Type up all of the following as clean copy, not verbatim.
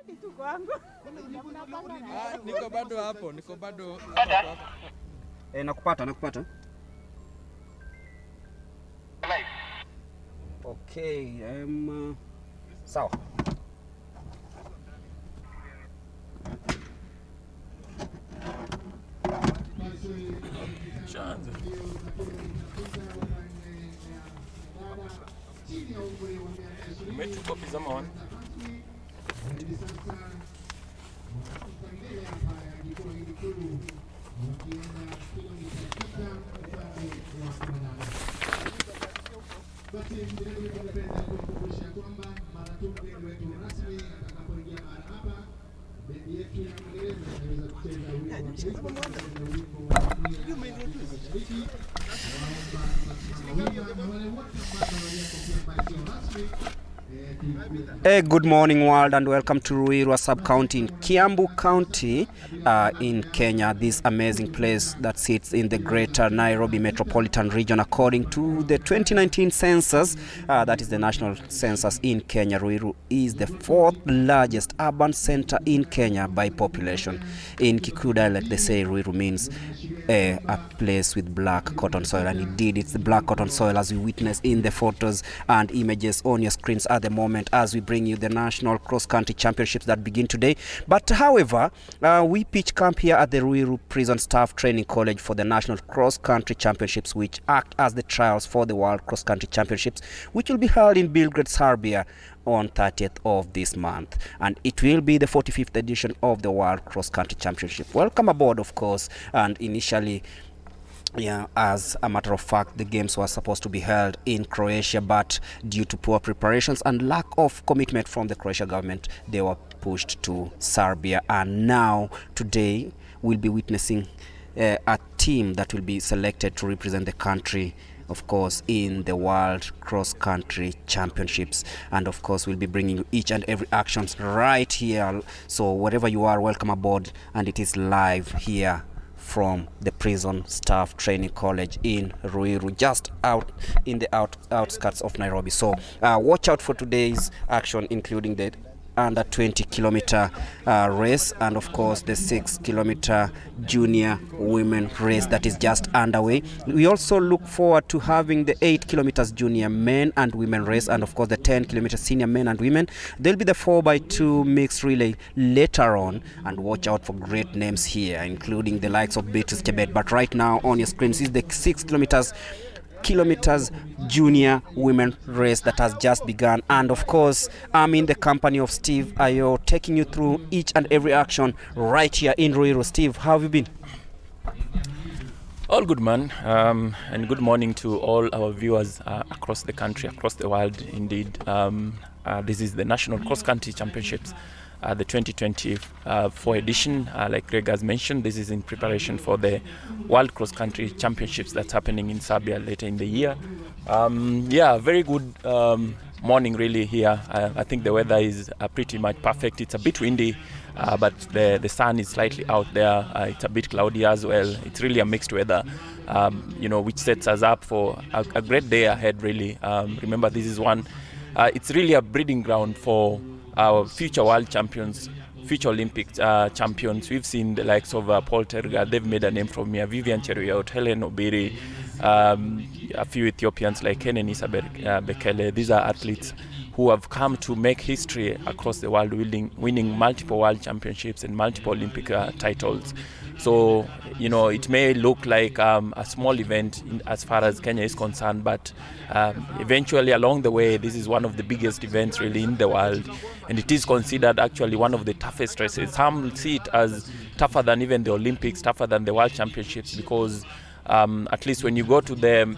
Niko bado hapo. Nakupata. Okay, sawa. Shanza. Umetupa pizza mawan. Good morning world and welcome to Ruiru sub-county in Kiambu County in Kenya, this amazing place that sits in the greater Nairobi metropolitan region according to the 2019 census, that is the national census in Kenya. Ruiru is the fourth largest urban center in Kenya by population. In Kikuyu dialect they say Ruiru means a place with black cotton soil, and indeed it's the black cotton soil as we witness in the photos and images on your screens at the moment as we bring you the national cross-country championships that begin today. But however, we pitch camp here at the Ruiru Prison Staff Training College for the national cross-country championships, which act as the trials for the World Cross-Country Championships, which will be held in Belgrade, Serbia on 30th of this month, and it will be the 45th edition of the World Cross-Country Championship. Welcome aboard, of course. And initially, as a matter of fact, the games were supposed to be held in Croatia, but due to poor preparations and lack of commitment from the Croatian government, they were pushed to Serbia. And now today we'll be witnessing a team that will be selected to represent the country, of course, in the World Cross-Country Championships. And of course we'll be bringing you each and every actions right here. So wherever you are, welcome aboard, and it is live here from the Prison Staff Training College in Ruiru, just out in the outskirts of Nairobi. So watch out for today's action, including the under 20 kilometer race, and of course the 6 kilometer junior women race that is just underway. We also look forward to having the 8 kilometers junior men and women race, and of course the 10 kilometer senior men and women. There'll be the 4x2 mixed relay later on, and watch out for great names here, including the likes of Beatrice Chebet. But right now on your screens is the 6 kilometers junior women race that has just begun. And of course I'm in the company of Steve Ayo, taking you through each and every action right here in Ruiru. Steve, how have you been? All good, man, and good morning to all our viewers across the country, across the world. Indeed, this is the National Cross Country Championships, the 2024 edition. Like Greg has mentioned, this is in preparation for the World Cross Country Championships that's happening in Serbia later in the year. Very good morning really here. I think the weather is pretty much perfect. It's a bit windy, but the sun is slightly out there. It's a bit cloudy as well. It's really a mixed weather, which sets us up for a great day ahead really. Remember, this is one, it's really a breeding ground for our future world champions, future Olympic champions. We've seen the likes of Paul Terga, they've made a name from here, Vivian Cheruiyot, Helen Obiri, a few Ethiopians like Henen Bekele. These are athletes who have come to make history across the world, winning multiple world championships and multiple Olympic titles. So, it may look like a small event as far as Kenya is concerned, but eventually along the way, this is one of the biggest events really in the world, and it is considered actually one of the toughest races. Some see it as tougher than even the Olympics, tougher than the World Championships, because at least when you go to the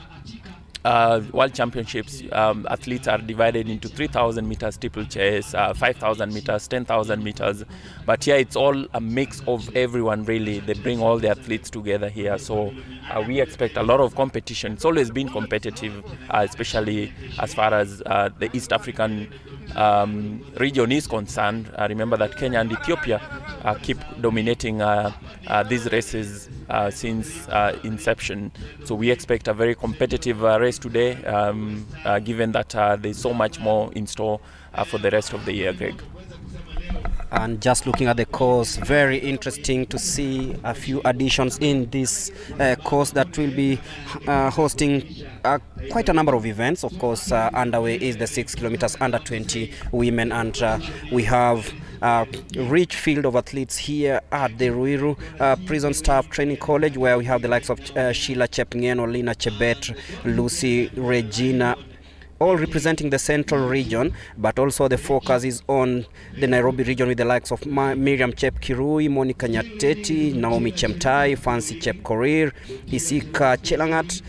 World Championships, athletes are divided into 3,000 meters steeplechase, 5,000 meters, 10,000 meters. But here it's all a mix of everyone really. They bring all the athletes together here. So we expect a lot of competition. It's always been competitive, especially as far as the East African region is concerned. Remember that Kenya and Ethiopia keep dominating these races since inception. So we expect a very competitive race today, given that there's so much more in store for the rest of the year, Greg. And just looking at the course, very interesting to see a few additions in this course that will be hosting quite a number of events. Of course, underway is the 6 kilometers under 20 women, and we have a rich field of athletes here at the Ruiru Prison Staff Training College, where we have the likes of Sheila Chepngeno, Lina Chebet, Lucy, Regina, all representing the central region, but also the focus is on the Nairobi region with the likes of Miriam Chepkirui, Monica Nyateti, Naomi Chemtai, Fancy Chepkorir, Isika Chelangat.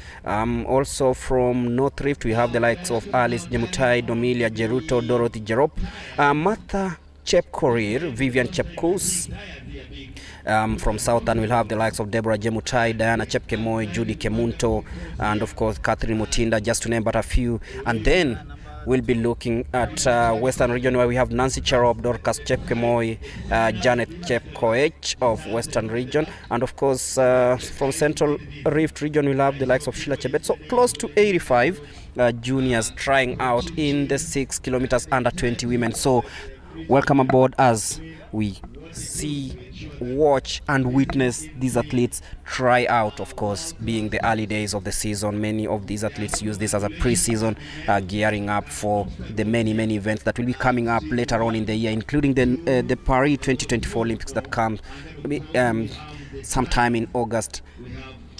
Also from North Rift, we have the likes of Alice Jemutai, Domilia Jeruto, Dorothy Jerop, Martha Chepkorir, Vivian Chepkus. From Southern, we'll have the likes of Deborah Jemutai, Diana Chepkemoi, Judy Kemunto, and of course Catherine Mutinda, just to name but a few. And then we'll be looking at Western region, where we have Nancy Charop, Dorcas Chepkemoi, Janet Chepkoech of Western region, and of course from Central Rift region, we'll have the likes of Sheila Chebet. So close to 85 juniors trying out in the 6 kilometers under 20 women. So welcome aboard as we see, watch and witness these athletes try out. Of course, being the early days of the season, many of these athletes use this as a pre-season, gearing up for the many events that will be coming up later on in the year, including the Paris 2024 Olympics that come sometime in August.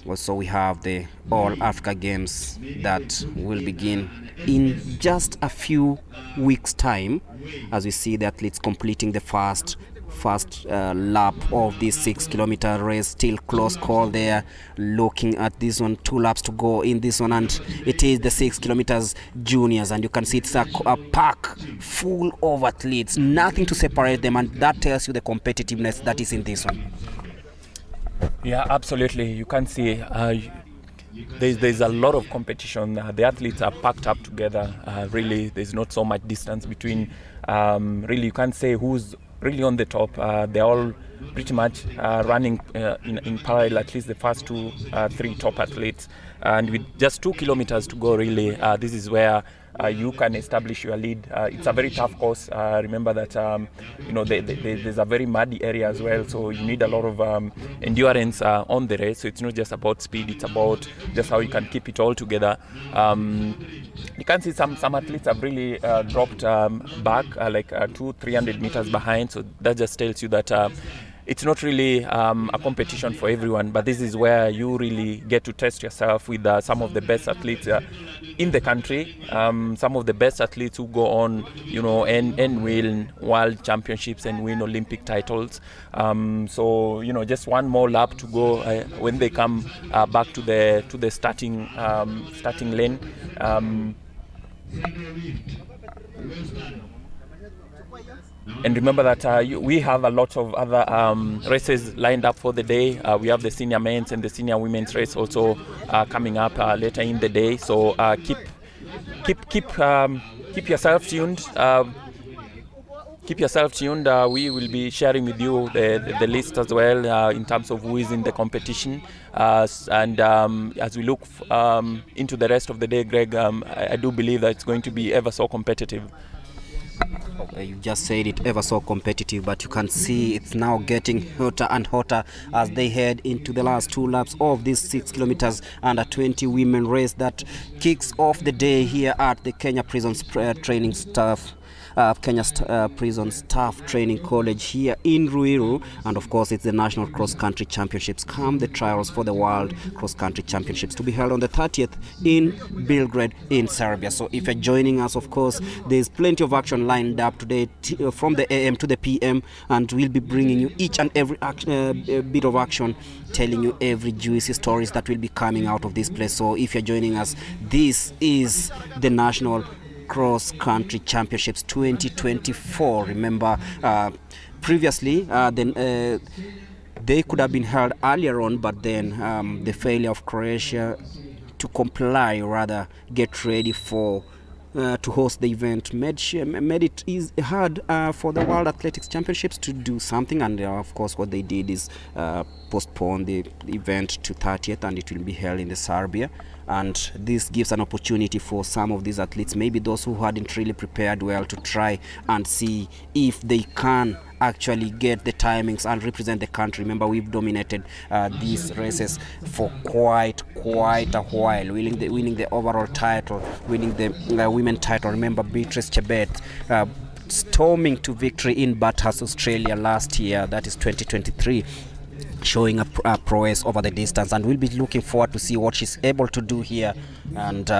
Also, we have the All Africa Games that will begin in just a few weeks' time, as we see the athletes completing the first lap of this 6 kilometer race. Still close call there, looking at this one, 2 laps to go in this one, and it is the 6 kilometers juniors, and you can see it's a pack full of athletes, nothing to separate them, and that tells you the competitiveness that is in this one. Yeah, absolutely. You can see there's a lot of competition. The athletes are packed up together. Really, there's not so much distance between. Really, you can't say who's really on the top. They're all pretty much running in parallel, at least the first 3 top athletes. And with just 2 kilometers to go, really, this is where you can establish your lead. It's a very tough course. Remember that there's a very muddy area as well, so you need a lot of endurance on the race. So it's not just about speed; it's about just how you can keep it all together. You can see some athletes have really dropped back, like 200-300 meters behind. So that just tells you that it's not really a competition for everyone, but this is where you really get to test yourself with some of the best athletes in the country, some of the best athletes who go on, and win world championships and win Olympic titles. So just one more lap to go when they come back to the starting lane. And remember that we have a lot of other races lined up for the day. We have the senior men's and the senior women's race also coming up later in the day. So keep yourself tuned. Keep yourself tuned. We will be sharing with you the list as well in terms of who is in the competition. And as we look into the rest of the day, Greg, I do believe that it's going to be ever so competitive. You just said it, ever so competitive, but you can see it's now getting hotter and hotter as they head into the last 2 laps of this 6 kilometers under 20 women race that kicks off the day here at the Kenya Prison Training Staff Prison Staff Training College here in Ruiru. And of course, it's the National Cross Country Championships, come the trials for the World Cross Country Championships, to be held on the 30th in Belgrade in Serbia. So if you're joining us, of course, there's plenty of action lined up today from the AM to the PM, and we'll be bringing you each and every bit of action, telling you every juicy stories that will be coming out of this place. So if you're joining us, this is the National Cross Country Championships 2024. Remember, previously they could have been held earlier on, but then the failure of Croatia to comply, rather get ready for to host the event made it hard for the World Athletics Championships to do something, and of course what they did is postpone the event to 30th, and it will be held in the Serbia. And this gives an opportunity for some of these athletes, maybe those who hadn't really prepared well, to try and see if they can actually get the timings and represent the country. Remember, we've dominated these races for quite a while, winning the overall title, winning the women title. Remember, Beatrice Chebet storming to victory in Bathurst, Australia last year, that is 2023, showing a prowess over the distance, and we'll be looking forward to see what she's able to do here. And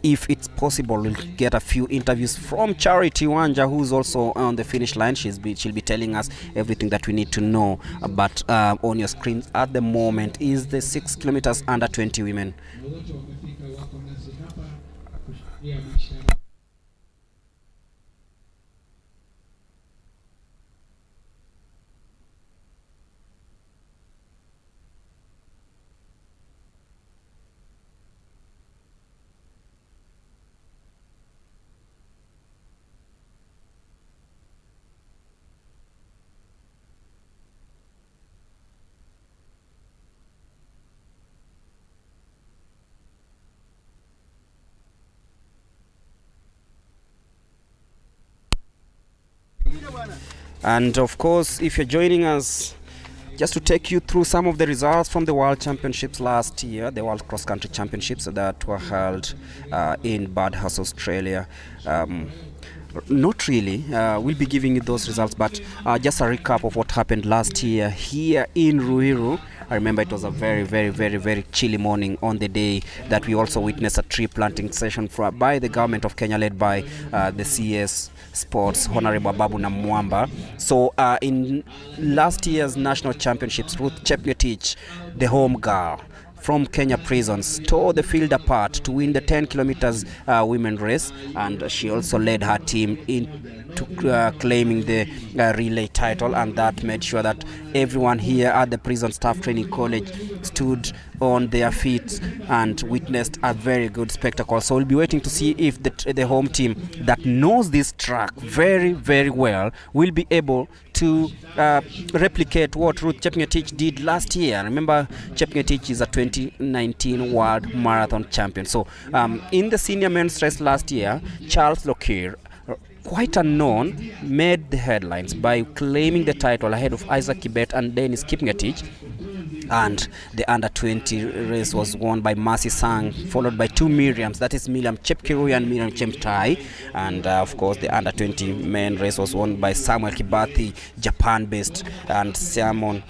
if it's possible, we'll get a few interviews from Charity Wanja, who's also on the finish line. She'll be telling us everything that we need to know. But on your screen at the moment is the 6 kilometers under 20 women. And of course, if you're joining us, just to take you through some of the results from the World Championships last year, the World Cross Country Championships that were held in Bathurst, Australia. Not really. We'll be giving you those results, but just a recap of what happened last year here in Ruiru. I remember it was a very chilly morning on the day that we also witnessed a tree planting session by the government of Kenya, led by the CS Sports Honorable Babu Namwamba. So in last year's national championships, Ruth Chepngetich, the home girl from Kenya prisons, tore the field apart to win the 10 kilometers women race, and she also led her team into claiming the relay title, and that made sure that everyone here at the Prison Staff Training College stood on their feet and witnessed a very good spectacle. So we'll be waiting to see if the home team that knows this track very well will be able to replicate what Ruth Chepngetich did last year. Remember, Chepngetich is a 2019 World Marathon champion. So in the senior men's race last year, Charles Lockyer, quite unknown, made the headlines by claiming the title ahead of Isaac Kibet and Dennis Kipngetich. And the under 20 race was won by Mercy Sang, followed by two Miriams, that is Miriam Chepkirui and Miriam Chemtai. And of course, the under 20 men race was won by Samuel Kibathi, Japan-based, and Simeon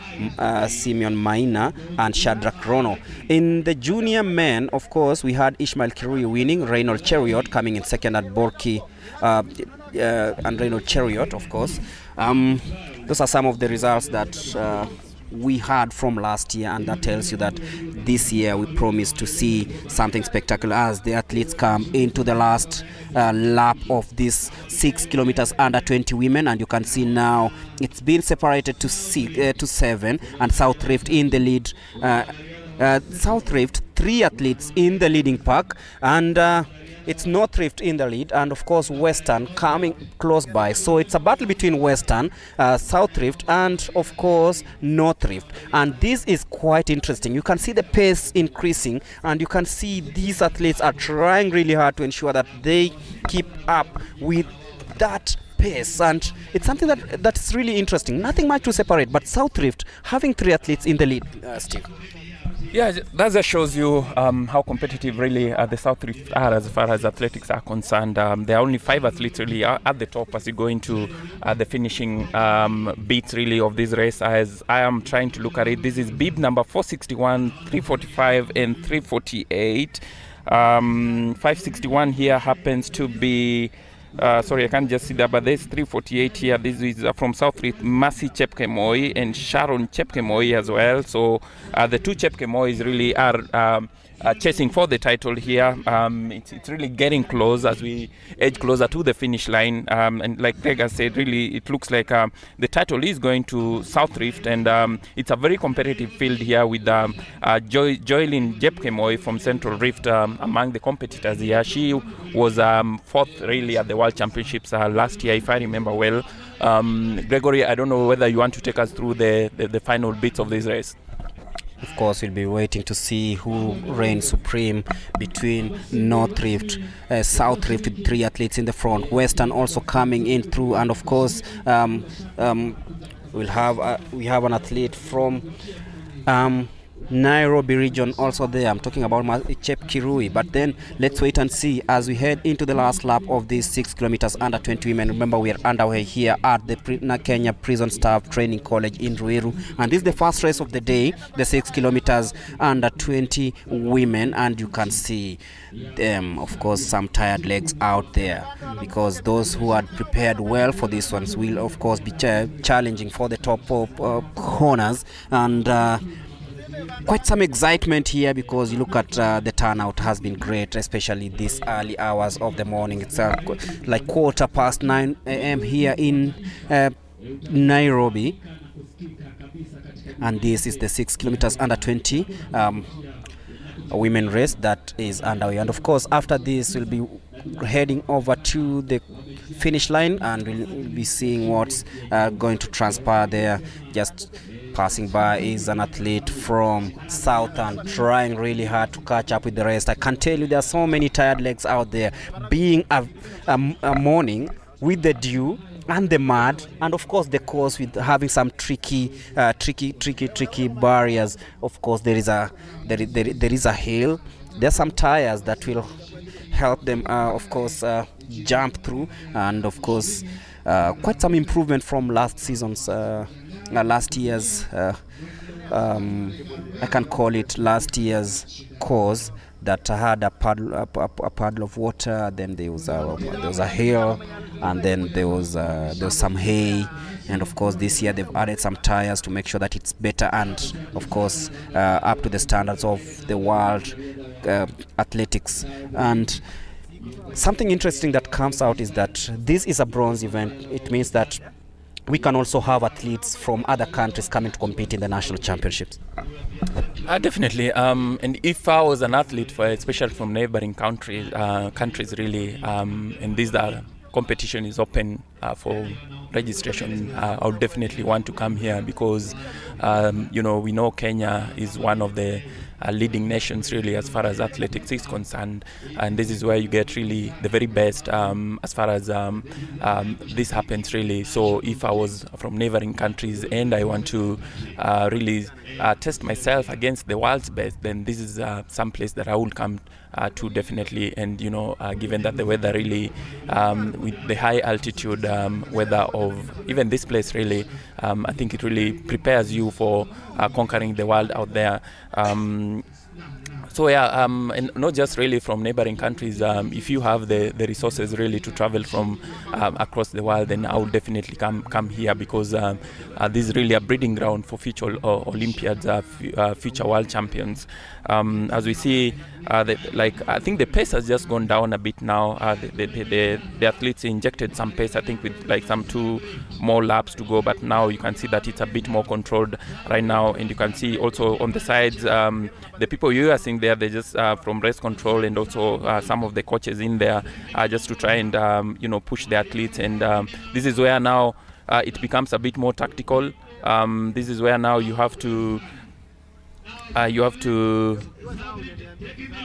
Maina and Shadrach Rono. In the junior men, of course, we had Ishmael Kirui winning, Reynold Cheriot coming in second at Borki, and Reynold Cheriot, of course. Those are some of the results that we had from last year, and that tells you that this year we promise to see something spectacular as the athletes come into the last lap of this 6 kilometers under 20 women. And you can see now it's been separated to 7, and South Rift in the lead. South Rift, 3 athletes in the leading pack, and it's North Rift in the lead, and of course Western coming close by. So it's a battle between Western, South Rift, and of course North Rift. And this is quite interesting. You can see the pace increasing, and you can see these athletes are trying really hard to ensure that they keep up with that pace, and it's something that's really interesting. Nothing much to separate, but South Rift having 3 athletes in the lead. Steve. Yeah, that just shows you how competitive really the South Rift are as far as athletics are concerned. There are only 5 athletes really at the top as you go into the finishing beats really of this race. As I am trying to look at it, this is bib number 461, 345 and 348. 561 here happens to be sorry, I can't just see that, but there's 348 here. This is from South Rift, Mercy Chepkemoi and Sharon Chepkemoi as well. So the 2 Chepkemois really are chasing for the title here. It's really getting close as we edge closer to the finish line. And like Greg has said, really it looks like the title is going to South Rift, and it's a very competitive field here with Joylyn Chepkemoi from Central Rift among the competitors here. She was 4th really at the World Championships last year, if I remember well. Gregory, I don't know whether you want to take us through the final bits of this race. Of course, we'll be waiting to see who reigns supreme between North Rift, South Rift with 3 athletes in the front, Western also coming in through, and of course, we have an athlete from Nairobi region also there. I'm talking about Chep Kirui. But then let's wait and see as we head into the last lap of these 6 kilometers under 20 women. Remember, we are underway here at the Kenya Prison Staff Training College in Ruiru, and this is the first race of the day, the 6 kilometers under 20 women, and you can see them, of course, some tired legs out there, because those who had prepared well for these ones will of course be challenging for the top corners, and quite some excitement here, because you look at the turnout has been great, especially these early hours of the morning. It's like 9:15 a.m. here in Nairobi, and this is the 6 kilometers under 20 women race that is underway. And of course, after this we'll be heading over to the finish line, and we'll be seeing what's going to transpire there. Just passing by is an athlete from Southern, trying really hard to catch up with the rest. I can tell you there are so many tired legs out there, being a morning with the dew and the mud, and of course the course with having some tricky barriers. Of course, there is a hill. There's some tires that will help them of course jump through, and of course quite some improvement from last year's I can call it last year's course that had a puddle of water. Then there was a hill, and then there was some hay. And of course, this year they've added some tires to make sure that it's better, and of course up to the standards of the world athletics. And something interesting that comes out is that this is a bronze event. It means that we can also have athletes from other countries coming to compete in the national championships. Definitely. And if I was an athlete, especially from neighboring countries really, and this competition is open for registration, I would definitely want to come here, because we know Kenya is one of the leading nations really as far as athletics is concerned, and this is where you get really the very best as far as this happens really. So if I was from neighboring countries and I want to really test myself against the world's best, then this is some place that I will come to definitely. And given that the weather really with the high altitude weather of even this place really, I think it really prepares you for conquering the world out there. And not just really from neighboring countries. If you have the resources really to travel from across the world, then I would definitely come here, because this is really a breeding ground for future Olympiads, future world champions. As we see, I think the pace has just gone down a bit now. The athletes injected some pace, I think, with some 2 more laps to go, but now you can see that it's a bit more controlled right now. And you can see also on the sides, the people you are seeing there, they're just from race control, and also some of the coaches in there just to try and push the athletes. And this is where now it becomes a bit more tactical. This is where now you have to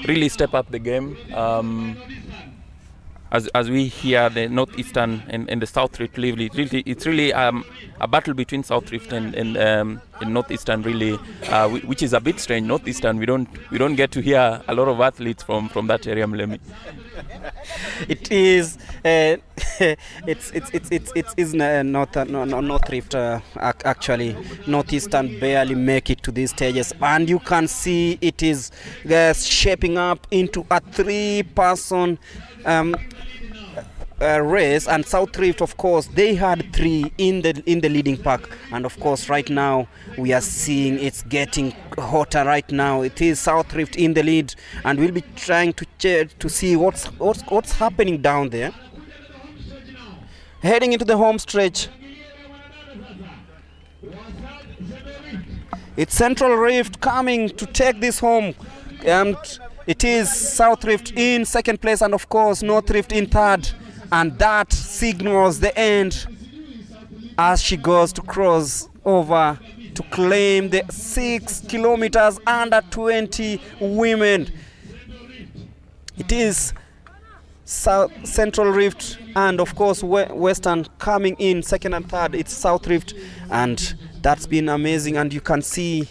really step up the game. As we hear the Northeastern and the South Rift, it's really a battle between South Rift and Northeastern really, which is a bit strange. Northeastern, we don't get to hear a lot of athletes from that area, Mlemi. It is it's North Rift actually. Northeastern barely make it to these stages, and you can see it is shaping up into a 3-person race. And South Rift, of course, they had 3 in the leading pack, and of course right now we are seeing it's getting hotter. Right now it is South Rift in the lead, and we'll be trying to see what's happening down there. Heading into the home stretch, it's Central Rift coming to take this home, and it is South Rift in second place, and of course North Rift in third. And that signals the end as she goes to cross over to claim the 6 kilometers under 20 women. It is South Central Rift and of course Western coming in second and third. It's South Rift, and that's been amazing. And you can see,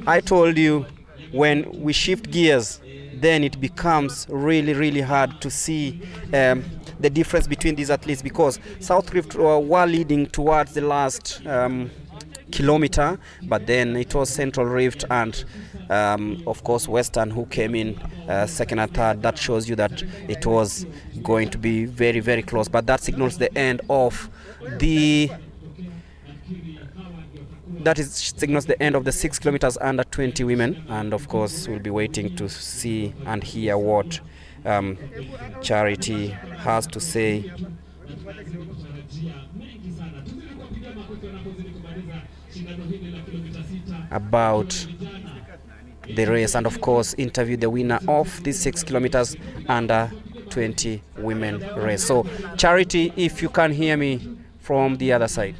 I told you, when we shift gears, then it becomes really hard to see the difference between these athletes, because South Rift were leading towards the last kilometer, but then it was Central Rift and of course Western who came in second and third. That shows you that it was going to be very close, but that signals the end of the signals the end of the 6 kilometers under 20 women. And of course we'll be waiting to see and hear what Charity has to say. About the race, and of course interview the winner of this 6 kilometers under 20 women race. So Charity, if you can hear me from the other side.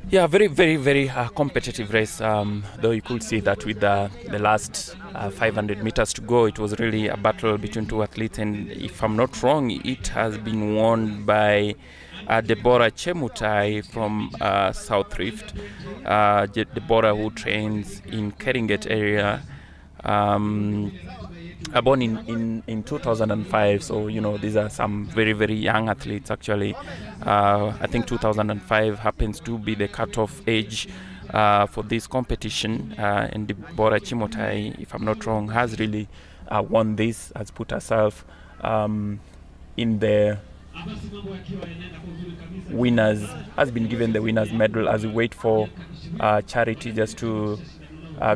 Yeah, very competitive race. Though you could see that with the last 500 meters to go, it was really a battle between two athletes. And if I'm not wrong, it has been won by Deborah Chemutai from South Rift. Deborah, who trains in Keringet area. Born in 2005, so you know these are some very young athletes actually. I think 2005 happens to be the cutoff age for this competition, and Deborah Chimotai, if I'm not wrong, has really won this, has put herself in the winners, has been given the winners medal, as we wait for Charity just to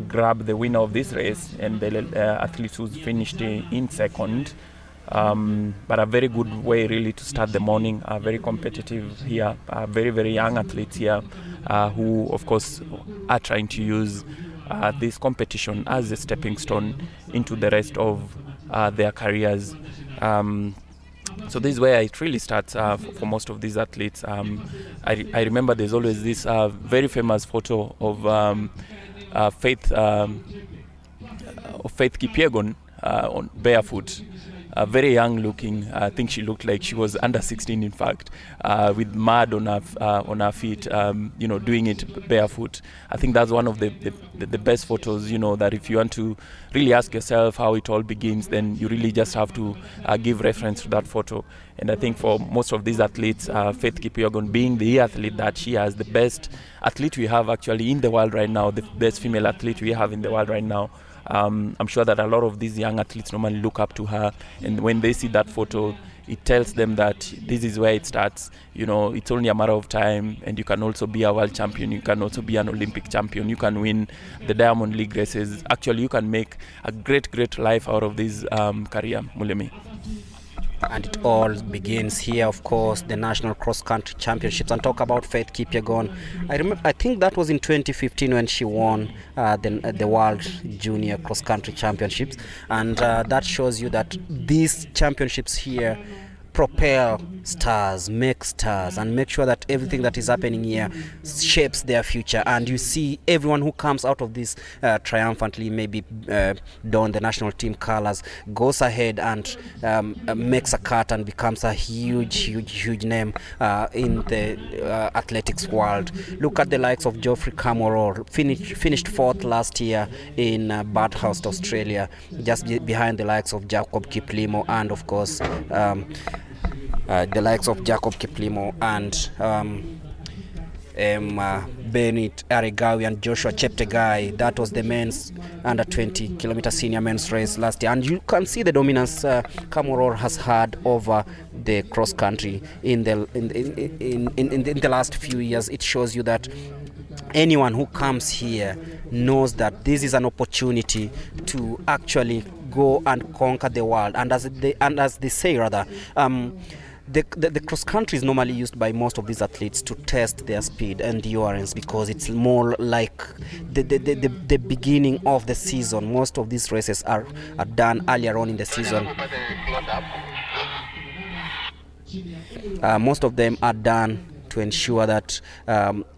grab the winner of this race and the athlete who's finished in second. But a very good way really to start the morning. Very competitive here, very young athletes here who of course are trying to use this competition as a stepping stone into the rest of their careers. So this is where it really starts for most of these athletes. I remember there's always this very famous photo of Faith Kipyegon on barefoot, very young looking. I think she looked like she was under 16, in fact, with mud on her feet, doing it barefoot. I think that's one of the best photos, that if you want to really ask yourself how it all begins, then you really just have to give reference to that photo. And I think for most of these athletes, Faith Kipyegon being the athlete that she has, the best athlete we have actually in the world right now, the best female athlete we have in the world right now. I'm sure that a lot of these young athletes normally look up to her, and when they see that photo, it tells them that this is where it starts. It's only a matter of time, and you can also be a world champion, you can also be an Olympic champion, you can win the Diamond League races. Actually, you can make a great life out of this career, Mulemi. And it all begins here, of course, the National Cross Country Championships. And talk about Faith Kipyegon. I think that was in 2015 when she won the World Junior Cross Country Championships. And that shows you that these championships here propel stars, make stars, and make sure that everything that is happening here shapes their future. And you see everyone who comes out of this triumphantly, maybe don the national team colors, goes ahead and makes a cut and becomes a huge name in the athletics world. Look at the likes of Geoffrey Kamworor, finished fourth last year in Bathurst, Australia, just behind the likes of Jacob Kiplimo and of course the likes of Jacob Kiplimo and Benit Aregawi and Joshua Cheptegei. That was the men's under 20 kilometer senior men's race last year, and you can see the dominance Kamworor has had over the cross country in the last few years. It shows you that anyone who comes here knows that this is an opportunity to actually go and conquer the world, and as they say rather, the cross country is normally used by most of these athletes to test their speed and endurance, because it's more like the beginning of the season. Most of these races are done earlier on in the season. Most of them are done to ensure that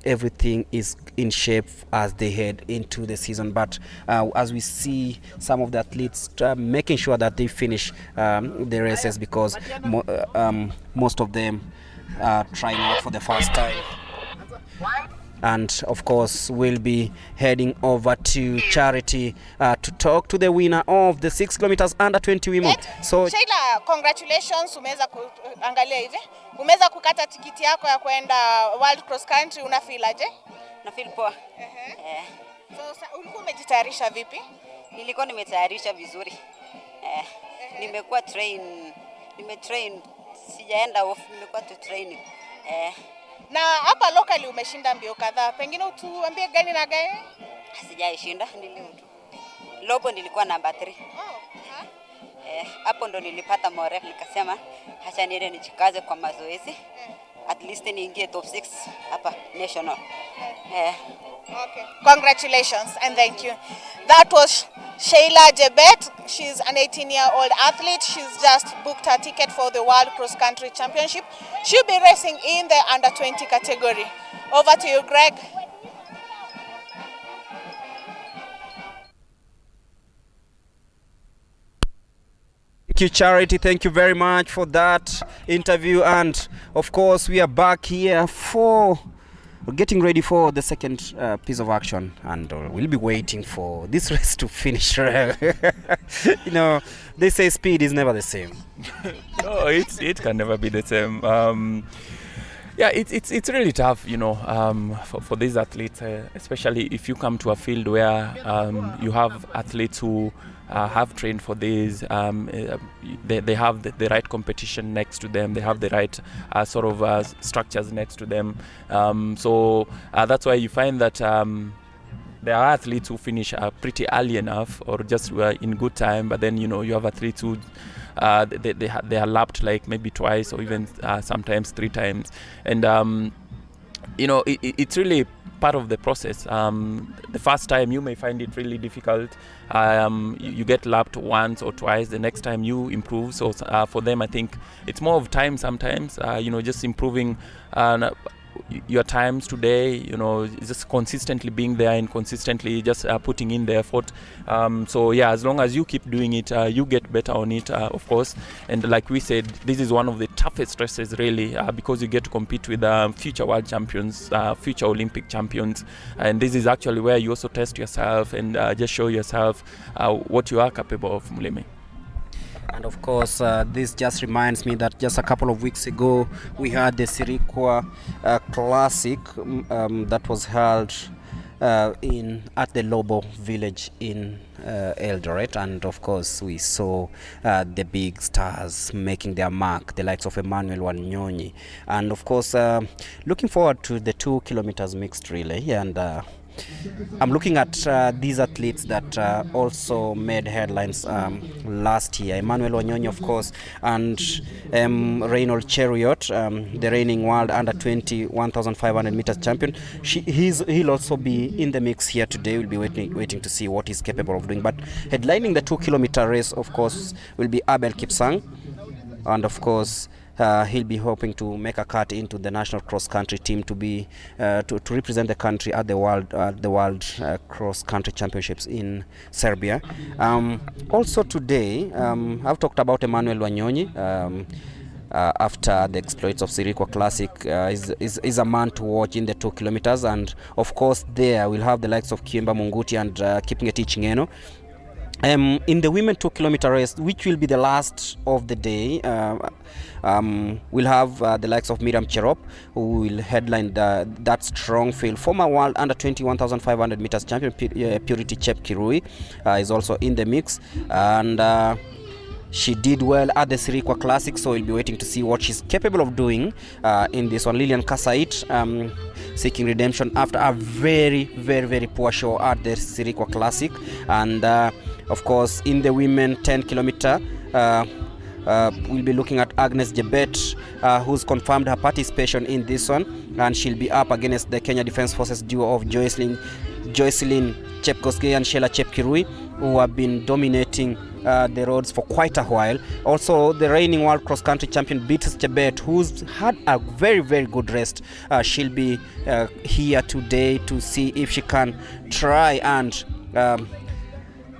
everything is in shape as they head into the season. But as we see some of the athletes making sure that they finish the races, because most of them are trying out for the first time. And of course we'll be heading over to Charity to talk to the winner of the 6 kilometers under 20 women. So Sheila, congratulations, umeweza kuangalia hivi. Umeweza kukata tikiti yako ya kwenda World Cross Country, una feel aje? Na feel poa. So ulikuwa umejitayarisha vipi? Nilikuwa nimetayarisha vizuri. Nimekuwa nimetrain, sijaenda off, nimekuwa tu training. Na hapa locally umeshinda mbio kadhaa. Pengine utuambie gani na gani? Sijaishinda, Lobo nilikuwa namba 3. Hapo ndo nilipata morale, nikasema acha niende nichikaze kwa mazoezi. At least niingie top 6 hapa national. Okay. Congratulations and thank you. That was Sheila Jebet. She's an 18-year-old athlete. She's just booked her ticket for the World Cross Country Championship. She'll be racing in the under 20 category. Over to you, Greg. Thank you, Charity. Thank you very much for that interview. And of course, we are back here for getting ready for the second piece of action, and we'll be waiting for this race to finish. You know, they say speed is never the same. No, it can never be the same. Yeah, it's really tough, you know, for these athletes, especially if you come to a field where you have athletes who have trained for this. They have the right competition next to them. They have the right sort of structures next to them. So that's why you find that there are athletes who finish pretty early enough, or just in good time. But then, you know, you have athletes who they are lapped like maybe twice, or even sometimes 3 times. And you know, it's really part of the process. The first time you may find it really difficult. You get lapped once or twice. The next time you improve. So for them, I think it's more of time sometimes. You know, just improving your times today. You know, just consistently being there and consistently just putting in the effort. So yeah, as long as you keep doing it, you get better on it, of course. And like we said, this is one of the toughest races really, because you get to compete with future world champions, future Olympic champions, and this is actually where you also test yourself and just show yourself what you are capable of, Mulemi. And of course, this just reminds me that just a couple of weeks ago we had the Sirikwa Classic that was held at the Lobo village in Eldoret, and of course we saw the big stars making their mark, the likes of Emmanuel Wanyonyi, and of course looking forward to the 2 kilometers mixed relay. And I'm looking at these athletes that also made headlines last year. Emmanuel Wanyonyi, of course, and Reynold Cheriot, the reigning world under 20 1,500 meters champion. He'll also be in the mix here today. We'll be waiting to see what he's capable of doing. But headlining the 2 kilometer race, of course, will be Abel Kipsang, and of course he'll be hoping to make a cut into the national cross country team to be to represent the country at the world cross country championships in Serbia. Also today, I've talked about Emmanuel Wanyonyi. After the exploits of Sirikwa Classic, is a man to watch in the 2 kilometers, and of course there we'll have the likes of Kiemba Munguti and Kipngeti Chingeno. In the women 2 kilometer race, which will be the last of the day, we'll have the likes of Miriam Cherop, who will headline that strong field. Former world under 20 1,500 meters champion Purity Chep Kirui is also in the mix, and she did well at the Sirikwa Classic, so we'll be waiting to see what she's capable of doing in this one. Lilian Kasait seeking redemption after a very, very, very poor show at the Sirikwa Classic. And of course, in the women 10 kilometer, we'll be looking at Agnes Jebet, who's confirmed her participation in this one, and she'll be up against the Kenya Defence Forces duo of Joycelyn Chepkosgei and Sheila Chepkirui, who have been dominating the roads for quite a while. Also, the reigning world cross-country champion Beatrice Chebet, who's had a very good rest, she'll be here today to see if she can try and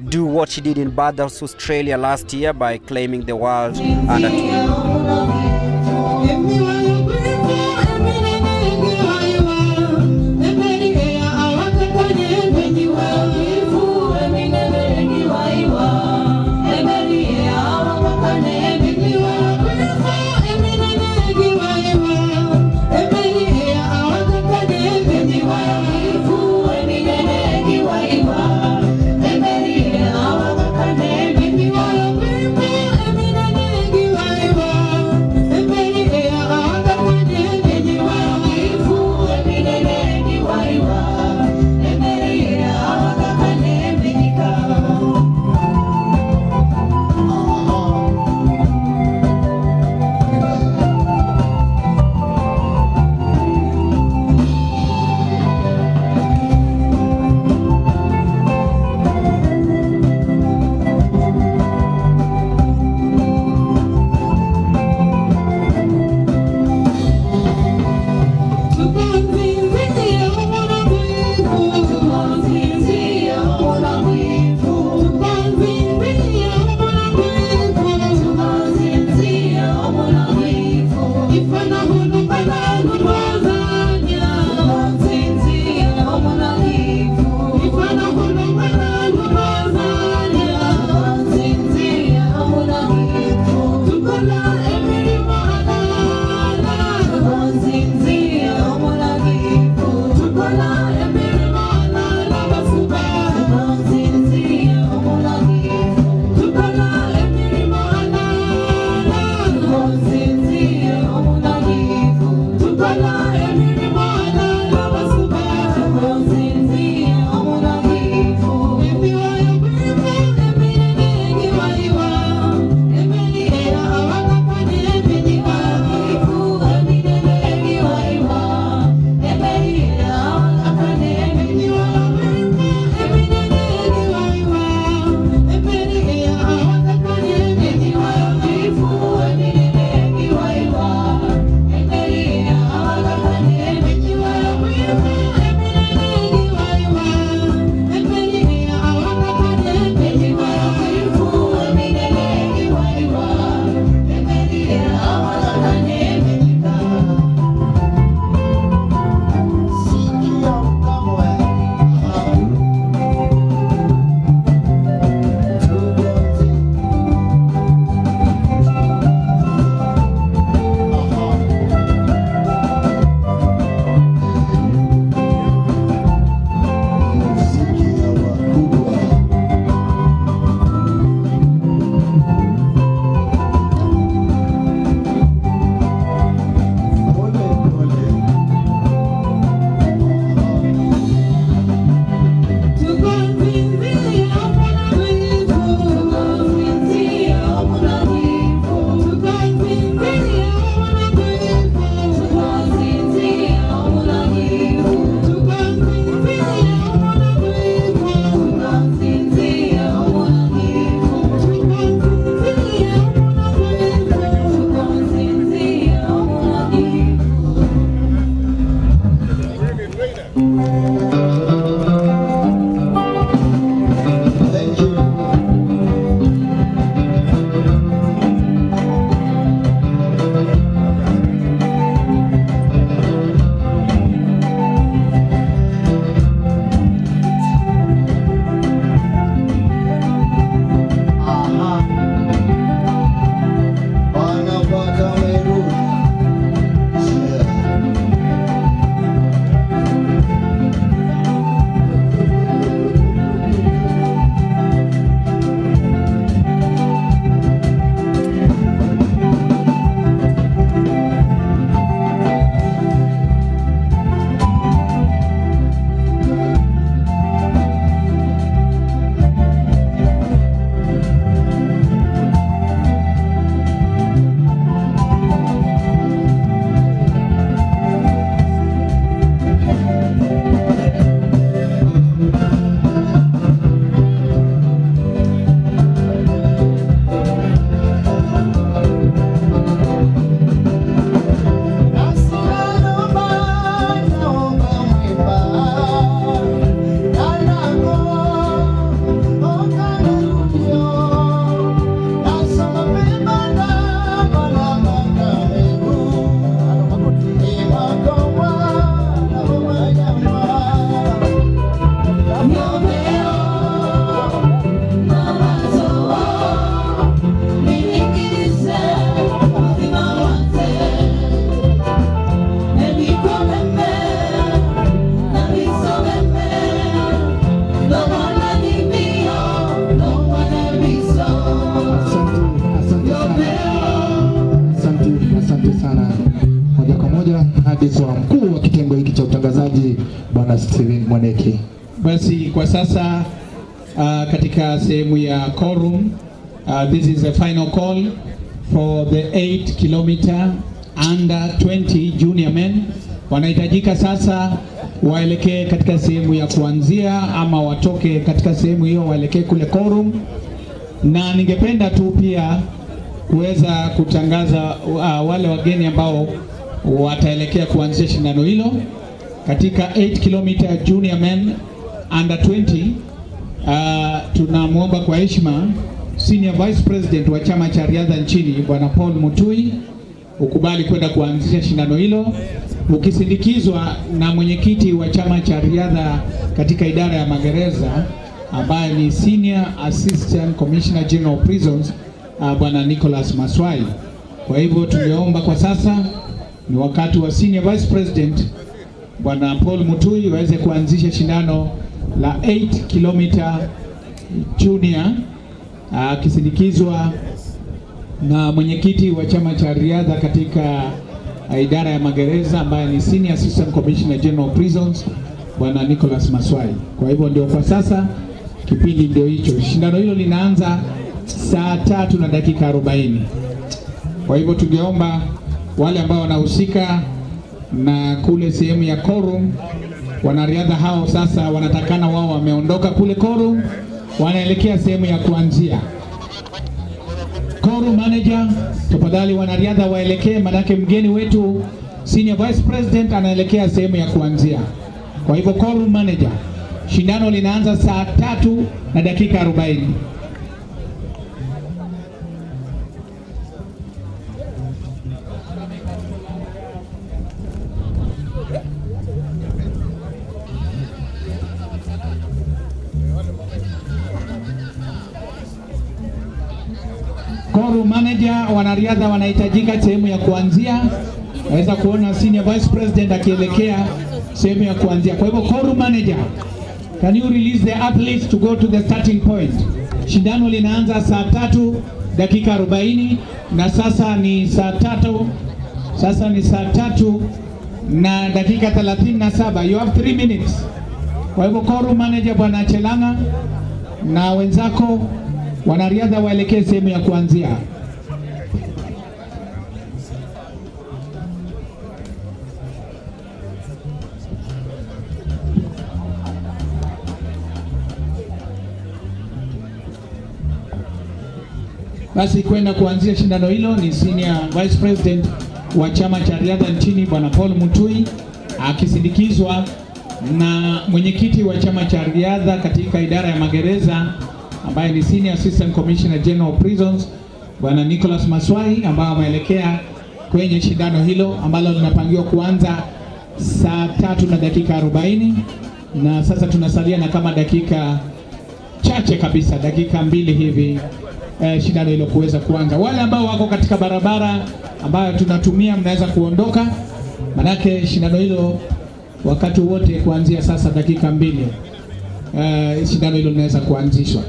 do what she did in Bathurst, Australia last year by claiming the world under 20. County Bwana Steven Mwaneki. Basi kwa sasa katika sehemu ya quorum, this is the final call for the 8 kilometer under 20 junior men. Wanahitajika sasa waelekee katika sehemu ya kuanzia ama watoke katika sehemu hiyo waelekee kule quorum, na ningependa tu pia kuweza kutangaza wale wageni ambao wataelekea kuanzia shindano hilo katika 8 kilometer junior men under 20. Tunamwomba kwa heshima Senior Vice President wa chama cha riadha nchini Bwana Paul Mutui ukubali kwenda kuanzisha shindano hilo, ukisindikizwa na mwenyekiti wa chama cha riadha katika idara ya magereza ambaye ni Senior Assistant Commissioner General of Prisons Bwana Nicholas Maswai. Kwa hivyo tungeomba kwa sasa ni wakati wa Senior Vice President Bwana Paul Mutui waweze kuanzisha shindano la 8 kilometer junior akisindikizwa na mwenyekiti wa chama cha riadha katika idara ya magereza ambaye ni Senior Assistant Commissioner General of Prisons Bwana Nicholas Maswai. Kwa hivyo ndio kwa sasa kipindi ndio hicho. Shindano hilo linaanza saa 3:40. Kwa hivyo tungeomba wale ambao wanahusika na kule sehemu ya quorum, wanariadha hao sasa wanatakana wao wameondoka kule quorum, wanaelekea sehemu ya kuanzia. Quorum manager, tafadhali wanariadha waelekee, manake mgeni wetu Senior Vice President anaelekea sehemu ya kuanzia. Kwa hivyo quorum manager, shindano linaanza saa 3:40. Quorum manager, wanariadha wanahitajika sehemu ya kuanzia. Naweza kuona Senior Vice President akielekea sehemu ya kuanzia. Kwa hivyo quorum manager, can you release the athletes to go to the starting point? Shindano linaanza saa 3:40 na sasa ni saa 3:37. You have 3 minutes. Kwa hivyo quorum manager Bwana Chelanga na wenzako wanariadha waelekee sehemu ya kuanzia. Basi kwenda kuanzia shindano hilo ni Senior Vice President wa chama cha riadha nchini Bwana Paul Mutui akisindikizwa na mwenyekiti wa chama cha riadha katika idara ya magereza ambaye ni Senior Assistant Commissioner General of Prisons Bwana Nicholas Maswai, ambao wameelekea kwenye shindano hilo ambalo linapangiwa kuanza saa 3:40, na sasa tunasalia na kama dakika chache kabisa, dakika 2 hivi shindano hilo kuweza kuanza. Wale ambao wako katika barabara ambayo tunatumia mnaweza kuondoka, manake shindano hilo wakati wote kuanzia sasa dakika 2 shindano hilo linaweza kuanzishwa.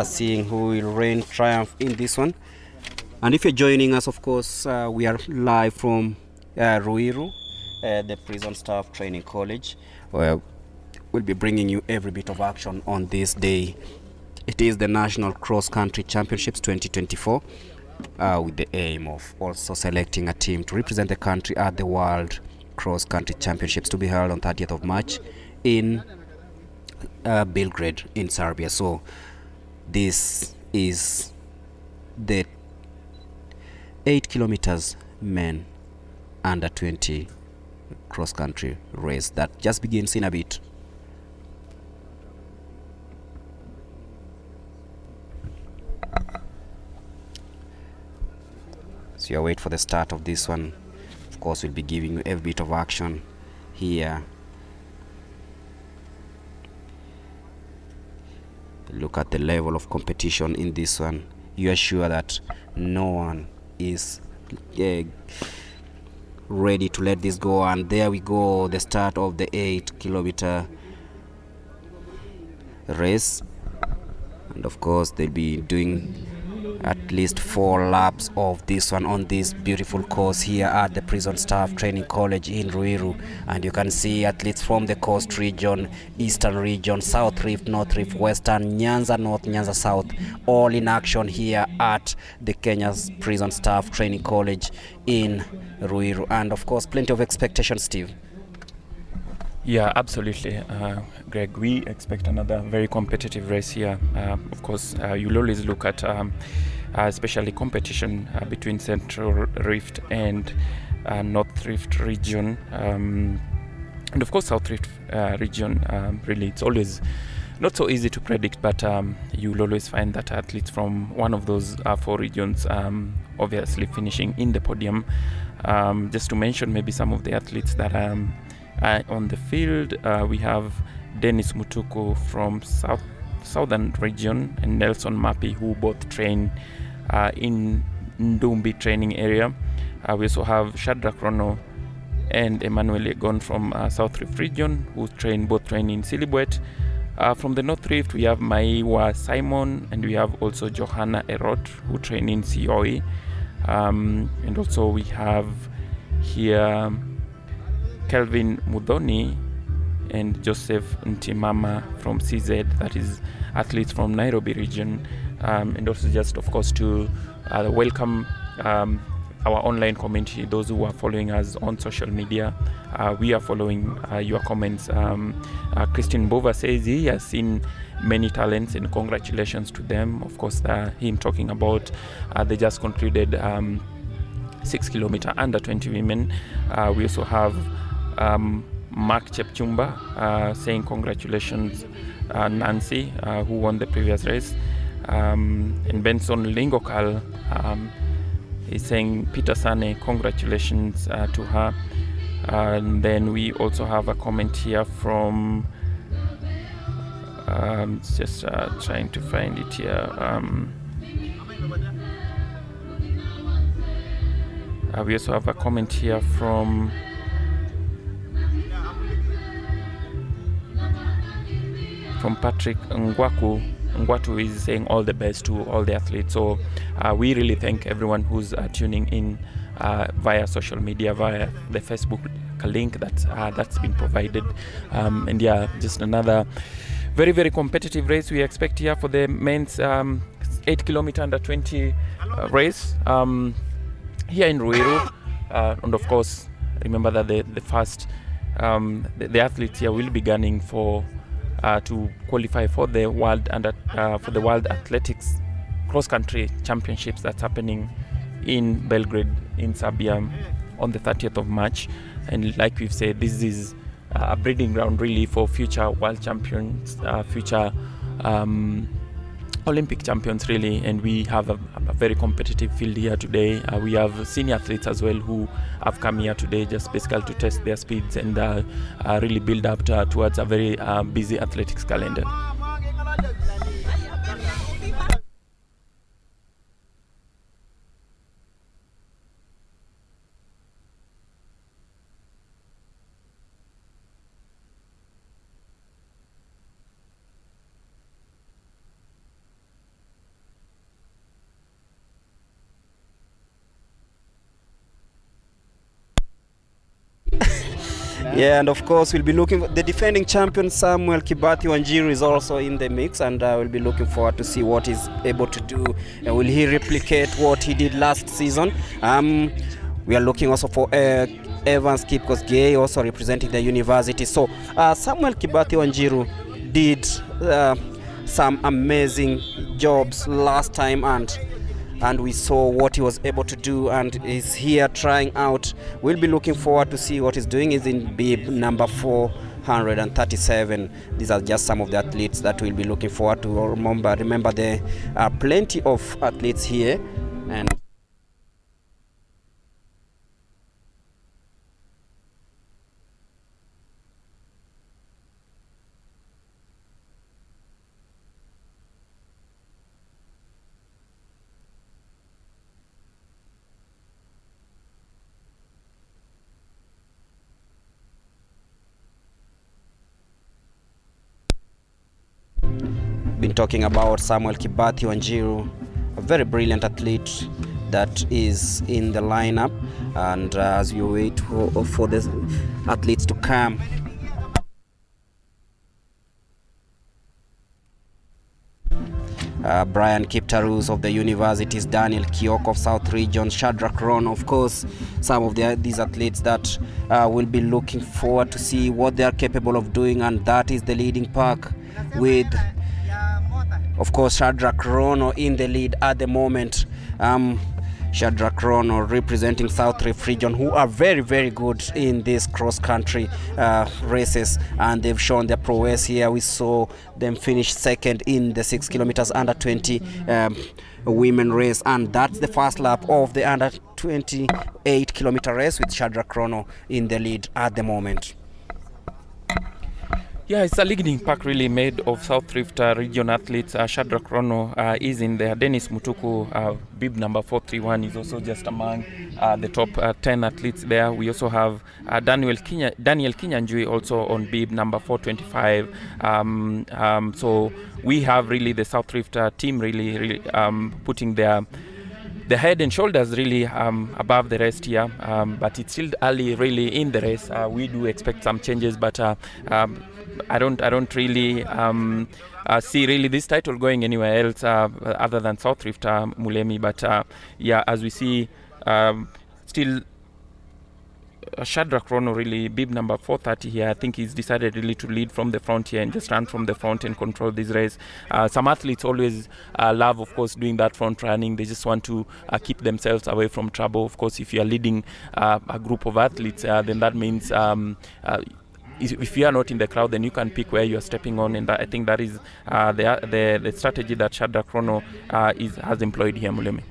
Seeing who will reign triumph in this one. And if you're joining us, of course, we are live from Ruiru, the Prison Staff Training College, where we'll be bringing you every bit of action on this day. It is the National Cross Country Championships 2024, with the aim of also selecting a team to represent the country at the World Cross Country Championships to be held on 30th of March in Belgrade in Serbia. So this is the 8 kilometers men under 20 cross-country race that just begins in a bit. So you wait for the start of this one. Of course, we'll be giving you every bit of action here. Look at the level of competition in this one. You are sure that no one is ready to let this go. And there we go, the start of the 8 kilometer race. And of course, they'll be doing at least 4 laps of this one on this beautiful course here at the Prison Staff Training College in Ruiru. And you can see athletes from the Coast Region, Eastern Region, South Rift, North Rift, Western, Nyanza North, Nyanza South, all in action here at the Kenya's Prison Staff Training College in Ruiru. And of course, plenty of expectations, Steve. Yeah, absolutely, Greg. We expect another very competitive race here. Of course, you'll always look at especially competition between Central Rift and North Rift region, and of course South Rift region. Really, it's always not so easy to predict, but you'll always find that athletes from one of those 4 regions obviously finishing in the podium. Just to mention maybe some of the athletes that on the field, we have Dennis Mutuku from Southern region and Nelson Mapi, who both train in Ndumbi training area. We also have Shadrach Rono and Emmanuel Egon from South Rift region, who both train in Silibwet. From the North Rift, we have Maiwa Simon, and we have also Johanna Erot, who train in COE. And also we have here Kelvin Mudhoni and Joseph Ntimama from CZ, that is athletes from Nairobi region. And also just, of course, to welcome our online community, those who are following us on social media. We are following your comments. Christine Bova says he has seen many talents, and congratulations to them. Of course, him talking about they just concluded 6 kilometer under 20 women. We also have Mark Chepchumba saying congratulations, Nancy, who won the previous race, and Benson Lingokal is saying Peter Sane, congratulations to her. And then we also have a comment here from just trying to find it here. We also have a comment here from Patrick Ngwatu is saying all the best to all the athletes. So we really thank everyone who's tuning in via social media, via the Facebook link that's been provided. And yeah, just another very, very competitive race we expect here for the men's 8 kilometer under 20 race here in Ruiru. And of course, remember that the first the athletes here will be gunning for to qualify for the World Athletics Cross Country Championships that's happening in Belgrade in Serbia on the 30th of March. And like we've said, this is a breeding ground really for future world champions, future Olympic champions really. And we have a very competitive field here today. We have senior athletes as well who have come here today just basically to test their speeds and really build up towards a very busy athletics calendar. Yeah, and of course we'll be looking for the defending champion Samuel Kibathi Wanjiru is also in the mix, and we'll be looking forward to see what he's able to do. Will he replicate what he did last season? We are looking also for Evans Kipkosgei, also representing the university. So Samuel Kibathi Wanjiru did some amazing jobs last time, and and we saw what he was able to do, and is here trying out. We'll be looking forward to see what he's doing. Is in bib number 437. These are just some of the athletes that we'll be looking forward to. Remember there are plenty of athletes here, and been talking about Samuel Kibathi Wanjiru, a very brilliant athlete that is in the lineup, and as you wait for the athletes to come, Brian Kiptarus of the universities, Daniel Kiok of South Region, Shadrach Ron, of course, some of these athletes that will be looking forward to see what they are capable of doing, and that is the leading pack with, of course, Shadrach Rono in the lead at the moment. Shadrach Rono representing South Rift region, who are very, very good in these cross-country races, and they've shown their prowess here. We saw them finish second in the 6 kilometers under 20 women race, and that's the first lap of the under 28 kilometer race with Shadrach Rono in the lead at the moment. Yeah, it's a leading pack really made of South Rift region athletes. Shadrach Rono is in there. Dennis Mutuku, bib number 431, is also just among the top 10 athletes there. We also have Daniel Kinyanjui also on bib number 425. So we have really the South Rift team really putting their head and shoulders really above the rest here, but it's still early really in the race. We do expect some changes, but I don't really see really this title going anywhere else other than South Rift, Mulemi. But yeah, as we see, still Shadrach Rono really bib number 430 here. I think he's decided really to lead from the front here and just run from the front and control this race. Some athletes always love, of course, doing that front running. They just want to keep themselves away from trouble. Of course, if you are leading a group of athletes, then that means if you are not in the crowd, then you can pick where you are stepping on, and I think that is the strategy that Shadrach Rono has employed here, Mulemi.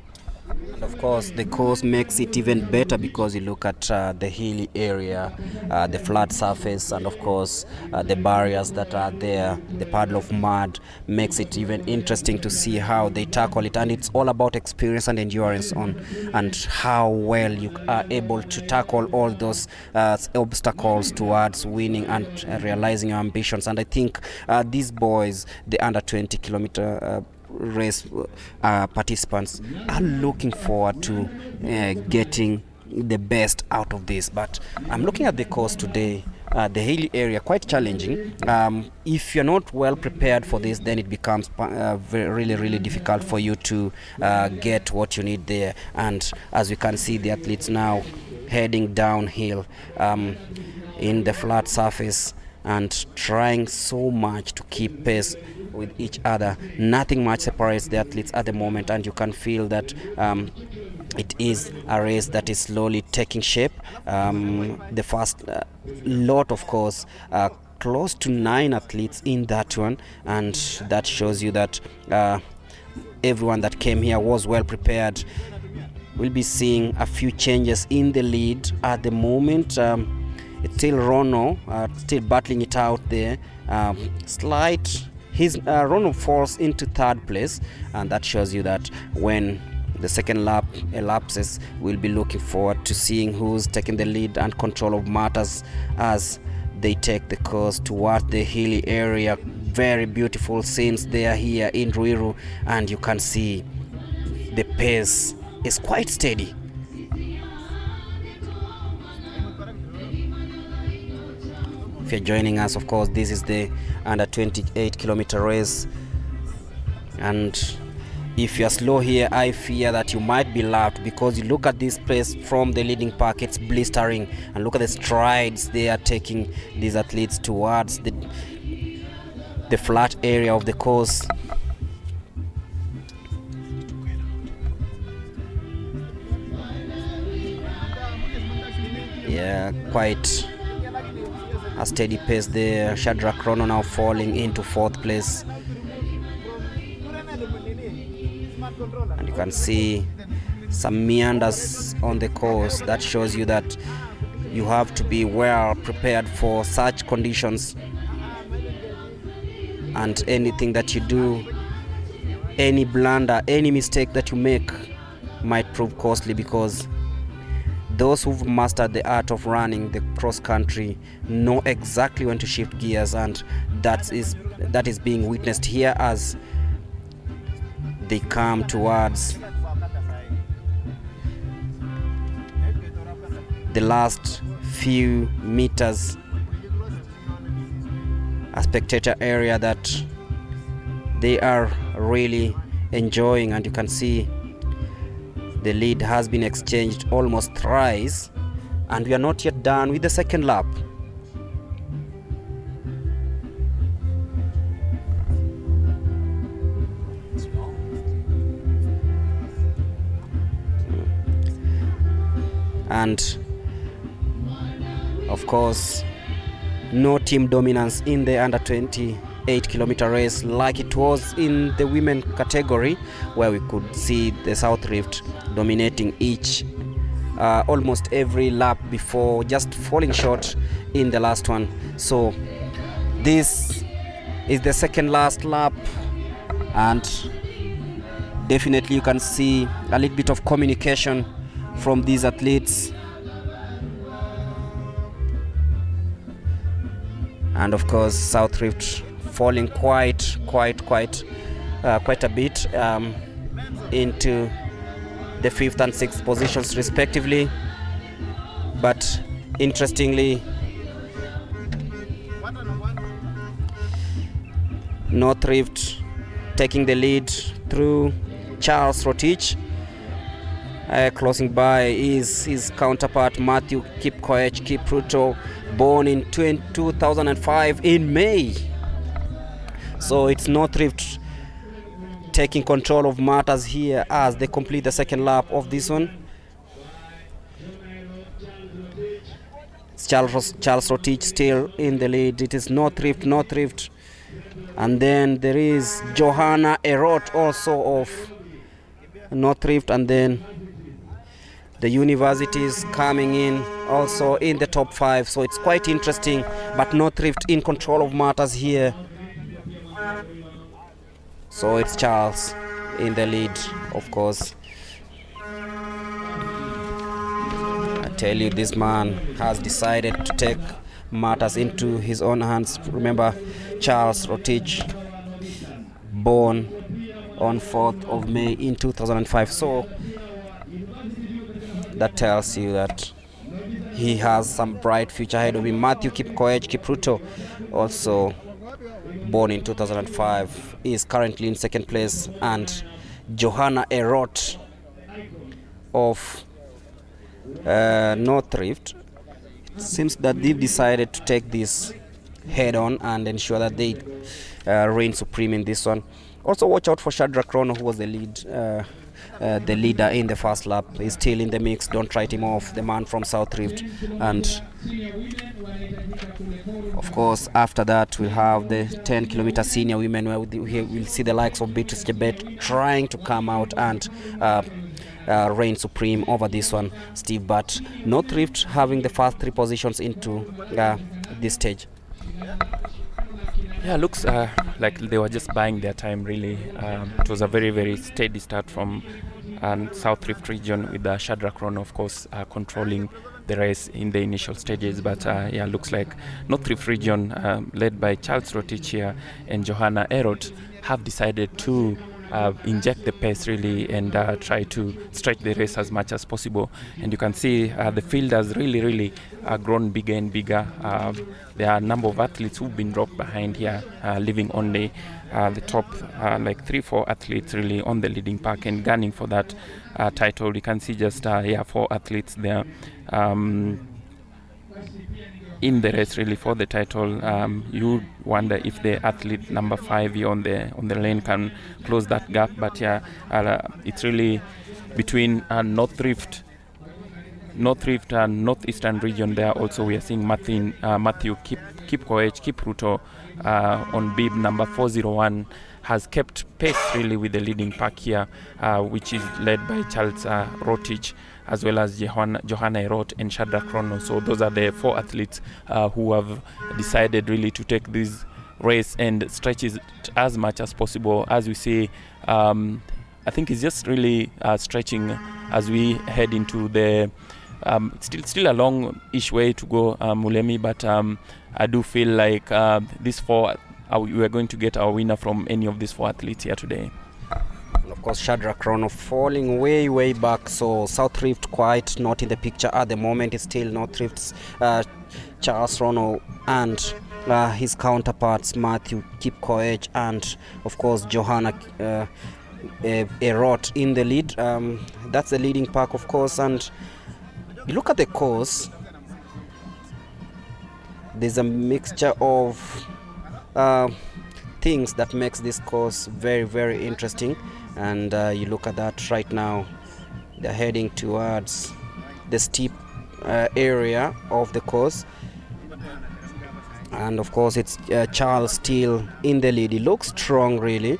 And of course, the course makes it even better because you look at the hilly area, the flat surface, and of course the barriers that are there, the puddle of mud makes it even interesting to see how they tackle it. And it's all about experience and endurance and how well you are able to tackle all those obstacles towards winning and realizing your ambitions. And I think these boys, the under 20 kilometer race participants, are looking forward to getting the best out of this. But I'm looking at the course today, the hilly area, quite challenging. If you're not well prepared for this, then it becomes really difficult for you to get what you need there. And as we can see, the athletes now heading downhill in the flat surface and trying so much to keep pace with each other. Nothing much separates the athletes at the moment, and you can feel that it is a race that is slowly taking shape. The first lot, of course, close to 9 athletes in that one, and that shows you that everyone that came here was well prepared. We'll be seeing a few changes in the lead at the moment. It's still Rono, still battling it out there. Rono falls into 3rd place, and that shows you that when the second lap elapses, we'll be looking forward to seeing who's taking the lead and control of matters as they take the course towards the hilly area. Very beautiful scenes there here in Ruiru, and you can see the pace is quite steady. If you're joining us, of course, this is the under 28 kilometer race, and if you're slow here, I fear that you might be lapped, because you look at this place from the leading pack, it's blistering, and look at the strides they are taking, these athletes, towards the flat area of the course. Yeah, quite a steady pace there. Shadrach Chrono now falling into 4th place. And you can see some meanders on the course. That shows you that you have to be well prepared for such conditions. And anything that you do, any blunder, any mistake that you make might prove costly, because those who've mastered the art of running the cross country know exactly when to shift gears, and that is being witnessed here as they come towards the last few meters, a spectator area that they are really enjoying. And you can see the lead has been exchanged almost thrice, and we are not yet done with the second lap. And of course, no team dominance in the under 28-kilometer race like it was in the women category, where we could see the South Rift dominating almost every lap before just falling short in the last one. So this is the second last lap, and definitely you can see a little bit of communication from these athletes. And of course, South Rift falling quite a bit into the 5th and 6th positions respectively. But interestingly, North Rift taking the lead through Charles Rotich. Closing by is his counterpart Matthew Kipkoech Kipruto, born in 2005 in May. So it's North Rift taking control of matters here as they complete the second lap of this one. It's Charles Rotich still in the lead. It is North Rift. And then there is Johanna Erot also of North Rift, and then the universities coming in also in the top 5. So it's quite interesting, but North Rift in control of matters here. So it's Charles in the lead, of course. I tell you, this man has decided to take matters into his own hands. Remember, Charles Rotich, born on 4th of May in 2005. So that tells you that he has some bright future ahead of him. Matthew Kipkoech Kipruto, also born in 2005, is currently in 2nd place, and Johanna Erot of North Rift, it seems that they've decided to take this head on and ensure that they reign supreme in this one. Also watch out for Shadrach Chrono, who was the leader in the first lap. He's still in the mix. Don't write him off, the man from South Rift. And of course, after that we'll have the 10-kilometer senior women, where we'll see the likes of Beatrice Jebet trying to come out and reign supreme over this one, Steve. But North Rift having the first 3 positions into this stage. Yeah, looks like they were just buying their time, really. It was a very steady start from South Rift region, with Shadrach Chrono, of course, controlling the race in the initial stages. But yeah, looks like North Rift region, led by Charles Rotich here and Johanna Erot, have decided to inject the pace really and try to stretch the race as much as possible. And you can see the field has really grown bigger and bigger. There are a number of athletes who've been dropped behind here, leaving only the top like 3-4 athletes really on the leading pack and gunning for that title. You can see just 4 athletes there in the race really for the title. You wonder if the athlete number 5 here on the lane can close that gap, but yeah, it's really between North Rift North Rift and Northeastern region there also we are seeing Matthew Kipruto on bib number 401 has kept pace really with the leading pack here, which is led by Charles Rotich as well as Johanna Erot and Shadrach Chrono. So those are the 4 athletes who have decided really to take this race and stretch it as much as possible. As we see, I think it's just really stretching as we head into the still a long-ish way to go, Mulemi, but I do feel like these 4 we are going to get our winner from any of these 4 athletes here today. Of course, Shadrach Chrono falling way back, so South Rift quite not in the picture at the moment. It's still North Rift's Charles Rono and his counterparts Matthew Kipkoech and of course Johanna Erot in the lead. That's the leading pack, of course, and you look at the course, there's a mixture of things that makes this course very interesting, and you look at that right now, they're heading towards the steep area of the course, and of course it's Charles still in the lead. He looks strong really,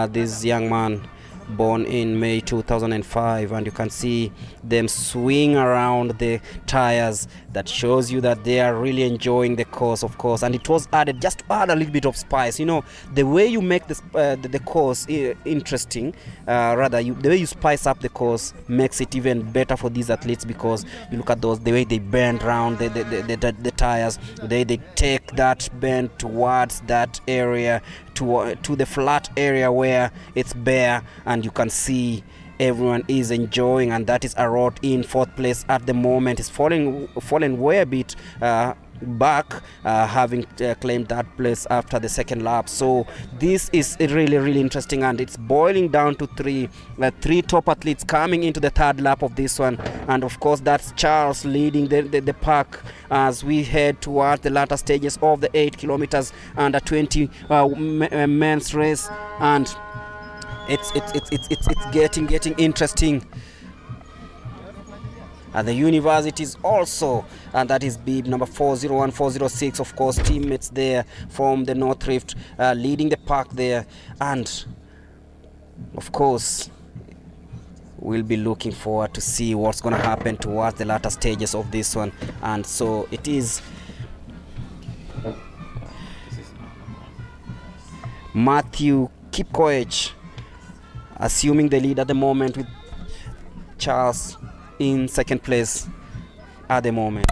this young man born in May 2005, and you can see them swing around the tires. That shows you that they are really enjoying the course, of course, and it was added just to add a little bit of spice. You know, the way you make this, the course interesting, the way you spice up the course makes it even better for these athletes, because you look at the way they bend around the tires, they take that bend towards that area, to the flat area where it's bare, and you can see everyone is enjoying, and that is Erot in 4th place at the moment. Is fallen way a bit back, having claimed that place after the 2nd lap. So this is really interesting, and it's boiling down to 3 top athletes coming into the 3rd lap of this one, and of course that's Charles leading the pack as we head towards the latter stages of the 8 kilometers under 20 men's race, and it's getting interesting. At the universities also, and that is bib number 401, 406, of course teammates there from the North Rift leading the pack there, and of course we'll be looking forward to see what's going to happen towards the latter stages of this one. And so it is Matthew Kipkoech assuming the lead at the moment, with Charles in 2nd place at the moment.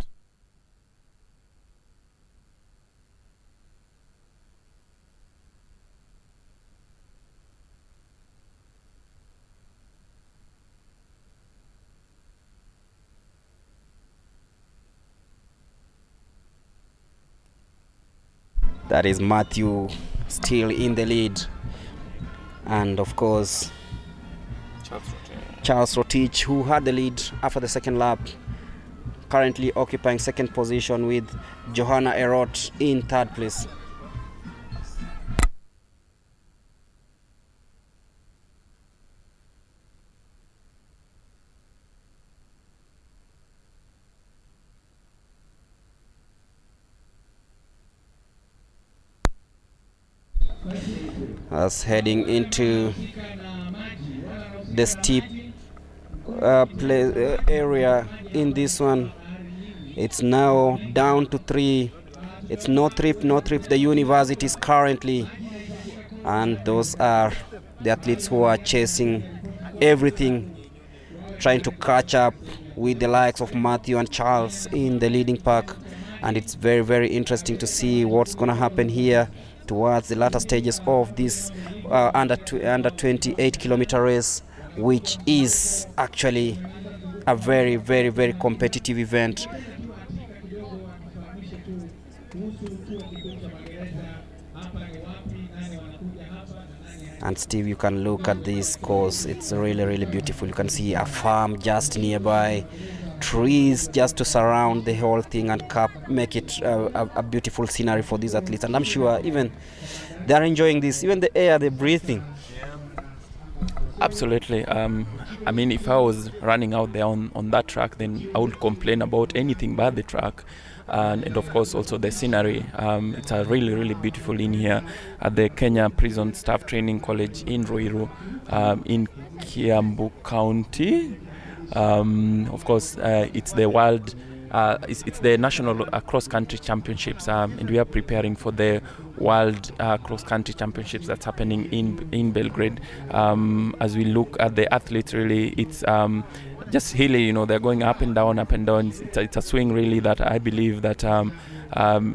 That is Matthew still in the lead, and of course Charles Rotich, who had the lead after the 2nd lap, currently occupying 2nd position, with Johanna Erot in 3rd place. As heading into the steep area in this one, it's now down to 3. It's North Rift, the universities currently, and those are the athletes who are chasing everything, trying to catch up with the likes of Matthew and Charles in the leading pack. And it's very interesting to see what's going to happen here towards the latter stages of this under 28 kilometer race, which is actually a very competitive event. And Steve, you can look at this course, it's really beautiful. You can see a farm just nearby, trees just to surround the whole thing and make it a beautiful scenery for these athletes. And I'm sure even they're enjoying this, even the air they're breathing. Absolutely. I mean, if I was running out there on that track, then I would complain about anything but the track. And of course also the scenery. It's a really, really beautiful in here at the Kenya Prison Staff Training College in Ruiru, in Kiambu County. Of course, it's the world, it's the national cross-country championships, and we are preparing for the world cross-country championships that's happening in Belgrade. As we look at the athletes, really, it's just hilly, you know, they're going up and down, up and down. It's a swing really that I believe that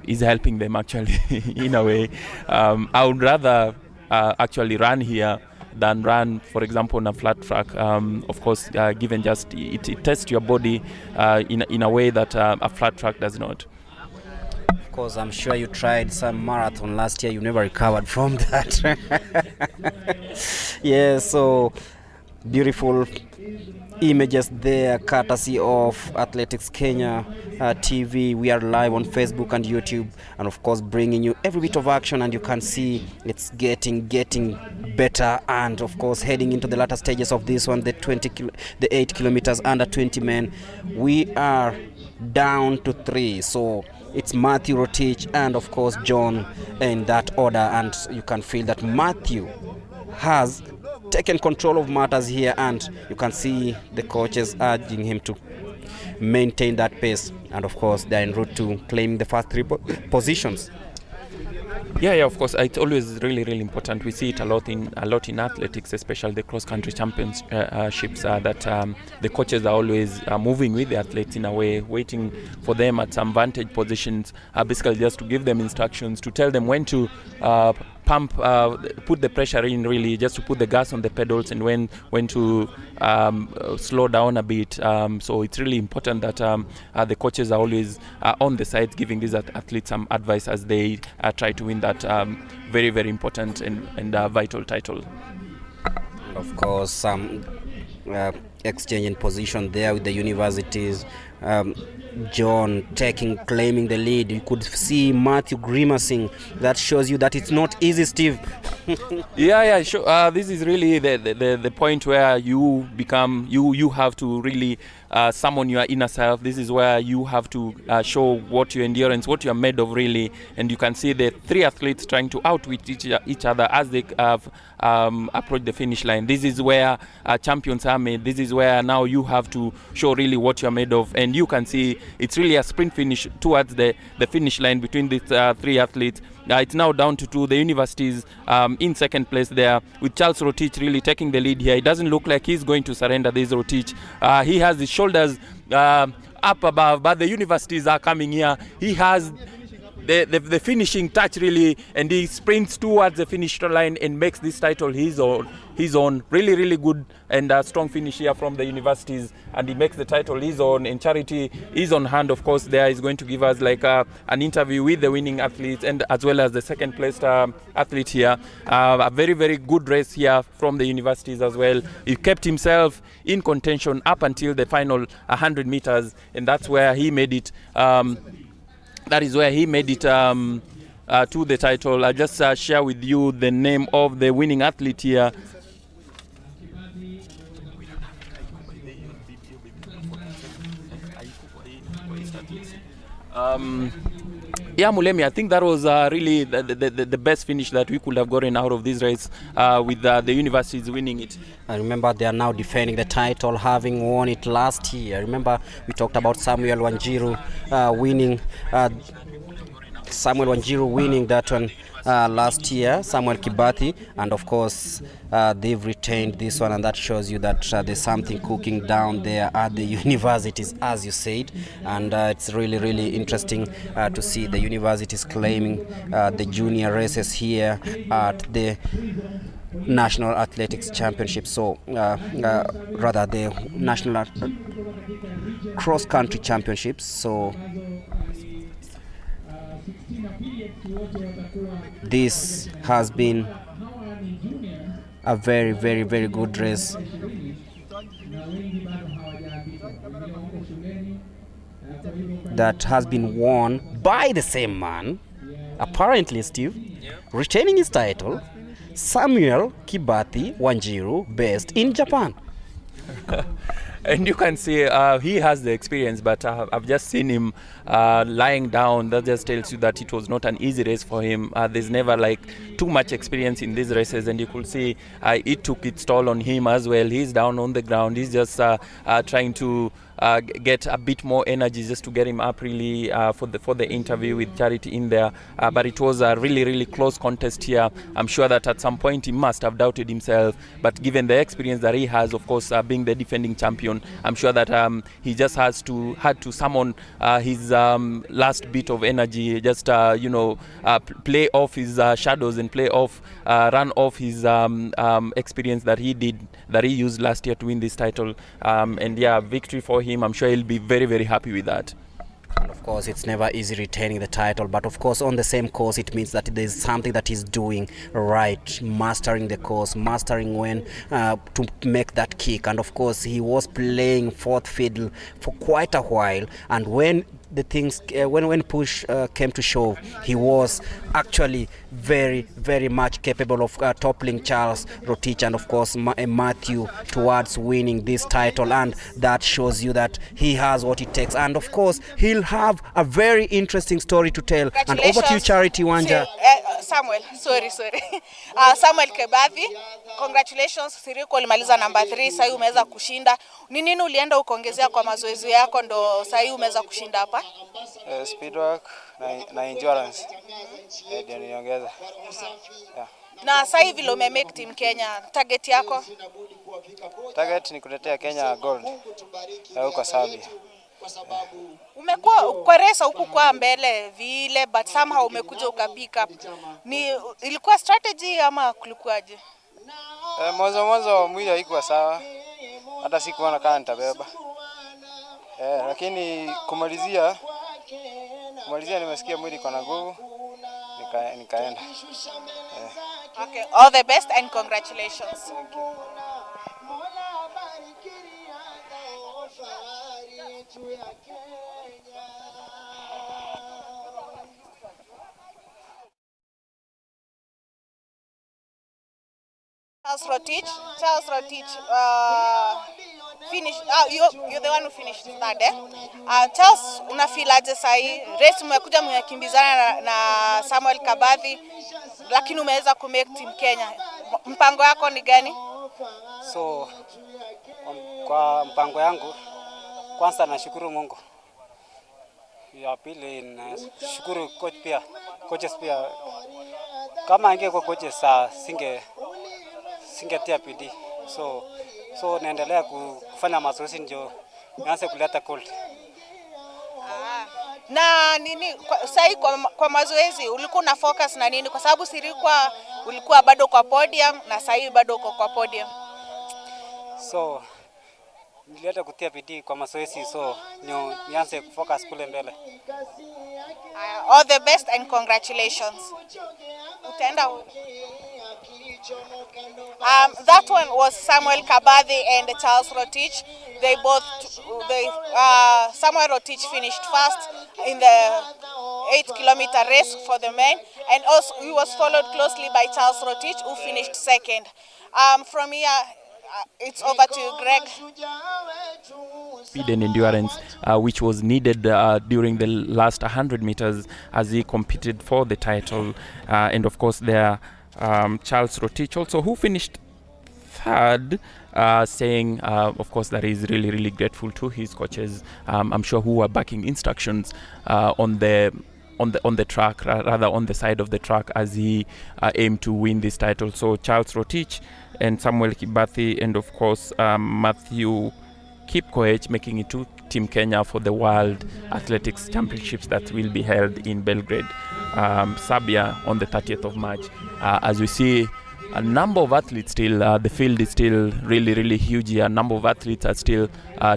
is helping them actually in a way. I would rather actually run here than run, for example, on a flat track. Of course, given just it tests your body in a way that a flat track does not. Of course, I'm sure you tried some marathon last year. You never recovered from that. Yeah, so beautiful images there, courtesy of Athletics Kenya TV. We are live on Facebook and YouTube, and of course bringing you every bit of action, and you can see it's getting better, and of course heading into the latter stages of this one, the 8 kilometers under 20 men. We are down to 3, so it's Matthew, Rotich, and of course John in that order, and you can feel that Matthew has taken control of matters here, and you can see the coaches urging him to maintain that pace, and of course they're en route to claiming the first 3 positions. Yeah, of course. It's always really important. We see it a lot in athletics, especially the cross-country championships, that the coaches are always moving with the athletes in a way, waiting for them at some vantage positions, basically just to give them instructions, to tell them when to pump, put the pressure in, really, just to put the gas on the pedals, and when to slow down a bit. So it's really important that the coaches are always on the sides, giving these athletes some advice as they try to win that very important and vital title. Of course, some exchange in position there with the universities. John claiming the lead. You could see Matthew grimacing. That shows you that it's not easy, Steve. Yeah, sure. This is really the point where you become, you have to really summon your inner self. This is where you have to show what your endurance, what you're made of, really. And you can see the 3 athletes trying to outwit each other as they approach the finish line. This is where champions are made. This is where now you have to show really what you're made of. And you can see it's really a sprint finish towards the finish line between these 3 athletes. It's now down to 2. The universities in second place there, with Charles Rotich really taking the lead here. It doesn't look like he's going to surrender. This Rotich. He has his shoulders up above, but the universities are coming here. He has the finishing touch, really, and he sprints towards the finish line and makes this title his own. Really good and strong finish here from the universities, and he makes the title his own. And Charity is on hand, of course. There is going to give us like an interview with the winning athletes, and as well as the second placed athlete here. A very good race here from the universities as well. He kept himself in contention up until the final 100 meters, and that's where he made it. That is where he made it to the title. I'll just share with you the name of the winning athlete here. Yeah, Mulemi, I think that was really the best finish that we could have gotten out of this race, with the universities winning it. I remember they are now defending the title, having won it last year. I remember we talked about Samuel Wanjiru winning that one last year, Samuel Kibathi, and of course they've retained this one, and that shows you that there's something cooking down there at the universities, as you said. And it's really interesting to see the universities claiming the junior races here at the National Athletics Championship, so rather the National Cross-Country Championships. So this has been a very good race. That has been won by the same man, apparently, Steve, retaining his title, Samuel Kibathi Wanjiru, based in Japan. And you can see he has the experience, but I've just seen him lying down. That just tells you that it was not an easy race for him. There's never like too much experience in these races, and you could see it took its toll on him as well. He's down on the ground. He's just trying to get a bit more energy just to get him up really for the interview with Charity in there. But it was a really close contest here. I'm sure that at some point he must have doubted himself, but given the experience that he has, of course, being the defending champion, I'm sure that he just had to summon his last bit of energy, just play off his shadows and run off his experience that he used last year to win this title. And yeah, victory for him. I'm sure he'll be very happy with that. And of course, it's never easy retaining the title, but of course, on the same course, it means that there's something that he's doing right, mastering the course, mastering when to make that kick. And of course, he was playing fourth fiddle for quite a while, and when the things when push came to shove, he was actually very much capable of toppling Charles Rotich and of course Matthew towards winning this title, and that shows you that he has what it takes, and of course he'll have a very interesting story to tell. And over to you, Charity Wanja. Samuel Kebathi, congratulations. Siriko ulimaliza number 3, sasa umeweza kushinda. Ni nini ulienda ukaongezea kwa mazoezi yako ndo sasa umeweza kushinda hapa? Speed work na endurance. Ndio niongeza. Yeah. Na sasa hivi lo make team Kenya, target yako? Target ni kuletea Kenya gold. Huko Sabia. Umekuwa kwa race huku kwa mbele vile, but somehow umekuja ukapick up. Ilikuwa strategy ama kulikuwaje? Mwanzo mwili haikuwa sawa. Hata sikuona kama nitabeba. Lakini kumalizia nimesikia mwili iko na nguvu. Nikaenda. Okay, all the best and congratulations. Thank you. Charles Rotich finished. You're the one who finished third, eh? Charles, unafeel aje sahi? Race umekuja mmekimbizana na Samuel Kebathi, lakini umeweza ku make team Kenya. Mpango yako ni gani? So kwa mpango yangu, kwanza nashukuru Mungu. Ya pili nashukuru coaches pia. Kama angekuwa coaches singetia bidii. So naendelea kufanya mazoezi ndio nianze kuleta gold. Na nini sasa kwa mazoezi ulikuwa na focus na nini? Kwa sababu ulikuwa bado kwa podium na sasa bado uko kwa podium. So nilileta kutia bidii kwa mazoezi, so nianze kufocus kule mbele. All the best and congratulations. Utaenda that one was Samuel Kebathi and Charles Rotich. Samuel Rotich finished first in the 8-kilometer race for the men, and also he was followed closely by Charles Rotich, who finished second. From here, it's over to you, Greg. Speed and endurance, which was needed during the last 100 meters as he competed for the title, and of course there Charles Rotich also, who finished third, saying of course that he's really grateful to his coaches, I'm sure, who were backing instructions on the track, rather on the side of the track, as he aimed to win this title. So Charles Rotich and Samuel Kebathi and of course Matthew Kipkoech making it to Team Kenya for the World Athletics Championships that will be held in Belgrade, Serbia, on the 30th of March. As we see, a number of athletes still, the field is still really huge here. A number of athletes are still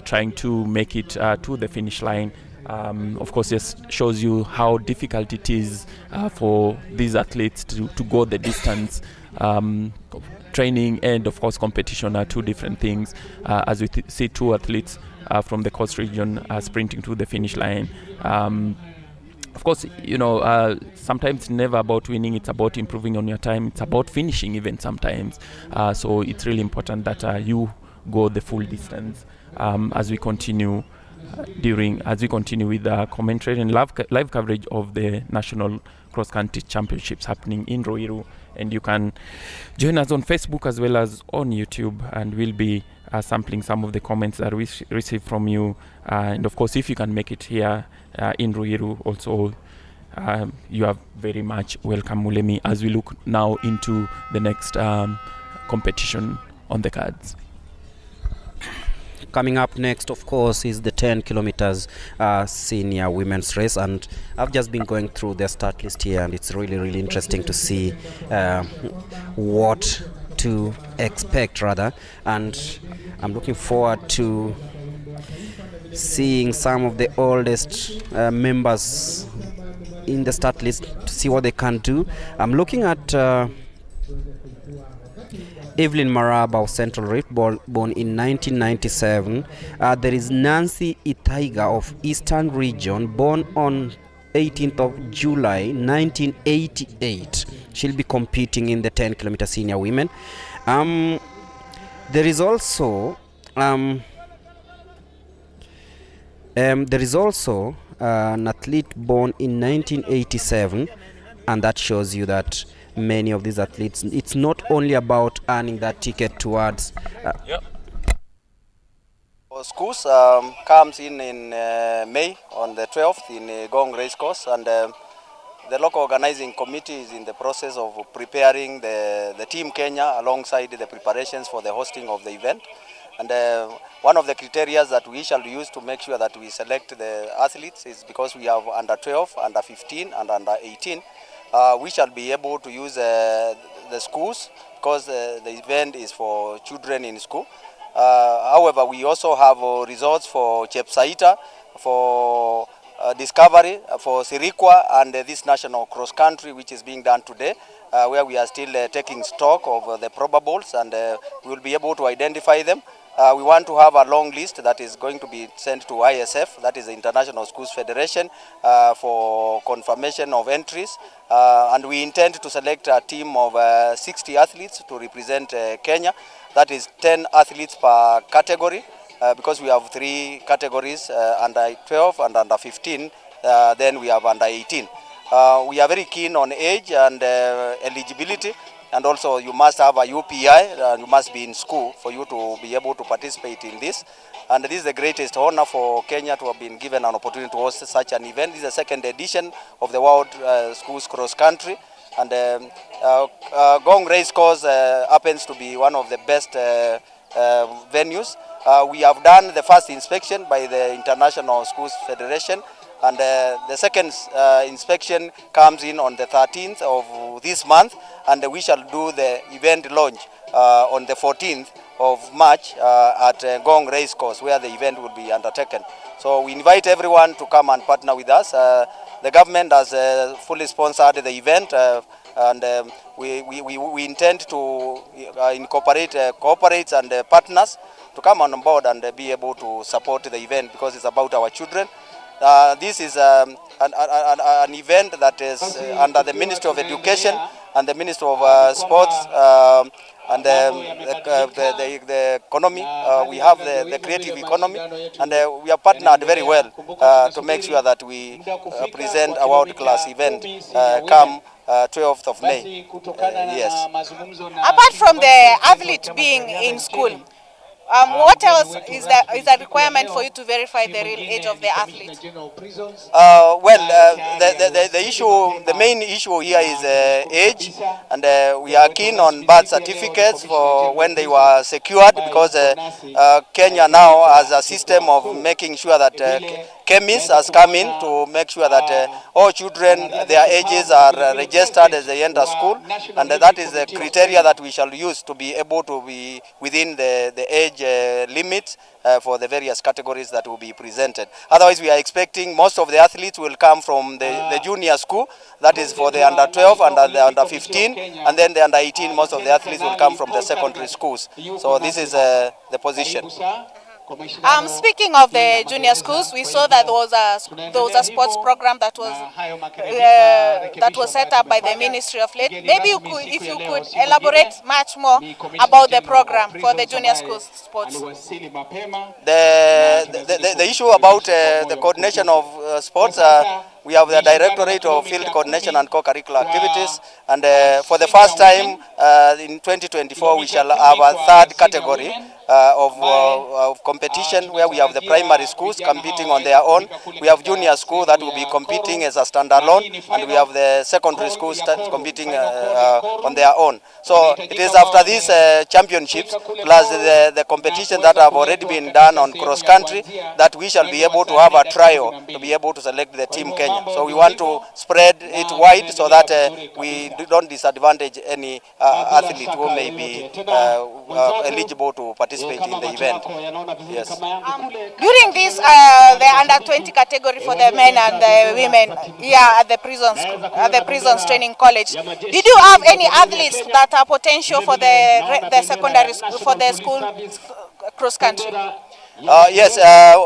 trying to make it to the finish line. Of course, this shows you how difficult it is for these athletes to go the distance. Training and of course competition are two different things, as we see two athletes from the coast region sprinting to the finish line. Of course, sometimes it's never about winning, it's about improving on your time, it's about finishing even sometimes. So it's really important that you go the full distance as we continue with the commentary and live coverage of the National Cross Country Championships happening in Ruiru. And you can join us on Facebook as well as on YouTube, and we'll be sampling some of the comments that we receive from you. And of course, if you can make it here in Ruiru also, you are very much welcome, Mulemi, as we look now into the next competition on the cards. Coming up next, of course, is the 10 kilometers senior women's race, and I've just been going through the start list here, and it's really interesting to see what to expect, rather, and I'm looking forward to seeing some of the oldest members in the start list to see what they can do. I'm looking at Evelyn Maraba of Central Rift, born in 1997. There is Nancy Itaiga of Eastern Region, born on 18th of July 1988. She'll be competing in the 10 kilometer senior women. There is also an athlete born in 1987, and that shows you that many of these athletes, it's not only about earning that ticket towards schools comes in May on the 12th in Gong Race Course, and the local organizing committee is in the process of preparing the Team Kenya alongside the preparations for the hosting of the event. And one of the criteria that we shall use to make sure that we select the athletes is because we have under 12, under 15 and under 18. We shall be able to use the schools because the event is for children in school. However, we also have results for Chepsaita, for Discovery, for Sirikwa, and this national cross country which is being done today, where we are still taking stock of the probables, and we will be able to identify them. We want to have a long list that is going to be sent to ISF, that is the International Schools Federation, for confirmation of entries. And we intend to select a team of 60 athletes to represent Kenya. That is 10 athletes per category, because we have 3 categories, under 12 and under 15, then we have under 18. We are very keen on age and eligibility. And also you must have a UPI, and you must be in school for you to be able to participate in this. And this is the greatest honor for Kenya to have been given an opportunity to host such an event. This is the second edition of the World Schools Cross Country. And Gong Race Course happens to be one of the best venues. We have done the first inspection by the International Schools Federation. And the second inspection comes in on the 13th of this month, and we shall do the event launch on the 14th of March at Gong Race Course, where the event will be undertaken. So we invite everyone to come and partner with us. The government has fully sponsored the event, and we intend to incorporate corporates and partners to come on board and be able to support the event, because it's about our children. This is an event that is under the Ministry of Education and the Ministry of Sports and the economy. We have the creative economy, and we are partnered very well to make sure that we present a world-class event come 12th of May. Yes. Apart from the athlete being in school, what else is a requirement for you to verify the real age of the athlete? The main issue here is age, and we are keen on birth certificates for when they were secured, because Kenya now has a system of making sure that chemists has come in to make sure that all children, their ages are registered as they enter school, and that is the criteria that we shall use to be able to be within the age limits for the various categories that will be presented. Otherwise, we are expecting most of the athletes will come from the junior school, that is for the under 12 and the under 15, and then the under 18, most of the athletes will come from the secondary schools. So this is the position. Speaking of the junior schools, we saw that there was a sports program that was set up by the Ministry of Late. Maybe if you could elaborate much more about the program for the junior schools sports. The issue about the coordination of sports, we have the Directorate of Field Coordination and Co-Curricular Activities, and for the first time in 2024 we shall have a third category of competition, where we have the primary schools competing on their own, we have junior school that will be competing as a standalone, and we have the secondary schools competing on their own. So it is after these championships plus the competition that have already been done on cross country that we shall be able to have a trial to be able to select the team Kenya. So we want to spread it wide so that we don't disadvantage any athlete who may be eligible to participate in the event. Yes. During this, the under 20 category for the men and the women here at the prisons training college, did you have any athletes that are potential for the secondary school, for the school cross country? Yes,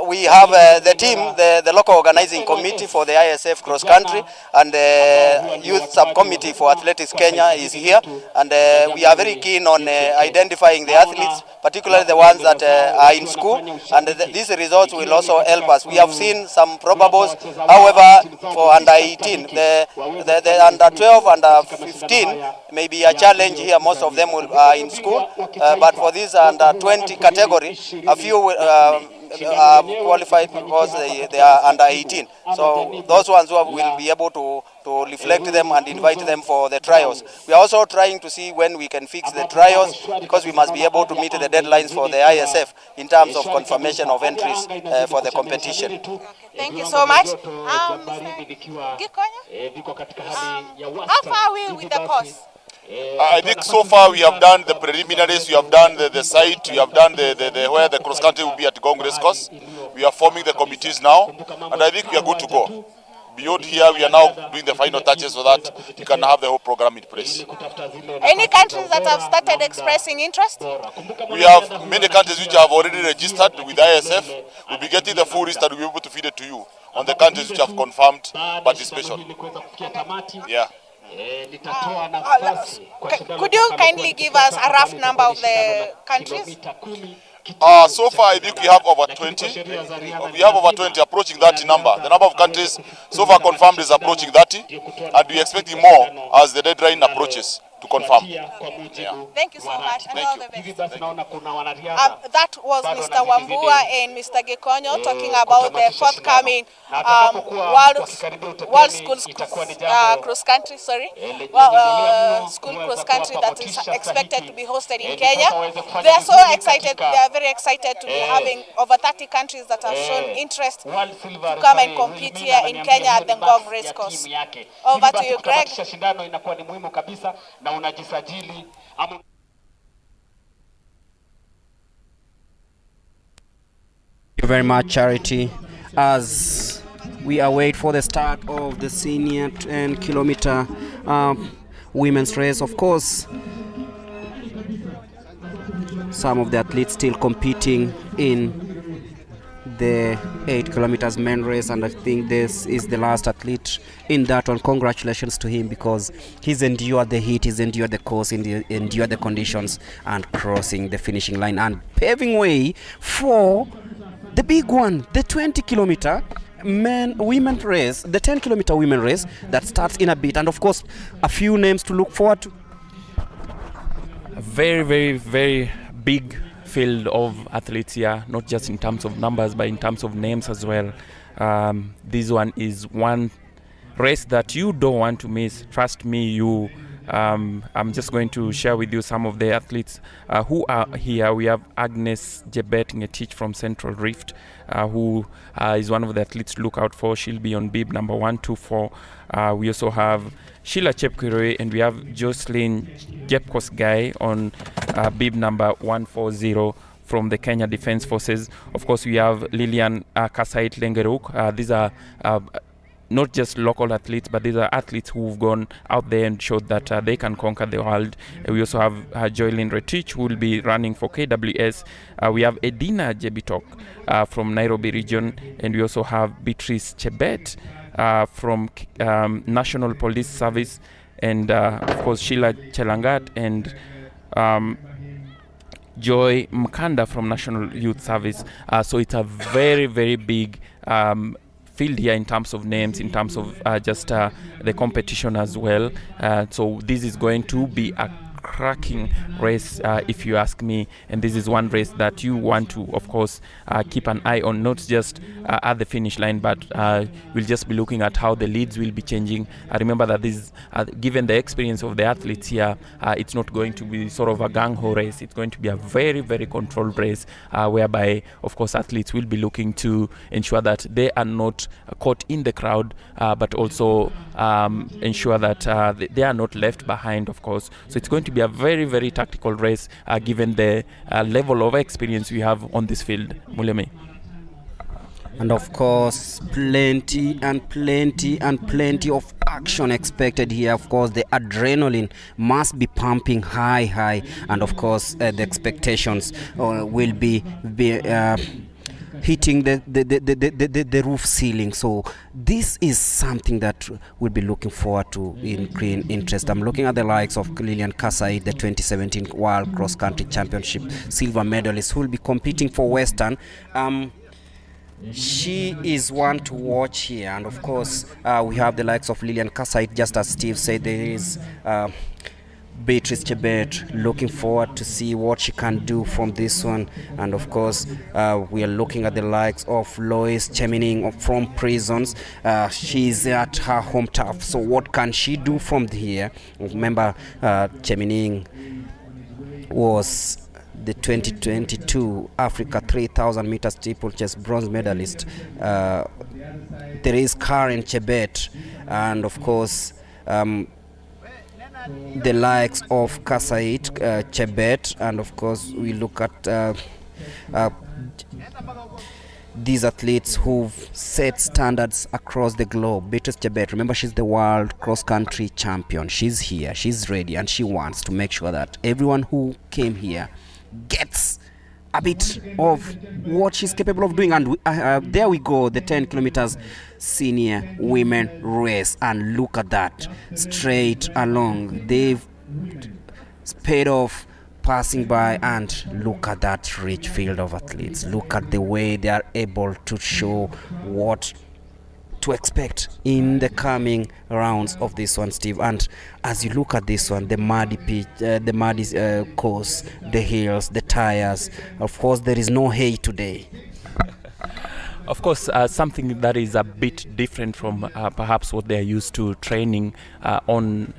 we have the team, the local organizing committee for the ISF cross country, and the youth subcommittee for Athletics Kenya is here, and we are very keen on identifying the athletes, particularly the ones that are in school, and these results will also help us. We have seen some probables. However, for under 18, the under 12, under 15 may be a challenge here. Most of them are in school, but for this under 20 category, a few are qualified because they are under 18. So those ones who will be able to reflect them and invite them for the trials. We are also trying to see when we can fix the trials, because we must be able to meet the deadlines for the ISF in terms of confirmation of entries for the competition. Thank you so much. How far are we with the course? I think so far we have done the preliminaries, we have done the site, we have done the where the cross country will be at Gong Race Course. We are forming the committees now, and I think we are good to go. Beyond here, we are now doing the final touches so that we can have the whole program in place. Any countries that have started expressing interest? We have many countries which have already registered with ISF. We'll be getting the full list and we'll be able to feed it to you on the countries which have confirmed participation. Yeah. Could you kindly give us a rough number of the countries? So far, I think we have over 20. We have over 20, approaching 30 number. The number of countries so far confirmed is approaching 30, and we are expecting more as the deadline approaches to confirm. Yeah. Thank you so much, and all the best. That was Mr. Wambua and Mr. Gekonyo talking about the forthcoming World Schools Cross Country, school cross country that is expected to be hosted in Kenya. They are so excited. They are very excited to be having over 30 countries that have shown interest to come and compete here in Kenya at the Ngong Race Course. Over to you, Greg. Thank you very much, Charity. As we await for the start of the senior 10-kilometer women's race, of course, some of the athletes still competing in the 8 kilometers men race, and I think this is the last athlete in that one. Congratulations to him, because he's endured the heat, he's endured the course, endured the conditions, and crossing the finishing line and paving way for the big one, the 20-kilometer women race, the 10-kilometer women race that starts in a bit, and of course a few names to look forward to. A very, very, very big field of athletes here, not just in terms of numbers but in terms of names as well. This one is one race that you don't want to miss. Trust me, I'm just going to share with you some of the athletes who are here. We have Agnes Jebet Ngetich from Central Rift, who is one of the athletes to look out for. She'll be on bib number 124. We also have Sheila Chepkiroi, and we have Jocelyn Jepkosgai on bib number 140 from the Kenya Defence Forces. Of course, we have Lilian Kasait Lengeruk. These are not just local athletes, but these are athletes who've gone out there and showed that they can conquer the world. We also have Joylyn Retich, who will be running for KWS. We have Edina Jebitok from Nairobi region, and we also have Beatrice Chebet from National Police Service, and of course Sheila Chelangat and Joy Mkanda from National Youth Service. So it's a very, very big field here in terms of names, in terms of just the competition as well. So this is going to be a cracking race, if you ask me, and this is one race that you want to, of course, keep an eye on, not just at the finish line, but we'll just be looking at how the leads will be changing. Remember that this, given the experience of the athletes here, it's not going to be sort of a gang-ho race. It's going to be a very, very controlled race, whereby, of course, athletes will be looking to ensure that they are not caught in the crowd, but also ensure that they are not left behind, of course. So it's going to be a very, very tactical race, given the level of experience we have on this field. Muleme. And of course, plenty of action expected here. Of course, the adrenaline must be pumping high, and of course, the expectations will be hitting the roof ceiling. So this is something that we'll be looking forward to in green interest. I'm looking at the likes of Lilian Kasai, the 2017 World Cross Country Championship silver medalist, who will be competing for Western. She is one to watch here, and of course we have the likes of Lilian Kasai. Just as Steve said, there is Beatrice Chebet. Looking forward to see what she can do from this one. And of course we are looking at the likes of Lois Chemining from Prisons. She's at her home turf, so what can she do from here? Remember, Chemining was the 2022 Africa 3000 meters steeplechase bronze medalist. There is Karen Chebet, and of course the likes of Kasait Chebet, and of course we look at these athletes who've set standards across the globe. Beatrice Chebet, remember, she's the world cross-country champion. She's here, she's ready, and she wants to make sure that everyone who came here gets a bit of what she's capable of doing. And there we go, the 10 kilometers senior women race, and look at that, straight along they've sped off, passing by, and look at that rich field of athletes. Look at the way they are able to show what to expect in the coming rounds of this one, Steve. And as you look at this one, the muddy pitch, the muddy course, the hills, the tires, of course there is no hay today. Of course, something that is a bit different from perhaps what they're used to training on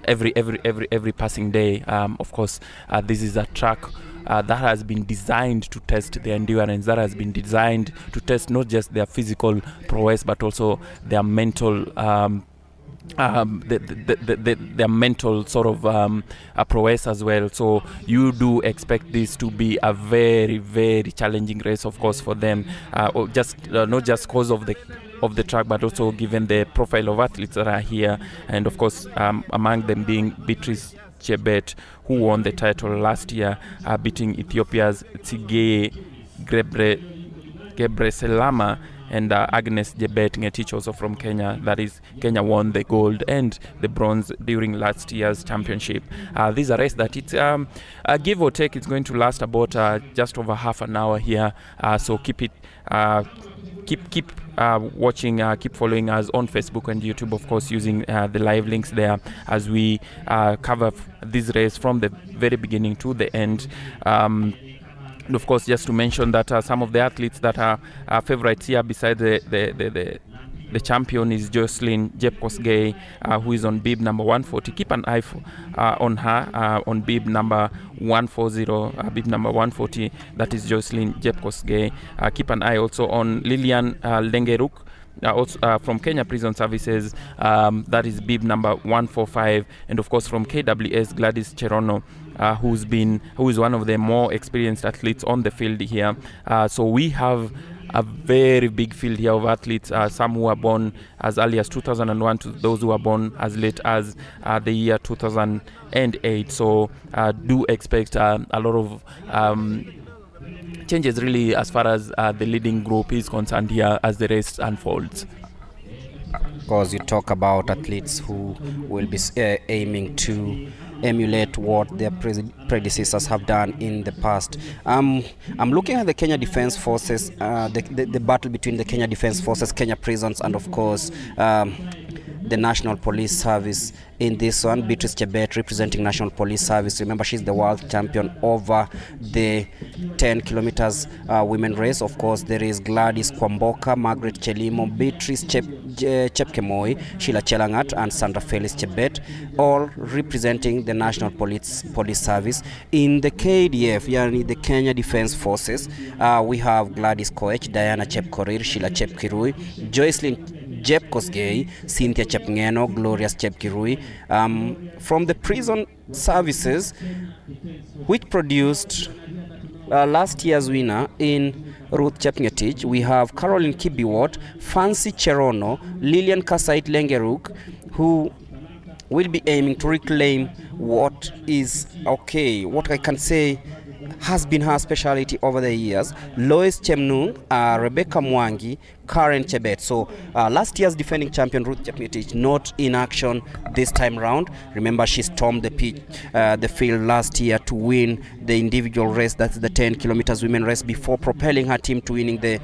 every passing day. Of course, this is a track that has been designed to test their endurance, that has been designed to test not just their physical prowess, but also their mental their mental sort of prowess as well. So you do expect this to be a very, very challenging race, of course, for them, or just not just because of the track, but also given the profile of athletes that are here, and of course among them being Beatrice Chebet, who won the title last year, beating Ethiopia's Tsige Gebreselama, and Agnes Jebet Ngetich, also from Kenya. That is, Kenya won the gold and the bronze during last year's championship. This is a race that it's give or take, it's going to last about just over half an hour here. So keep watching, keep following us on Facebook and YouTube, of course, using the live links there as we cover this race from the very beginning to the end. And of course, just to mention that some of the athletes that are favorites here, beside the champion, is Jocelyn Jepkosgei, who is on bib number 140. Keep an eye on her on bib number 140, bib number 140. That is Jocelyn Jepkosgei. Keep an eye also on Lilian Lengeruk, also from Kenya Prison Services. That is bib number 145, and of course from KWS, Gladys Cherono, who is one of the more experienced athletes on the field here. So we have a very big field here of athletes, some who were born as early as 2001 to those who were born as late as the year 2008. So do expect a lot of changes really as far as the leading group is concerned here as the race unfolds. Because you talk about athletes who will be aiming to emulate what their predecessors have done in the past. I'm looking at the Kenya Defence Forces, the battle between the Kenya Defence Forces, Kenya Prisons, and of course the National Police Service in this one. Beatrice Chebet representing National Police Service. Remember, she's the world champion over the 10 kilometers women race. Of course, there is Gladys Kwamboka, Margaret Chelimo, Beatrice Chepkemoi, Sheila Chelangat, and Sandra Felix Chebet, all representing the National Police Service. In the KDF, yani the Kenya Defence Forces, we have Gladys Koech, Diana Chepkorir, Sheila Chepkirui, Joycelyn Jeb Kosgei, Cynthia Chepngeno, Glorious Chepkirui. From the prison services, which produced last year's winner in Ruth Chepngetich, we have Caroline Kibiwot, Fancy Cherono, Lilian Kasait Lengeruk, who will be aiming to reclaim what I can say has been her specialty over the years. Lois Chemnung, Rebecca Mwangi, Karen Chebet. So last year's defending champion Ruth Chepngetich not in action this time round. Remember, she stormed the field last year to win the individual race, that's the 10 kilometers women race, before propelling her team to winning the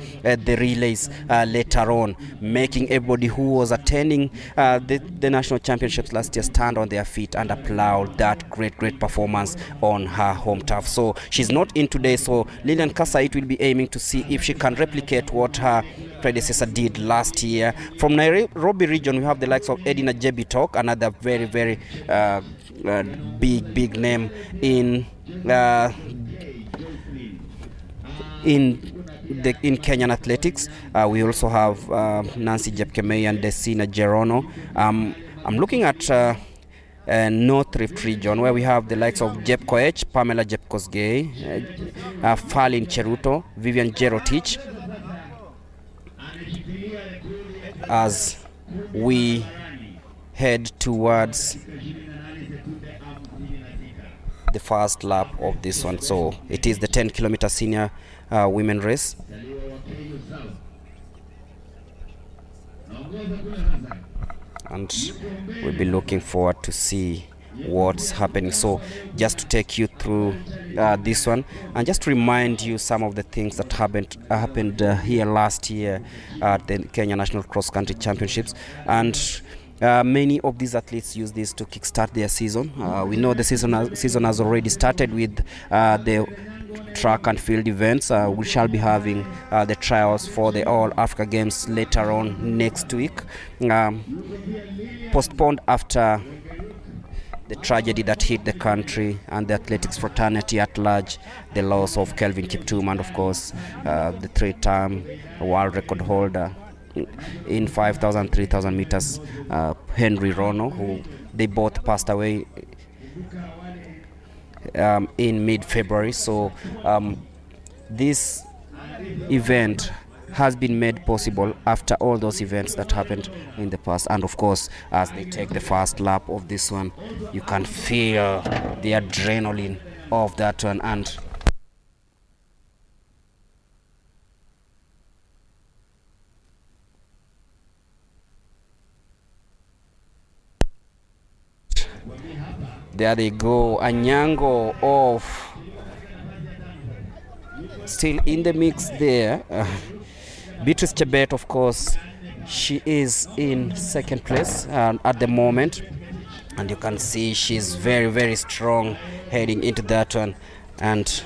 relays later on, making everybody who was attending the national championships last year stand on their feet and applaud that great performance on her home turf. So she's not in today, so Lilian Kasait will be aiming to see if she can replicate what her predecessor did last year. From Nairobi region, we have the likes of Edina Jebitok, another very big name in Kenyan athletics. We also have Nancy Jepkemei and Desina Gerono. I'm looking at North Rift region, where we have the likes of Jep Koech, Pamela Jep Kosgei, Falin Cheruto, Vivian Jerotich. As we head towards the first lap of this one, so it is the 10 kilometer senior women race. And we'll be looking forward to see what's happening. So just to take you through this one, and just to remind you some of the things that happened here last year at the Kenya National Cross Country Championships. And many of these athletes use this to kickstart their season. We know the season has already started with the track and field events. We shall be having the trials for the All Africa Games later on next week, postponed after the tragedy that hit the country and the athletics fraternity at large, the loss of Kelvin Kiptum, and of course the three-time world record holder in 5,000, 3,000 meters, Henry Rono, who they both passed away in mid-February. So this event has been made possible after all those events that happened in the past. And of course, as they take the first lap of this one, you can feel the adrenaline of that one. And there they go, Anyango off, still in the mix there. Beatrice Chebet, of course, she is in second place at the moment, and you can see she's very strong heading into that one. And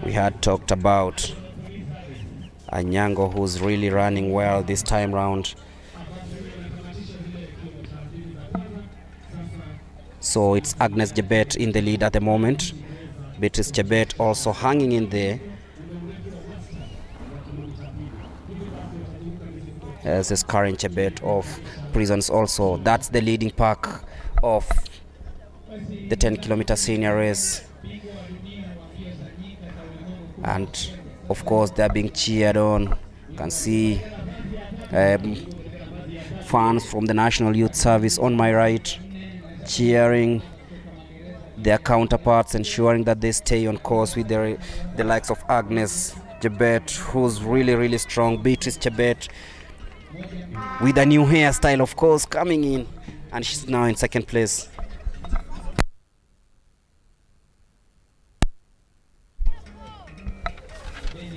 we had talked about Anyango, who's really running well this time round. So it's Agnes Chebet in the lead at the moment. Beatrice Chebet also hanging in there. As is Karen Chebet of Prisons also. That's the leading pack of the 10 kilometer senior race. And Of course, they're being cheered on. You can see fans from the National Youth Service on my right cheering their counterparts, ensuring that they stay on course with the likes of Agnes Jebet, who's really strong. Beatrice Jebet with a new hairstyle, of course, coming in, and she's now in second place.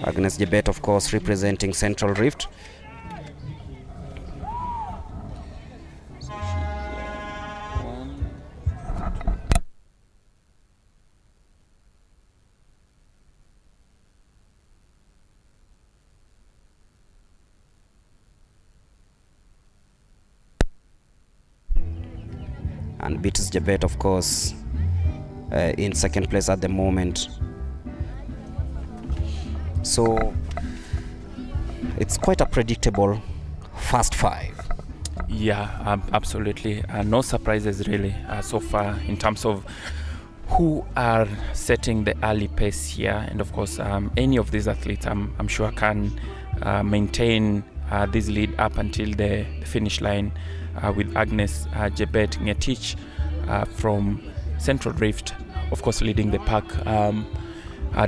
Agnes Jebet, of course, representing Central Rift. And Beatrice Jebet, of course, in second place at the moment. So it's quite a predictable first five. Yeah, absolutely. No surprises really so far in terms of who are setting the early pace here. And of course, any of these athletes, I'm sure, can maintain this lead up until the finish line, with Agnes Jebet Ngetich from Central Rift, of course, leading the pack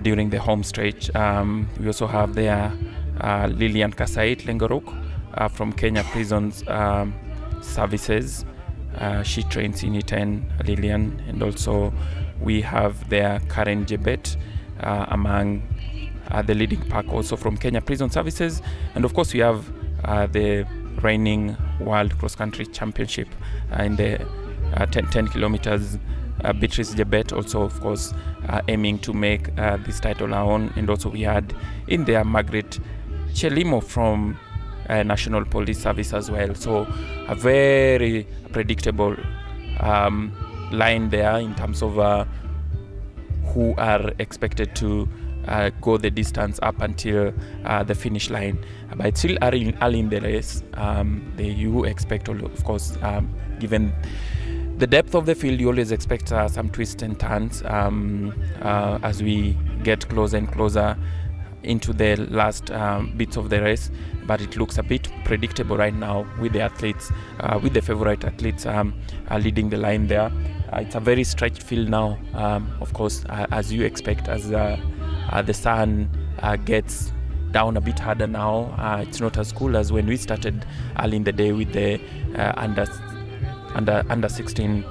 during the home stretch. We also have there Lilian Kasait Lengoruk from Kenya Prisons Services. She trains in E10, Lilian. And also we have there Karen Jebet among the leading pack, also from Kenya Prison Services. And of course we have the reigning World Cross Country Championship in the 10 kilometers. Beatrice Jebet also, of course, aiming to make this title her own. And also we had in there Margaret Chelimo from National Police Service as well. So a very predictable line there in terms of who are expected to go the distance up until the finish line. But it's still early in the race. You expect, of course, given the depth of the field, you always expect some twists and turns as we get closer and closer into the last bits of the race. But it looks a bit predictable right now with the athletes, with the favorite athletes leading the line there. It's a very stretched field now, of course, as you expect, as the sun gets down a bit harder now. It's not as cool as when we started early in the day with the under 16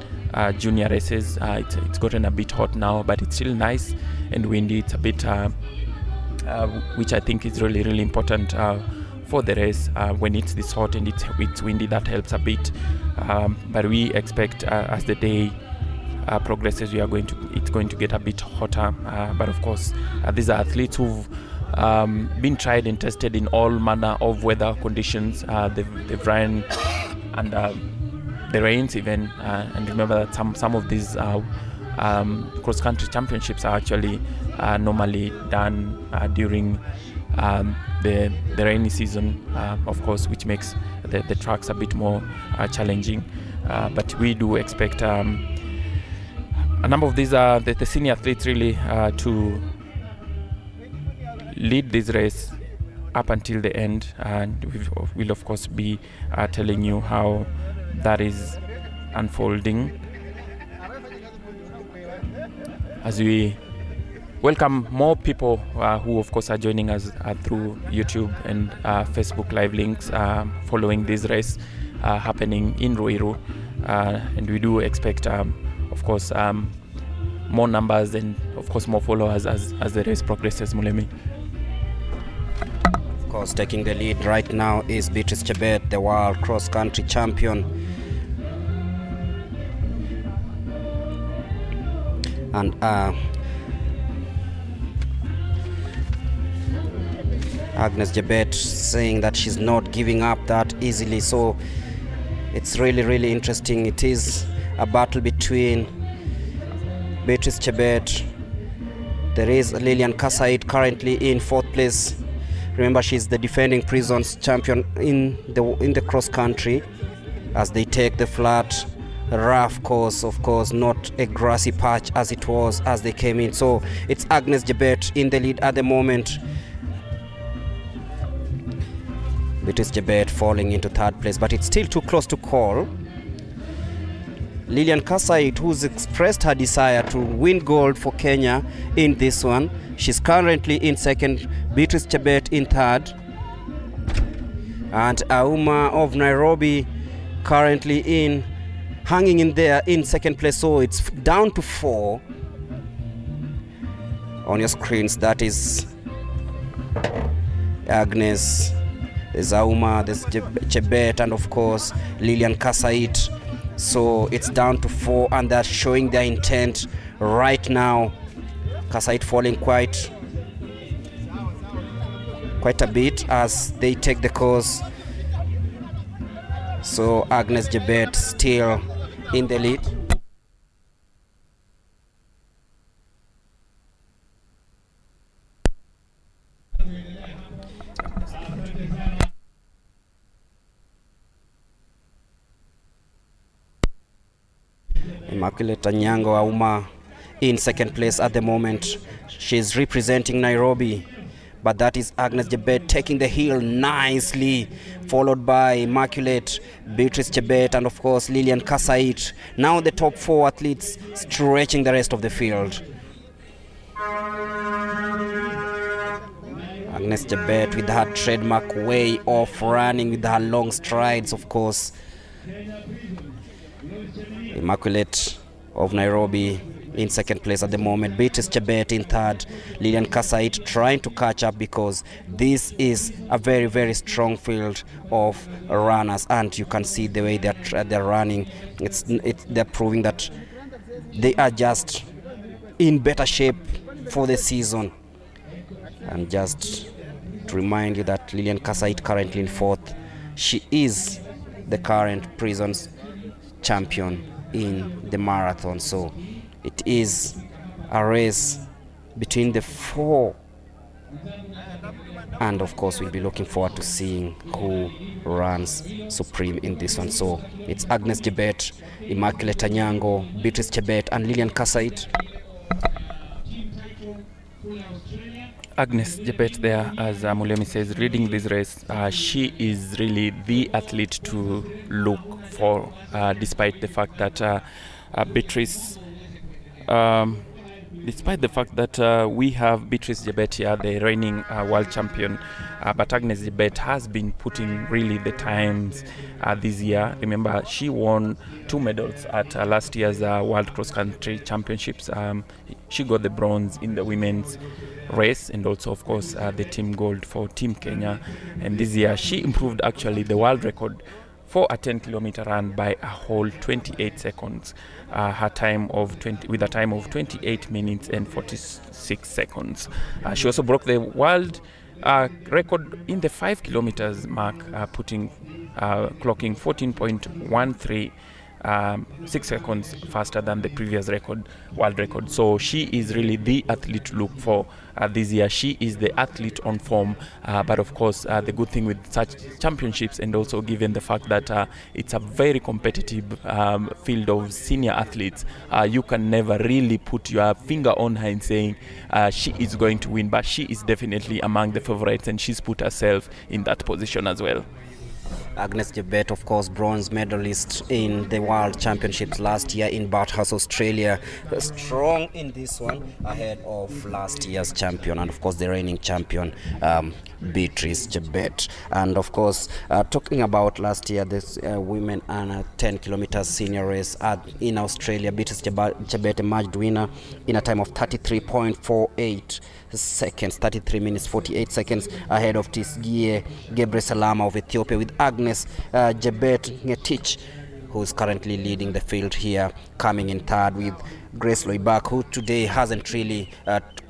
junior races. It's gotten a bit hot now, but it's still nice and windy. It's a bit which I think is really important for the race. When it's this hot and it's windy, that helps a bit, but we expect as the day progresses, it's going to get a bit hotter. But of course, these are athletes who've been tried and tested in all manner of weather conditions. They've run under the rains even, and remember that some of these cross-country championships are actually normally done during the rainy season, of course, which makes the tracks a bit more challenging. But we do expect a number of these the senior athletes really to lead this race up until the end, and we'll of course be telling you how that is unfolding as we welcome more people who of course are joining us through YouTube and Facebook live links following this race happening in Ruiru, and we do expect of course more numbers and of course more followers as the race progresses. Mulemi. Of course, taking the lead right now is Beatrice Jebet, the world cross-country champion. And Agnes Jebet saying that she's not giving up that easily. So it's really interesting. It is a battle between Beatrice Jebet. There is Lilian Kasait currently in fourth place. Remember, she's the defending prisons champion in the cross country, as they take the flat, rough course, of course, not a grassy patch as it was as they came in. So it's Agnes Jebet in the lead at the moment. Beatrice Chebet falling into third place, but it's still too close to call. Lilian Kasait, who's expressed her desire to win gold for Kenya in this one. She's currently in second, Beatrice Chebet in third. And Auma of Nairobi currently hanging in there in second place. So it's down to 4 on your screens. That is Agnes, there's Auma, there's Chebet, and of course Lilian Kasait. So it's down to 4, and they're showing their intent right now. Kasait falling quite a bit as they take the course. So Agnes Chebet still in the lead. Immaculate Anyango Auma in second place at the moment. She's representing Nairobi, but that is Agnes Chebet taking the hill nicely, followed by Immaculate, Beatrice Chebet, and of course Lilian Kasait. Now the top 4 athletes stretching the rest of the field. Agnes Chebet with her trademark way of running with her long strides, of course. Immaculate of Nairobi in second place at the moment. Beatrice Chebet in third. Lilian Kasait trying to catch up, because this is a very, very strong field of runners, and you can see the way they're running. They're proving that they are just in better shape for the season. And just to remind you that Lilian Kasait currently in fourth. She is the current prisons champion in the marathon. So it is a race between the 4, and of course we'll be looking forward to seeing who runs supreme in this one. So it's Agnes Chebet, Immaculate Anyango, Beatrice Chebet, and Lilian Kasait. Agnes Chebet there, as Mulemi says, leading this race. She is really the athlete to look for, despite the fact that Beatrice, we have Beatrice Chebet here, the reigning world champion, but Agnes Chebet has been putting really the times this year. Remember, she won 2 medals at last year's World Cross Country Championships. She got the bronze in the women's race, and also of course the team gold for Team Kenya. And this year she improved actually the world record for a 10-kilometer run by a whole 28 seconds. Her time of 28 minutes and 46 seconds. She also broke the world record in the 5 kilometers mark, clocking 14.13. 6 seconds faster than the previous world record. So she is really the athlete to look for this year. She is the athlete on form, but of course the good thing with such championships, and also given the fact that it's a very competitive field of senior athletes, you can never really put your finger on her and saying she is going to win, but she is definitely among the favorites, and she's put herself in that position as well. Agnes Chebet, of course, bronze medalist in the World Championships last year in Bathurst, Australia. Strong in this one, ahead of last year's champion, and of course the reigning champion, Beatrice Chebet. And of course, talking about last year, this women and 10 kilometers senior race in Australia, Beatrice Chebet emerged winner in a time of 33.48 seconds, 33 minutes 48 seconds, ahead of Tisgie Gebresalama of Ethiopia, with Agnes Chebet Ngetich, who's currently leading the field here, coming in third, with Grace Loibak, who today hasn't really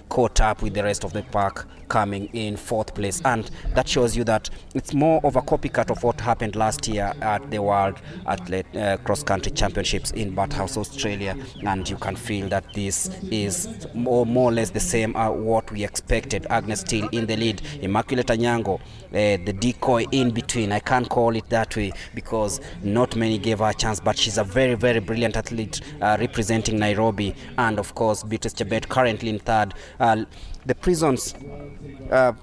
caught up with the rest of the pack, coming in fourth place. And that shows you that it's more of a copycat of what happened last year at the World Cross Country Championships in Bathurst, Australia. And you can feel that this is more or less the same what we expected. Agnes still in the lead. Immaculate Anyango, the decoy in between. I can't call it that way because not many gave her a chance, but she's a very, very brilliant athlete representing Nairobi. And of course, Beatrice Chebet currently in third. the prisons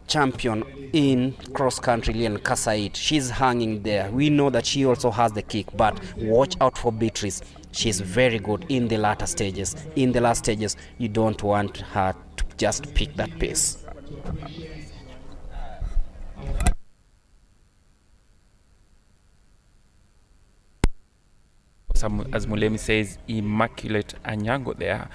champion in cross country, Lilian Kasait. She's hanging there. We know that she also has the kick, but watch out for Beatrice. She's very good in the latter stages. In the last stages, you don't want her to just pick that pace. As Mulemi says, immaculate Anyango there.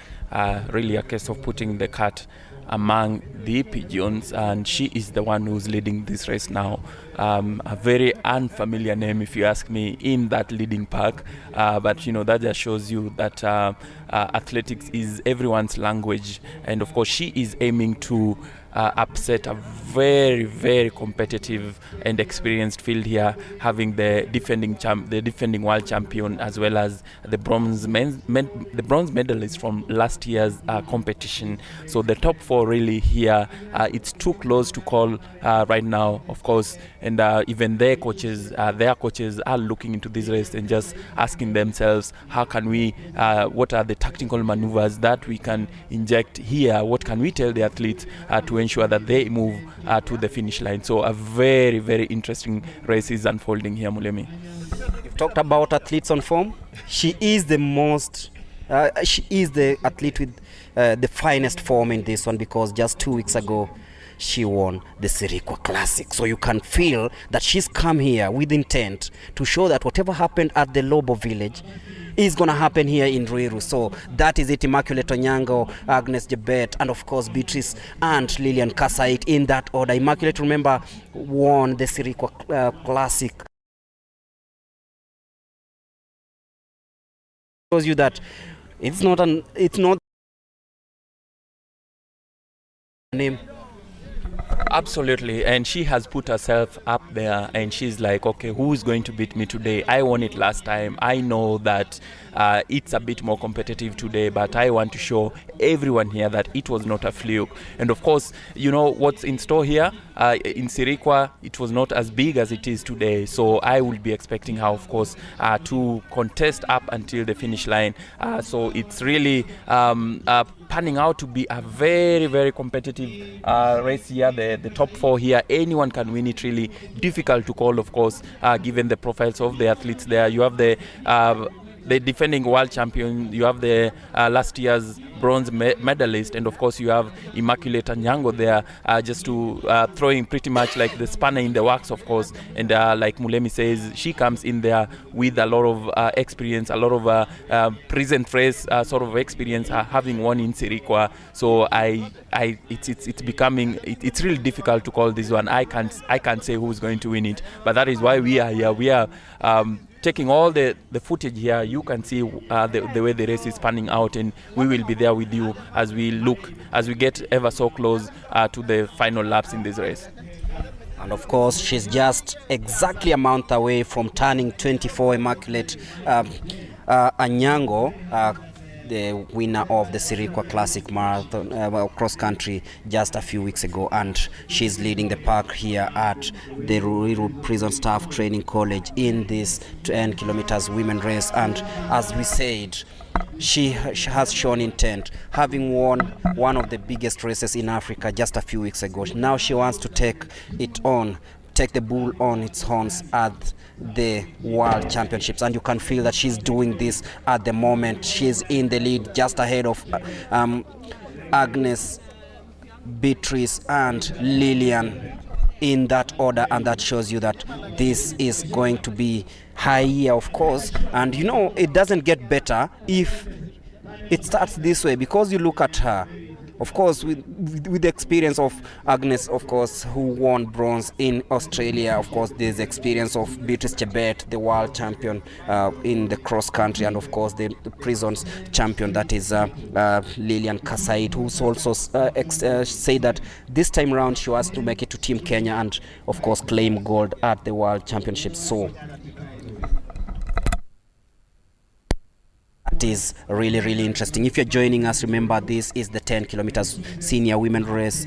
Really a case of putting the cat among the pigeons, and she is the one who's leading this race now. A very unfamiliar name, if you ask me, in that leading pack, but you know, that just shows you that athletics is everyone's language, and of course she is aiming to upset a very, very competitive and experienced field here, having the defending world champion, as well as the bronze medalist from last year's competition. So the top four really here, it's too close to call right now, of course, and even their coaches are looking into this race and just asking themselves, how can we, what are the tactical maneuvers that we can inject here? What can we tell the athletes to ensure that they move to the finish line? So a very, very interesting race is unfolding here, Mulemi. You've talked about athletes on form. She is the athlete with the finest form in this one, because just 2 weeks ago she won the Sirikwa Classic. So you can feel that she's come here with intent to show that whatever happened at the Lobo village is going to happen here in Ruiru. So that is it. Immaculate Onyango, Agnes Jebet, and of course Beatrice and Lilian Kasait in that order. Immaculate, remember, won the Sirikwa Classic. Shows you that it's not name. Absolutely, and she has put herself up there, and she's like, okay, who is going to beat me today? I won it last time. I know that it's a bit more competitive today, but I want to show everyone here that it was not a fluke. And of course, you know what's in store here in Sirikwa, it was not as big as it is today, so I will be expecting her, of course, to contest up until the finish line. So it's really panning out to be a very, very competitive race here. The top four here, anyone can win it. Really difficult to call, of course, given the profiles of the athletes there. You have the defending world champion, you have the last year's bronze medalist, and of course you have Immaculate Anyango there, just to throwing pretty much like the spanner in the works, of course. And like Mulemi says, she comes in there with a lot of experience, a lot of present race sort of experience, having won in Sirikwa. So it's becoming, it's really difficult to call this one. I can't say who's going to win it, but that is why we are here. We are taking all the footage here. You can see the way the race is panning out, and we will be there with you as we get ever so close to the final laps in this race. And of course, she's just exactly a month away from turning 24. Immaculate Anyango, the winner of the Sirikwa Classic Marathon cross country just a few weeks ago, and she's leading the pack here at the Ruiru Prison Staff Training College in this 10 kilometers women race. And as we said, she has shown intent, having won one of the biggest races in Africa just a few weeks ago. Now she wants to take the bull on its horns at the World Championships, and you can feel that she's doing this at the moment. She's in the lead, just ahead of Agnes, Beatrice and Lilian in that order, and that shows you that this is going to be high year, of course. And you know, it doesn't get better if it starts this way, because you look at her, of course, with the experience of Agnes, of course, who won bronze in Australia. Of course, there's the experience of Beatrice Chebet, the world champion in the cross country, and of course the prisons champion, that is Lilian Kasait, who's also said that this time around she wants to make it to Team Kenya and of course claim gold at the world championships. So it is really, really interesting. If you're joining us, remember this is the 10 kilometers senior women race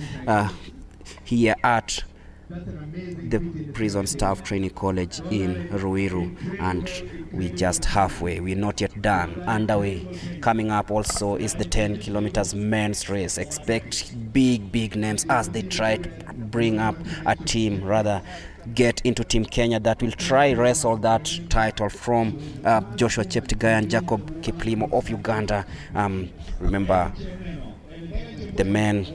here at the Prison Staff Training College in Ruiru, and we're just halfway. We're not yet done. Underway. Coming up also is the 10 kilometers men's race. Expect big names as they try to bring up a team, rather get into Team Kenya that will try wrestle that title from Joshua Cheptegei and Jacob Kiplimo of Uganda. Remember, the men,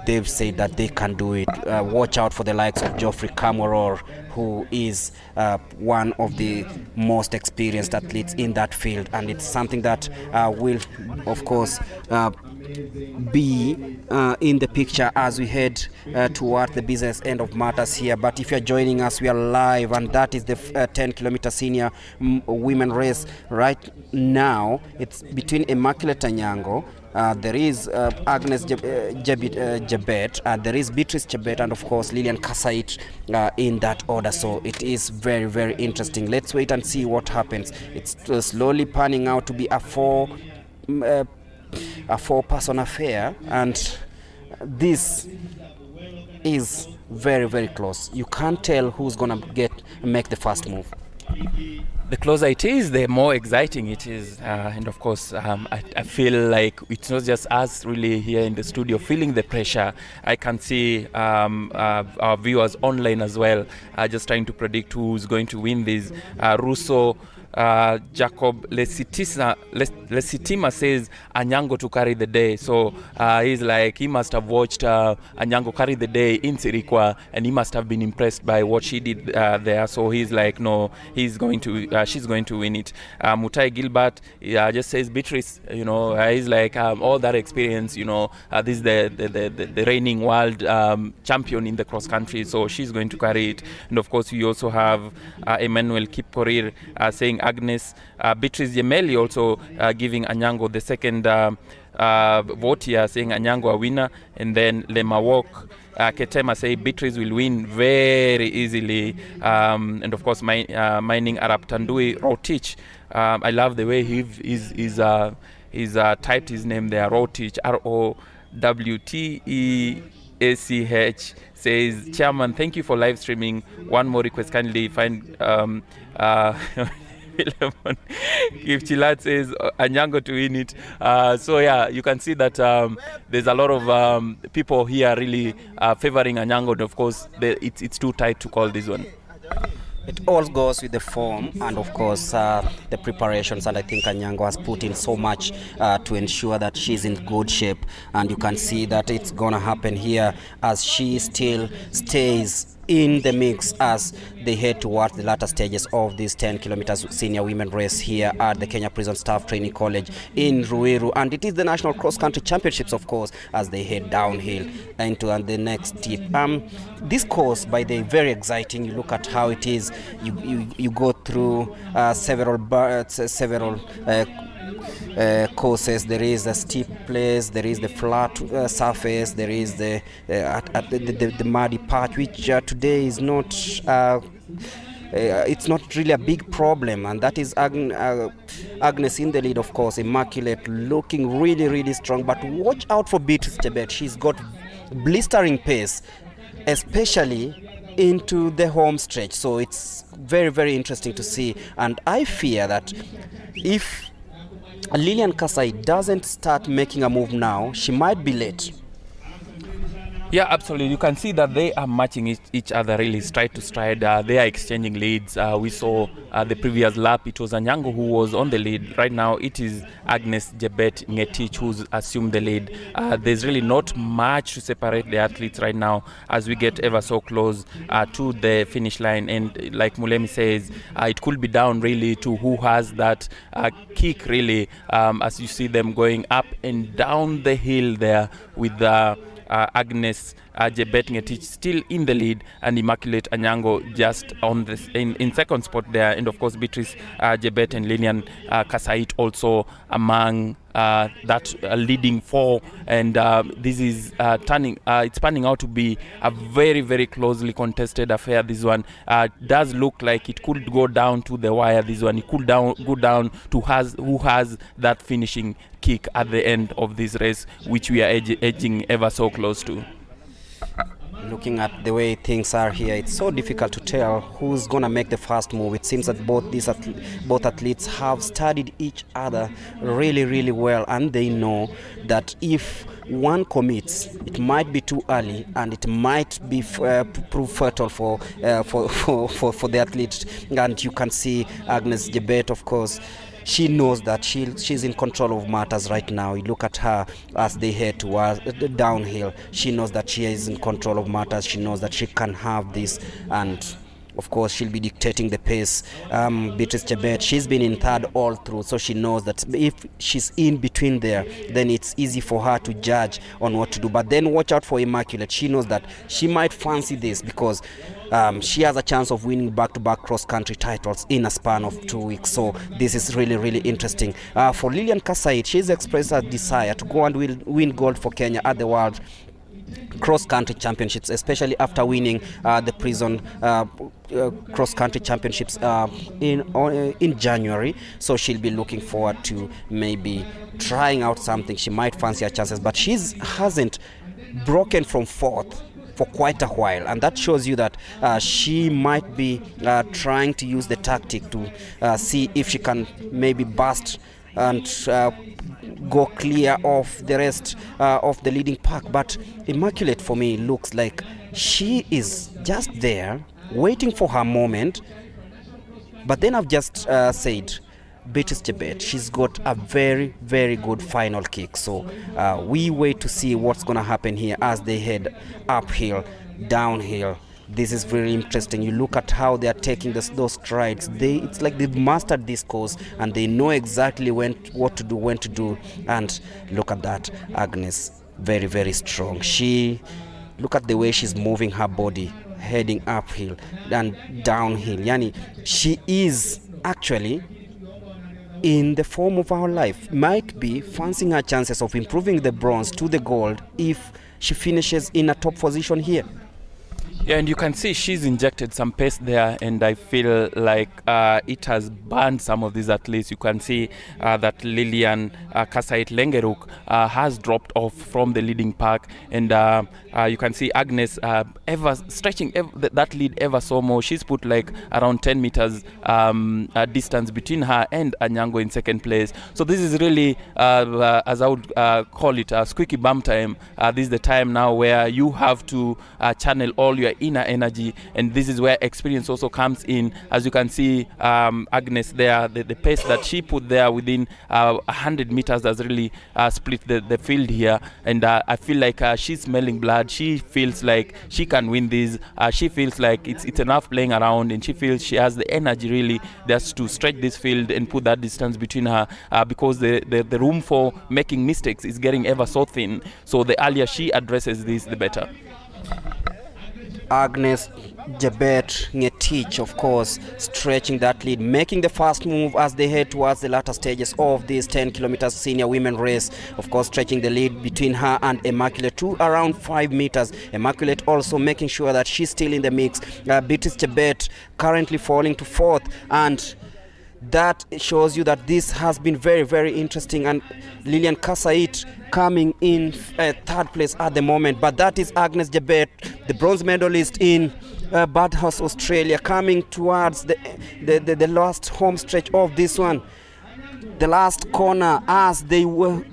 they've said that they can do it. Watch out for the likes of Geoffrey Kamworor, who is one of the most experienced athletes in that field, and it's something that will, of course, be in the picture as we head toward the business end of matters here. But if you're joining us, we are live, and that is the 10-kilometer senior women race right now. It's between Immaculate Anyango, there is Agnes Jebet, there is Beatrice Jebet, and of course Lilian Kasait in that order. So it is very interesting. Let's wait and see what happens. It's slowly panning out to be a four-person affair, and this is very close. You can't tell who's gonna make the first move. The closer it is, the more exciting it is, and of course I feel like it's not just us really here in the studio feeling the pressure. I can see our viewers online as well just trying to predict who's going to win this. Russo Jacob Lesitima says Anyango to carry the day. So he's like, he must have watched Anyango carry the day in Sirikwa, and he must have been impressed by what she did there. So he's like, no, she's going to win it. Mutai Gilbert just says Beatrice, he's like, all that experience, this is the reigning world champion in the cross country, so she's going to carry it. And of course we also have Emmanuel Kipkorir saying Agnes. Beatrice Jemeli also giving Anyango the second vote here, saying Anyango a winner. And then Lemawok Ketema say Beatrice will win very easily. And of course Mining Arab Tandui Rotich. I love the way he's typed his name there, Rotich, ROWTEACH. Says, Chairman, thank you for live streaming. One more request, kindly find If Chilat says Anyango to win it. So yeah, you can see that there's a lot of people here really favoring Anyango. And of course, it's too tight to call this one. It all goes with the form and of course the preparations, and I think Anyango has put in so much to ensure that she's in good shape, and you can see that it's gonna happen here as she still stays in the mix as they head towards the latter stages of this 10 kilometers senior women race here at the Kenya Prison Staff Training College in Ruiru. And it is the National Cross Country Championships, of course, as they head downhill into the next tip. This course, by the way, very exciting. You look at how it is. You go through several courses. There is a steep place, there is the flat surface, there is the muddy part, which today is not it's not really a big problem, and that is Agnes in the lead, of course. Immaculate looking really strong, but watch out for Beatrice Jebet. She's got blistering pace, especially into the home stretch, so it's very interesting to see. And I fear that if Lilian Kasai doesn't start making a move now, she might be late. Yeah, absolutely. You can see that they are matching each other really stride to stride. They are exchanging leads. We saw the previous lap, it was Anyango who was on the lead. Right now, it is Agnes Jebet Ngetich who's assumed the lead. There's really not much to separate the athletes right now as we get ever so close to the finish line. And like Mulemi says, it could be down really to who has that kick really, as you see them going up and down the hill there with Agnes Jebet Ngetich still in the lead, and Immaculate Anyango just on this in second spot there, and of course Beatrice Jebet and Lilian Kasait also among that leading four. And this is it's panning out to be a very closely contested affair. This one does look like it could go down to the wire. This one, it could go down to who has that finishing kick at the end of this race, which we are edging ever so close to. Looking at the way things are here, it's so difficult to tell who's gonna make the first move. It seems that both athletes have studied each other really, really well, and they know that if one commits, it might be too early, and it might be prove fertile for the athlete. And you can see Agnes Jebet, of course. She knows that she's in control of matters right now. You look at her as they head towards downhill. She knows that she is in control of matters. She knows that she can have this, and of course she'll be dictating the pace. Beatrice Chebet, she's been in third all through, so she knows that if she's in between there, then it's easy for her to judge on what to do. But then watch out for Immaculate. She knows that she might fancy this because she has a chance of winning back-to-back cross-country titles in a span of 2 weeks. So this is really, really interesting. For Lilian Kasait, she's expressed a desire to go and win gold for Kenya at the World Cross-Country Championships, especially after winning the Prison Cross-Country Championships in January. So she'll be looking forward to maybe trying out something. She might fancy her chances, but she hasn't broken from fourth for quite a while, and that shows you that she might be trying to use the tactic to see if she can maybe burst and go clear of the rest of the leading pack. But Immaculate, for me, looks like she is just there waiting for her moment. But then I've just said Beatrice Chebet, she's got a very, very good final kick. So we wait to see what's going to happen here as they head uphill, downhill. This is very interesting. You look at how they are taking those strides. It's like they've mastered this course and they know exactly what to do, when to do. And look at that, Agnes, very, very strong. Look at the way she's moving her body, heading uphill and downhill. Yani, she is actually in the form of our life. Might be fancying her chances of improving the bronze to the gold if she finishes in a top position here. Yeah, and you can see she's injected some pace there, and I feel like it has burned some of these athletes. You can see that Lilian Kasait Lengeruk has dropped off from the leading pack, and you can see Agnes ever stretching that lead ever so more. She's put like around 10 meters distance between her and Anyango in second place. So this is really, as I would call it, a squeaky bum time. This is the time now where you have to channel all your inner energy, and this is where experience also comes in. As you can see, Agnes there, the pace that she put there within 100 meters has really split the field here, and I feel like she's smelling blood. She feels like she can win this. She feels like it's enough playing around, and she feels she has the energy really just to stretch this field and put that distance between her, because the room for making mistakes is getting ever so thin. So the earlier she addresses this, the better. Agnes Jebet Ngetich, of course, stretching that lead, making the first move as they head towards the latter stages of this 10 kilometers senior women race. Of course, stretching the lead between her and Immaculate to around 5 meters. Immaculate also making sure that she's still in the mix. Beatrice Chebet currently falling to fourth, and that shows you that this has been very, very interesting. And Lilian Kasait coming in third place at the moment, but that is Agnes Jebet, the bronze medalist in Bathurst, Australia, coming towards the last home stretch of this one, the last corner as they will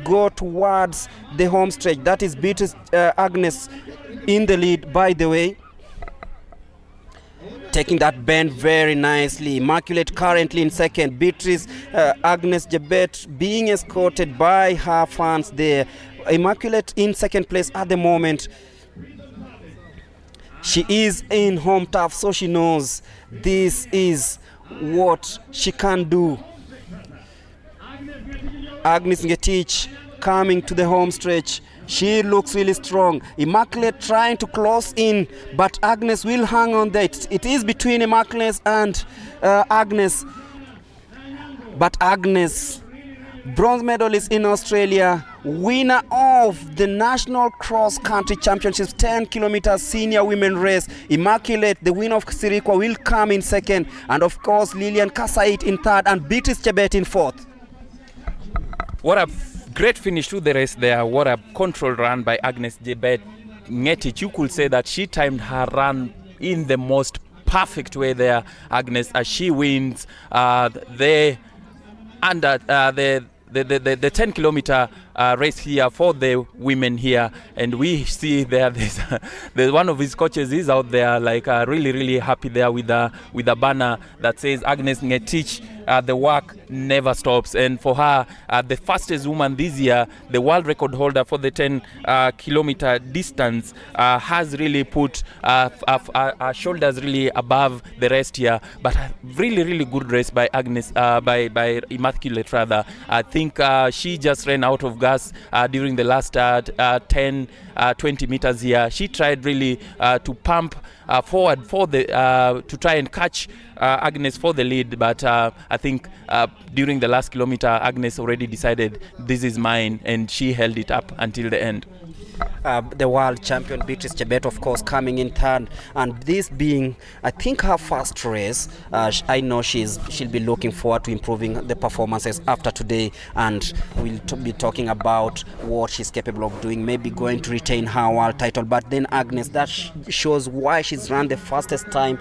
go towards the home stretch. That is Beatrice Agnes in the lead, by the way, taking that bend very nicely. Immaculate currently in second. Beatrice Agnes Jebet being escorted by her fans there. Immaculate in second place at the moment. She is in home turf, so she knows this is what she can do. Agnes Ngetich coming to the home stretch. She looks really strong. Immaculate trying to close in, but Agnes will hang on there. It is between Immaculate and Agnes. But Agnes, bronze medalist in Australia, winner of the National Cross Country Championships 10 kilometers senior women race. Immaculate, the winner of Sirikwa, will come in second. And of course, Lilian Kasait in third and Beatrice Chebet in fourth. What a great finish to the race there. What a controlled run by Agnes Jebet. Ngetich, you could say that she timed her run in the most perfect way there, Agnes, as she wins the 10 kilometer race here for the women here. And we see there's one of his coaches is out there, like really happy there with a banner that says Agnes Ngetich, the work never stops. And for her, the fastest woman this year, the world record holder for the 10 kilometer distance, has really put our shoulders really above the rest here. But a really good race by Agnes, by Immaculate rather. I think she just ran out of gas during the last 10-20 meters here. She tried really to pump forward for the to try and catch Agnes for the lead, but I think during the last kilometer, Agnes already decided this is mine, and she held it up until the end. The world champion Beatrice Chebet, of course, coming in third, and this being, I think, her first race. I know she'll be looking forward to improving the performances after today, and we'll be talking about what she's capable of doing, maybe going to retain her world title. But then Agnes, that shows why she's run the fastest time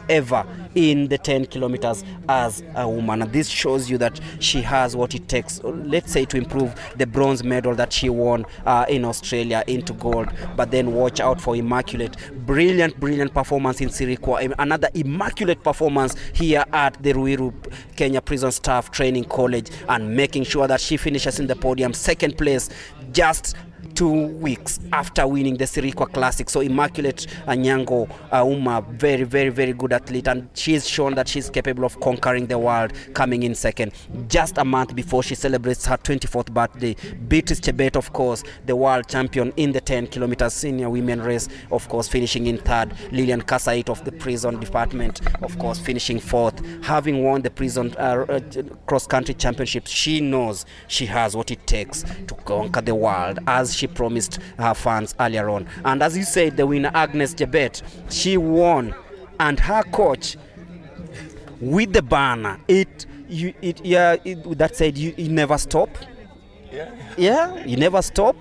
ever in the 10 kilometers as a woman, and this shows you that she has what it takes, let's say, to improve the bronze medal that she won in Australia into gold. But then watch out for Immaculate. Brilliant performance in Sirikwa. Another immaculate performance here at the Ruiru Kenya Prison Staff Training College, and making sure that she finishes in the podium, second place, just 2 weeks after winning the Sirikwa Classic. So Immaculate Anyango Uma, very good athlete, and she's shown that she's capable of conquering the world, coming in second just a month before she celebrates her 24th birthday. Beatrice Chebet, of course, the world champion in the 10 kilometers senior women race, of course, finishing in third. Lillian Kasait of the prison department, of course, finishing fourth. Having won the prison cross-country championships, she knows she has what it takes to conquer the world, as she promised her fans earlier on. And as you said, the winner Agnes Chebet, she won, and her coach with the banner, that said, you never stop. Yeah, you never stop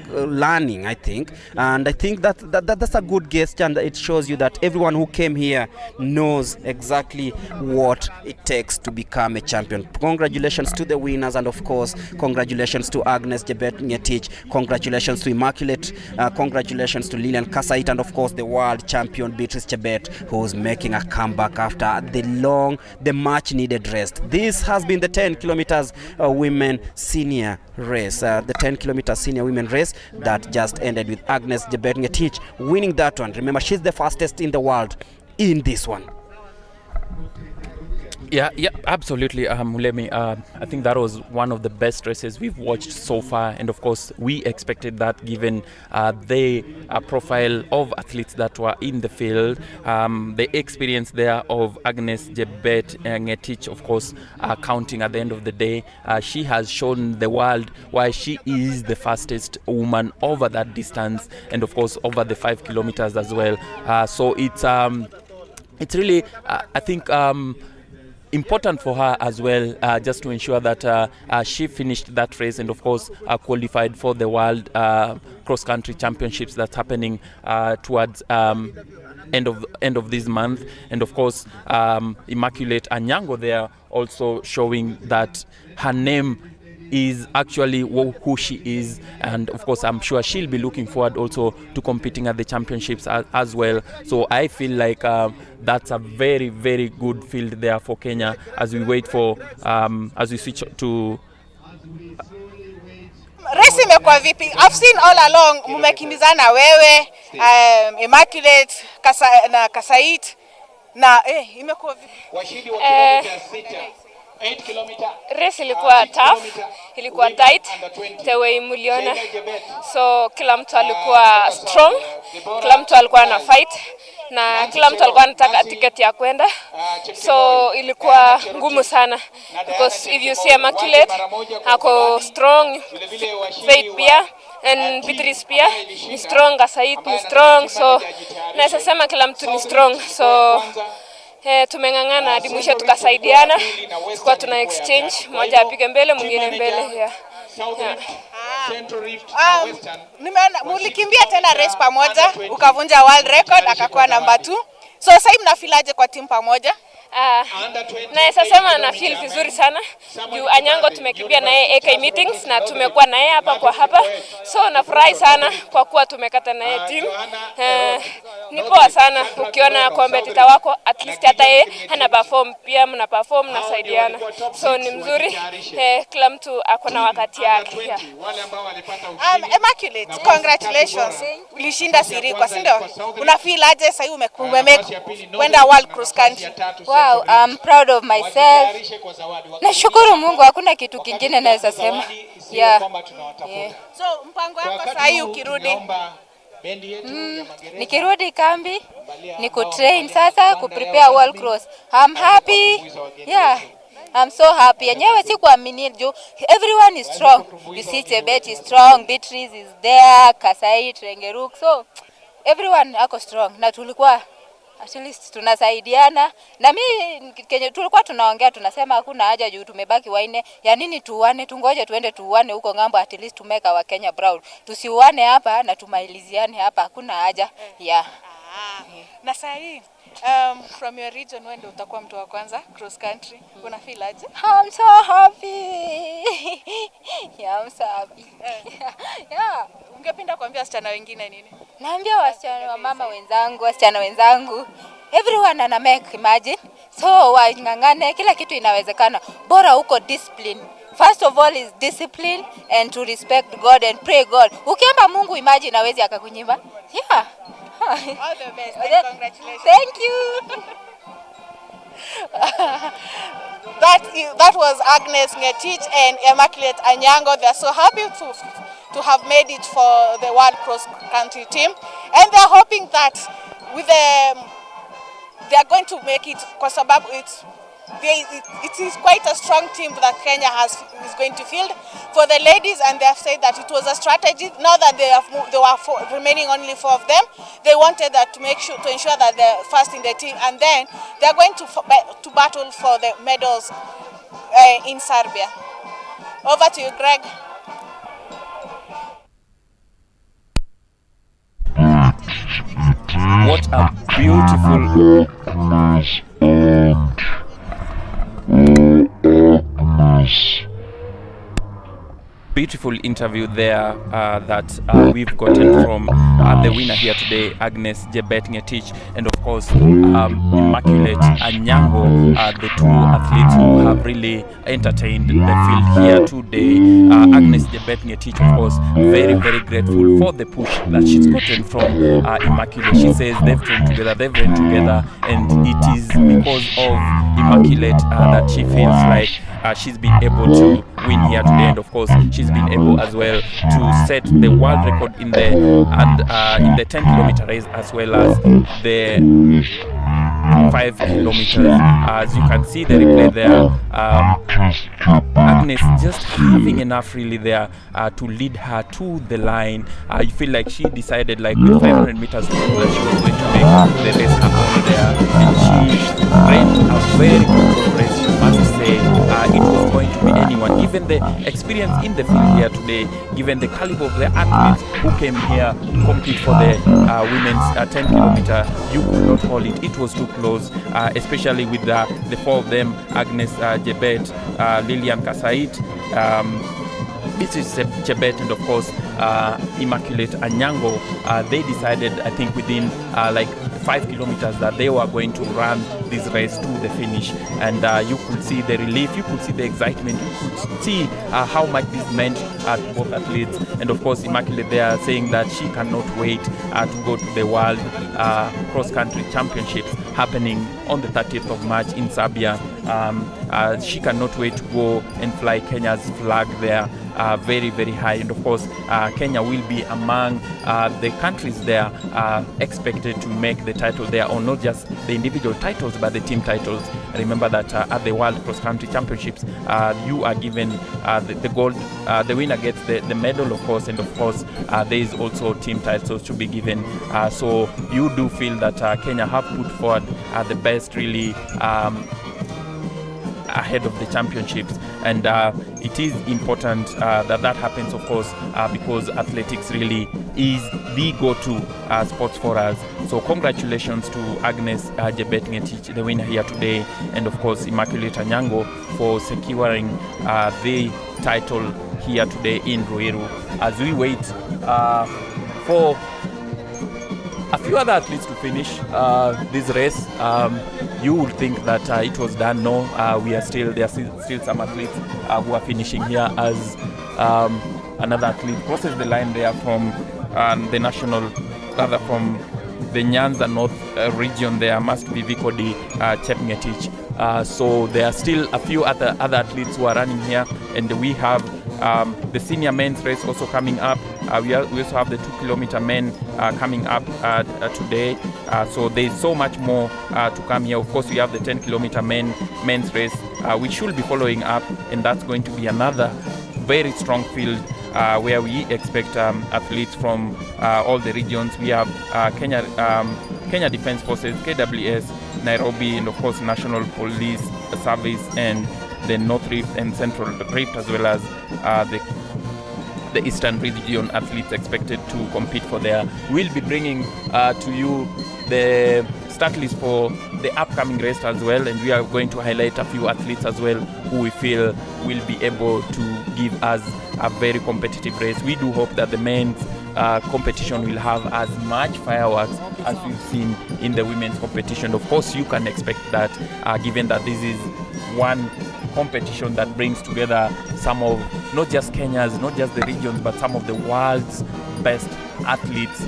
learning, I think. And I think that's a good gesture, and it shows you that everyone who came here knows exactly what it takes to become a champion. Congratulations to the winners, and of course, congratulations to Agnes Chebet Ngetich, congratulations to Immaculate, congratulations to Lillian Kasait, and of course the world champion Beatrice Chebet, who's making a comeback after the much needed rest. This has been the 10 kilometers women senior race, the 10 kilometer senior women race that just ended with Agnes Chebet Ngetich winning that one. Remember, she's the fastest in the world in this one. Yeah, absolutely, Mulemi. I think that was one of the best races we've watched so far, and of course we expected that, given the profile of athletes that were in the field, the experience there of Agnes Chebet Ngetich, of course, counting at the end of the day. She has shown the world why she is the fastest woman over that distance, and of course over the 5 kilometers as well. So it's really, I think, important for her as well, just to ensure that she finished that race, and of course qualified for the world cross-country championships that's happening towards end of this month. And of course Immaculate Anyango there also showing that her name is actually who she is, and of course I'm sure she'll be looking forward also to competing at the championships as well. So I feel like that's a very good field there for Kenya as we wait for as we switch to race. Imekuwa vipi? I've seen all along mumekimbizana wewe, Immaculate Kasait na imekuwa vipi? Race ilikuwa tough, ilikuwa tight, the way muliona. So kila mtu alikuwa strong, kila mtu alikuwa na fight, na kila mtu alikuwa anataka tiketi ya kwenda. So ilikuwa ngumu sana, because if you see Immaculate, ako strong, Faith pia, and Beatrice pia ni strong, Kasait ni strong. So naweza sema kila mtu ni strong. So tumengangana hadi mwisho, tukasaidiana, kwa tuna exchange, mmoja apige mbele mwingine mbele. Nimeona mulikimbia tena race pamoja, ukavunja world record, akakuwa number 2. So sasa hivi mnafilaje kwa timu pamoja? Naweza sema na feel vizuri sana. Juu Anyango tumekimbia naye AK meetings na tumekuwa naye hapa. So nafurahi sana kwa kuwa tumekata naye team. Ni poa sana ukiona competitor wako at least hata yeye ana perform, pia mna perform na saidiana. So ni mzuri. Kila mtu ako na wakati yake. Yeah. Immaculate, congratulations. Ulishinda siri kwa si ndio? Una feel aje sasa hivi kwenda world cross country? Wow, I'm proud of myself. Nashukuru Mungu, hakuna kitu kingine naweza sema. Yeah. So mpango wako sasa hivi ukirudi? Nikirudi kambi, niko train sasa ku prepare world cross. I'm happy. Yeah. I'm so happy. Yenyewe si kuamini juu everyone is strong. You see Chebet is strong, Beatrice is there, Kasait, Rengeruk. So everyone ako strong. Na tulikuwa at least tunasaidiana. Na mimi kenye tulikuwa tunaongea tunasema hakuna haja juu tumebaki waine. Ya nini tuuane? Tungoje tuende tuuane huko ngambo at least to make our Kenya proud. Tusiuane hapa na tumailiziane hapa, hakuna haja. Yeah. Na sasa hii from your region when utakuwa mtu wa kwanza cross country, una feel aje? I'm so happy. Yeah, I'm so happy. Yeah. Ungependa kuambia wasichana wengine nini? Naambia wasichana wa mama wenzangu, wasichana wenzangu, everyone ana make imagine. So wangangane, kila kitu inawezekana. Bora uko discipline. First of all is discipline and to respect God and pray God. Ukiomba Mungu imagine hawezi akakunyima. Yeah. All the best and congratulations. Thank you. That was Agnes Ngetich and Immaculate Anyango. They are so happy to have made it for the World Cross Country team, and they are hoping that with they are going to make it because it is quite a strong team that Kenya is going to field for the ladies, and they have said that it was a strategy. Now that there were remaining only 4 of them, they wanted that to ensure that they're first in the team, and then they are going to battle for the medals in Serbia. Over to you, Greg. What a beautiful beautiful interview there that we've gotten from the winner here today, Agnes Jebet Ngetich, and of course Immaculate Anyango, the 2 athletes who have really entertained the field here today. Agnes Jebet Ngetich, of course, very, very grateful for the push that she's gotten from Immaculate. She says they've trained together, and it is because of Immaculate that she feels like she's been able to win here today, and of course she's been able as well to set the world record in the 10-kilometer race as well as the 5 kilometers. As you can see the replay there, Agnes just having enough really there to lead her to the line. You feel like she decided like with 500 meters to go that she was going to make the race happen there, and she ran a very good race, you must say. It was going to be anyone, given the experience in the field here today, given the caliber of the athletes who came here to compete for the women's 10 kilometer. You could not call it. It was too close, especially with the 4 of them, Agnes Jebet, Lilian Kasait, Beatrice Chebet, and of course Immaculate Anyango. They decided, I think within like 5 kilometers, that they were going to run this race to the finish, and you could see the relief, you could see the excitement, you could see how much this meant to both athletes. And of course Immaculate, they are saying that she cannot wait to go to the World Cross Country Championships happening on the 30th of March in Serbia. She cannot wait to go and fly Kenya's flag there very, very high. And of course Kenya will be among the countries there expected to make the title there, or not just the individual titles but the team titles. Remember that at the World Cross Country Championships you are given the gold, the winner gets the medal, of course, and of course there is also team titles to be given. So you do feel that Kenya have put forward the best really ahead of the championships. And it is important that happens, of course, because athletics really is the go-to sports for us. So congratulations to Agnes Jebet Ngetich, the winner here today, and of course Immaculate Anyango for securing the title here today in Ruiru. As we wait for a few other athletes to finish this race, you would think that it was done. No, there are still some athletes who are finishing here as another athlete crosses the line there from from the Nyanza North region. There must be Vikodi Chepngetich. So there are still a few other athletes who are running here, and we have the senior men's race also coming up. We also have the 2-kilometer men coming up today. So there's so much more to come here. Of course, we have the 10-kilometer men's race, which should be following up, and that's going to be another very strong field where we expect athletes from all the regions. We have Kenya Defence Forces, KWS, Nairobi, and of course National Police Service, and the North Rift and Central Rift, as well as the Eastern region athletes expected to compete for there. We'll be bringing to you the start list for the upcoming race as well, and we are going to highlight a few athletes as well who we feel will be able to give us a very competitive race. We do hope that the men's competition will have as much fireworks as we've seen in the women's competition. Of course, you can expect that, given that this is one competition that brings together some of not just Kenya's, not just the regions, but some of the world's best athletes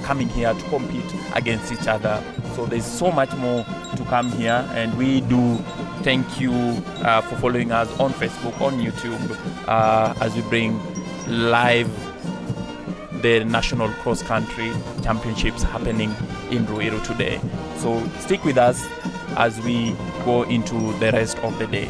coming here to compete against each other. So there's so much more to come here, and we do thank you for following us on Facebook, on YouTube, as we bring live the National Cross Country Championships happening in Ruiru today. So stick with us as we go into the rest of the day.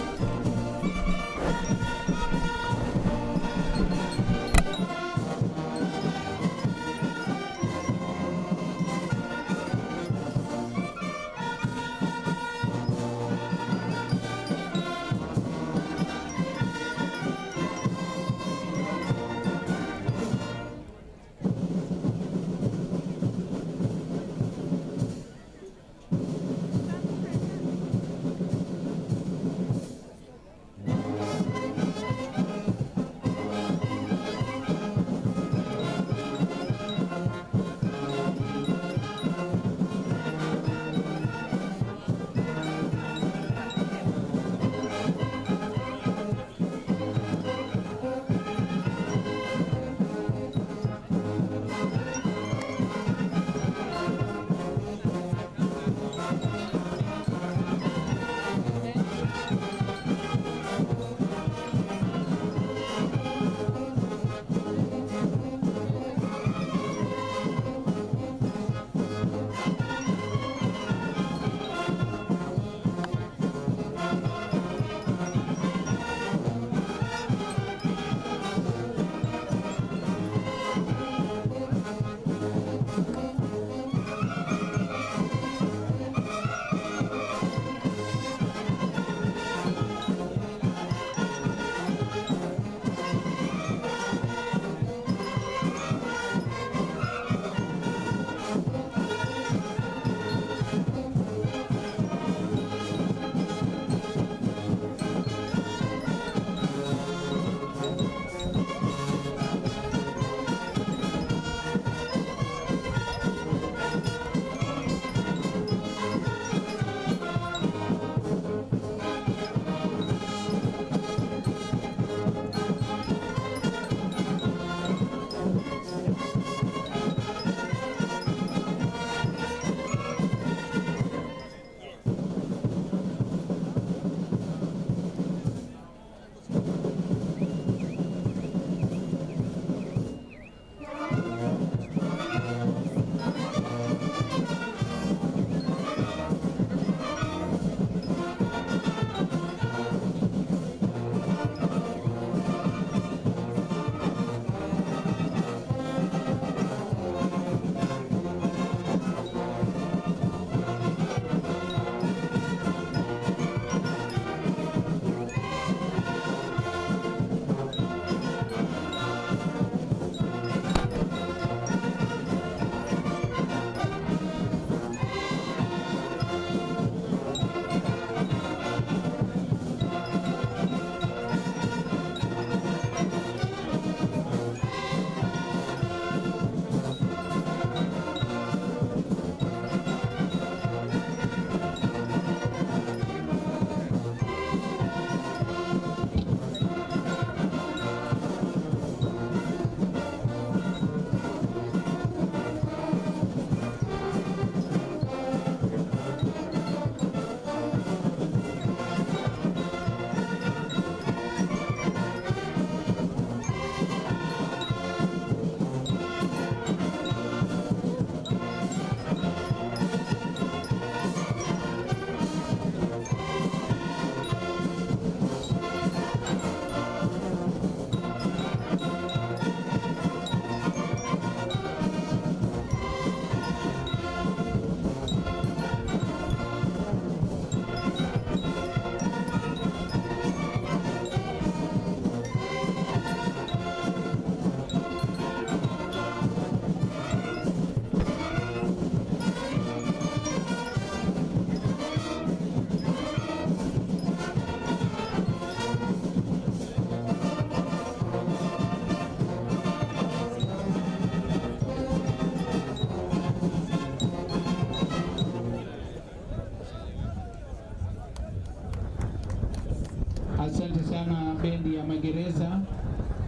Asante sana bendi ya magereza.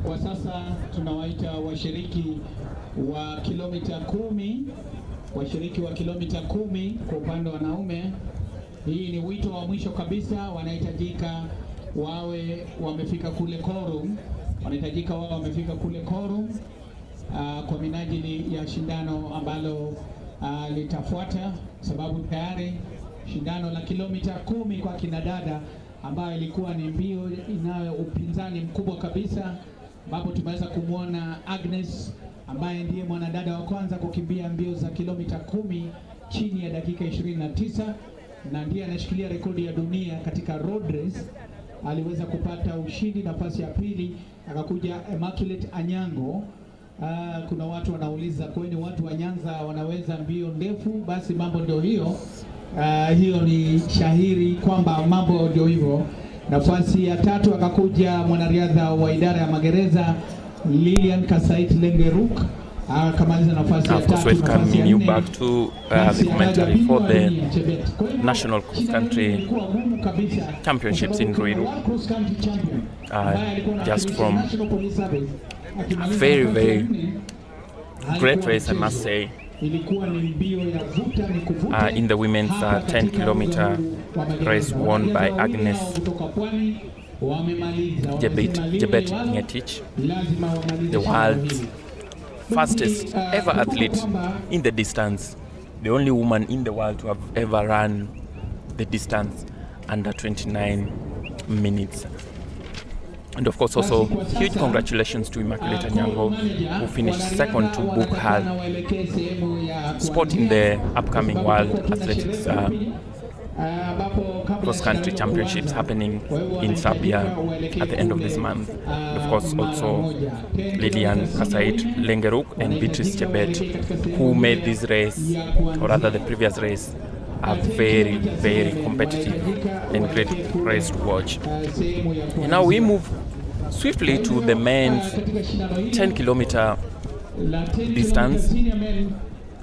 Kwa sasa tunawaita washiriki wa kilomita 10, washiriki wa kilomita 10 kwa upande wa wanaume. Hii ni wito wa mwisho kabisa, wanahitajika wawe wamefika kule quorum, kwa minajili ya shindano ambalo litafuata, sababu tayari shindano la kilomita 10 kwa kinadada ambayo ilikuwa ni mbio inayo upinzani mkubwa kabisa, ambapo tumeweza kumwona Agnes ambaye ndiye mwanadada wa kwanza kukimbia mbio za kilomita 10 chini ya dakika 29 na ndiye anashikilia rekodi ya dunia katika road race. Aliweza kupata ushindi, nafasi ya pili akakuja Immaculate Anyango. Kuna watu wanauliza kwani watu wa Nyanza wanaweza mbio ndefu? Basi mambo ndio hiyo. Hiyo ni shahiri kwamba mambo ndio hivyo. Nafasi ya tatu akakuja mwanariadha wa idara ya magereza Lilian Kasait Lengeruk, akamaliza nafasi ya tatu. Welcoming you back to the commentary for the National Cross Country Championships in Ruiru. Just from a very, very great race, I must say. In the women's 10-kilometer race won by Agnes Jebet Ngetich, the world's fastest ever athlete in the distance, the only woman in the world to have ever run the distance under 29 minutes. And of course also huge congratulations to Immaculate Anyango, who finished second to book her spot in the upcoming World Athletics cross-country championships happening in Serbia at the end of this month. And of course also Lilian Kasait Lengeruk and Beatrice Chebet, who made this race, or rather the previous race, a very, very competitive and great race to watch. And now we move swiftly to the men's 10-kilometer distance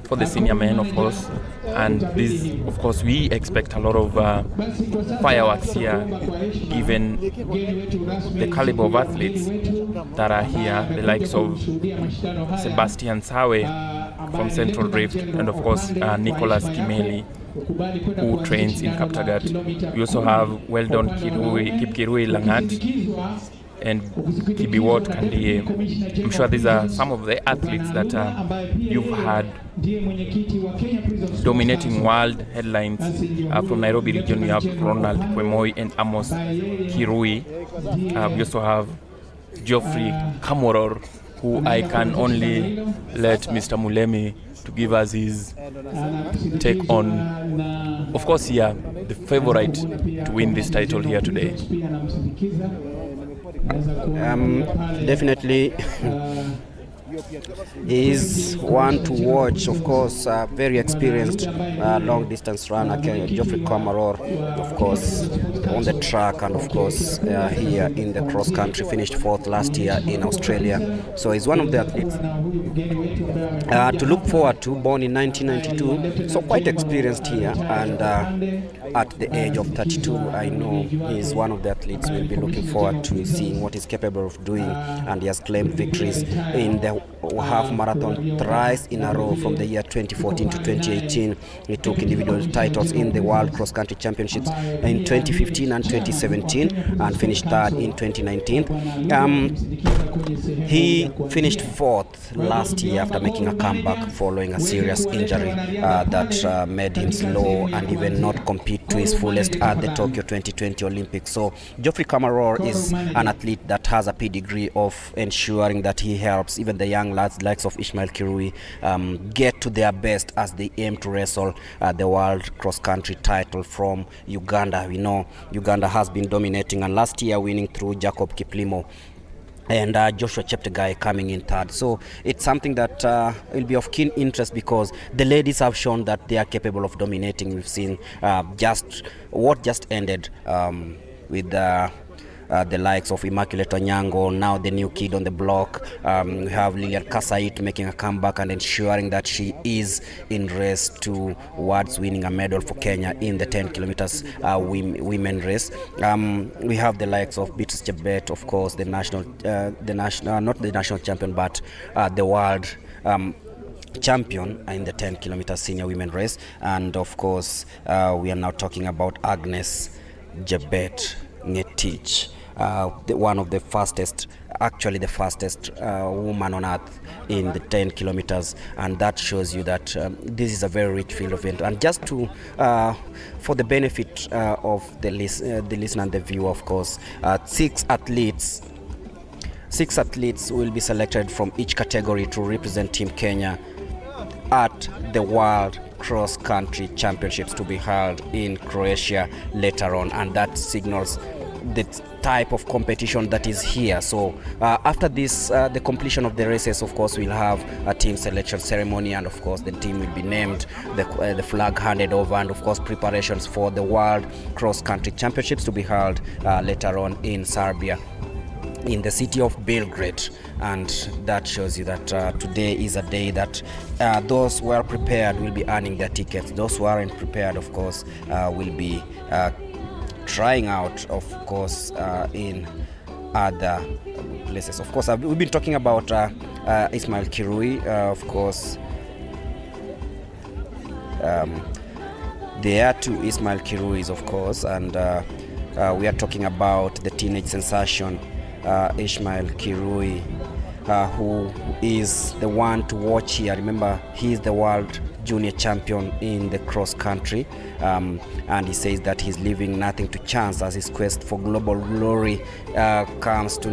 for the senior men, of course. And this, of course, we expect a lot of fireworks here, given the caliber of athletes that are here, the likes of Sebastian Sawe from Central Drift, and of course Nicholas Kimeli, who trains in Kaptagat. We also have Weldon Kipkirui Langat and Kibiwot Kandie. I'm sure these are some of the athletes that you've had dominating world headlines. From Nairobi region, we have Ronald Kwemoi and Amos Kirui. We also have Geoffrey Kamoror, who I can only let Mr. Mulemi to give us his take on. Of course, yeah, the favorite to win this title here today. Definitely is one to watch, of course. Very experienced long distance runner, Geoffrey Kamaror, of course, on the track, and of course here in the cross country, finished 4th last year in Australia. So he's one of the athletes to look forward to, born in 1992, so quite experienced here, and at the age of 32, I know he's one of the athletes we'll be looking forward to seeing what he's capable of doing, and he has claimed victories in the half marathon thrice in a row from the year 2014 to 2018. He took individual titles in the World Cross Country Championships in 2015 and 2017 and finished third in 2019. He finished 4th last year after making a comeback following a serious injury that made him slow and even not compete to his fullest at the Tokyo 2020 Olympics. So Geoffrey Kamaror is an athlete that has a pedigree of ensuring that he helps even the young lads likes of Ishmael Kirui get to their best as they aim to wrestle the world cross-country title from Uganda. We know Uganda has been dominating, and last year winning through Jacob Kiplimo and Joshua Cheptegei coming in third. So it's something that will be of keen interest because the ladies have shown that they are capable of dominating. We've seen just ended with the likes of Immaculate Onyango, now the new kid on the block. We have Lilian Kasait making a comeback and ensuring that she is in race towards winning a medal for Kenya in the 10 kilometers women race. We have the likes of Beatrice Chebet, of course, the national, not the national champion, but the world champion in the 10 kilometer senior women race. And of course, we are now talking about Agnes Jebet Ngetich, one of the fastest, actually the fastest woman on earth in the 10 kilometers, and that shows you that this is a very rich field of event. And just to for the benefit of the listener and the viewer, of course, six athletes will be selected from each category to represent Team Kenya at the World Cross Country Championships to be held in Croatia later on, and that signals the type of competition that is here. So after this, the completion of the races, of course, we'll have a team selection ceremony, and of course the team will be named, the flag handed over, and of course preparations for the World Cross Country Championships to be held later on in Serbia, in the city of Belgrade. And that shows you that today is a day that those who are prepared will be earning their tickets. Those who aren't prepared, of course, will be trying out, of course, in other places. Of course, we've been talking about Ismail Kirui, of course. There are two Ismail Kiruis, of course, and we are talking about the teenage sensation Ismail Kirui, who is the one to watch here. Remember, he is the world junior champion in the cross country, and he says that he's leaving nothing to chance as his quest for global glory comes to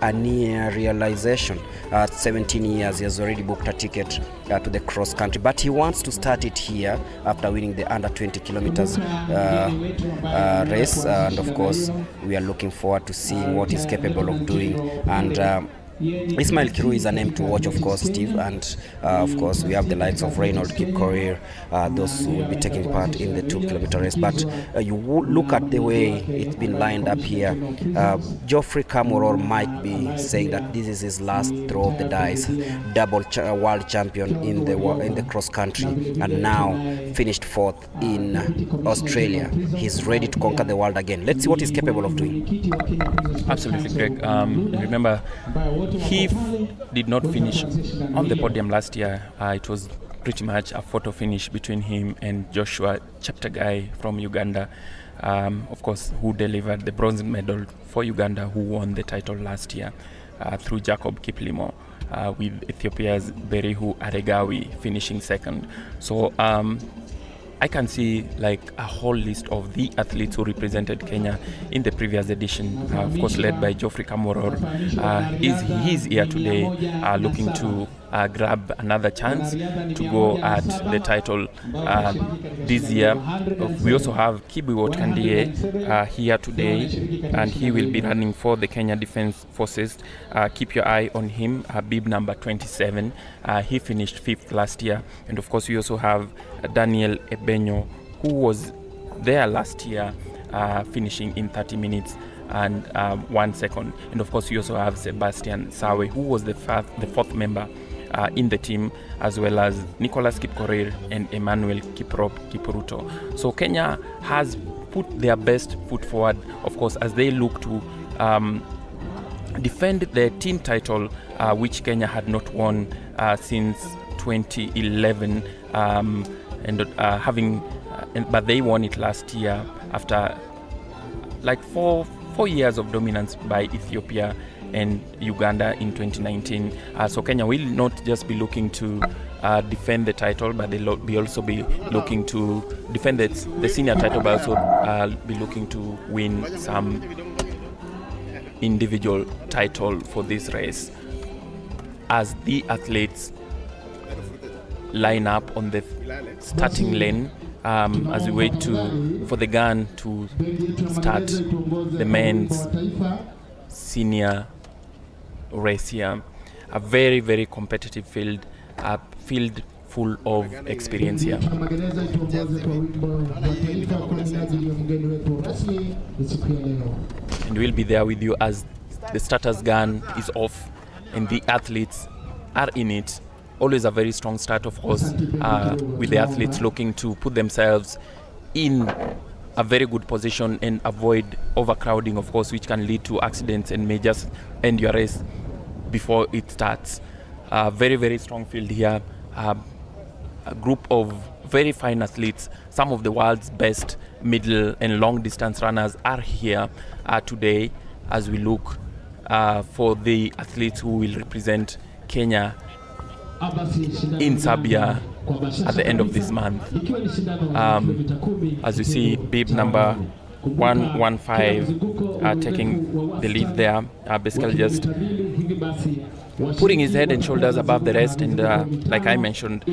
a near realization. At 17 years, he has already booked a ticket to the cross country, but he wants to start it here after winning the under 20 kilometers race. And of course, we are looking forward to seeing what he's capable of doing. And Ismail Kirui is a name to watch, of course, Steve, and of course we have the likes of Reynold Kipkorir, those who will be taking part in the 2 kilometer race. But you look at the way it's been lined up here. Geoffrey Kamworor might be saying that this is his last throw of the dice. Double world champion in the cross country, and now finished 4th in Australia. He's ready to conquer the world again. Let's see what he's capable of doing. Absolutely, Greg. Remember, he did not finish on the podium last year. It was pretty much a photo finish between him and Joshua Cheptegei from Uganda, of course, who delivered the bronze medal for Uganda, who won the title last year through Jacob Kiplimo, with Ethiopia's Berihu Aregawi finishing second. So I can see like a whole list of the athletes who represented Kenya in the previous edition, of course led by Geoffrey Kamworor. He's here today looking to grab another chance to go at the title this year. We also have Kibiwot Kandie here today, and he will be running for the Kenya Defence Forces. Keep your eye on him, bib number 27. He finished 5th last year. And of course we also have Daniel Ebenyo, who was there last year, finishing in 30 minutes and 1 second. And of course we also have Sebastian Sawe, who was the 4th member in the team, as well as Nicholas Kipkorir and Emmanuel Kiprop Kipruto. So Kenya has put their best foot forward, of course, as they look to defend the team title, which Kenya had not won since 2011, but they won it last year after like four years of dominance by Ethiopia and Uganda in 2019. So Kenya will not just be looking to defend the title, but they'll also be looking to defend the senior title, but also be looking to win some individual title for this race, as the athletes line up on the starting lane as we wait for the gun to start the men's senior race here. A very, very competitive field full of experience here. And we'll be there with you as the starter's gun is off and the athletes are in it. Always a very strong start, of course, with the athletes looking to put themselves in a very good position and avoid overcrowding, of course, which can lead to accidents and may just end your race before it starts. Very, very strong field here. A group of very fine athletes. Some of the world's best middle and long distance runners are here today as we look for the athletes who will represent Kenya in Serbia at the end of this month. As you see, bib number 115 taking the lead there, basically just putting his head and shoulders above the rest, and like I mentioned,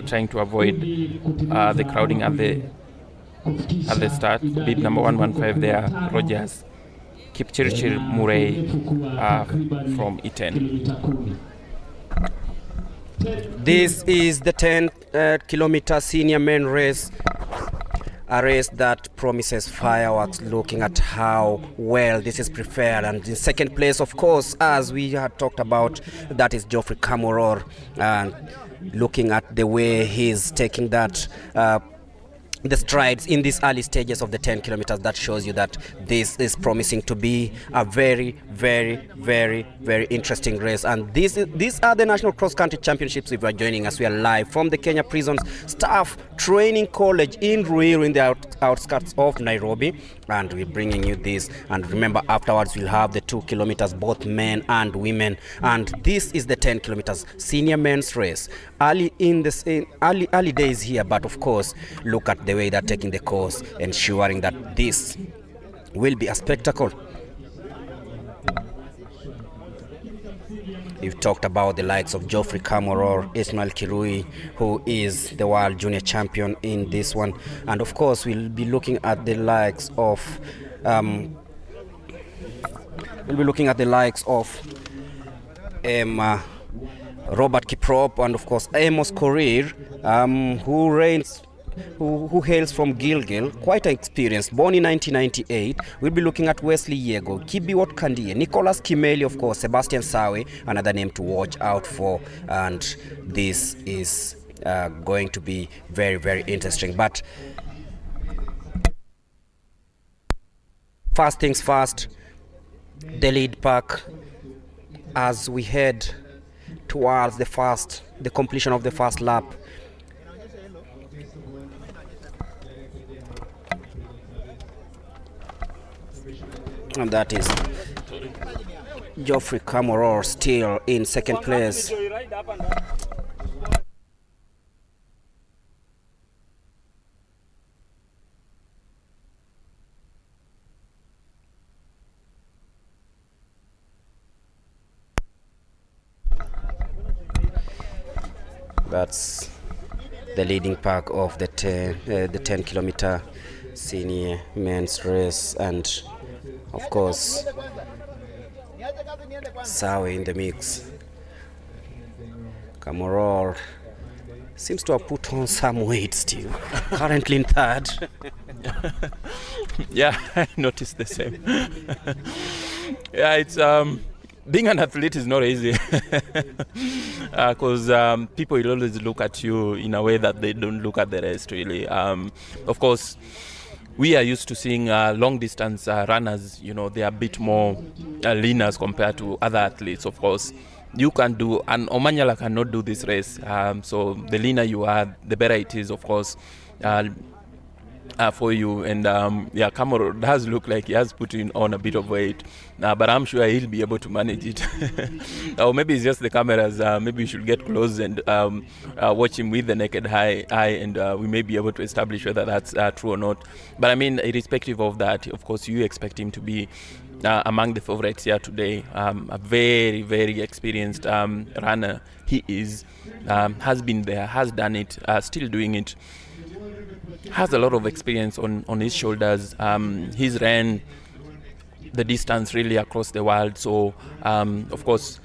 trying to avoid the crowding at the start. Bib number 115 there, Rogers Kipchirchir Murray from Iten. This is the 10-kilometer senior men race, a race that promises fireworks, looking at how well this is prepared. And in second place, of course, as we had talked about, that is Geoffrey Kamworor, and looking at the way he's taking that the strides in these early stages of the 10 kilometers, that shows you that this is promising to be a very, very, very, very interesting race. And these are the National Cross Country Championships. If you are joining us, we are live from the Kenya Prisons Staff Training College in Ruiru, in the outskirts of Nairobi, and we're bringing you this. And remember, afterwards we'll have the 2 kilometers, both men and women, and this is the 10 kilometers senior men's race. Early days here, but of course, look at the way they're taking the course, ensuring that this will be a spectacle. We've talked about the likes of Geoffrey Kamworor, Ismail Kirui, who is the world junior champion in this one, and of course we'll be looking at the likes of Robert Kiprop, and of course Amos Korir, who hails from Gilgil, quite experienced, born in 1998. We'll be looking at Wesley Yego, Kibiwot Kandie, Nicholas Kimeli, of course, Sebastian Sawe, another name to watch out for, and this is going to be very, very interesting. But first things first, the lead pack, as we head towards the completion of the first lap. And that is Geoffrey Kamworor still in second place. That's the leading pack of the 10 kilometer senior men's race, and of course Sawe in the mix. Kamworor seems to have put on some weight still, currently in third. Yeah, I noticed the same. Yeah, it's being an athlete is not easy, because people will always look at you in a way that they don't look at the rest, really. Of course, we are used to seeing long distance runners, you know, they are a bit more lean as compared to other athletes. Of course, you can do, and Omanyala cannot do this race. So the leaner you are, the better it is, of course, for you. And yeah, Kamworor does look like he has put on a bit of weight, but I'm sure he'll be able to manage it. Or maybe it's just the cameras. Maybe we should get close and watch him with the naked eye, and we may be able to establish whether that's true or not. But I mean, irrespective of that, of course, you expect him to be among the favorites here today. A very, very experienced runner he is, has been there, has done it, still doing it, has a lot of experience on his shoulders. He's ran the distance really across the world, so of course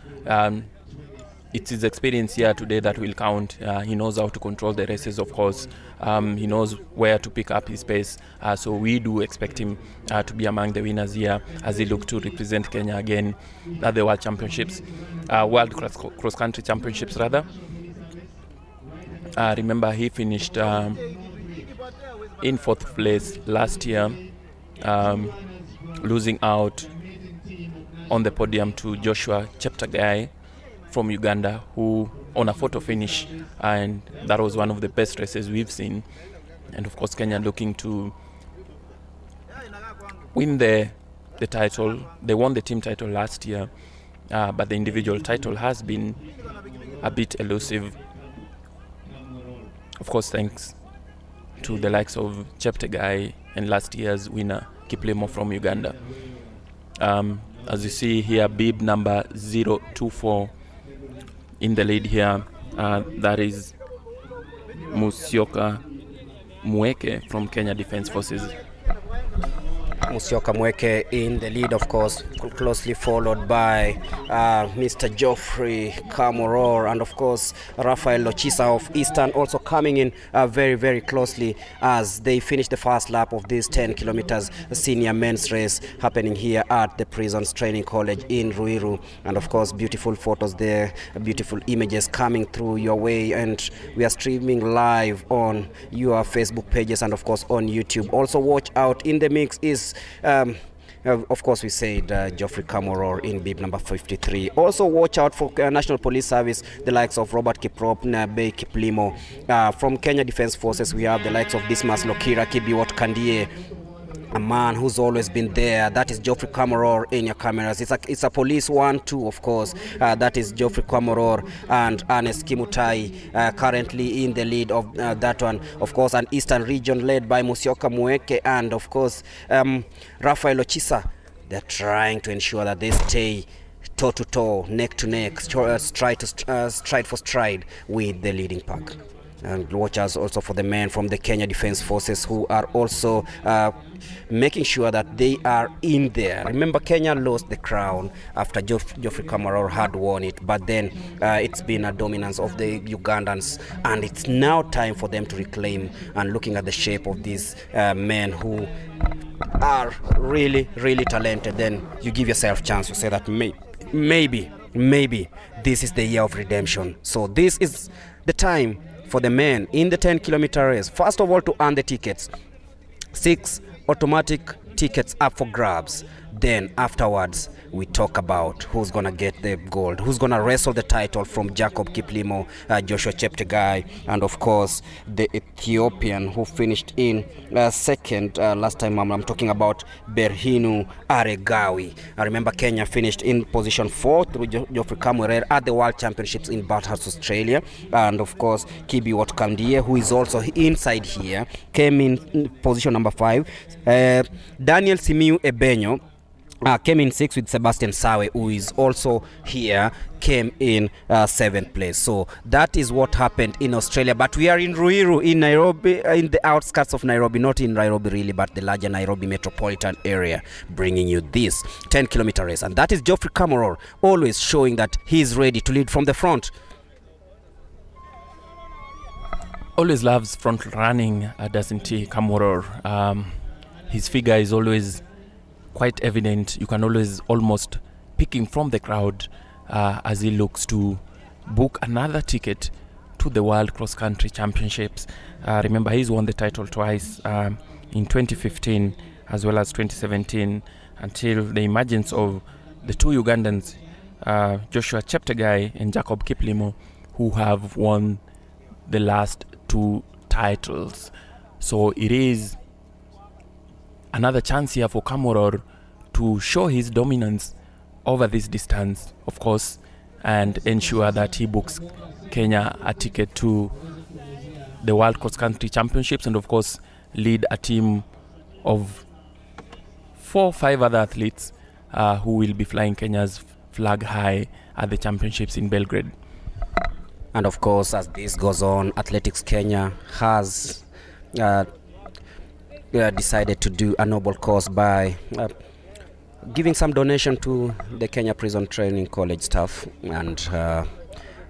it's his experience here today that will count. He knows how to control the races, of course. He knows where to pick up his pace. So we do expect him to be among the winners here as he looks to represent Kenya again at the World Championships, World Cross Country Championships rather. Remember, he finished in 4th place last year, losing out on the podium to Joshua Cheptegei from Uganda, who on a photo finish, and that was one of the best races we've seen. And of course, Kenya looking to win the title. They won the team title last year, but the individual title has been a bit elusive. Of course, thanks to the likes of Cheptegei and last year's winner Kiplimo from Uganda. As you see here, bib number 024 in the lead here. That is Musyoka Mweke from Kenya Defence Forces. Musyoka Mweke in the lead, of course, closely followed by Mr. Geoffrey Kamoror, and of course Rafael Lochisa of Eastern also coming in very, very closely as they finish the first lap of this 10 kilometers senior men's race happening here at the Prisons Training College in Ruiru. And of course, beautiful photos there, beautiful images coming through your way, and we are streaming live on your Facebook pages and of course on YouTube. Also watch out, in the mix is of course, we said Geoffrey Kamoror in bib number 53. Also watch out for National Police Service, the likes of Robert Kiprop, Nabe Kiplimo. From Kenya Defence Forces, we have the likes of Dismas Lokira, Kibiwot Kandie, a man who's always been there. That is Geoffrey Kamoror in your cameras. It's a police one too, of course. That is Geoffrey Kamoror and Ernest Kimutai currently in the lead of that one. Of course, an Eastern region led by Musyoka Mweke and of course Rafael Ochisa. They're trying to ensure that they stay toe to toe, neck to neck, stride for stride with the leading pack. And watch us also for the men from the Kenya Defence Forces who are also making sure that they are in there. Remember, Kenya lost the crown after Geoffrey Kamoror had won it, but then it's been a dominance of the Ugandans, and it's now time for them to reclaim. And looking at the shape of these men who are really, really talented, then you give yourself a chance to say that maybe this is the year of redemption. So this is the time for the men in the 10-kilometer race. First of all, to earn the tickets. 6 automatic tickets up for grabs. Then afterwards, we talk about who's going to get the gold, who's going to wrestle the title from Jacob Kiplimo, Joshua Cheptegei, and of course the Ethiopian who finished in second last time. I'm talking about Berhinu Aregawi. I remember Kenya finished in position 4 through Geoffrey Kamoror at the World Championships in Bathurst, Australia. And of course Kibiwot Kandie, who is also inside here, came in position number 5. Daniel Simiu Ebenyo came in 6th with Sebastian Sawe, who is also here, came in 7th place. So that is what happened in Australia. But we are in Ruiru, in Nairobi, in the outskirts of Nairobi, not in Nairobi really, but the larger Nairobi metropolitan area, bringing you this 10-kilometer race. And that is Geoffrey Kamoror, always showing that he is ready to lead from the front. Always loves front running, doesn't he, Kamoror? His figure is always quite evident. You can always almost pick him from the crowd as he looks to book another ticket to the World Cross Country Championships. Remember, he's won the title twice, in 2015 as well as 2017, until the emergence of the two Ugandans, Joshua Cheptegei and Jacob Kiplimo, who have won the last 2 titles. So it is another chance here for Kamoror to show his dominance over this distance, of course, and ensure that he books Kenya a ticket to the World Cross Country Championships, and of course lead a team of 4 or 5 other athletes who will be flying Kenya's flag high at the championships in Belgrade. And of course, as this goes on, Athletics Kenya has decided to do a noble cause by giving some donation to the Kenya Prison Training College staff, and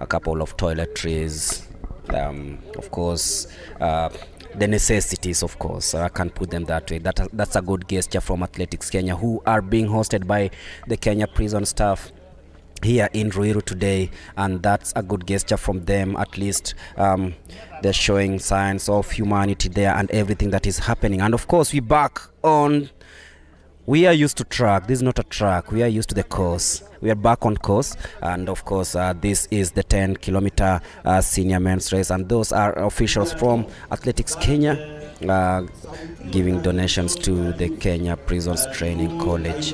a couple of toiletries, of course, the necessities, of course. I can't put them that way. That's a good gesture from Athletics Kenya, who are being hosted by the Kenya prison staff here in Ruiru today, and that's a good gesture from them. At least they're showing signs of humanity there and everything that is happening. And of course, we are used to track. This is not a track. We are used to the course. We are back on course, and of course this is the 10-kilometer senior men's race, and those are officials from Athletics Kenya giving donations to the Kenya Prisons Training College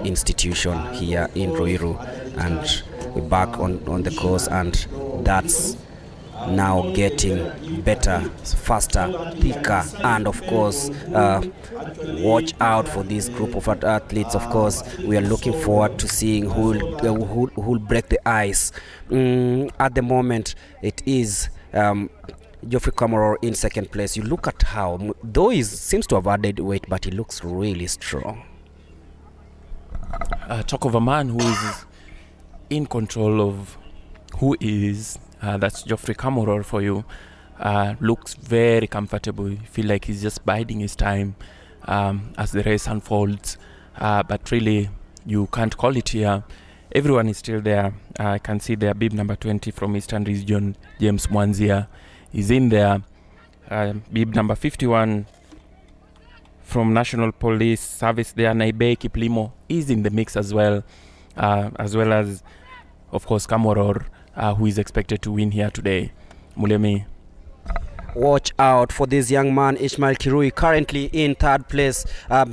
institution here in Ruiru. And we're back on the course, and that's now getting better, faster, thicker, and of course watch out for this group of athletes. Of course, we are looking forward to seeing who'll break the ice. At the moment, it is Geoffrey Kamworor in second place. You look at how, though he seems to have added weight, but he looks really strong. Talk of a man who is in control of who is. That's Geoffrey Kamworor for you. Looks very comfortable. You feel like he's just biding his time as the race unfolds. But really, you can't call it here. Everyone is still there. I can see there bib number 20 from Eastern Region, James Mwanzia, is in there. Bib number 51 from National Police Service there, Naibe Kiplimo, is in the mix as well as, of course, Kamworor, who is expected to win here today. Mulemi. Watch out for this young man, Ishmael Kirui, currently in third place,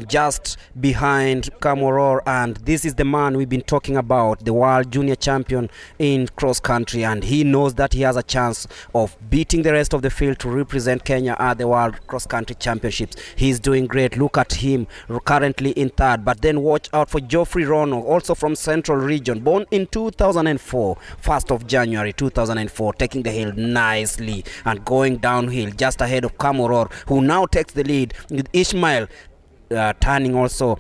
just behind Kamworor. And this is the man we've been talking about, the world junior champion in cross country, and he knows that he has a chance of beating the rest of the field to represent Kenya at the world cross country championships. He's doing great. Look at him, currently in third. But then watch out for Geoffrey Rono, also from Central Region, born in 2004, 1st of January 2004, taking the hill nicely and going down hill just ahead of Kamworor, who now takes the lead, with Ishmael turning also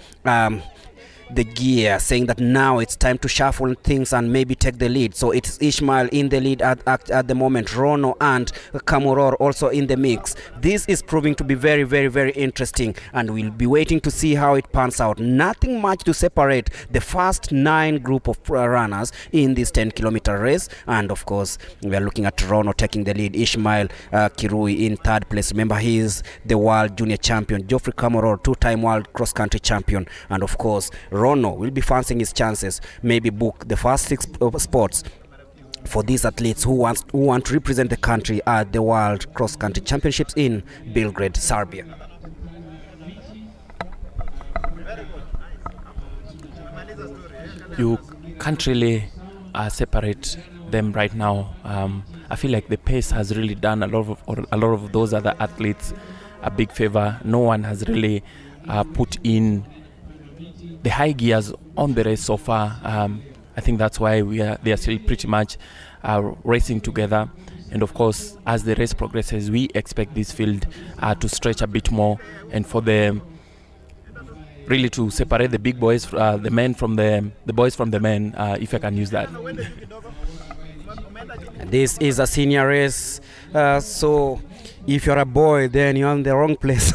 the gear, saying that now it's time to shuffle things and maybe take the lead. So it's Ishmael in the lead at the moment, Rono and Kamworor also in the mix. This is proving to be very, very, very interesting, and we'll be waiting to see how it pans out. Nothing much to separate the first 9 group of runners in this 10-kilometer race, and of course we are looking at Rono taking the lead, Ishmael Kirui in third place. Remember, he is the world junior champion, Geoffrey Kamworor, 2-time world cross-country champion, and of course Rono will be fancying his chances, maybe book the first 6 spots for these athletes who want to represent the country at the World Cross Country Championships in Belgrade, Serbia. You can't really separate them right now. I feel like the pace has really done a lot of those other athletes a big favor. No one has really put in the high gears on the race so far. I think that's why they are still pretty much racing together. And of course, as the race progresses, we expect this field to stretch a bit more, and for them really to separate the big boys, the men from the boys from the men, if I can use that. This is a senior race, so if you're a boy, then you're in the wrong place.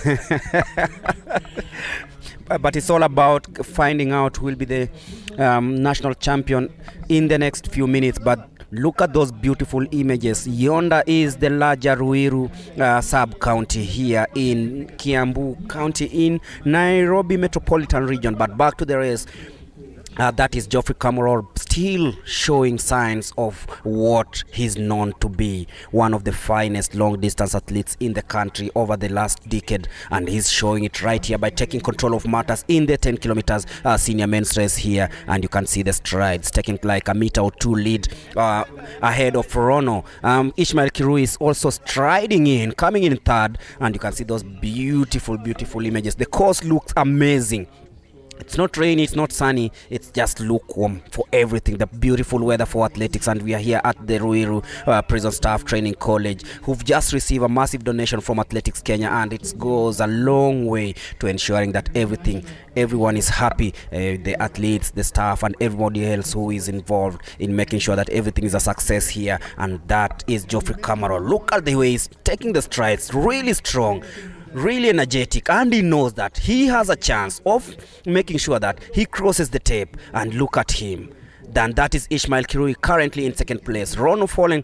But it's all about finding out who will be the national champion in the next few minutes. But look at those beautiful images. Yonder is the larger Ruiru sub-county here in Kiambu County in Nairobi Metropolitan Region. But back to the race. That is Geoffrey Kamworor, still showing signs of what he's known to be, one of the finest long-distance athletes in the country over the last decade, and he's showing it right here by taking control of matters in the 10 kilometers senior men's race here. And you can see the strides, taking like a meter or 2 lead ahead of Rono. Ishmael Kirui is also striding in, coming in third, and you can see those beautiful, beautiful images. The course looks amazing. It's not rainy, it's not sunny, it's just lukewarm for everything. The beautiful weather for athletics, and we are here at the Ruiru Prison Staff Training College, who've just received a massive donation from Athletics Kenya, and it goes a long way to ensuring that everyone is happy, the athletes, the staff, and everybody else who is involved in making sure that everything is a success here. And that is Geoffrey Kamworor. Look at the way he's taking the strides, really strong, really energetic, and he knows that he has a chance of making sure that he crosses the tape. And look at him. Then that is Ishmael Kirui, currently in second place. Rono falling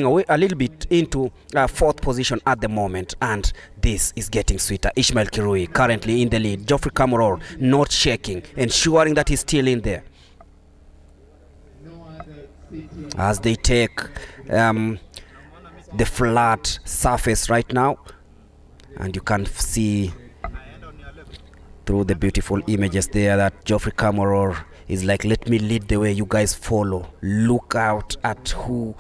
away a little bit into fourth position at the moment, and this is getting sweeter. Ishmael Kirui currently in the lead. Geoffrey Kamworor not shaking, ensuring that he's still in there as they take the flat surface right now. And you can see through the beautiful images there that Geoffrey Kamworor is like, let me lead the way, you guys follow. Look out at who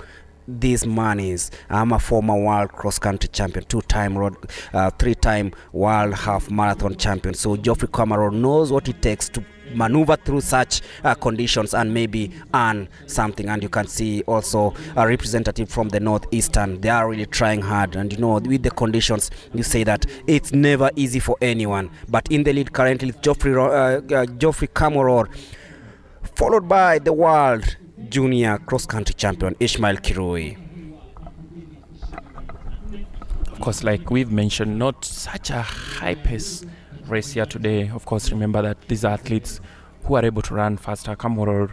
this man is. I'm a former world cross-country champion, three-time world half marathon champion. So Geoffrey Kamworor knows what it takes to maneuver through such conditions and maybe earn something. And you can see also a representative from the northeastern. They are really trying hard, and you know, with the conditions, you say that it's never easy for anyone. But in the lead currently is Geoffrey Kamworor, followed by the world junior cross-country champion Ishmael Kirui. Of course, like we've mentioned, not such a high pace race here today. Of course, remember that these are athletes who are able to run faster. Kamworor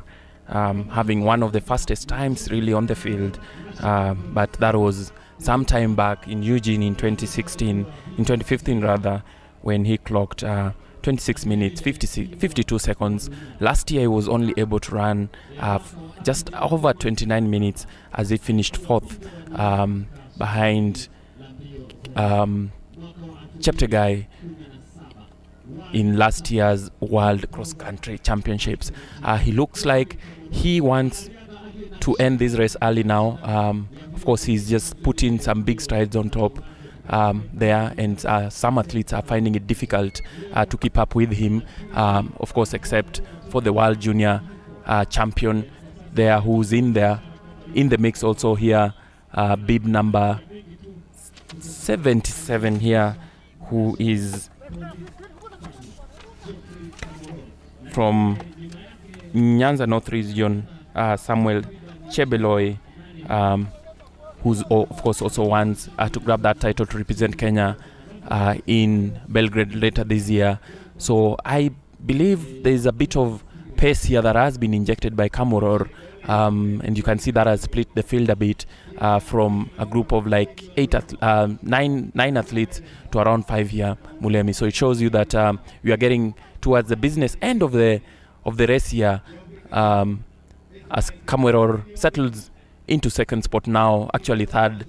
having one of the fastest times really on the field, but that was some time back in Eugene in 2015 rather, when he clocked 26 minutes 52 seconds. Last year he was only able to run just over 29 minutes as he finished fourth behind Cheptegei in last year's World Cross Country Championships. He looks like he wants to end this race early now. Of course, he's just putting some big strides on top there, and some athletes are finding it difficult to keep up with him, of course, except for the World Junior champion there, who's in the mix also here, bib number 77 here, who is from Nyanza North Region, Samuel Chebeloi, who's of course also wants to grab that title to represent Kenya in Belgrade later this year. So I believe there is a bit of pace here that has been injected by Kamworor, and you can see that has split the field a bit from a group of like nine athletes to around 5 here, Mulemi. So it shows you that we are getting towards the business end of the race here, as Kamworor settles into second spot now, actually third,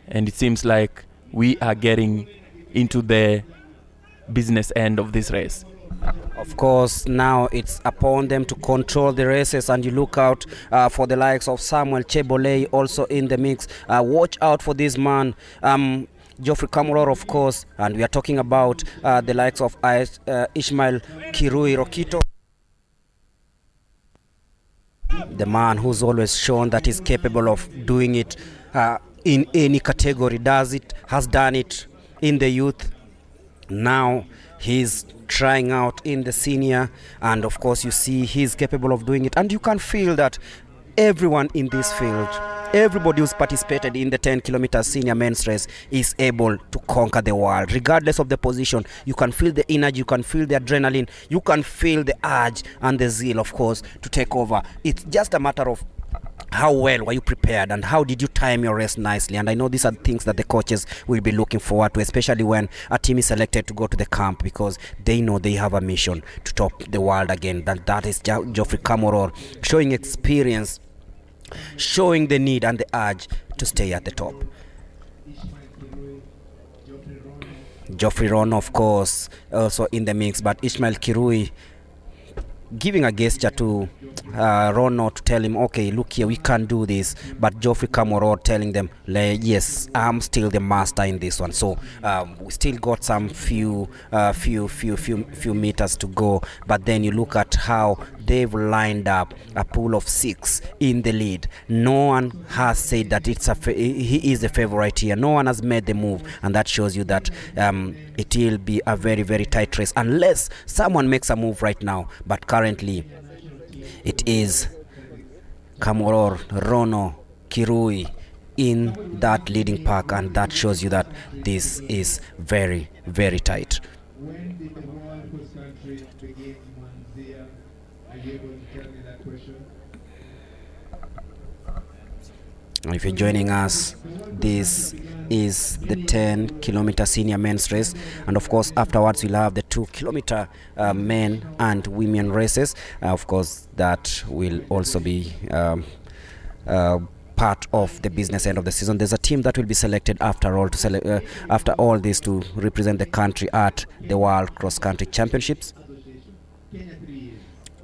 and it seems like we are getting into the business end of this race. Of course, now it's upon them to control the races, and you look out for the likes of Samuel Chebeloi also in the mix. Watch out for this man, Geoffrey Kamworor, of course, and we are talking about the likes of Ishmael Kirui Rokito, the man who's always shown that he's capable of doing it in any category, has done it in the youth. Now he's trying out in the senior, and of course you see he's capable of doing it, and you can feel that everyone in this field, everybody who's participated in the 10-kilometer senior men's race is able to conquer the world, regardless of the position. You can feel the energy, you can feel the adrenaline, you can feel the urge and the zeal, of course, to take over. It's just a matter of how well were you prepared and how did you time your race nicely. And I know these are things that the coaches will be looking forward to, especially when a team is selected to go to the camp, because they know they have a mission to top the world again. That is Geoffrey Kamworor, showing experience, showing the need and the urge to stay at the top. Geoffrey Ron, of course, also in the mix, but Ishmael Kirui giving a gesture to Rono to tell him, okay, look here, we can do this. But Geoffrey Kamworor telling them, yes, I'm still the master in this one. So we still got some few meters to go. But then you look at how they've lined up a pool of 6 in the lead. No one has said that he is the favorite here. No one has made the move, and that shows you that it will be a very, very tight race unless someone makes a move right now. But currently it is Kamworor, Rono, Kirui in that leading pack, and that shows you that this is very, very tight. When did the World Cross Country begin, Manzia? Are you able to tell me that question? If you're joining us, this is the 10-kilometer senior men's race, and of course afterwards we'll have the 2-kilometer men and women races. Of course that will also be part of the business end of the season. There's a team that will be selected after all after all this to represent the country at the World Cross Country Championships,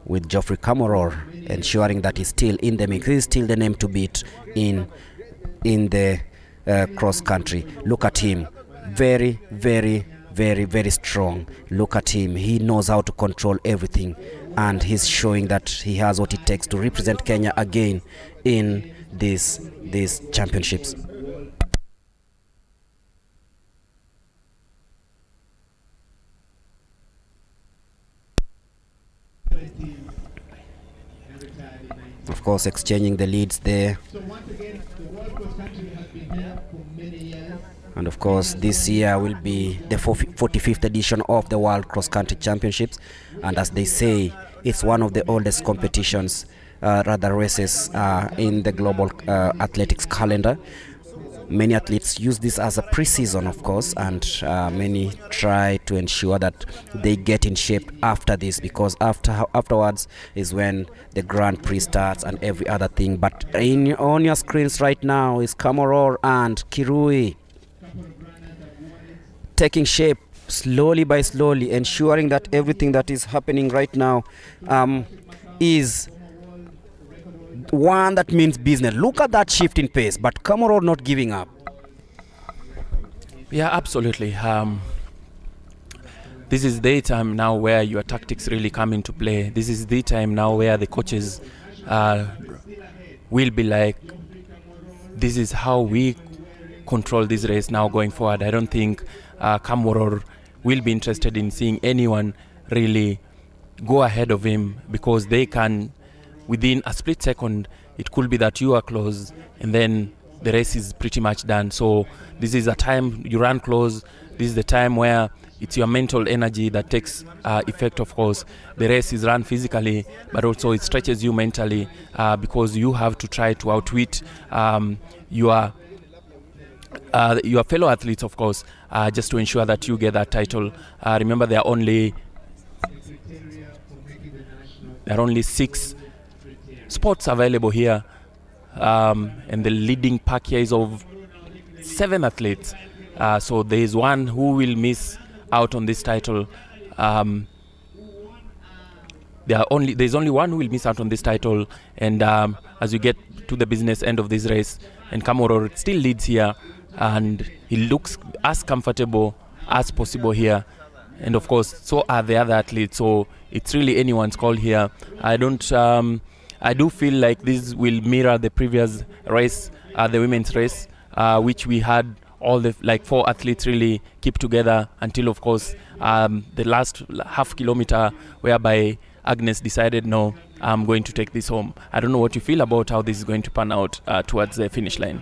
with Geoffrey Kamworor ensuring that he's still in the mix. He's still the name to beat in the cross country. Look at him, very, very, very, very strong. Look at him, he knows how to control everything, and he's showing that he has what it takes to represent Kenya again in these championships. Of course, exchanging the leads there. And of course, this year will be the 45th edition of the World Cross Country Championships. And as they say, it's one of the oldest competitions, races in the global athletics calendar. Many athletes use this as a pre-season, of course, and many try to ensure that they get in shape after this, because afterwards is when the Grand Prix starts and every other thing. But on your screens right now is Kamworor and Kirui taking shape slowly by slowly, ensuring that everything that is happening right now is one that means business. Look at that shift in pace, but Kamworor not giving up. Yeah, absolutely. This is the time now where your tactics really come into play. This is the time now where the coaches will be like, this is how we control this race now going forward. I don't think Kamworor will be interested in seeing anyone really go ahead of him, because they can, within a split second, it could be that you are close and then the race is pretty much done. So this is a time you run close. This is the time where it's your mental energy that takes effect. Of course, the race is run physically, but also it stretches you mentally, because you have to try to outwit your fellow athletes, of course, just to ensure that you get that title. Remember, there are only 6 spots available here, and the leading pack here is of 7 athletes. So there is one who will miss out on this title. There's only one who will miss out on this title, and as you get to the business end of this race, and Kamworor still leads here, and he looks as comfortable as possible here, and of course so are the other athletes. So it's really anyone's call here. I do feel like this will mirror the previous race, the women's race, which we had all the 4 athletes really keep together until, of course, the last half kilometer, whereby Agnes decided, no, I'm going to take this home. I don't know what you feel about how this is going to pan out towards the finish line.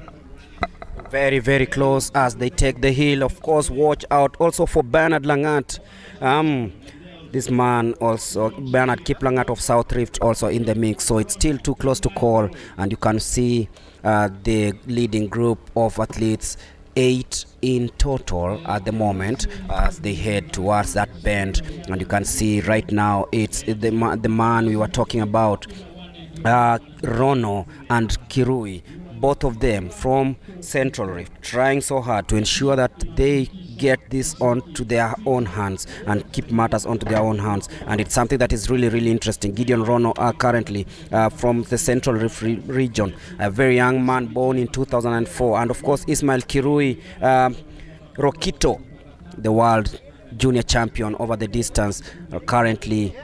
Very, very close as they take the hill. Of course, watch out also for Bernard Langat. This man also, Bernard Kiplangat of South Rift, also in the mix. So it's still too close to call, and you can see the leading group of athletes, 8 in total at the moment, as they head towards that bend. And you can see right now it's the man we were talking about, Rono and Kirui, both of them from Central Rift, trying so hard to ensure that they get this onto their own hands and keep matters onto their own hands. And it's something that is really, really interesting. Gideon Rono are currently from the Central region, a very young man born in 2004. And of course, Ismail Kirui Rokito, the world junior champion over the distance, currently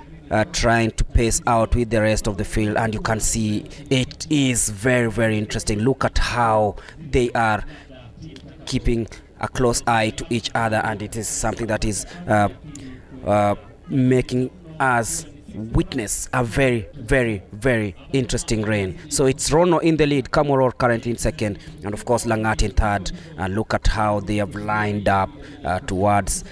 trying to pace out with the rest of the field. And you can see it is very, very interesting. Look at how they are keeping a close eye to each other, and it is something that is making us witness a very, very, very interesting rain. So it's Rono in the lead, Kamoror currently in second, and of course Langat in third. And look at how they have lined up towards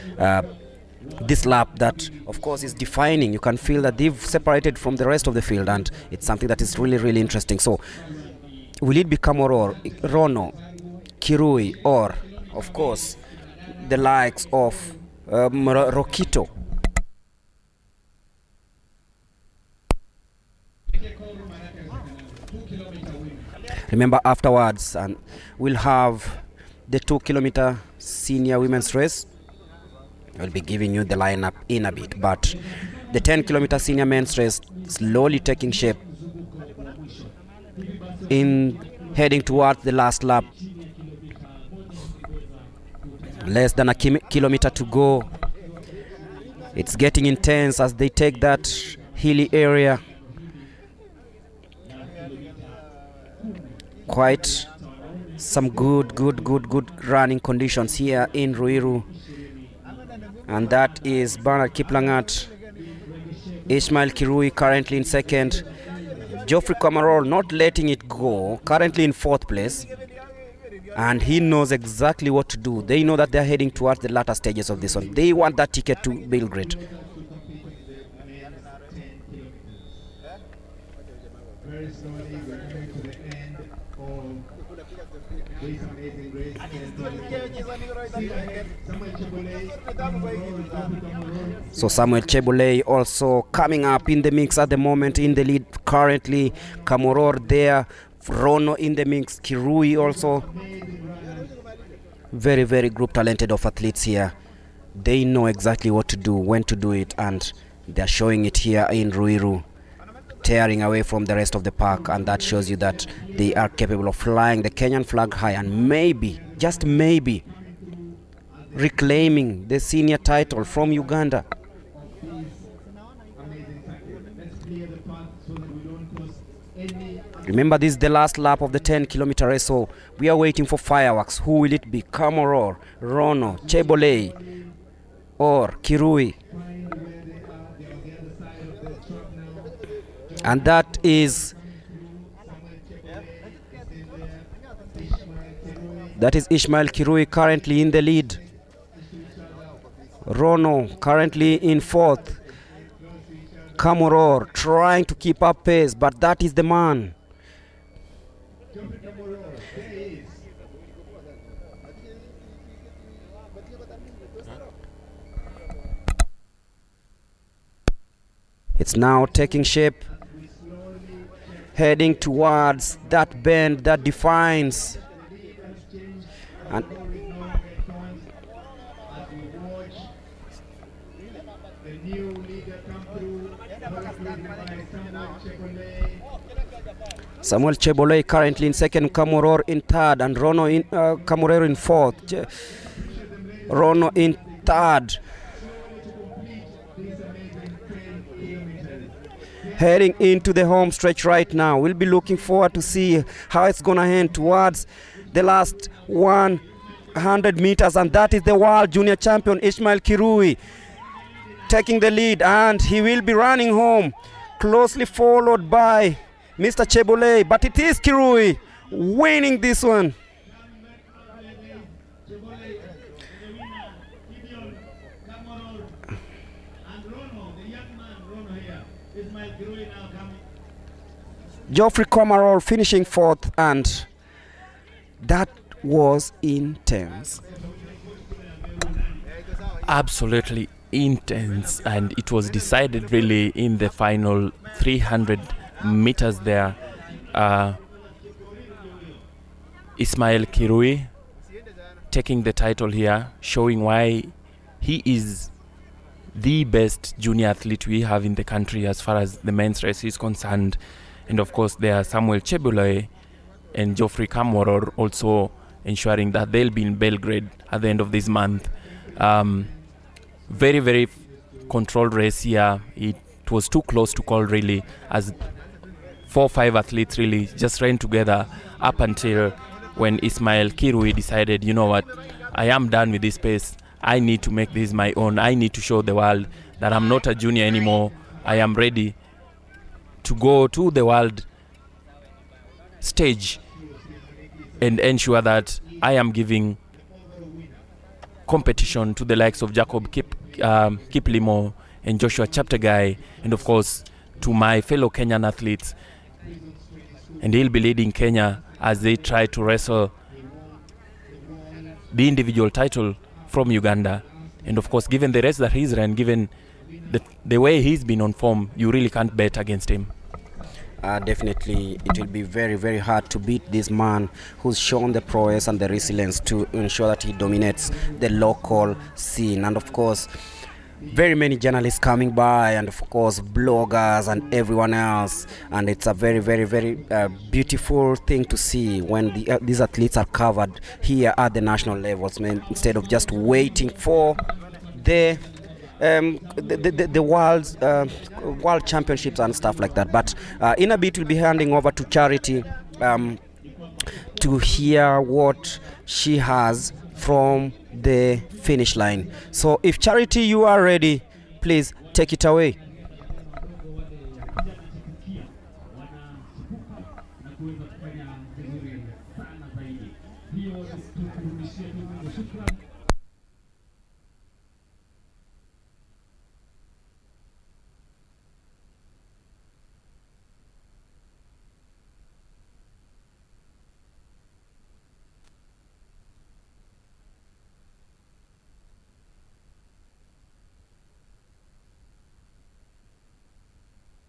this lap that of course is defining. You can feel that they've separated from the rest of the field, and it's something that is really, really interesting. So will it be Kamoror, Rono, Kirui, or of course the likes of Rokito? Remember, afterwards, and we'll have the 2 kilometer senior women's race. I'll be giving you the lineup in a bit, but the 10 kilometer senior men's race slowly taking shape in heading towards the last lap. Less than a kilometer to go. It's getting intense as they take that hilly area. Quite some good running conditions here in Ruiru. And that is Bernard Kiplangat, Ismail Kirui currently in second, Geoffrey Kamarol not letting it go, currently in fourth place. And he knows exactly what to do. They know that they're heading towards the latter stages of this one. They want that ticket to Belgrade. Very slowly, we're coming to the end of this amazing race. So Samuel Chebole also coming up in the mix at the moment, in the lead currently. Kamoror there, Rono in the mix, Kirui also. Very, very group talented of athletes here. They know exactly what to do, when to do it, and they're showing it here in Ruiru, tearing away from the rest of the pack. And that shows you that they are capable of flying the Kenyan flag high and maybe, just maybe, reclaiming the senior title from Uganda. Remember, this is the last lap of the 10 kilometer race, so we are waiting for fireworks. Who will it be? Kamoror, Rono, Chebole, or Kirui? And that is Ismail Kirui currently in the lead. Rono currently in fourth. Kamoror trying to keep up pace, but that is the man. It's now taking shape, heading towards that bend that defines. And Samuel Chebole currently in second, Kamoror in third, and Rono in Kamorero in fourth. Rono in third. Heading into the home stretch right now. We'll be looking forward to see how it's gonna end towards the last 100 meters, and that is the world junior champion Ismail Kirui taking the lead, and he will be running home, closely followed by Mr. Chebole, but it is Kirui winning this one. Geoffrey Komarol finishing fourth, and that was intense. Absolutely intense, and it was decided really in the final 300 meters there. Ismail Kirui taking the title here, showing why he is the best junior athlete we have in the country as far as the men's race is concerned. And of course, there are Samuel Chebulai and Geoffrey Kamworor also ensuring that they'll be in Belgrade at the end of this month. Very, very controlled race here. It was too close to call, really, as 4 or 5 athletes really just ran together up until when Ismail Kirui decided, you know what, I am done with this pace. I need to make this my own. I need to show the world that I'm not a junior anymore. I am ready to go to the world stage and ensure that I am giving competition to the likes of Jacob Kiplimo and Joshua Chaptegai, and of course to my fellow Kenyan athletes. And he'll be leading Kenya as they try to wrestle the individual title from Uganda. And of course, given the race that he's run, given the way he's been on form, you really can't bet against him. Definitely, it will be very, very hard to beat this man who's shown the prowess and the resilience to ensure that he dominates the local scene. And of course, very many journalists coming by, and of course bloggers and everyone else, and it's a very, very, very beautiful thing to see when these athletes are covered here at the national levels, instead of just waiting for the world championships and stuff like that. But in a bit we'll be handing over to Charity to hear what she has from the finish line. So if Charity, you are ready, please take it away.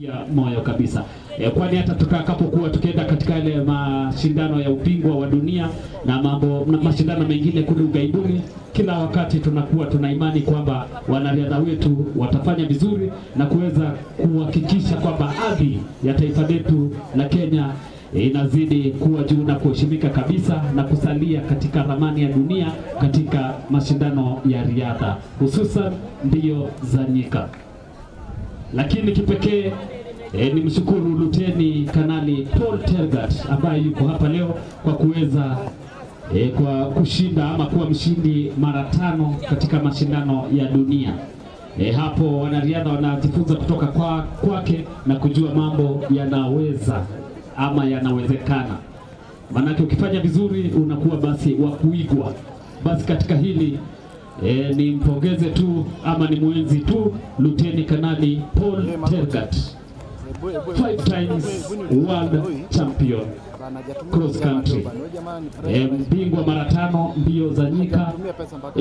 ya moyo kabisa, kwani hata tutakapokuwa tukienda katika ile mashindano ya ubingwa wa dunia na mashindano mengine kule ugaibuni, kila wakati tunakuwa tuna imani kwamba wanariadha wetu watafanya vizuri na kuweza kuhakikisha kwamba hadhi ya taifa letu la Kenya inazidi kuwa juu na kuheshimika kabisa na kusalia katika ramani ya dunia katika mashindano ya riadha, hususan mbio za nyika. Lakini kipekee ni mshukuru Luteni Kanali Paul Tergat ambaye yuko hapa leo kwa kuweza kwa kushinda ama kuwa mshindi mara 5 katika mashindano ya dunia. Hapo wanariadha wanajifunza kutoka kwake na kujua mambo yanaweza ama yanawezekana. Manake ukifanya vizuri unakuwa basi wa kuigwa. Basi katika hili ni mpongeze tu ama ni mwenzi tu Luteni Kanali Paul Tergat, 5 times world champion cross country, mbingwa mara 5 mbio za nyika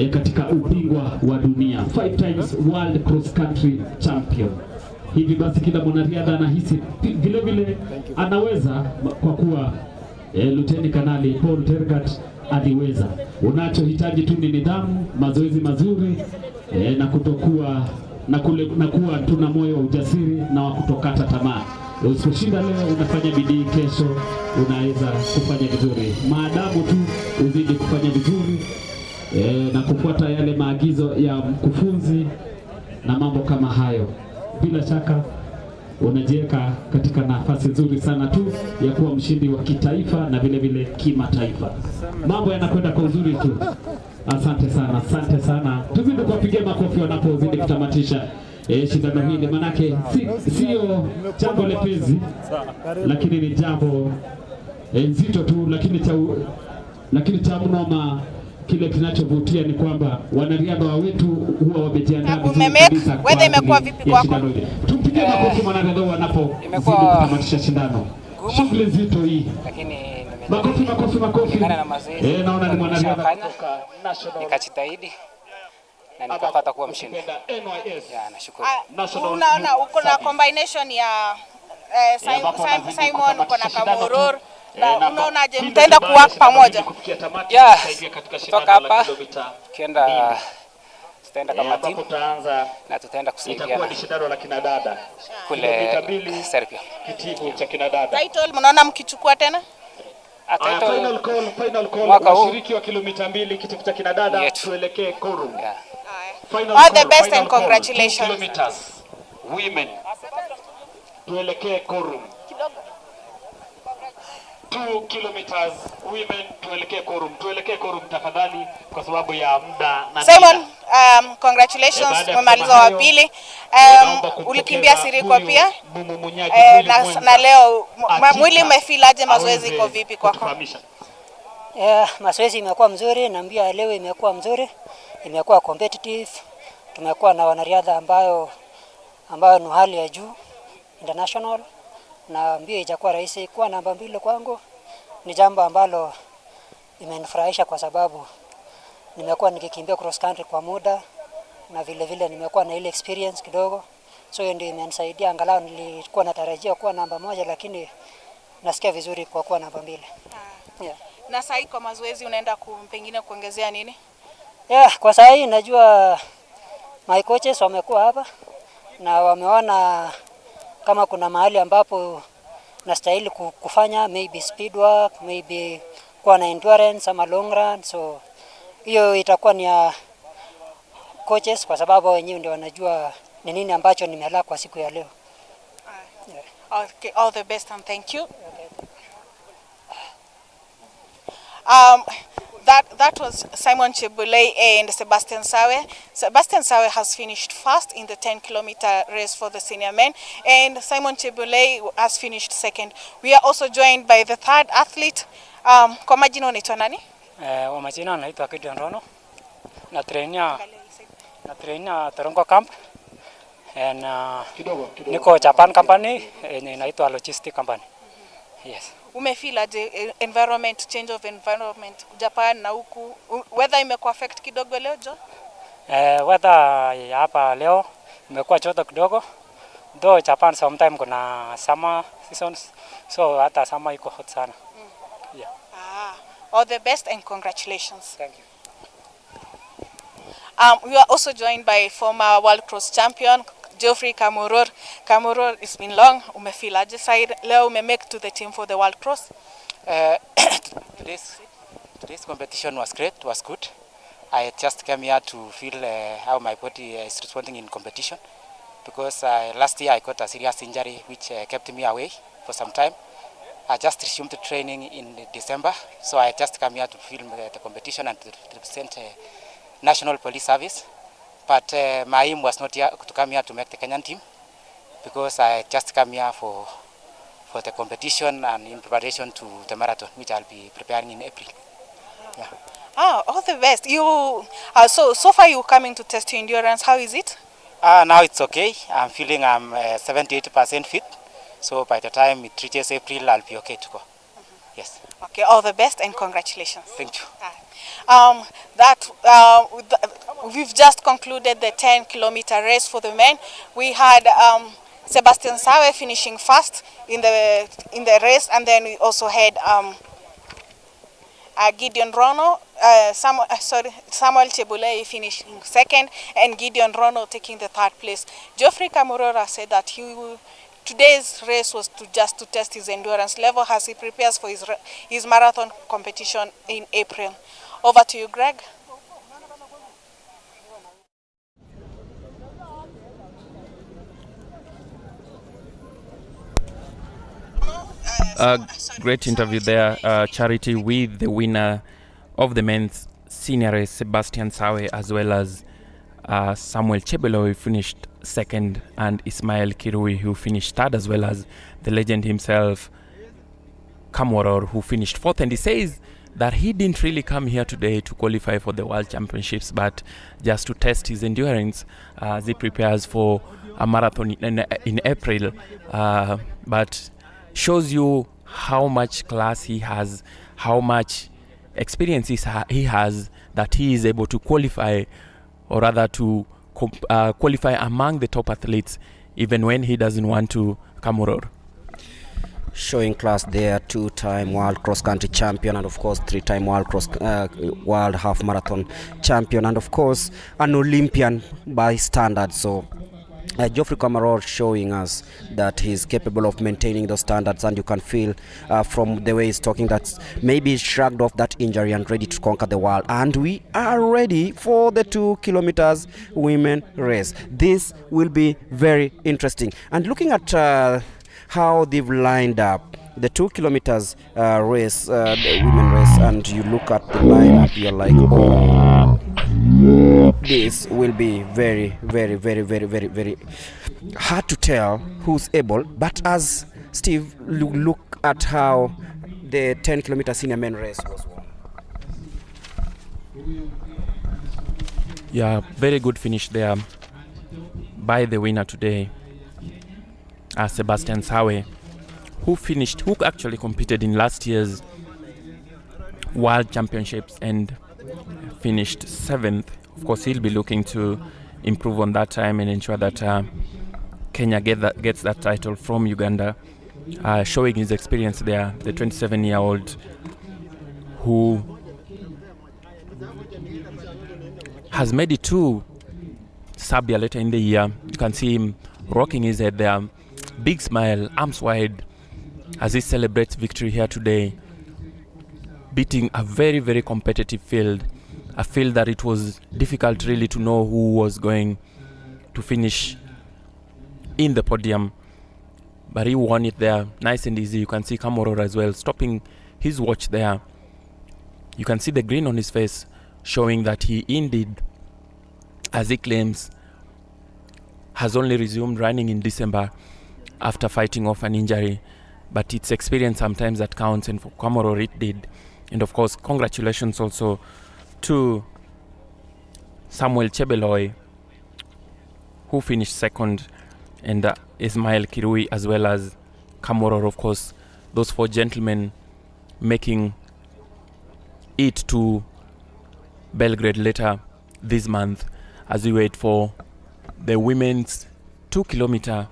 katika ubingwa wa dunia, 5 times world cross country champion. Hivi basi kila mwanariadha anahisi vile vile anaweza, kwa kuwa Luteni Kanali Paul Tergat aliweza. Unachohitaji tu ni nidhamu, mazoezi mazuri na kutokuwa na kuwa tuna moyo wa ujasiri na wa kutokata tamaa. Usiposhinda leo unafanya bidii, kesho unaweza kufanya vizuri, maadamu tu uzidi kufanya vizuri na kufuata yale maagizo ya mkufunzi na mambo kama hayo. Bila shaka unajiweka katika nafasi nzuri sana tu ya kuwa mshindi wa kitaifa na vile vile kimataifa. Mambo yanakwenda kwa uzuri tu. Asante sana, asante sana. Tuzidi kuwapigia makofi wanapozidi kutamatisha shindano hili, manake sio jambo lepezi, lakini ni jambo nzito tu, lakini cha mnoma. Kile kinachovutia ni kwamba wanariadha wetu huwa wamejiandaa vizuri kabisa. Wewe imekuwa vipi kwako? Tupigie makofi wanariadha wanapozidi kutamatisha shindano. Shughuli nzito hii. Lakini makofi. Naona ni mwanariadha kutoka national, nikajitahidi na nikapata kuwa mshindi. Ya, nashukuru. Unaona uko na combination ya Simon, uko na Kamworor Na unaonaje mtaenda kuwa pamoja? Yeah, kutoka hapa kienda tutaenda kama timu na tutaenda kusaidiana kule Serbia. Title mnaona mkichukua tena? Final call washiriki wa kilomita 2 kitipu cha kinadada tuelekee Korum. All the best and congratulations. Women tuelekee Korum. 2 kilometers women tuelekee Korum tafadhali kwa sababu ya muda na Simon, congratulations, umemaliza wa pili. Ulikimbia Sirikwa pia. Na leo mwili umefilaje, mazoezi iko vipi kwako? Mazoezi imekuwa mzuri na mbio leo imekuwa mzuri. Imekuwa competitive. Tumekuwa na wanariadha ambayo ni hali ya juu international, na mbio ijakuwa rahisi. Kuwa namba 2 kwangu ni jambo ambalo imenifurahisha kwa sababu nimekuwa nikikimbia cross country kwa muda na vile vile nimekuwa na ile experience kidogo, so hiyo ndio imenisaidia. Angalau nilikuwa natarajia kuwa namba 1 lakini nasikia vizuri kwa kuwa namba 2. Yeah. Na sasa kwa mazoezi unaenda pengine kuongezea nini? Kwa sasa hii najua my coaches wamekuwa hapa na wameona kama kuna mahali ambapo nastahili kufanya maybe speed work, maybe kuwa na endurance ama long run, so hiyo itakuwa ni ya coaches kwa sababu wenyewe ndio wanajua ni nini ambacho nimelala kwa siku ya leo. Okay, all the best and thank you. That was Simon Chebulei and Sebastian Sawe. Sebastian Sawe has finished first in the 10-kilometer race for the senior men, and Simon Chebulei has finished second. We are also joined by the third athlete. Kwa majina unaitwa nani? Kwa majina naitwa Gideon Rono. Na trainer Torongo camp. And niko Japan company, inaitwa logistic company. Yes. Umefeel aje environment, change of environment Japan na huku, weather imekuwa affect kidogo leo jo? Weather hapa leo imekuwa joto kidogo. Though Japan sometime kuna summer seasons, so hata summer iko hot sana. Yeah. All the best and congratulations. Thank you. We are also joined by former World Cross champion Geoffrey Kamuror. Kamuror, it's been long. Umefeel aje side leo make to the team for the World Cross? Today's competition was great, was good. I just came here to feel how my body is responding in competition, because last year I got a serious injury which kept me away for some time. I just resumed training in December, so I just come here to film the competition and to represent National Police Service. But my aim was not here to come here to make the Kenyan team, because I just come here for the competition and in preparation to the marathon, which I'll be preparing in April. Yeah. All the best. You so far you coming to test your endurance. How is it? Now it's okay. I'm feeling I'm 78% fit. So by the time it reaches April, I'll be okay to go. Yes. Okay. All the best and congratulations. Thank you. We've just concluded the 10-kilometer race for the men. We had Sebastian Sawe finishing first in the race, and then we also had Gideon Rono, Samuel Chebulei finishing second, and Gideon Rono taking the third place. Geoffrey Kamurora said that today's race was to test his endurance level as he prepares for his marathon competition in April. Over to you, Greg. Great interview there, Charity, with the winner of the men's senior race, Sebastian Sawe, as well as Samuel Chebulei, who finished second, and Ismail Kirui, who finished third, as well as the legend himself, Kamworor, who finished fourth. And he says that he didn't really come here today to qualify for the World Championships, but just to test his endurance as he prepares for a marathon in April. But shows you how much class he has, how much experience he has, that he is able to qualify, or rather to qualify among the top athletes, even when he doesn't want to. Kamuror. Showing class there, two-time world cross-country champion, and of course three-time world half marathon champion, and of course an Olympian by standards. So Geoffrey Kamworor showing us that he's capable of maintaining those standards, and you can feel from the way he's talking that maybe he's shrugged off that injury and ready to conquer the world. And we are ready for the 2 kilometers women race. This will be very interesting. And looking at how they've lined up the 2 kilometers race, the women race, and you look at the lineup, you're like, oh, this will be very, very, very, very, very, very hard to tell who's able. But as Steve, look at how the 10 kilometer senior men race was won. Yeah, very good finish there by the winner today, Sebastian Sawe, who actually competed in last year's World Championships and finished 7th. Of course, he'll be looking to improve on that time and ensure that Kenya gets that title from Uganda, showing his experience there, the 27-year-old who has made it to Serbia later in the year. You can see him rocking his head there, big smile, arms wide, as he celebrates victory here today, beating a very, very competitive field, a field that it was difficult really to know who was going to finish in the podium. But he won it there, nice and easy. You can see Kamworor as well, stopping his watch there. You can see the grin on his face, showing that he indeed, as he claims, has only resumed running in December after fighting off an injury. But it's experience sometimes that counts, and for Kamworor it did. And of course, congratulations also to Samuel Chebeloi, who finished second, and Ismail Kirui, as well as Kamworor, of course. Those 4 gentlemen making it to Belgrade later this month, as we wait for the women's 2 kilometer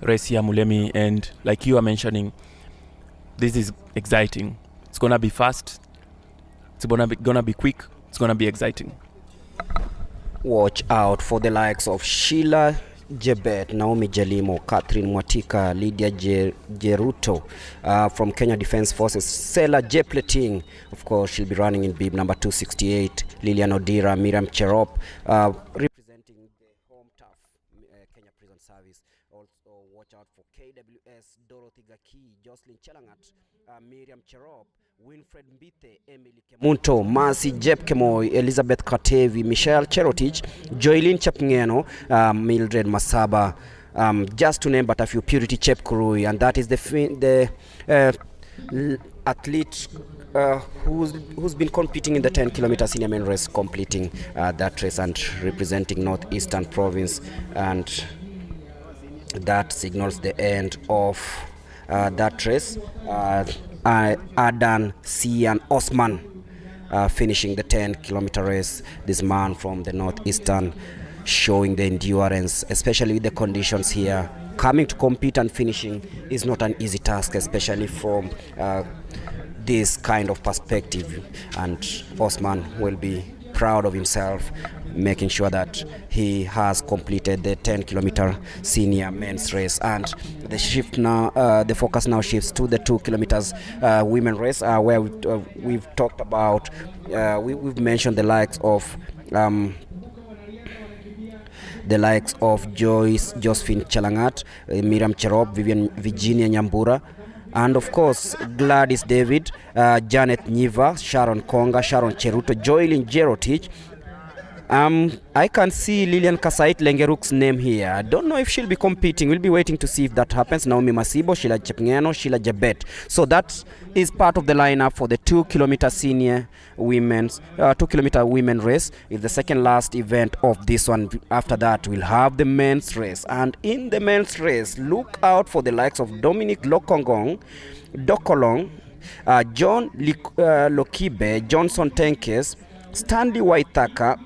race here, Mulemi. And like you are mentioning, this is exciting. It's gonna be fast, it's gonna be quick, it's gonna be exciting. Watch out for the likes of Sheila Jebet, Naomi Jalimo, Catherine Mwatika, Lydia Jeruto from Kenya Defence Forces, Sela Jepleting, of course she'll be running in bib number 268, Lilian Odira, Miriam Cherop, representing the home tough Kenya Prison Service. Also watch out for KWS, Dorothy Gaki, Jocelyn Chelangat, Miriam Cherop, Winfred Mbite, Emily Kemunto, Mercy Jepkemoi, Elizabeth Katevi, Michelle Cherotich, Joylin Chapngeno, Mildred Masaba, just to name but a few, Purity Chepkurui. And that is the athlete who's been competing in the 10 kilometer senior men race, completing that race and representing Northeastern Province. And that signals the end of that race. Adan Sian Osman finishing the 10 kilometer race. This man from the Northeastern showing the endurance, especially with the conditions here. Coming to compete and finishing is not an easy task, especially from this kind of perspective. And Osman will be proud of himself, making sure that he has completed the 10 kilometer senior men's race. And the shift now, the focus now shifts to the 2 kilometers women race, where we've talked about, we've mentioned the likes of Josephine Chelangat, Miriam Cherop, Virginia Nyambura, and of course Gladys David, Janet Nyiva, Sharon Konga, Sharon Cheruto, Joylin Jerotich. I can see Lilian Kasait Lengeruk's name here. I don't know if she'll be competing. We'll be waiting to see if that happens. Naomi Masibo, Sheila Chepngeno, Sheila Jebet. So that is part of the lineup for the 2 kilometer senior women's 2 kilometer women race. It's the second last event of this one. After that, we'll have the men's race. And in the men's race, look out for the likes of Dominic Dokolong, John Lokibe, Johnson Tenkes, Stanley Waithaka,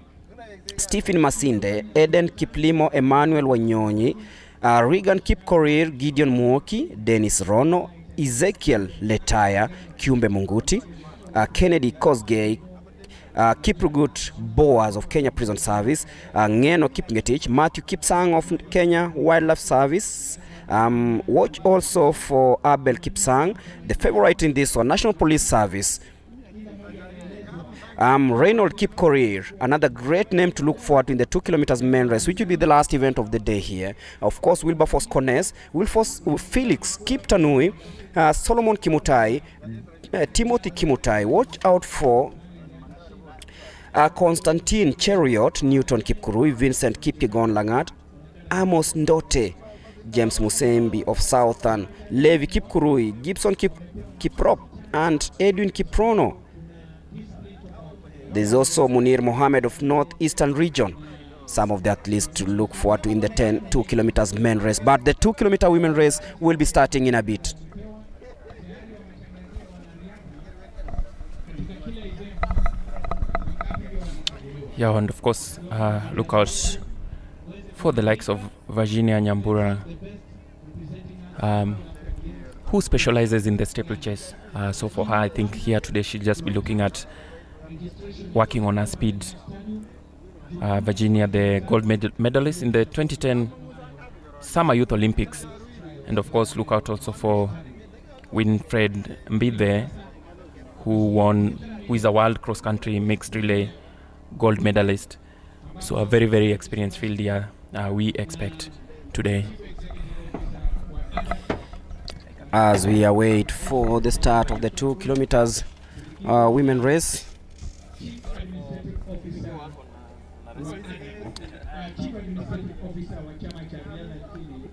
Stephen Masinde, Eden Kiplimo, Emmanuel Wanyonyi, Regan Kipkorir, Gideon Muoki, Dennis Rono, Ezekiel Letaya Kiumbe Munguti, Kennedy Kosgei Kiprugut Boaz of Kenya Prison Service, Ngeno Kipngetich, Matthew Kipsang of Kenya Wildlife Service. Watch also for Abel Kipsang, the favorite in this one, National Police Service. Reynold Kipkorir, another great name to look forward to in the 2 kilometers main race, which will be the last event of the day here. Of course, Wilberforce Kones, Felix Kiptanui, Solomon Kimutai, Timothy Kimutai. Watch out for Constantine Cheriot, Newton Kipkurui, Vincent Kipyegon Langat, Amos Ndote, James Musembi of Southern, Levi Kipkurui, Gibson Kiprop, and Edwin Kiprono. There's also Munir Mohammed of Northeastern Region. Some of the athletes to look forward to in the 2 kilometers men race. But the 2 kilometer women race will be starting in a bit. Yeah, and of course, look out for the likes of Virginia Nyambura, who specializes in the steeplechase. So for her, I think here today she'll just be looking at working on her speed. Virginia, the gold medalist in the 2010 Summer Youth Olympics. And of course, look out also for Winfred Mbithe, who is a world cross-country mixed relay gold medalist. So a very, very experienced field here we expect today. As we await for the start of the 2 kilometers women race,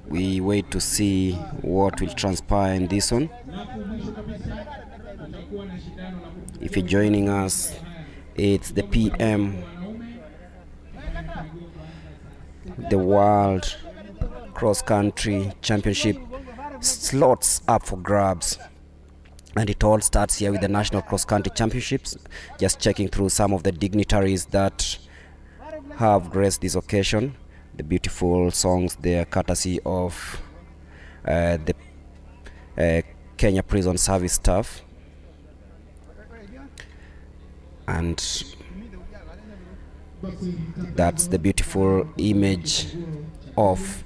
we wait to see what will transpire in this one. If you're joining us, it's the PM, the World Cross Country Championship slots up for grabs, and it all starts here with the National Cross Country Championships. Just checking through some of the dignitaries that have graced this occasion. The beautiful songs there courtesy of the Kenya Prison Service staff, and that's the image of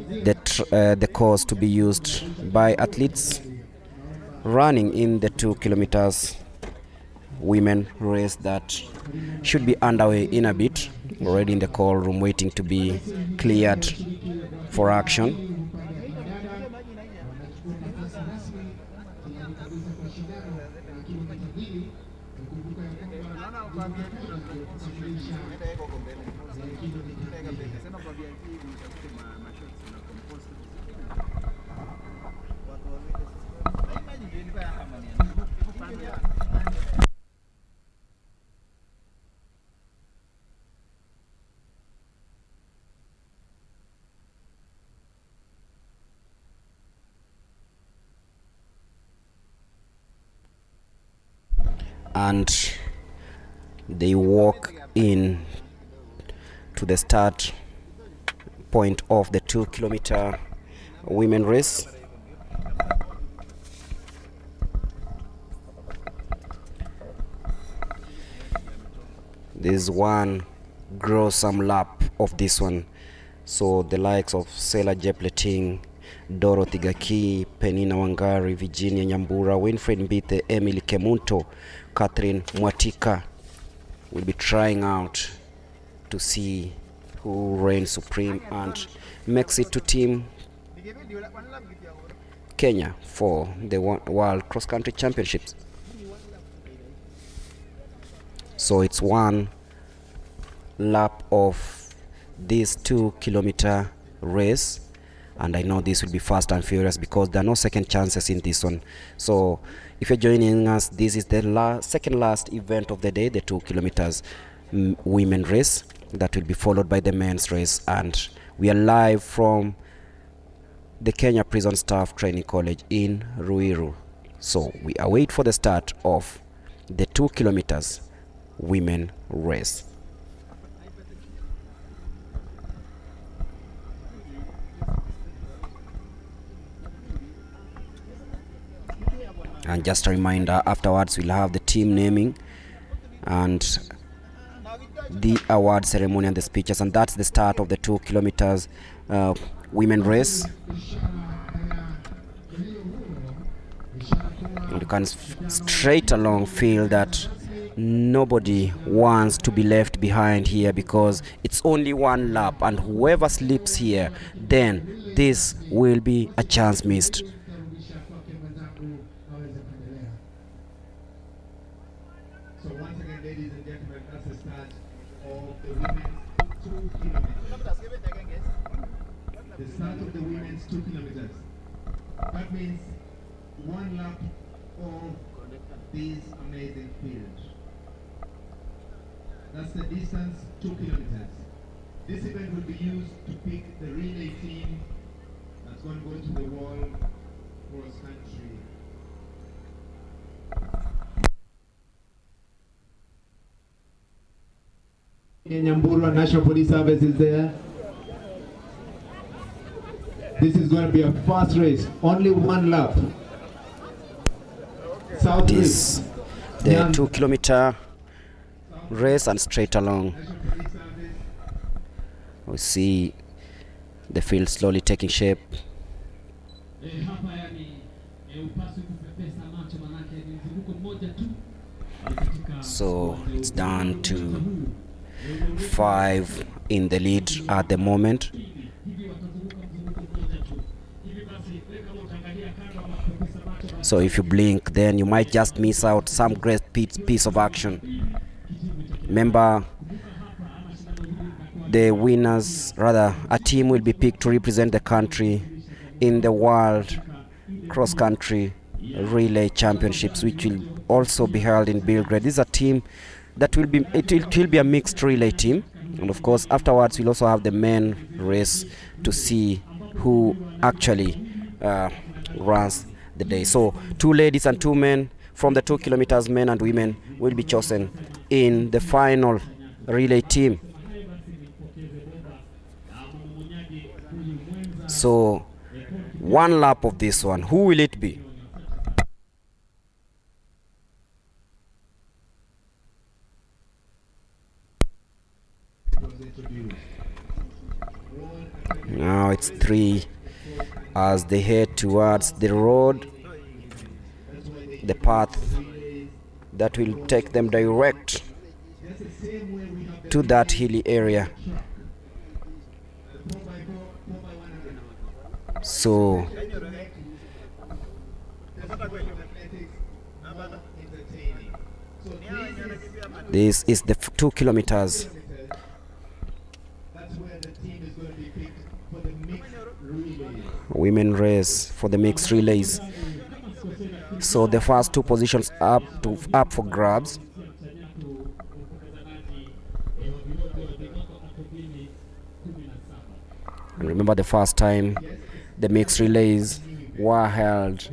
the course to be used by athletes running in the 2 kilometers women race that should be underway in a bit. Already in the call room waiting to be cleared for action. And they walk in to the start point of the 2 kilometer women race. There's one gruesome lap of this one, so the likes of Sela Jepleting, Dorothy Gaki, Penina Wangari, Virginia Nyambura, Winfred Mbithe, Emily Kemunto, Catherine Mwatika will be trying out to see who reigns supreme and makes it to Team Kenya for the World Cross Country Championships. So it's one lap of this 2 kilometer race, and I know this will be fast and furious because there are no second chances in this one. So if you're joining us, this is the second last event of the day, the 2 kilometers women race that will be followed by the men's race, and we are live from the Kenya Prison Staff Training College in Ruiru. So we await for the start of the 2 kilometers women race. And just a reminder, afterwards we'll have the team naming and the award ceremony and the speeches, and that's the start of the 2 kilometers women race. And you can straight along feel that nobody wants to be left behind here, because it's only one lap, and whoever sleeps here, then this will be a chance missed. So once again, ladies and gentlemen, that's the start of the women's 2 kilometers. The start of the women's 2 kilometers. That means one lap of this amazing field. That's the distance, 2 kilometers. This event will be used to pick the relay team that's going to go to the world cross country. Nyambura National Police Service is there. This is going to be a fast race, only one lap. This the 2 kilometer race and straight along. We see the field slowly taking shape. So it's down to 5 in the lead at the moment. So if you blink, then you might just miss out some great piece of action. Remember, the winners, rather a team will be picked to represent the country in the World Cross Country Relay Championships, which will also be held in Belgrade. This is a team that will be a mixed relay team, and of course afterwards we'll also have the men race to see who actually runs the day. So 2 ladies and 2 men from the 2 kilometers, men and women, will be chosen in the final relay team. So one lap of this one, who will it be? Now it's 3 as they head towards the road, the path that will take them direct to that hilly area. So this is the 2 kilometers. Women race for the mixed relays. So the first 2 positions up for grabs. And remember, the first time the mixed relays were held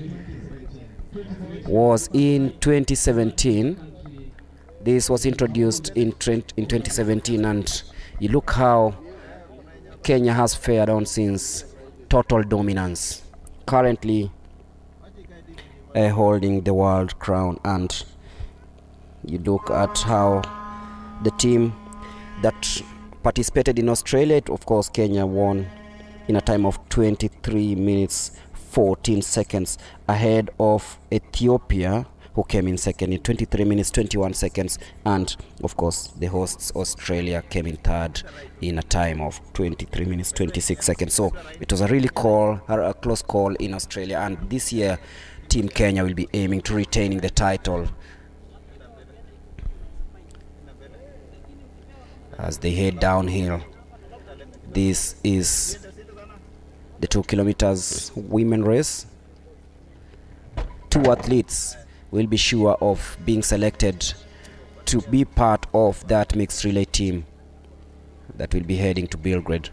was in 2017. This was introduced in 2017, and you look how Kenya has fared on since. Total dominance, currently holding the world crown. And you look at how the team that participated in Australia, of course Kenya won in a time of 23 minutes 14 seconds ahead of Ethiopia, who came in second in 23 minutes 21 seconds, and of course the hosts Australia came in third in a time of 23 minutes 26 seconds. So it was a really a close call in Australia, and this year Team Kenya will be aiming to retaining the title as they head downhill. This is the 2 kilometers women race. 2 athletes will be sure of being selected to be part of that mixed relay team that will be heading to Belgrade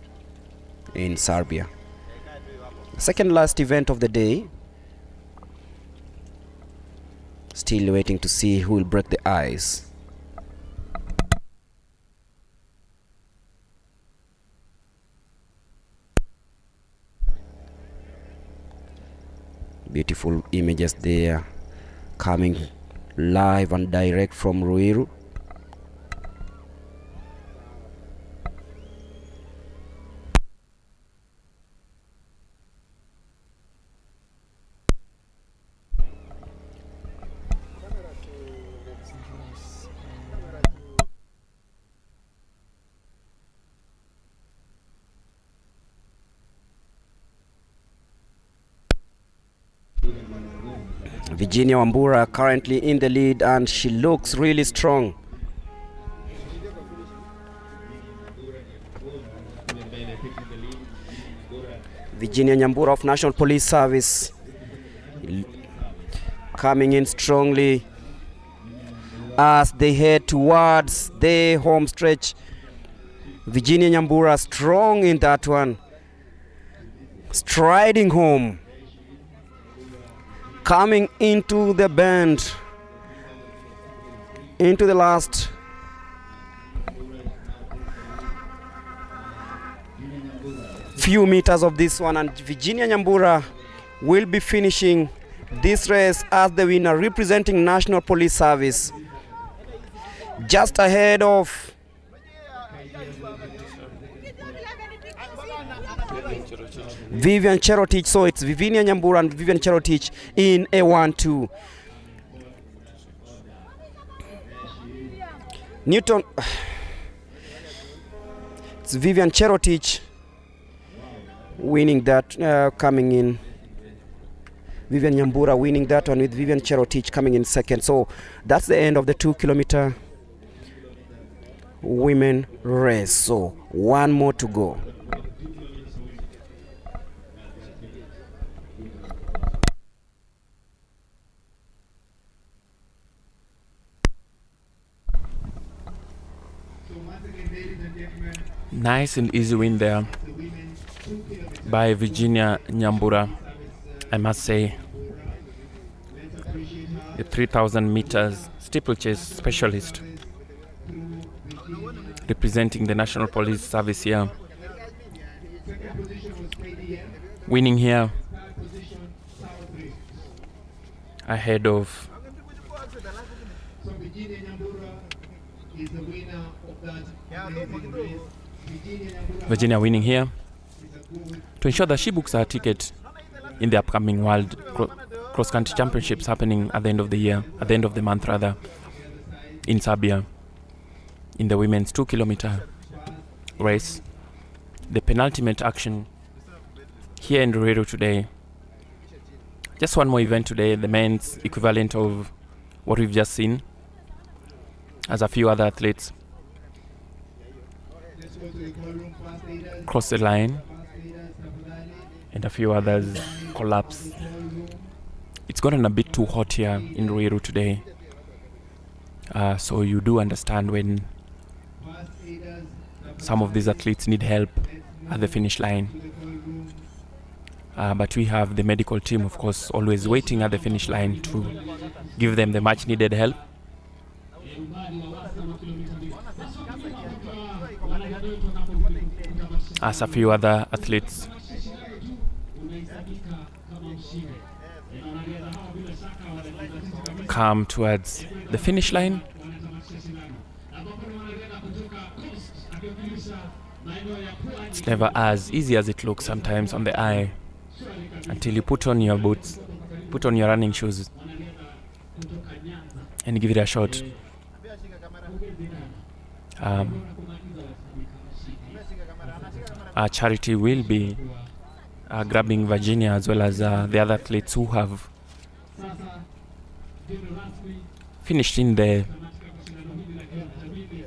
in Serbia. Second last event of the day. Still waiting to see who will break the ice. Beautiful images there coming live and direct from Ruiru. Virginia Wambura currently in the lead, and she looks really strong. Virginia Nyambura of National Police Service coming in strongly as they head towards the home stretch. Virginia Nyambura strong in that one, striding home, coming into the bend, into the last few meters of this one, and Virginia Nyambura will be finishing this race as the winner, representing National Police Service, just ahead of Vivian Cherotich. So it's Virginia Nyambura and Vivian Cherotich in a 1-2. Newton, it's Vivian Cherotich winning that, coming in. Vivian Nyambura winning that one, with Vivian Cherotich coming in second. So that's the end of the 2-kilometer women race. So one more to go. Nice and easy win there by Virginia Nyambura, I must say. The 3,000 meters steeplechase specialist, representing the National Police Service here, winning here ahead of Virginia, winning here to ensure that she books her ticket in the upcoming World Cross-Country Championships happening at the end of the year, at the end of the month rather, in Serbia, in the women's 2-kilometer race. The penultimate action here in Ruiru today. Just one more event today, the men's equivalent of what we've just seen, as a few other athletes cross the line and a few others collapse. It's gotten a bit too hot here in Ruiru today, so you do understand when some of these athletes need help at the finish line. But we have the medical team, of course, always waiting at the finish line to give them the much needed help. As a few other athletes come towards the finish line. It's never as easy as it looks sometimes on the eye until you put on your boots, put on your running shoes and give it a shot. Charity will be grabbing Virginia as well as the other athletes who have finished in the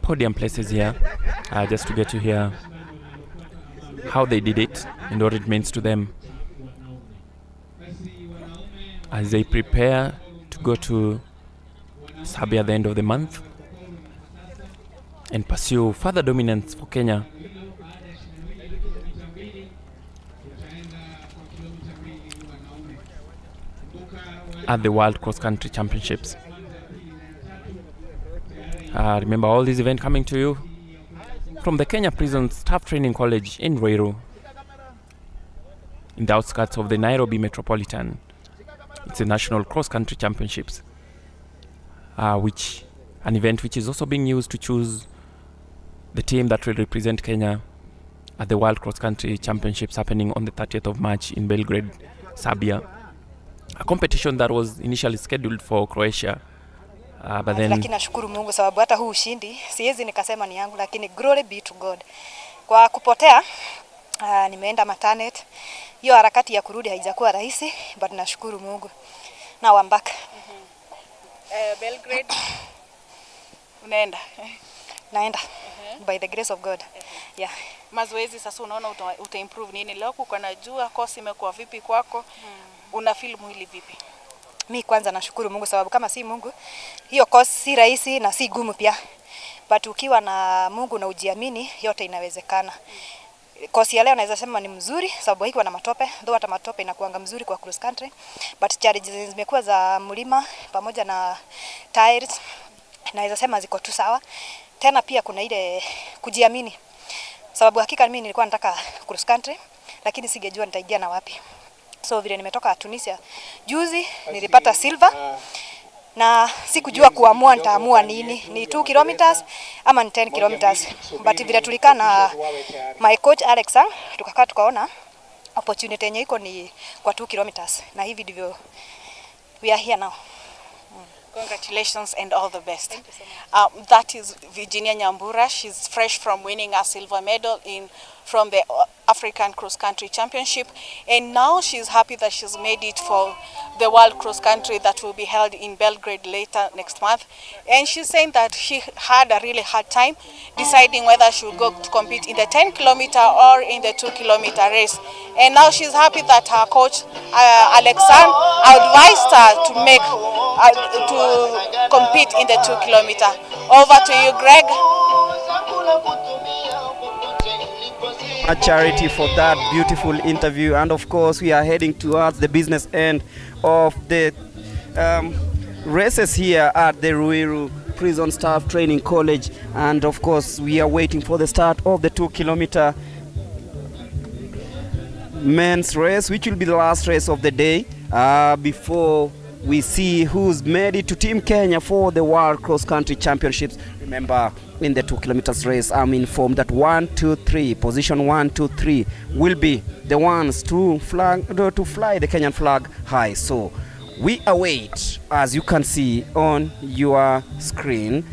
podium places here, just to get to hear how they did it and what it means to them as they prepare to go to Serbia at the end of the month and pursue further dominance for Kenya at the World Cross Country Championships. Remember, all these events coming to you from the Kenya Prison Staff Training College in Ruiru, in the outskirts of the Nairobi Metropolitan. It's the National Cross Country Championships an event which is also being used to choose the team that will represent Kenya at the World Cross Country Championships happening on the 30th of March in Belgrade, Serbia. A competition that was initially scheduled for Croatia, but then... Lakini nashukuru Mungu sababu hata huu ushindi siwezi nikasema ni yangu, lakini glory be to God. Kwa kupotea nimeenda maternity. Hiyo harakati ya kurudi haijakuwa rahisi, but nashukuru Mungu. Now I'm back. Belgrade Unaenda? Naenda. By the grace of God. Yeah. Mazoezi sasa unaona uta improve nini? Leo kuko na jua, course imekuwa vipi kwako? Una feel mwili vipi? Mi kwanza nashukuru Mungu sababu kama si Mungu, hiyo course si rahisi na si gumu pia. But ukiwa na Mungu na ujiamini, yote inawezekana. Course ya leo naweza sema ni mzuri sababu haikuwa na matope, though hata matope inakuanga mzuri kwa cross country, but challenges zimekuwa za mlima pamoja na tires, naweza sema ziko tu sawa. Tena pia kuna ile kujiamini. Sababu hakika mimi nilikuwa nataka cross country lakini singejua nitaingia na wapi. So vile nimetoka Tunisia juzi nilipata silver na sikujua kuamua nitaamua nini, ni 2 kilometers ama ni 10 kilometers. But vile tulikaa na my coach Alexa tukakaa tukaona opportunity yenye iko ni kwa 2 kilometers na hivi ndivyo we are here now. Congratulations and all the best. Thank you so much. That is Virginia Nyambura. She's fresh from winning a silver medal from the African Cross Country Championship, and now she's happy that she's made it for the World Cross Country that will be held in Belgrade later next month. And she's saying that she had a really hard time deciding whether she would go to compete in the 10-kilometer or in the 2-kilometer race. And now she's happy that her coach Alexan advised her to compete in the 2-kilometer. Over to you, Greg. A charity for that beautiful interview, and of course we are heading towards the business end of the races here at the Ruiru Prison Staff Training College, and of course we are waiting for the start of the 2-kilometer men's race, which will be the last race of the day before we see who's made it to Team Kenya for the World Cross Country Championships. Remember, in the 2 kilometers race, I'm informed that 1, 2, 3, position 1, 2, 3 will be the ones to fly the Kenyan flag high. So we await, as you can see on your screen,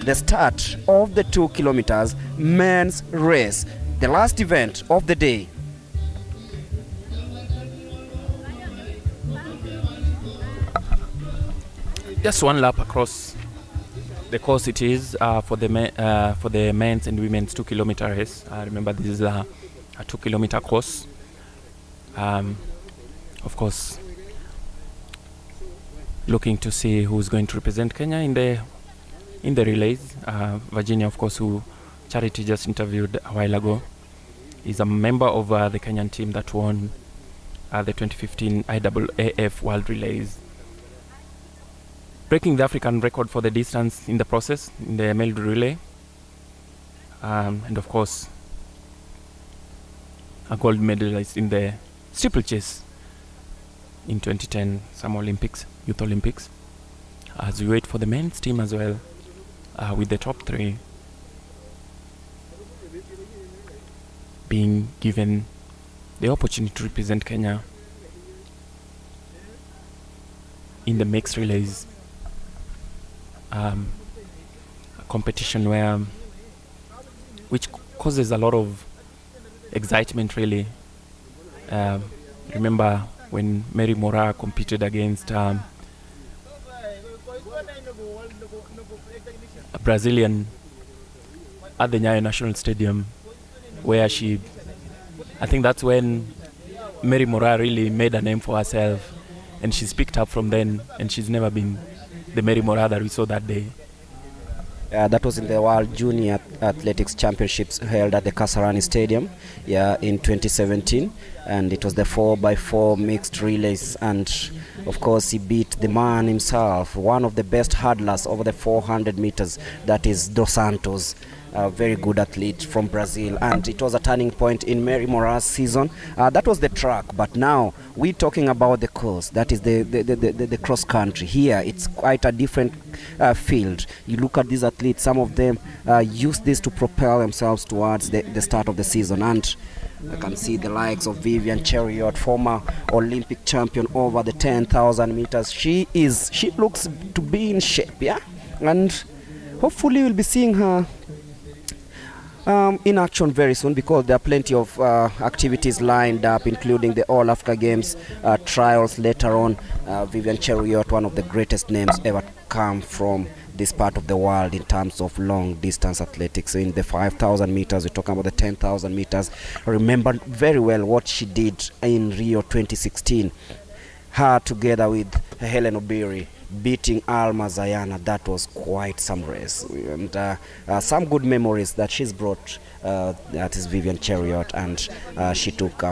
the start of the 2 kilometers men's race, the last event of the day. Just one lap across the course it is for the men's and women's 2-kilometer race. Remember, this is a 2-kilometer course. Of course, looking to see who's going to represent Kenya in the relays. Virginia, of course, who Charity just interviewed a while ago, is a member of the Kenyan team that won the 2015 IAAF World Relays, breaking the African record for the distance in the process in the male relay, and of course a gold medalist in the steeplechase in 2010 Summer Olympics, Youth Olympics. As we wait for the men's team as well, with the top 3 being given the opportunity to represent Kenya in the mixed relays. A competition which causes a lot of excitement, really. Remember when Mary Moraa competed against a Brazilian at the Nyayo National Stadium, where I think that's when Mary Moraa really made a name for herself, and she's picked up from then, and she's never been the Mary Moraa that we saw that day. That was in the World Junior Athletics Championships held at the Kasarani Stadium in 2017. and it was the 4x4 mixed relays, and of course he beat the man himself, one of the best hurdlers over the 400 meters, that is Dos Santos, a very good athlete from Brazil, and it was a turning point in Mary Mora's season. That was the track, but now we're talking about the course, that is the cross country. Here it's quite a different field. You look at these athletes, some of them use this to propel themselves towards the start of the season, and I can see the likes of Vivian Cheriot, former Olympic champion over the 10,000 meters. She looks to be in shape, yeah, and hopefully we'll be seeing her in action very soon, because there are plenty of activities lined up, including the All Africa Games trials later on. Vivian Cheriot, one of the greatest names ever come from this part of the world in terms of long distance athletics. So in the 5,000 meters, we're talking about the 10,000 meters. I remember very well what she did in Rio 2016. Her together with Helen Obiri beating Alma Zayana. That was quite some race, and some good memories that she's brought. That is Vivian Cheriot, and she took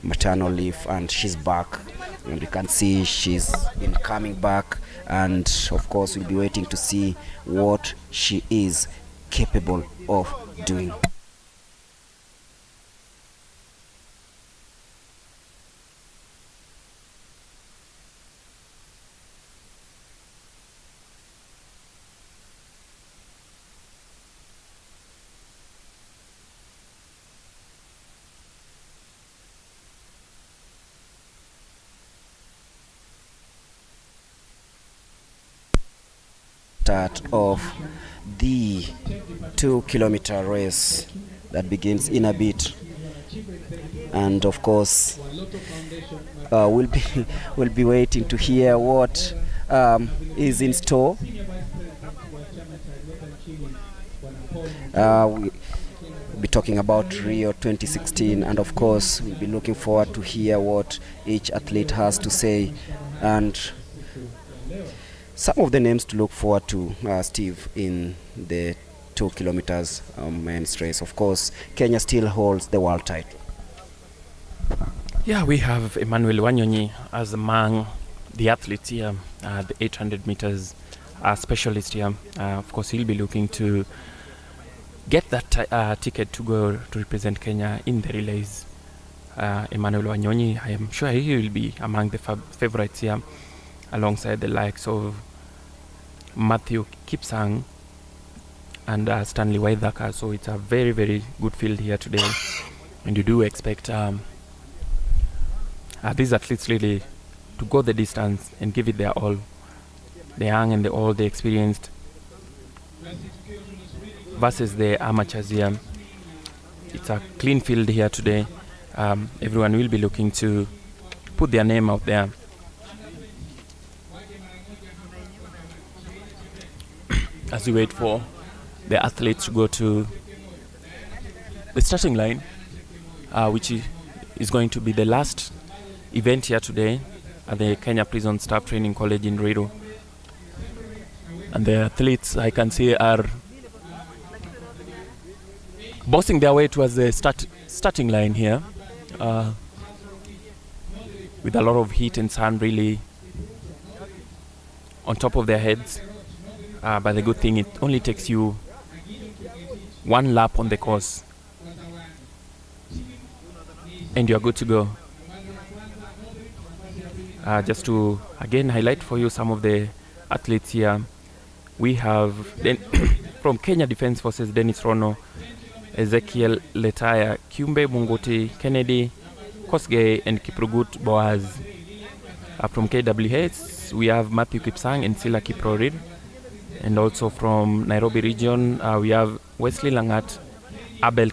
maternal leave, and she's back, and you can see she's been coming back, and of course we'll be waiting to see what she is capable of doing. Start of the 2-kilometer race that begins in a bit, and of course we'll be waiting to hear what is in store. We'll be talking about Rio 2016, and of course we'll be looking forward to hear what each athlete has to say, and some of the names to look forward to, Steve, in the 2 kilometers men's race. Of course, Kenya still holds the world title. Yeah, we have Emmanuel Wanyonyi as among the athletes here, the 800 meters specialist here. Of course, he'll be looking to get that ticket to go to represent Kenya in the relays. Emmanuel Wanyonyi, I am sure he will be among the favorites here, alongside the likes of Matthew Kipsang and Stanley Waithaka. So it's a very, very good field here today, and you do expect these athletes really to go the distance and give it their all. The young and the old, the experienced, versus the amateurs here. It's a clean field here today. Everyone will be looking to put their name out there. As we wait for the athletes to go to the starting line, which is going to be the last event here today at the Kenya Prison Staff Training College in Ruiru. And the athletes, I can see, are bossing their way towards the starting line here, with a lot of heat and sun really on top of their heads. But the good thing, it only takes you one lap on the course and you're good to go. Just to again highlight for you some of the athletes here. We have from Kenya Defence Forces, Dennis Rono, Ezekiel Letaya, Kiumbe Munguti, Kennedy Kosgei, and Kiprugut Boaz. From KWH, we have Matthew Kipsang and Sila Kiprorid. And also from Nairobi region, we have Wesley Langat, Abel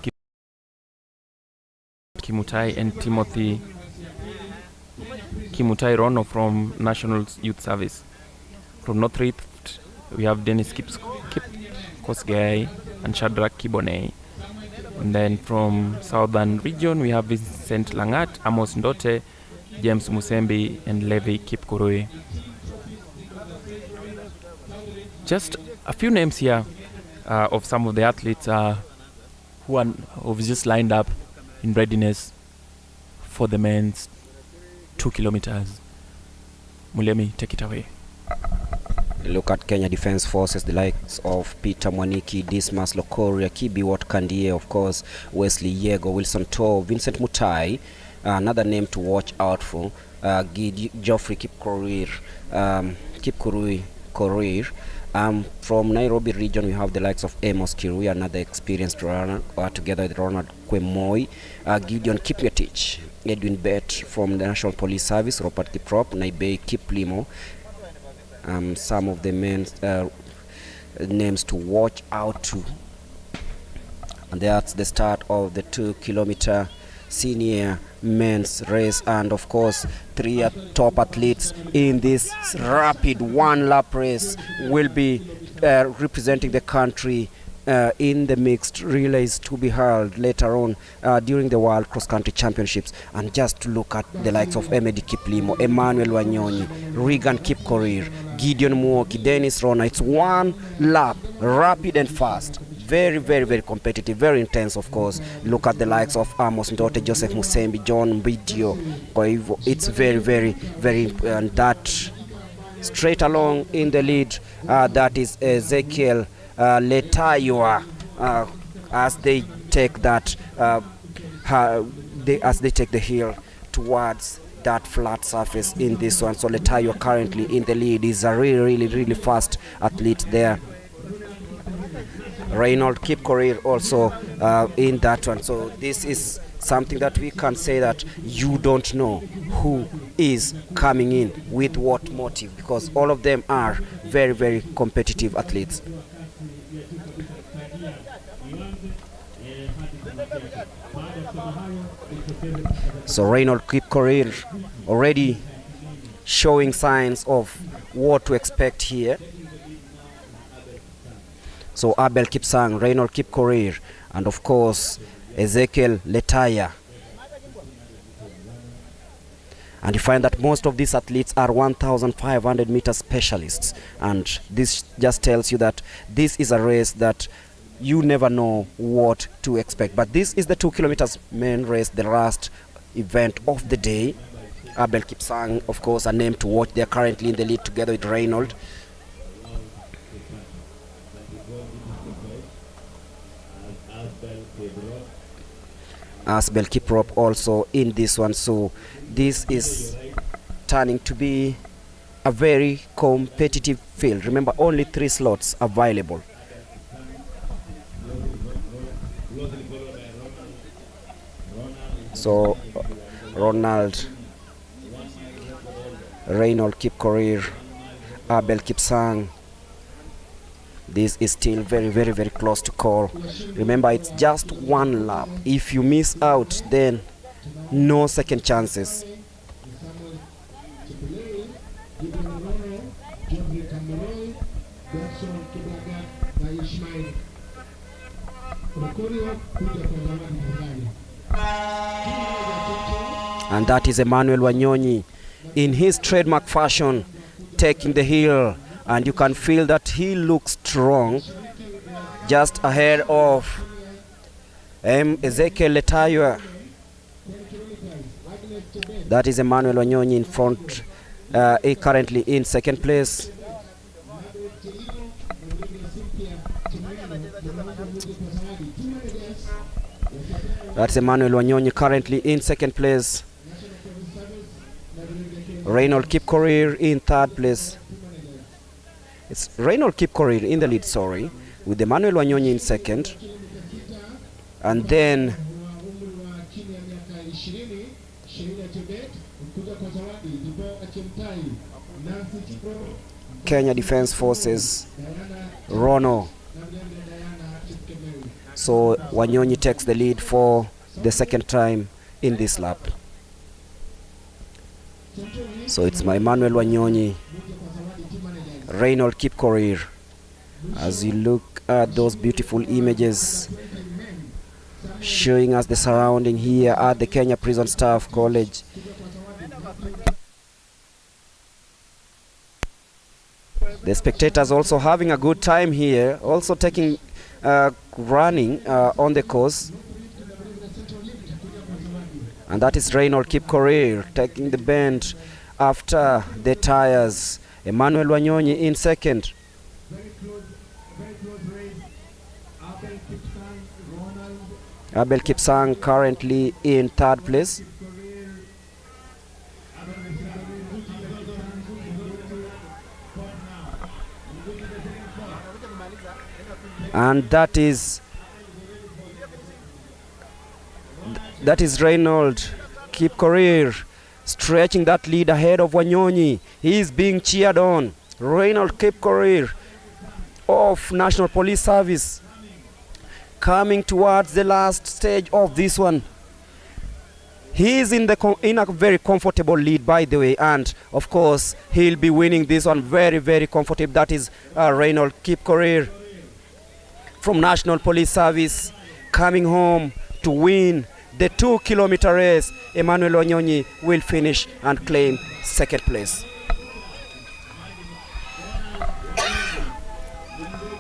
Kimutai, and Timothy Kimutai Rono from National Youth Service. From North Rift, we have Dennis Kip Kosgei and Shadrach Kibone. And then from Southern region, we have Vincent Langat, Amos Ndote, James Musembi, and Levi Kipkurui. Just a few names here of some of the athletes who have just lined up in readiness for the men's 2 kilometers. Mulemi, take it away. Look at Kenya Defence Forces, the likes of Peter Mwaniki, Dismas Lokoria, Kibiwot Kandie, of course, Wesley Yego, Wilson Toh, Vincent Mutai, another name to watch out for, Geoffrey Kipkurui. From Nairobi region, we have the likes of Amos Kirui, another experienced runner, together with Ronald Kwemoi, Gideon Kipyatich, Edwin Bett from the National Police Service, Robert Kiprop, Naibei Kiplimo. Some of the men's names to watch out to. And that's the start of the 2-kilometer senior men's race, and of course 3 top athletes in this rapid 1-lap race will be representing the country in the mixed relays to be held later on during the World Cross Country Championships. And just to look at the likes of Emedi Kiplimo, Emmanuel Wanyonyi, Regan Kipkorir, Gideon Muoki, Dennis Rona. It's 1 lap, rapid and fast. Very, very, very competitive, very intense, of course. Look at the likes of Amos Ndote, Joseph Musembi, John Mbidio. It's very, very, very, and that straight along in the lead, that is Ezekiel Letaywa, as they take that, as they take the hill towards that flat surface in this one. So Letaywa currently in the lead. Is a really, really fast athlete there. Reynold Kipkorir also in that one. So this is something that we can say that you don't know who is coming in with what motive, because all of them are very, very competitive athletes. So Reynold Kipkorir already showing signs of what to expect here. So Abel Kipsang, Reynold Kipkorir, and of course Ezekiel Letaya. And you find that most of these athletes are 1,500 meter specialists, and this just tells you that this is a race that you never know what to expect. But this is the 2 kilometers main race, the last event of the day. Abel Kipsang, of course, a name to watch. They're currently in the lead together with Reynold. Asbel Kiprop also in this one. So this is turning to be a very competitive field. Remember, only 3 slots available. So Ronald, Reynold Kipkorir, Abel Kipsang. This is still very, very, very close to call. Remember, it's just 1 lap. If you miss out, then no second chances. And that is Emmanuel Wanyonyi in his trademark fashion, taking the hill. And you can feel that he looks strong, just ahead of Ezekiel Letaywa. That is Emmanuel Wanyonyi in front, currently in second place. That's Emmanuel Wanyonyi currently in second place. Reynold Kipkorir in third place. It's Reynold Kipkorir in the lead, sorry, with Emmanuel Wanyonyi in second. And then Kenya Defence Forces, Rono. So Wanyonyi takes the lead for the second time in this lap. So it's my Emmanuel Wanyonyi, Reynold Kipkorir. As you look at those beautiful images showing us the surrounding here at the Kenya Prison Staff College. The spectators also having a good time here, also taking running on the course. And that is Reynold Kipkorir taking the bend after the tires. Emmanuel Wanyonyi in second. Very close race. Abel Kipsang currently in third place. And that is Reynold Kipkorir stretching that lead ahead of Wanyonyi. He is being cheered on. Reynold Kipkorir of National Police Service coming towards the last stage of this one. He is in a very comfortable lead, by the way, and of course he'll be winning this one very, very comfortable. That is Reynold Kipkorir from National Police Service coming home to win the 2-kilometer race. Emmanuel Wanyonyi will finish and claim second place.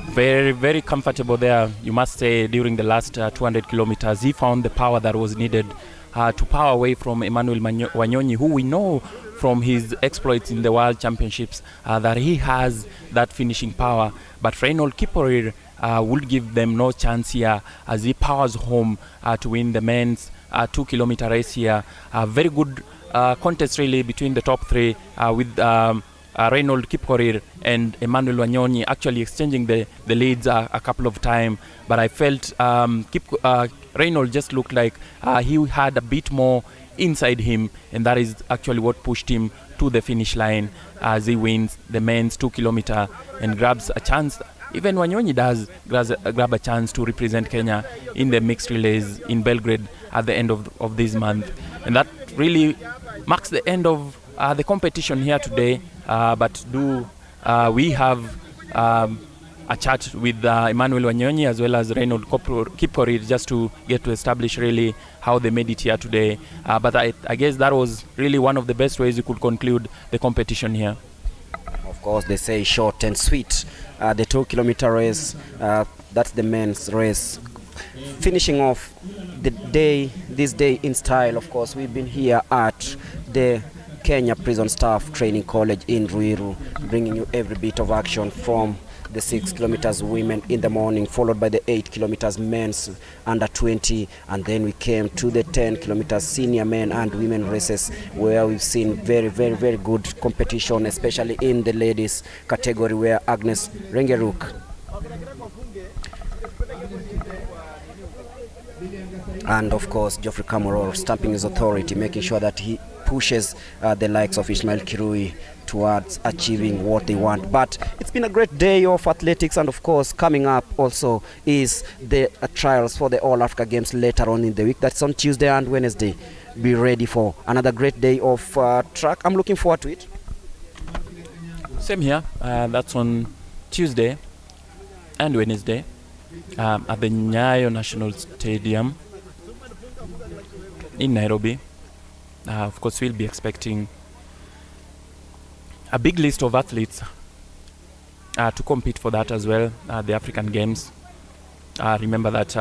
Very, very comfortable there, you must say. During the last 200 kilometers, he found the power that was needed to power away from Emmanuel Wanyonyi, who we know from his exploits in the World Championships that he has that finishing power. But Reynold Kipkorir would give them no chance here as he powers home to win the men's 2-kilometer race here. Very good contest really between the top three with Reynold Kipkorir and Emmanuel Wanyonyi actually exchanging the leads a couple of times. But I felt Reynold just looked like he had a bit more inside him, and that is actually what pushed him to the finish line as he wins the men's 2-kilometer and grabs a chance. Even Wanyonyi does grab a chance to represent Kenya in the mixed relays in Belgrade at the end of this month. And that really marks the end of the competition here today. But we have a chat with Emmanuel Wanyonyi as well as Reynold Kipkorir just to get to establish really how they made it here today. But I guess that was really one of the best ways you could conclude the competition here. Of course, they say short and sweet. The 2-kilometer race, that's the men's race. Finishing off this day in style. Of course, we've been here at the Kenya Prison Staff Training College in Ruiru, bringing you every bit of action from the 6 kilometers women in the morning, followed by the 8 kilometers men's under 20, and then we came to the 10 kilometers senior men and women races, where we've seen very, very, very good competition, especially in the ladies category, where Agnes Rengeruk and of course Geoffrey Kamoror stamping his authority, making sure that he pushes the likes of Ishmael Kirui towards achieving what they want. But it's been a great day of athletics, and of course coming up also is the trials for the All Africa Games later on in the week. That's on Tuesday and Wednesday. Be ready for another great day of track. I'm looking forward to it. Same here. That's on Tuesday and Wednesday at the Nyayo National Stadium in Nairobi. Of course, we'll be expecting a big list of athletes to compete for that as well, the African Games. Remember that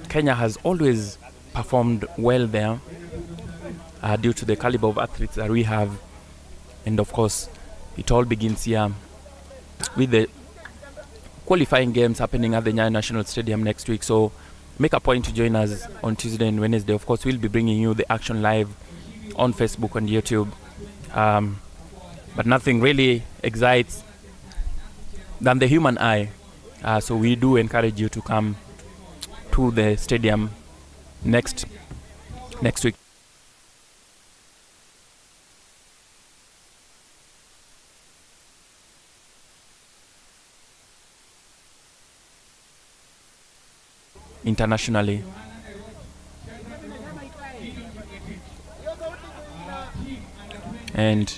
Kenya has always performed well there due to the caliber of athletes that we have. And of course, it all begins here with the qualifying games happening at the Nyayo National Stadium next week. So make a point to join us on Tuesday and Wednesday. Of course, we'll be bringing you the action live on Facebook and YouTube. But nothing really excites than the human eye. So we do encourage you to come to the stadium next week. Internationally. And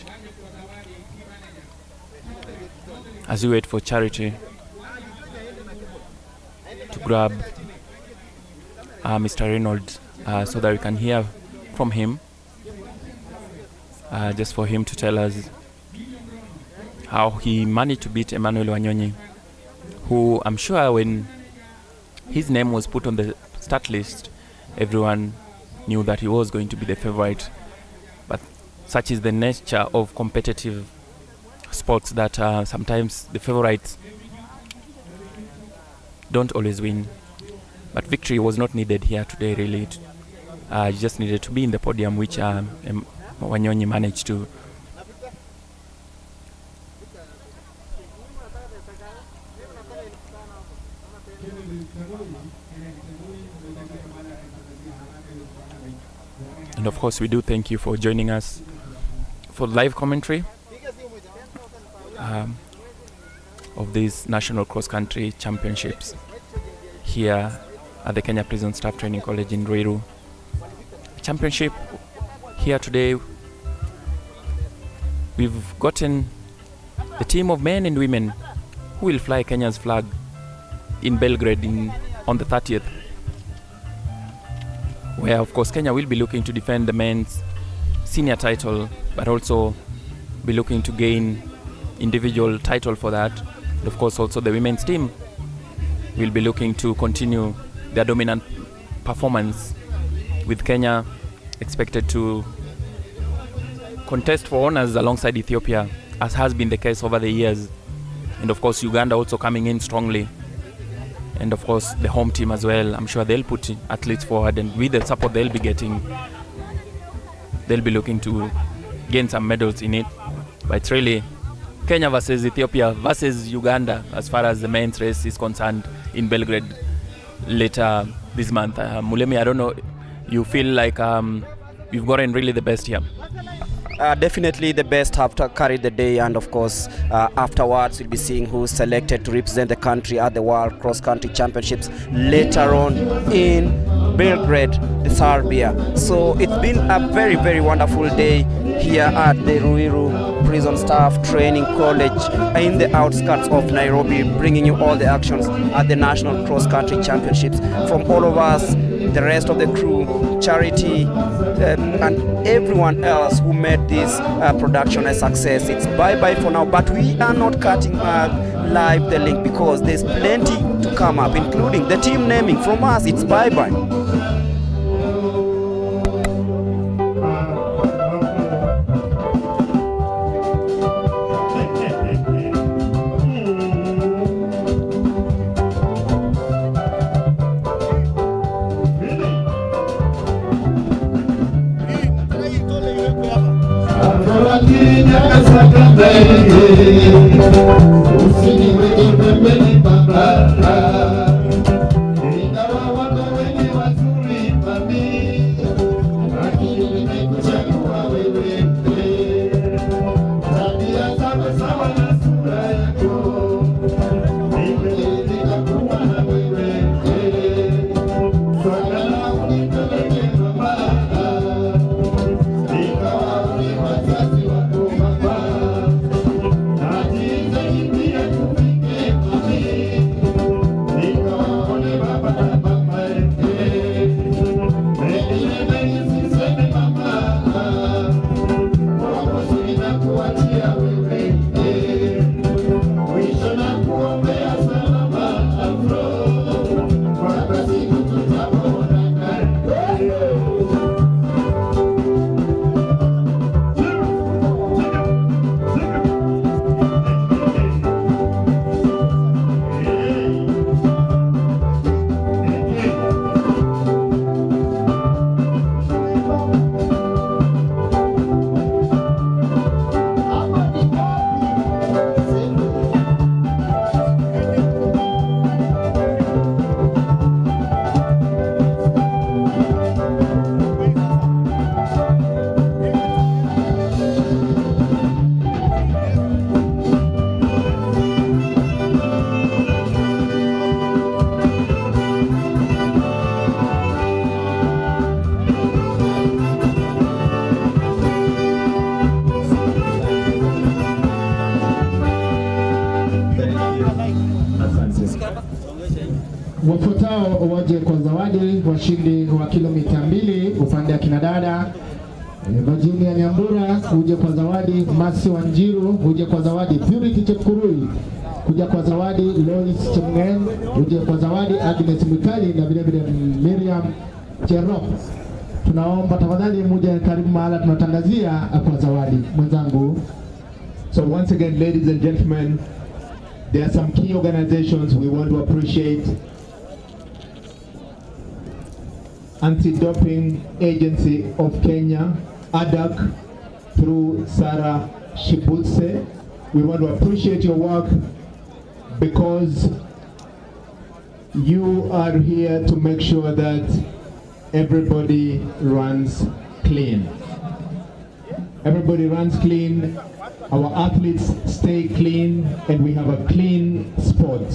as we wait for Charity to grab Mr. Reynolds so that we can hear from him, just for him to tell us how he managed to beat Emmanuel Wanyonyi, who I'm sure when his name was put on the start list, everyone knew that he was going to be the favorite. But such is the nature of competitive sports that sometimes the favorites don't always win. But victory was not needed here today, really. You just needed to be in the podium, which Wanyonyi managed to. And of course, we do thank you for joining us for live commentary of these National Cross Country Championships here at the Kenya Prison Staff Training College in Ruiru. Championship here today. We've gotten the team of men and women who will fly Kenya's flag in Belgrade on the 30th, where of course Kenya will be looking to defend the men's senior title, but also be looking to gain individual title for that. And of course also the women's team will be looking to continue their dominant performance, with Kenya expected to contest for honors alongside Ethiopia, as has been the case over the years. And of course Uganda also coming in strongly, and of course the home team as well. I'm sure they'll put athletes forward, and with the support they'll be getting, they'll be looking to gain some medals in it. But it's really Kenya versus Ethiopia versus Uganda as far as the men's race is concerned in Belgrade later this month. Mulemi, I don't know, you feel like you've gotten really the best here? Definitely the best have carried the day, and of course afterwards we'll be seeing who's selected to represent the country at the World Cross Country Championships later on in Belgrade, Serbia. So it's been a very, very wonderful day here at the Ruiru Prison Staff Training College in the outskirts of Nairobi, bringing you all the actions at the National Cross Country Championships from all of us, the rest of the crew, Charity, and everyone else who made this production a success. It's bye-bye for now, but we are not cutting live the link because there's plenty to come up, including the team naming from us. It's bye-bye. Wafuatao waje kwa zawadi, washindi wa kilomita 2 upande wa kinadada. Virginia Nyambura uje kwa zawadi, Masi Wanjiru uje kwa zawadi, Purity Chepkurui kuja kwa zawadi, Lois Chemngen uje kwa zawadi, Agnes Mikali na vile vile Miriam Cherop. Tunaomba tafadhali muje karibu mahala tunatangazia kwa zawadi mwenzangu. So once again, ladies and gentlemen, there are some key organizations we want to appreciate. Anti-Doping Agency of Kenya, ADAK, through Sarah Shibutse. We want to appreciate your work because you are here to make sure that everybody runs clean. Everybody runs clean, our athletes stay clean, and we have a clean sport.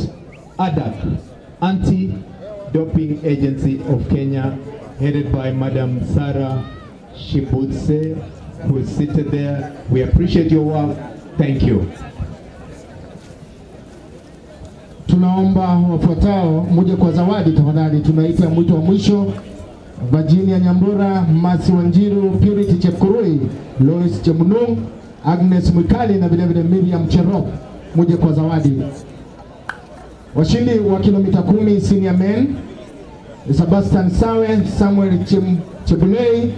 ADAK, Anti-Doping Agency of Kenya, headed by Madam Sarah Shibutse, who is seated there. We appreciate your work. Thank you. Tunaomba wafuatao muje kwa zawadi tafadhali. Tunaita mwito wa mwisho: Virginia Nyambura, Masi Wanjiru, Purity Chepkurui, Lois Chemunung, Agnes Mwikali na vile vile Miriam Cherop, muje kwa zawadi. Washindi wa kilomita 10 senior men: Sebastian Sawe, Samuel Chebulei,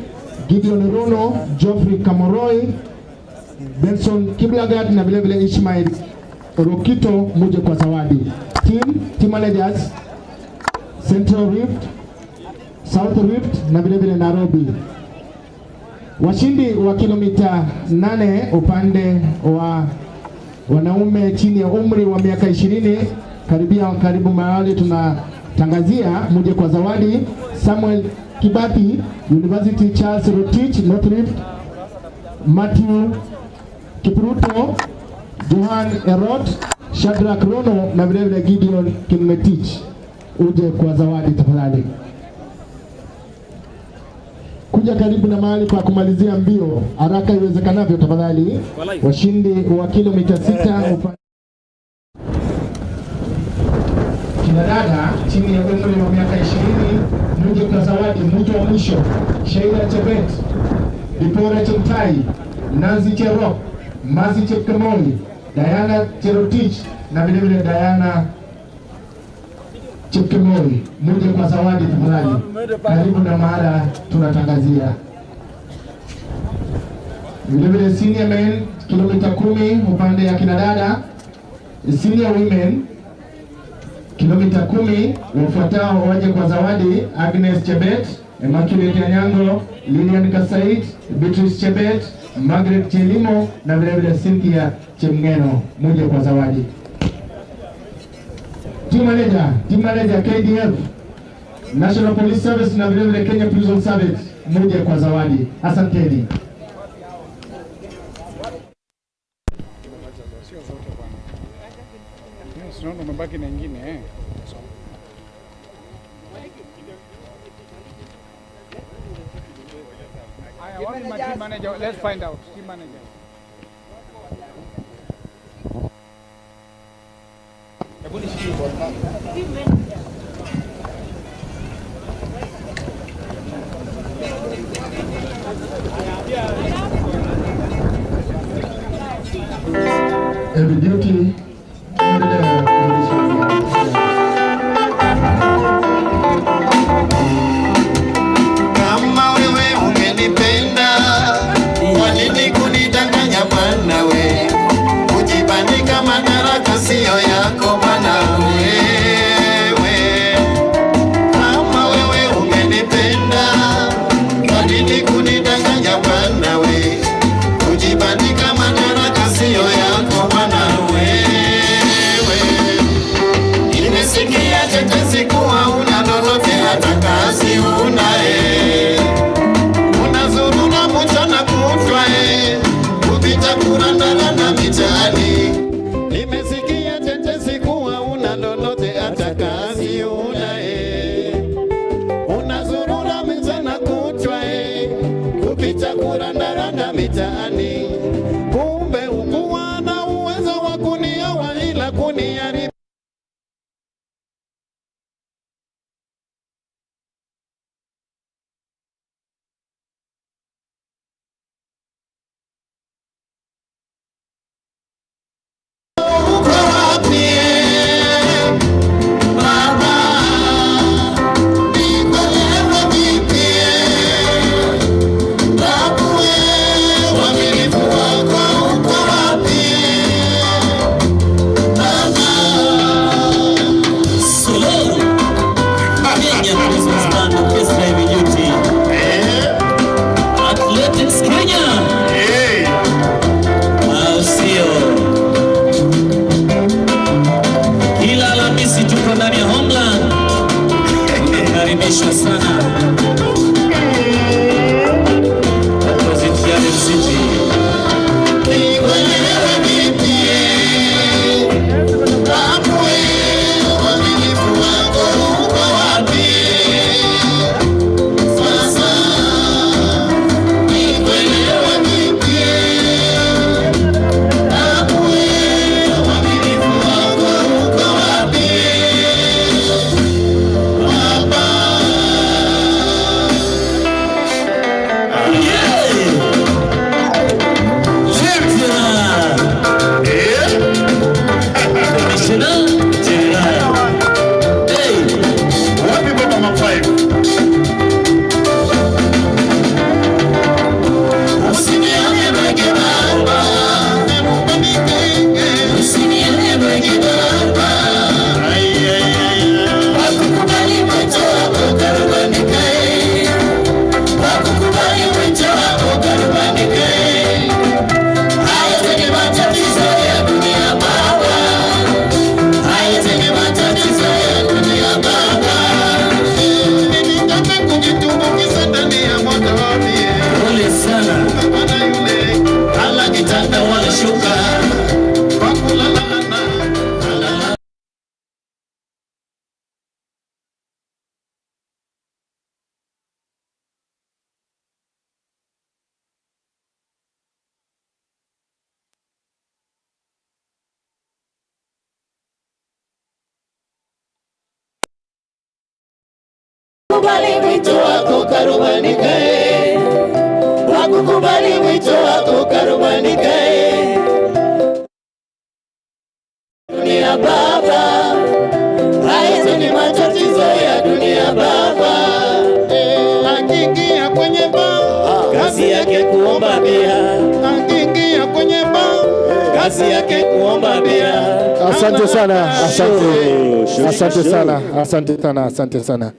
Gideon Rono, Geoffrey Kamoroi, Benson Kiblagat na vile vile Ishmael Rokito, muje kwa zawadi. Team managers: Central Rift, South Rift na vile vile Nairobi. Washindi wa kilomita 8 upande wa wanaume chini ya umri wa miaka 20 karibu mahali tunatangazia, muje kwa zawadi. Samuel Kibati, University Charles Rotich, North Rift, Matthew Kipruto, Johan Erot, Shadrack Rono na vile vile Gideon Kimetich, uje kwa zawadi tafadhali. Kuja karibu na mahali pa kumalizia mbio haraka iwezekanavyo tafadhali. Washindi wa kilomita 6 kinadada chini ya umri wa miaka 20, muje kwa zawadi. Mtu wa mwisho: Sheila Chebet, Dipora Chemtai, Nancy Cherop, Masi Chepkemoi, Diana Cherotich na vile vile Diana Chepkemoi, muje kwa zawadi tafadhali. Karibu na mahala tunatangazia. Vile vile senior men kilomita 10 upande ya kinadada. Senior women kilomita 10 wafuatao waje kwa zawadi: Agnes Chebet, Immaculate Anyango, Lilian Kasait, Beatrice Chebet, Margaret Chelimo na vile vile Cynthia Chemngeno, muje kwa zawadi. Team manager KDF, National Police Service na vile vile Kenya Prison Service, muje kwa zawadi. Asanteni. Tunaona mabaki na nyingine Team manager, let's find out. Team manager. Heavy duty. Kama wewe ungenipenda, kwa nini kunidanganya bwana we? Kujibandika madaraka sio yako bwana wewe. Kama wewe ungenipenda, kwa nini kunidanganya bwana we? Kujibandika madaraka sio yako bwana wewe. Nimesikia tetesi kuwa una lolote hata kazi unae, unazurura mchana kutwa kupita kurandaranda mitaani. Nimesikia tetesi kuwa una lolote hata kazi unae, unazurura mchana kutwa kupita kurandaranda mitaani. Kumbe ukuwa na uwezo wa kunioa ila kuniari Wakukubali wito wako karubanikae, wakukubali wito wako karubanikae. Dunia baba, haya ni matatizo ya dunia baba. Akiingia kwenye baa, kazi yake kuomba bia. Akiingia kwenye baa, kazi yake kuomba bia. Asante sana, asante sana, asante sana, asante sana.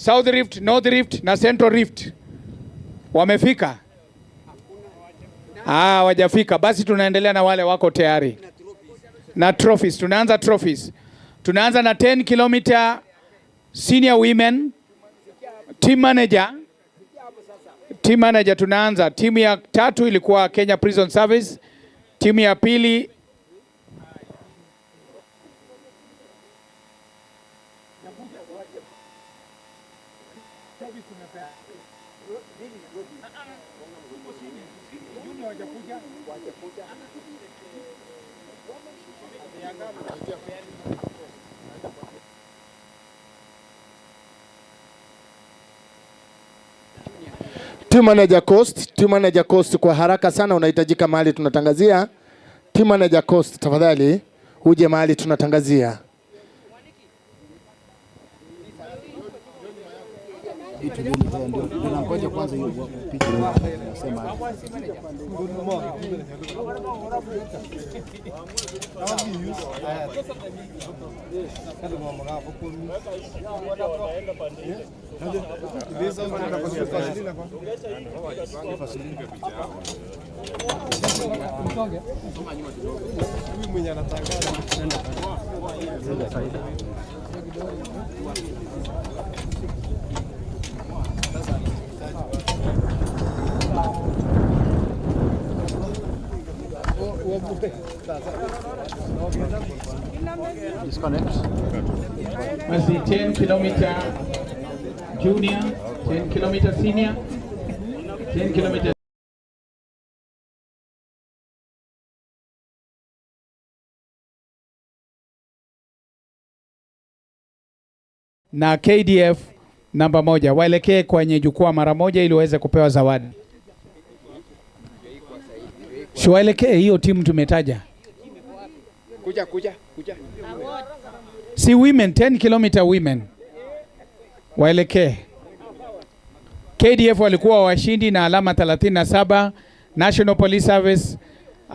South Rift, North Rift na Central Rift wamefika? Wajafika. Basi tunaendelea na wale wako tayari na trophies. Tunaanza trophies. Tunaanza na 10 km senior women team manager. Team manager tunaanza. Timu ya tatu ilikuwa Kenya Prison Service. Timu ya pili Team Manager Coast kwa haraka sana unahitajika mahali tunatangazia. Team Manager Coast tafadhali uje mahali tunatangazia. Basi 10 km junior, 10 km senior, 10 km na KDF namba 1 waelekee kwenye jukwaa mara moja ili waweze kupewa zawadi. Waelekee hiyo timu tumetaja. Kuja. Si women, 10 km women. Waelekee. KDF walikuwa washindi na alama 37, National Police Service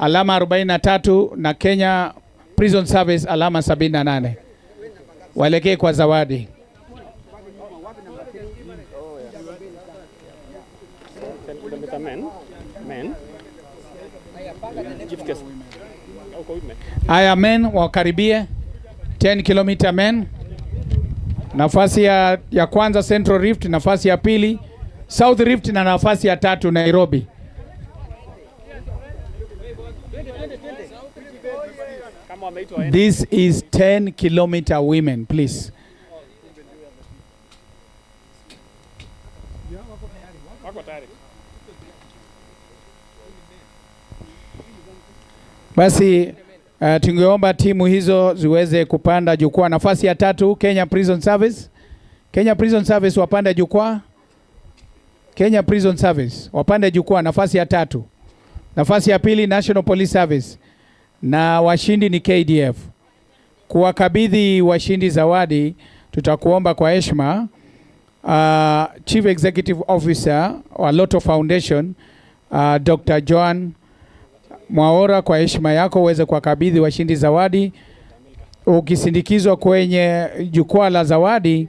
alama 43 na Kenya Prison Service alama 78. Waelekee kwa zawadi. Aya men wakaribie 10 km men. Nafasi ya kwanza Central Rift, nafasi ya pili South Rift na nafasi ya tatu Nairobi. This is 10 km women, please. Basi tungeomba timu hizo ziweze kupanda jukwaa. Nafasi ya tatu Kenya Prison Service. Kenya Prison Service wapande jukwaa. Kenya Prison Service wapande jukwaa, nafasi ya tatu. Nafasi ya pili National Police Service na washindi ni KDF. Kuwakabidhi washindi zawadi, tutakuomba kwa heshima Chief Executive Officer wa Lotto Foundation Dr. Joan Mwaora, kwa heshima yako uweze kuwakabidhi washindi zawadi, ukisindikizwa kwenye jukwaa la zawadi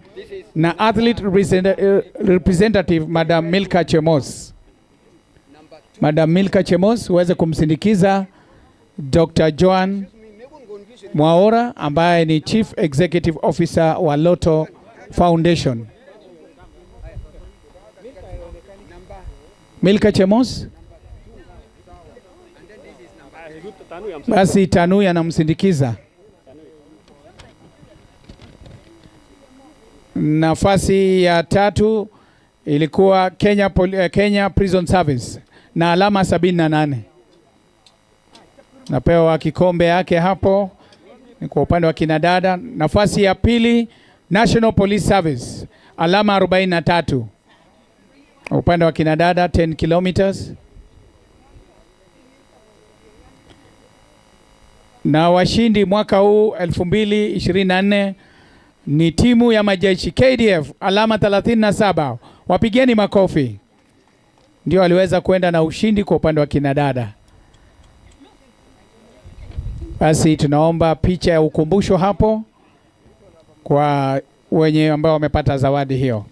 na athlete representative Madam Milka Chemos. Madam Milka Chemos uweze kumsindikiza Dr. Joan Mwaora ambaye ni Chief Executive Officer wa Lotto Foundation. Milka Chemos. Basi Tanui anamsindikiza. Nafasi ya tatu ilikuwa Kenya Prison Service na alama 78. Napewa kikombe yake hapo ni kwa upande wa kinadada. Nafasi ya pili National Police Service alama 43. Upande wa kinadada 10 kilometers. Na washindi mwaka huu 2024 ni timu ya majeshi KDF alama 37. Wapigeni makofi. Ndio waliweza kwenda na ushindi kwa upande wa kinadada. Basi tunaomba picha ya ukumbusho hapo kwa wenye ambao wamepata zawadi hiyo.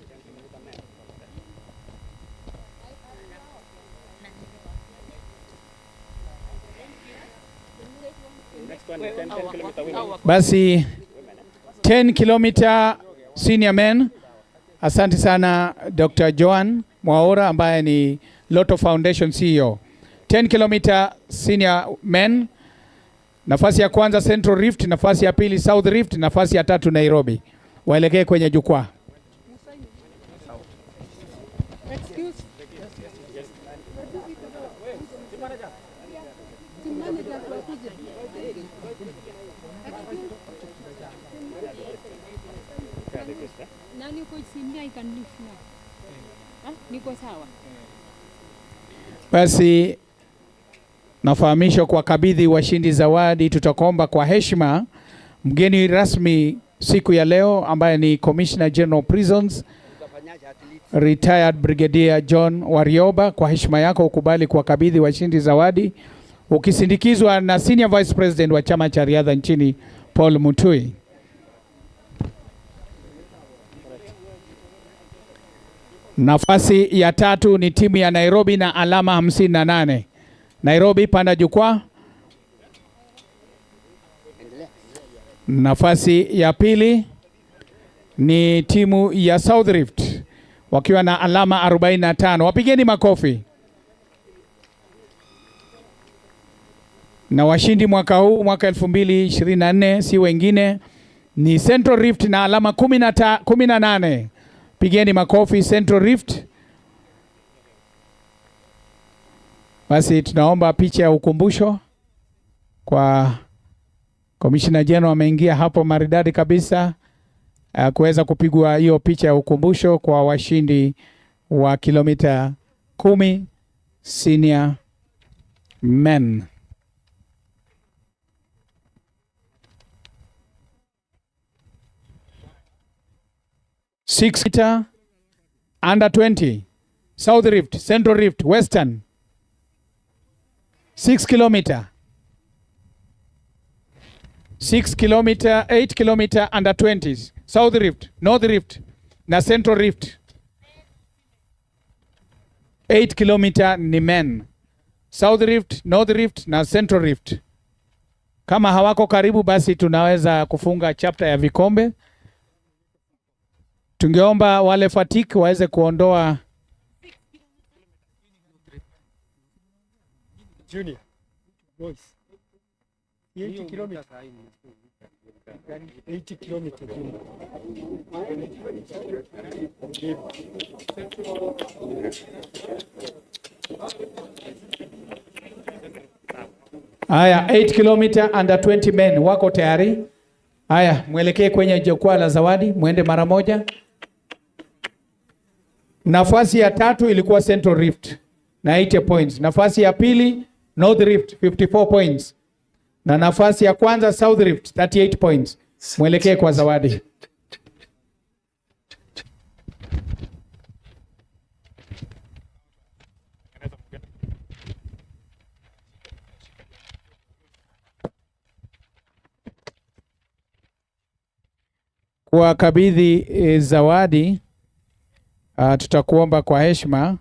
Basi 10 kilometer senior men. Asante sana Dr. Joan Mwaora ambaye ni Lotto Foundation CEO. 10 kilometer senior men. Nafasi ya kwanza Central Rift, nafasi ya pili South Rift, nafasi ya tatu Nairobi. Waelekee kwenye jukwaa. Basi nafahamishwa kwa kabidhi washindi zawadi. Tutakomba kwa heshima mgeni rasmi siku ya leo ambaye ni Commissioner General Prisons Retired Brigadier John Warioba. Kwa heshima yako ukubali kwa kabidhi washindi zawadi ukisindikizwa na Senior Vice President wa chama cha riadha nchini Paul Mutui. Nafasi ya tatu ni timu ya Nairobi na alama 58. Nairobi panda jukwaa. Nafasi ya pili ni timu ya South Rift wakiwa na alama 45. Wapigeni makofi. Na washindi mwaka huu mwaka 2024 si wengine ni Central Rift na alama 18. Pigeni makofi Central Rift. Basi tunaomba picha ya ukumbusho kwa Commissioner General. Ameingia hapo maridadi kabisa kuweza kupigwa hiyo picha ya ukumbusho kwa washindi wa kilomita 10 senior men. Six meter under 20 South Rift, Central Rift, Western 6 kilometer 6 kilometer 8 kilometer under 20s South Rift, North Rift na Central Rift. 8 kilometer ni men. South Rift, North Rift na Central Rift. Kama hawako karibu basi tunaweza kufunga chapter ya vikombe. Tungeomba wale fatiki waweze kuondoa Junior boys 80 kilometers 80 kilometers. Haya, 8 kilometer under 20 men wako tayari. Haya, mwelekee kwenye jukwaa la zawadi, muende mara moja. Nafasi ya tatu ilikuwa Central Rift na 80 points. Nafasi ya pili North Rift 54 points. Na nafasi ya kwanza South Rift 38 points. Mwelekee kwa zawadi. Kwa kabidhi zawadi tutakuomba kwa heshima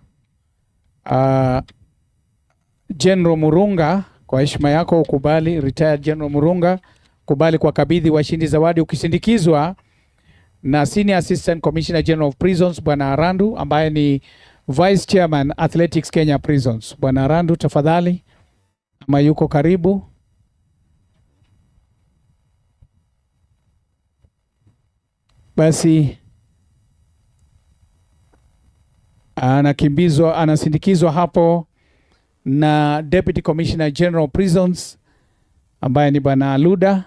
General Murunga, kwa heshima yako ukubali, Retired General Murunga kubali kwa kabidhi washindi zawadi ukisindikizwa na Senior Assistant Commissioner General of Prisons Bwana Arandu ambaye ni Vice Chairman Athletics Kenya Prisons. Bwana Arandu tafadhali, ama yuko karibu. Basi anasindikizwa hapo na Deputy Commissioner General Prisons ambaye ni Bwana Aluda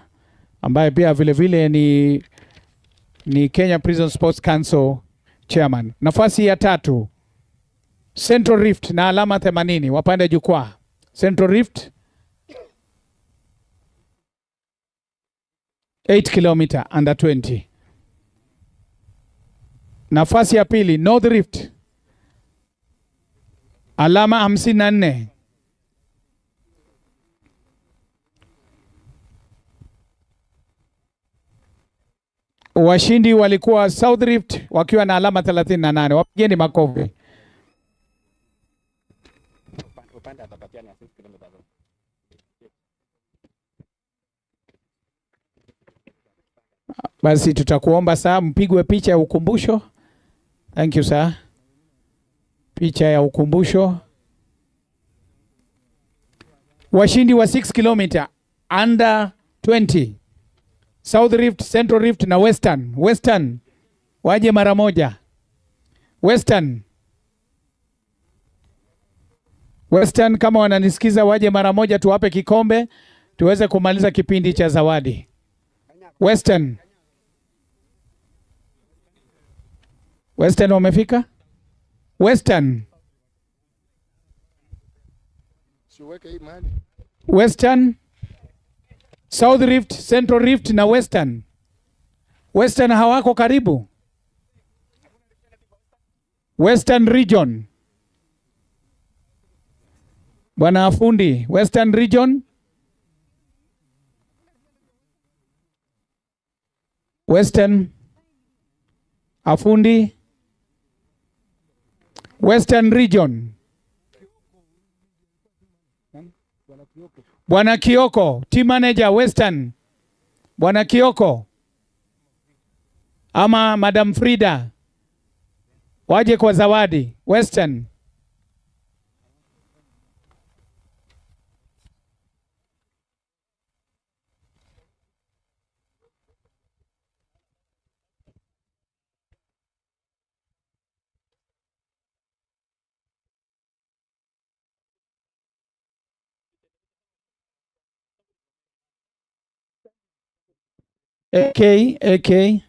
ambaye pia vile vile ni Kenya Prison Sports Council Chairman. Nafasi ya 3 Central Rift na alama 80 wapande jukwaa. Central Rift 8 km under 20. Nafasi ya pili North Rift alama 54. Washindi walikuwa South Rift wakiwa na alama 38. Wapigeni makofi. Basi tutakuomba saa mpigwe picha ya ukumbusho. Thank you sir. Picha ya ukumbusho. Washindi wa 6 km under 20. South Rift, Central Rift na Western. Western waje mara moja. Western kama wananisikiza waje mara moja tuwape kikombe tuweze kumaliza kipindi cha zawadi. Western wamefika? Western, South Rift, Central Rift na Western. Western hawako karibu. Western Region. Bwana Afundi, Western Region. Western Afundi. Western Region. Bwana Kioko, team manager Western. Bwana Kioko ama Madam Frida waje kwa zawadi. Western. AK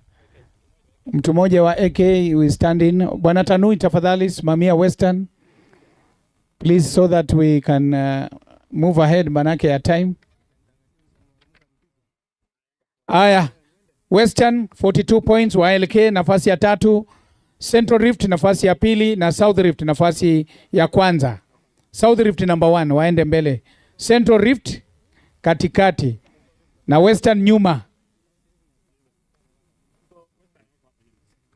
mtu mmoja wa AK we stand in. Bwana Tanui tafadhali simamia Western please so that we can move ahead manake ya time. Aya, Western 42 points wa LK nafasi ya 3, Central Rift nafasi ya 2 na South Rift nafasi ya kwanza. South Rift number 1 waende mbele, Central Rift katikati na Western nyuma.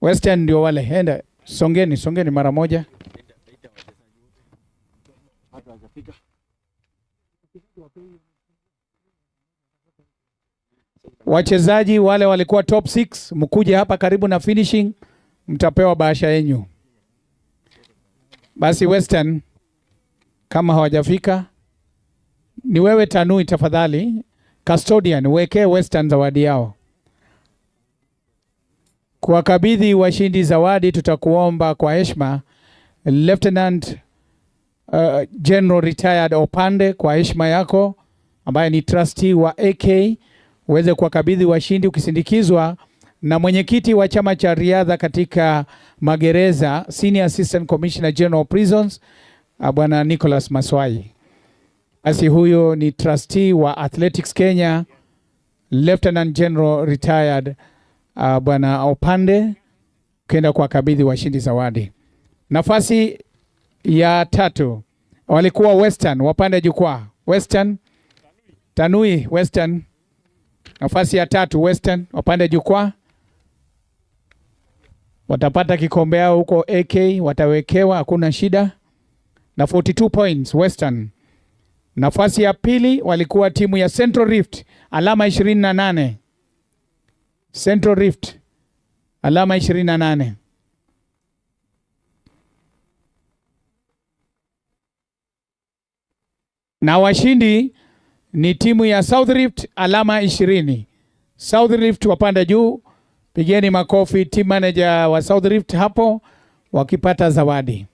Western ndio wale. Enda songeni mara moja. Wachezaji wale walikuwa top 6 mkuje hapa karibu na finishing mtapewa bahasha yenu. Basi Western kama hawajafika ni wewe Tanui tafadhali custodian weke Western zawadi yao. Kwa kabidhi washindi zawadi tutakuomba kwa heshima Lieutenant General Retired Opande kwa heshima yako ambaye ni trustee wa AK uweze kuwakabidhi washindi ukisindikizwa na mwenyekiti wa chama cha riadha katika magereza Senior Assistant Commissioner General of Prisons Bwana Nicholas Maswai. Basi huyo ni trustee wa Athletics Kenya Lieutenant General Retired Bwana Opande kenda kwa kabidhi washindi zawadi. Nafasi ya 3 walikuwa Western wapande jukwaa. Western Tanui Western nafasi ya 3 Western wapande jukwaa. Watapata kikombe yao huko AK watawekewa hakuna shida. Na 42 points Western. Nafasi ya pili walikuwa timu ya Central Rift alama 28. Central Rift alama 28. Na washindi ni timu ya South Rift alama 20. South Rift wapanda juu. Pigeni makofi team manager wa South Rift hapo wakipata zawadi.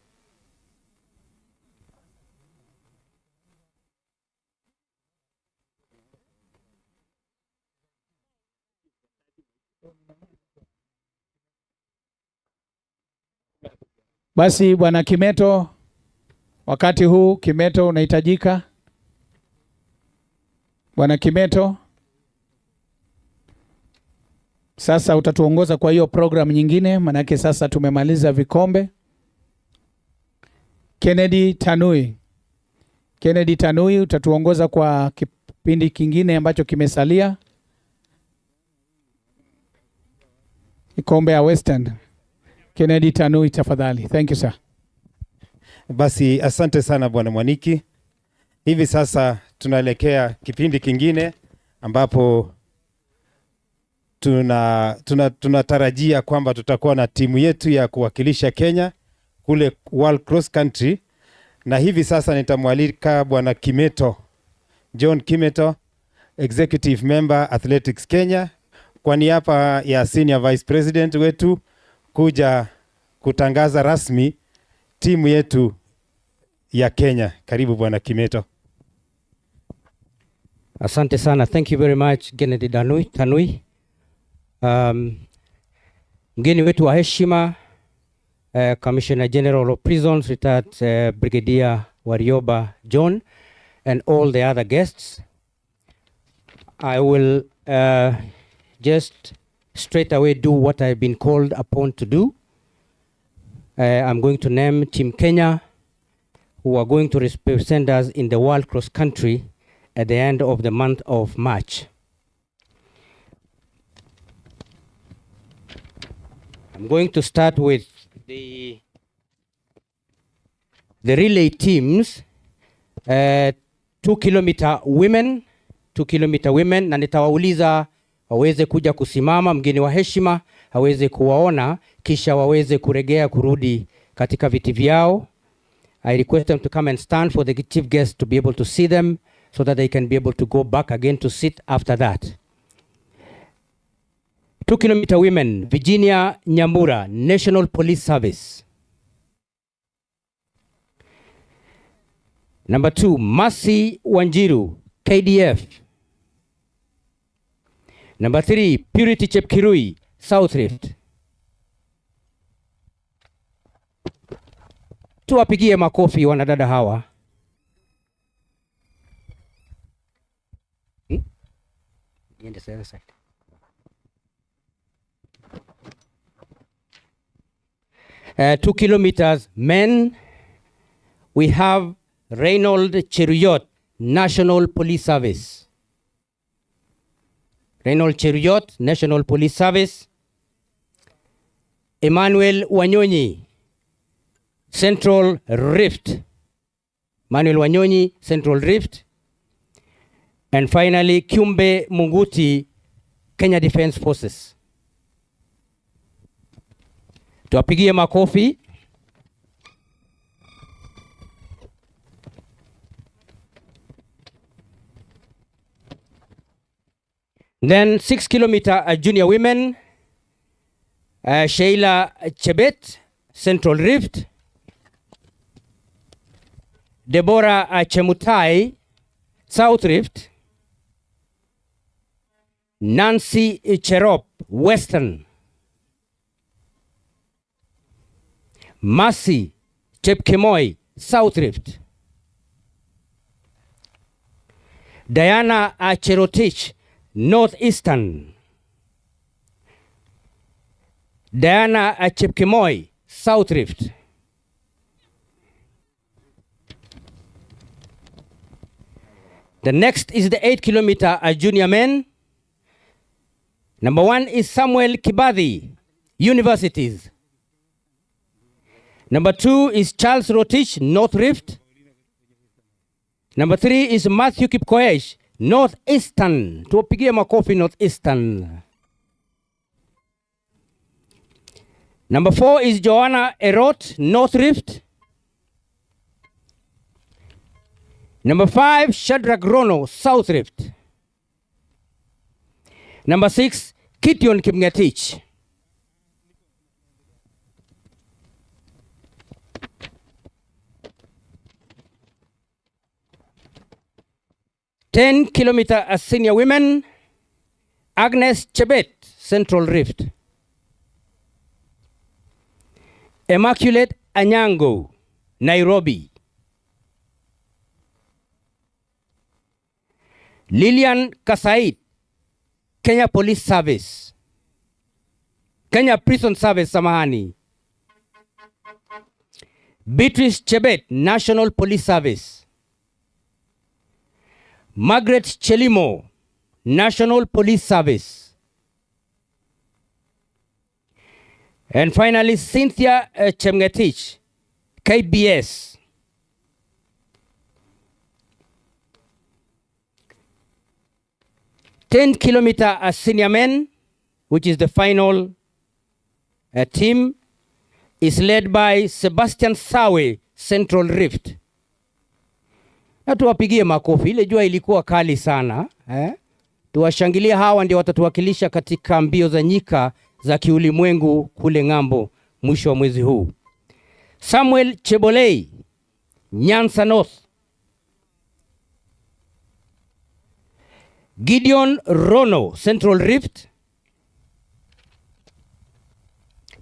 Basi bwana Kimeto, wakati huu Kimeto unahitajika. Bwana Kimeto, sasa utatuongoza kwa hiyo program nyingine, manake sasa tumemaliza vikombe. Kennedy Tanui. Kennedy Tanui utatuongoza kwa kipindi kingine ambacho kimesalia. Kikombe ya Western. Kennedy Tanui tafadhali. Thank you sir. Basi asante sana Bwana Mwaniki. Hivi sasa tunaelekea kipindi kingine ambapo tunatarajia kwamba tutakuwa na timu yetu ya kuwakilisha Kenya kule World Cross Country, na hivi sasa nitamwalika Bwana Kimeto, John Kimeto, Executive Member Athletics Kenya, kwa niaba ya Senior Vice President wetu kuja kutangaza rasmi timu yetu ya Kenya. Karibu Bwana Kimeto. Asante sana. Thank you very much Kennedy Tanui. Mgeni wetu wa heshima, Commissioner General of Prisons retired Brigadier Warioba John, and all the other guests. I will just straight away do what I've been called upon to do. I'm going to name Team Kenya, who are going to represent us in the World Cross Country at the end of the month of March. I'm going to start with the relay teams, 2 kilometer women, na nitawauliza waweze kuja kusimama, mgeni wa heshima aweze kuwaona, kisha waweze kuregea kurudi katika viti vyao. I request them to come and stand for the chief guest to be able to see them, so that they can be able to go back again to sit after that. 2 kilometer women, Virginia Nyambura, National Police Service. Number 2, Mercy Wanjiru, KDF. Number 3, Purity Chepkirui, South Rift. Tuwapigie makofi wanadada hawa. Niende sasa sasa. 2 kilometers men, we have Reynold Cheruyot, National Police Service. Reynold Cheruyot, National Police Service. Emmanuel Wanyonyi, Central Rift. Emmanuel Wanyonyi, Central Rift. And finally, Kiumbe Munguti, Kenya Defence Forces. Tuwapigie makofi. Then 6 kilometer junior women, Sheila Chebet, Central Rift. Deborah Chemutai, South Rift. Nancy Cherop, Western. Mercy Chepkemoi, South Rift. Diana Cherotich, Northeastern. Diana Chepkemoi, South Rift. The next is the 8 kilometer junior men. Number 1 is Samuel Kibadi, Universities. Number 2 is Charles Rotich, North Rift. Number 3 is Matthew Kipkoech, Northeastern. Tuwapigie makofi Northeastern. Number 4 is Joanna Erot, North Rift. Number 5, Shadrach Rono, South Rift. Number 6, Kition Kipngetich. Kilometer as senior women, Agnes Chebet, Central Rift. Immaculate Anyango, Nairobi. Lilian Kasait, Kenya Police Service. Kenya Prison Service, samahani. Beatrice Chebet, National Police Service. Margaret Chelimo, National Police Service. And finally, Cynthia Chemgetich, KBS. Kilometer as senior men, which is the final team, is led by Sebastian Sawe, Central Rift. Na tuwapigie makofi, ile jua ilikuwa kali sana. Tuwashangilie, hawa ndio watatuwakilisha katika mbio za nyika za kiulimwengu kule ng'ambo mwisho wa mwezi huu. Samuel Chebolei, Nyanza North. Gideon Rono, Central Rift.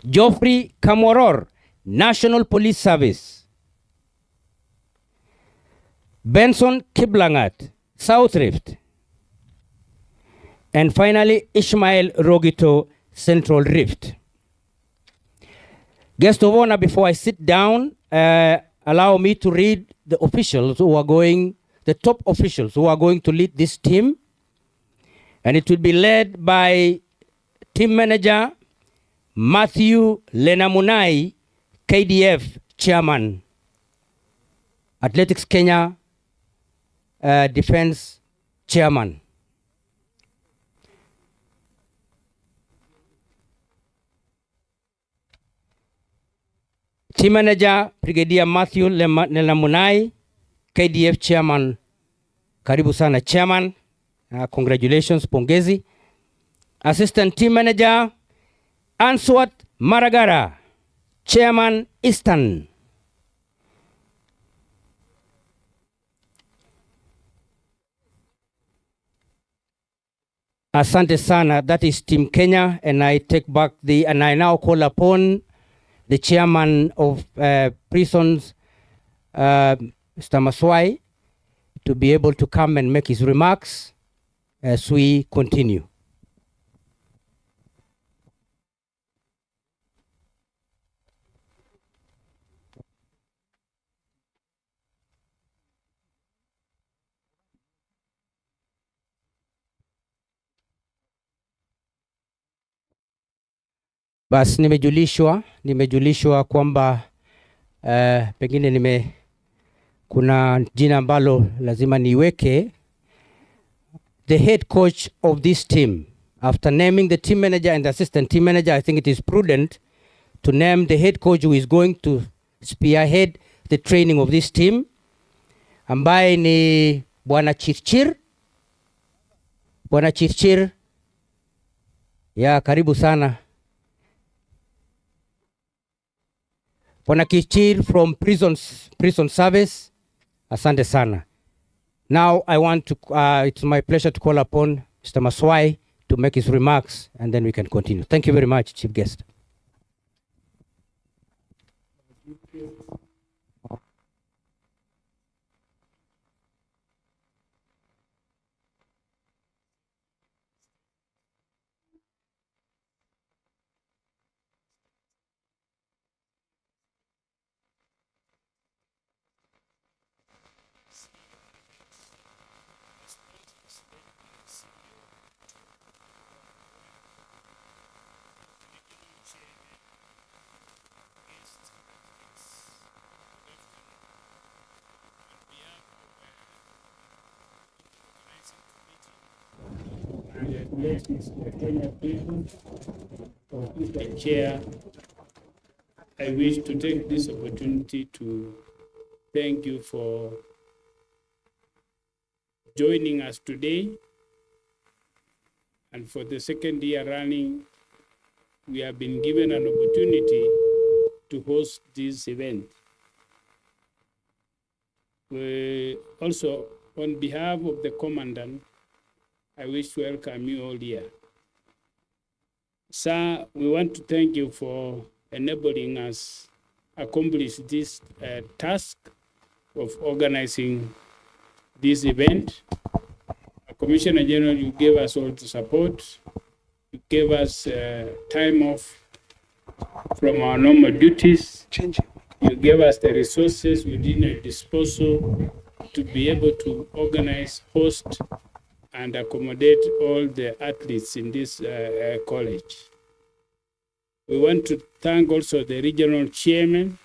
Geoffrey Kamworor, National Police Service. Benson Kiblangat, South Rift. And finally, Ishmael Rogito, Central Rift. Guest of honor, before I sit down, allow me to read the officials who are going, the top officials who are going to lead this team. And it will be led by team manager Matthew Lenamunai, KDF chairman, Athletics Kenya defense chairman. Team manager Brigadier Matthew Lenamunai, KDF chairman. Karibu sana chairman. Congratulations, pongezi. Assistant team manager Answat Maragara, chairman Eastern. Asante sana, that is Team Kenya, and I now call upon the chairman of prisons, Mr. Maswai, to be able to come and make his remarks as we continue. Bas, nimejulishwa kwamba pengine kuna jina ambalo lazima niweke. The head coach of this team, after naming the team manager and the assistant team manager, I think it is prudent to name the head coach who is going to spearhead the training of this team, ambaye ni Bwana Chirchir. Bwana Chirchir, ya karibu sana. Bwana Chirchir from prison service, asante sana. Now I want to, it's my pleasure to call upon Mr. Maswai to make his remarks, and then we can continue. Thank you very much, Chief Guest. athletics, the Kenya Prisons, of which I chair, I wish to take this opportunity to thank you for joining us today. And for the second year running, we have been given an opportunity to host this event. We also, on behalf of the Commandant, I wish to welcome you all here. Sir, we want to thank you for enabling us accomplish this task of organizing this event. Commissioner General, you gave us all the support. You gave us time off from our normal duties. You gave us the resources within our disposal to be able to organize, host, and accommodate all the athletes in this college. We want to thank also the regional chairman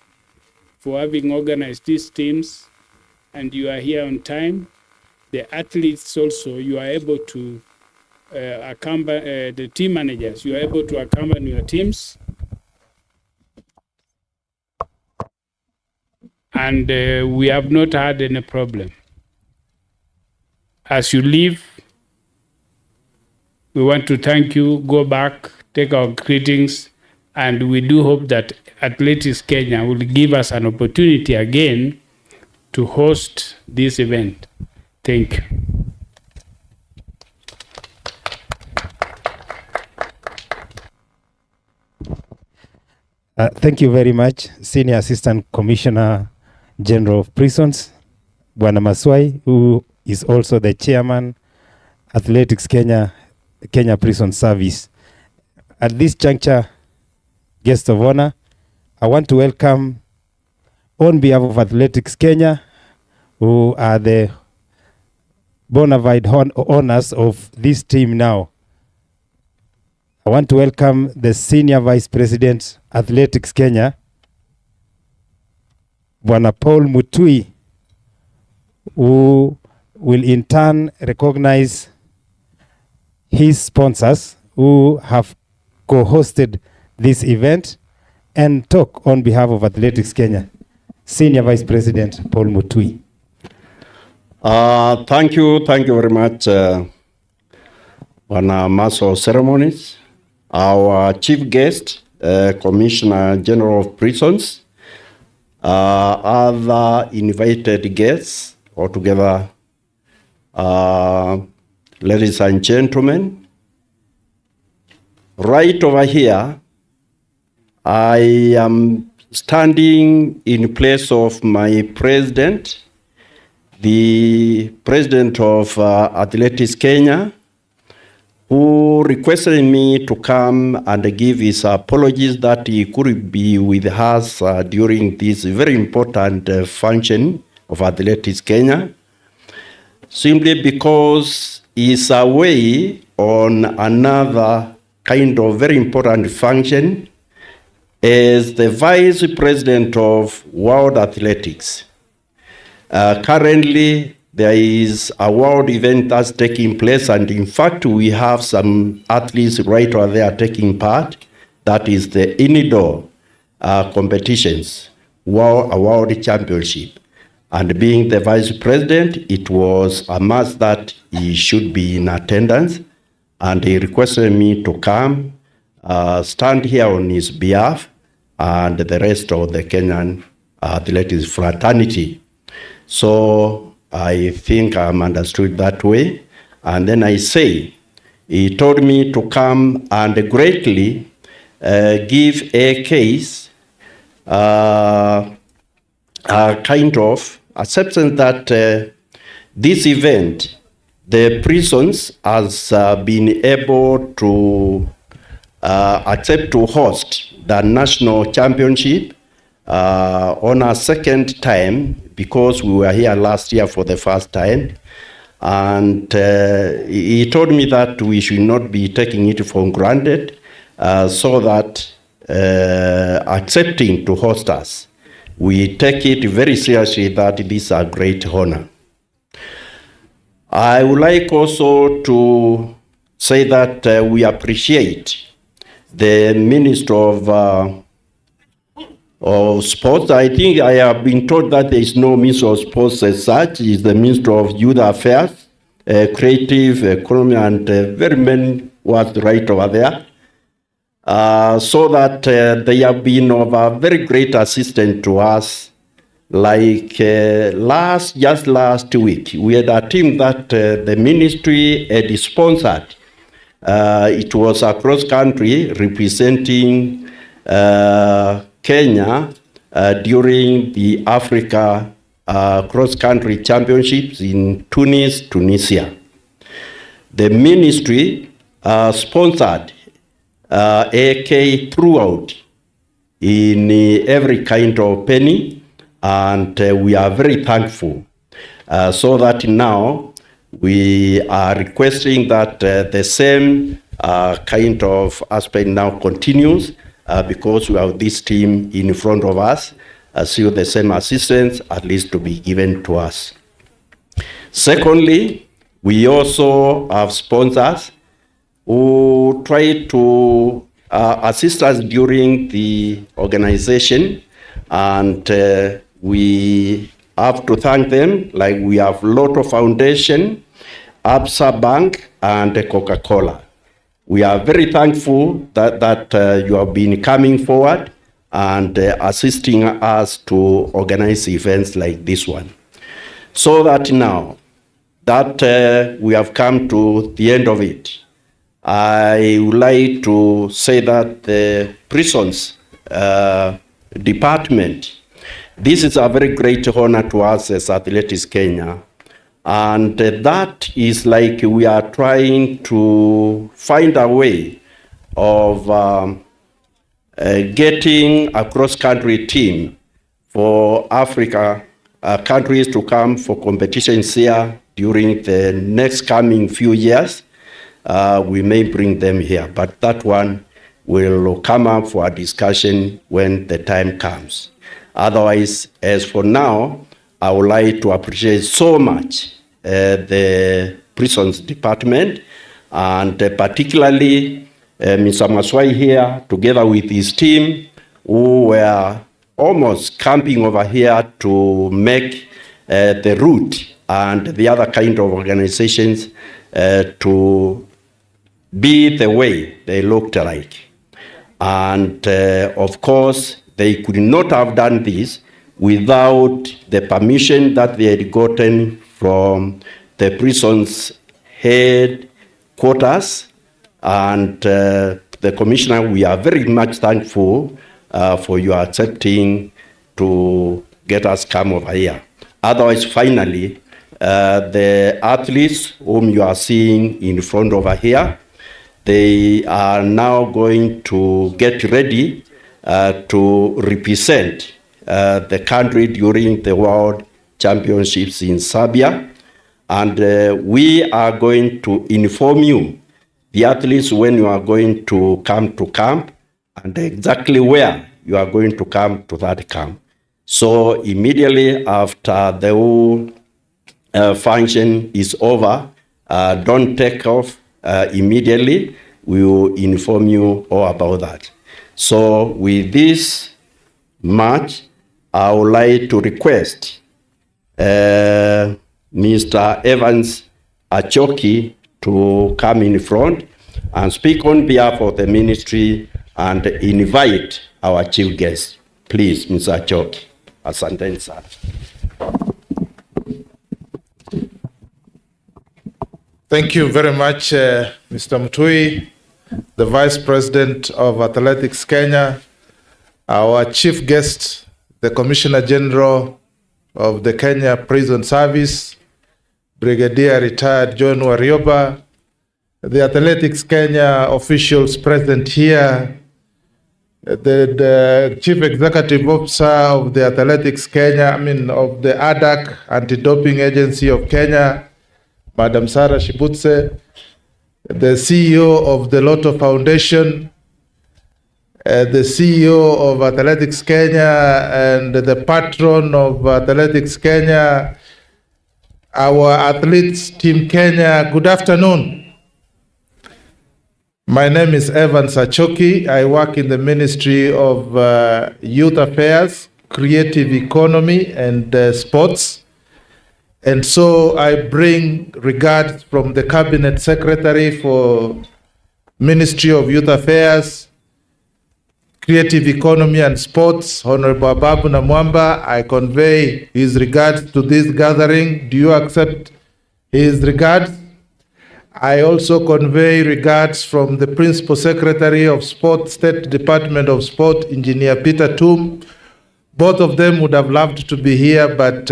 for having organized these teams, and you are here on time. The athletes also, you are able to accompany the team managers, you are able to accompany your teams. And we have not had any problem. As you leave, we want to thank you, go back, take our greetings, and we do hope that Athletics Kenya will give us an opportunity again to host this event. Thank you. Thank you very much, Senior Assistant Commissioner General of Prisons, Bwana Maswai, who is also the Chairman, Athletics Kenya Prison Service. At this juncture, guest of honor, I want to welcome, on behalf of Athletics Kenya, who are the bona fide owners of this team now. I want to welcome the Senior Vice President, Athletics Kenya, Bwana Paul Mutui, who will in turn recognize his sponsors who have co-hosted this event and talk on behalf of Athletics Kenya. Senior Vice President Paul Mutui. Thank you very much, Bwana Master of Ceremonies, our chief guest, Commissioner General of Prisons, other invited guests, altogether, ladies and gentlemen. Right over here, I am standing in place of my president, the president of Athletics Kenya, who requested me to come and give his apologies that he couldn't be with us during this very important function of Athletics Kenya, simply because he's away on another kind of very important function as the vice president of World Athletics. Currently, there is a world event that's taking place, and in fact, we have some athletes right over there taking part. That is the indoor competitions, a world championship. And being the vice president, it was a must that he should be in attendance, and he requested me to come, stand here on his behalf, and the rest of the Kenyan athletics fraternity. So I think I'm understood that way. And then I say, he told me to come and greatly give a case, a kind of acceptance that this event, the prisons has been able to accept to host the national championship on a second time, because we were here last year for the first time. And he told me that we should not be taking it for granted, so that accepting to host us, we take it very seriously that this is a great honor. I would like also to say that we appreciate the Minister of Sports. I think I have been told that there is no Minister of Sports as such. He is the Minister of Youth Affairs, Creative Economy, and very many words right over there. So that they have been of a very great assistance to us. Like just last week, we had a team that the ministry had sponsored. It was across country representing Kenya during the Africa cross-country championships in Tunisia. The ministry sponsored AK throughout in every kind of penny, and we are very thankful. So that now we are requesting that the same kind of aspect now continues because we have this team in front of us, so the same assistance at least to be given to us. Secondly, we also have sponsors who try to assist us during the organization, and we have to thank them. Like we have Lotto Foundation, Absa Bank, and Coca-Cola. We are very thankful that you have been coming forward and assisting us to organize events like this one. So that now that we have come to the end of it, I would like to say that the prisons department, this is a very great honor to us as Athletics Kenya. And that is like we are trying to find a way of getting a cross-country team for Africa countries to come for competitions here during the next coming few years. We may bring them here, but that one will come up for a discussion when the time comes. Otherwise, as for now, I would like to appreciate so much the prisons department, and particularly Mr. Maswai here, together with his team, who were almost camping over here to make the route and the other kind of organizations to be the way they looked like. And of course, they could not have done this without the permission that they had gotten from the prison's headquarters. And the commissioner, we are very much thankful for your accepting to get us come over here. Otherwise, finally, the athletes whom you are seeing in front over here, they are now going to get ready to represent the country during the World Championships in Serbia. And we are going to inform you, the athletes, when you are going to come to camp and exactly where you are going to come to that camp. So immediately after the whole function is over, don't take off immediately. We will inform you all about that. So with this match, I would like to request Mr. Evans Achoki to come in front and speak on behalf of the ministry and invite our chief guest. Please, Mr. Achoki. Asante sana. Thank you very much, Mr. Mtui, the Vice President of Athletics Kenya, our chief guest, the Commissioner General of the Kenya Prison Service, Brigadier Retired John Warioba, the Athletics Kenya officials present here, the Chief Executive Officer of the Athletics Kenya, of the ADAC, Anti-Doping Agency of Kenya, Madam Sarah Shibutse, the CEO of the Lotto Foundation, the CEO of Athletics Kenya, and the patron of Athletics Kenya, our athletes, Team Kenya, good afternoon. My name is Evan Sachoki. I work in the Ministry of Youth Affairs, Creative Economy, and Sports. And so I bring regards from the Cabinet Secretary for Ministry of Youth Affairs, Creative Economy and Sports, Honorable Babu Namwamba. I convey his regards to this gathering. Do you accept his regards? I also convey regards from the Principal Secretary of Sport, State Department of Sport, Engineer Peter Toom. Both of them would have loved to be here, but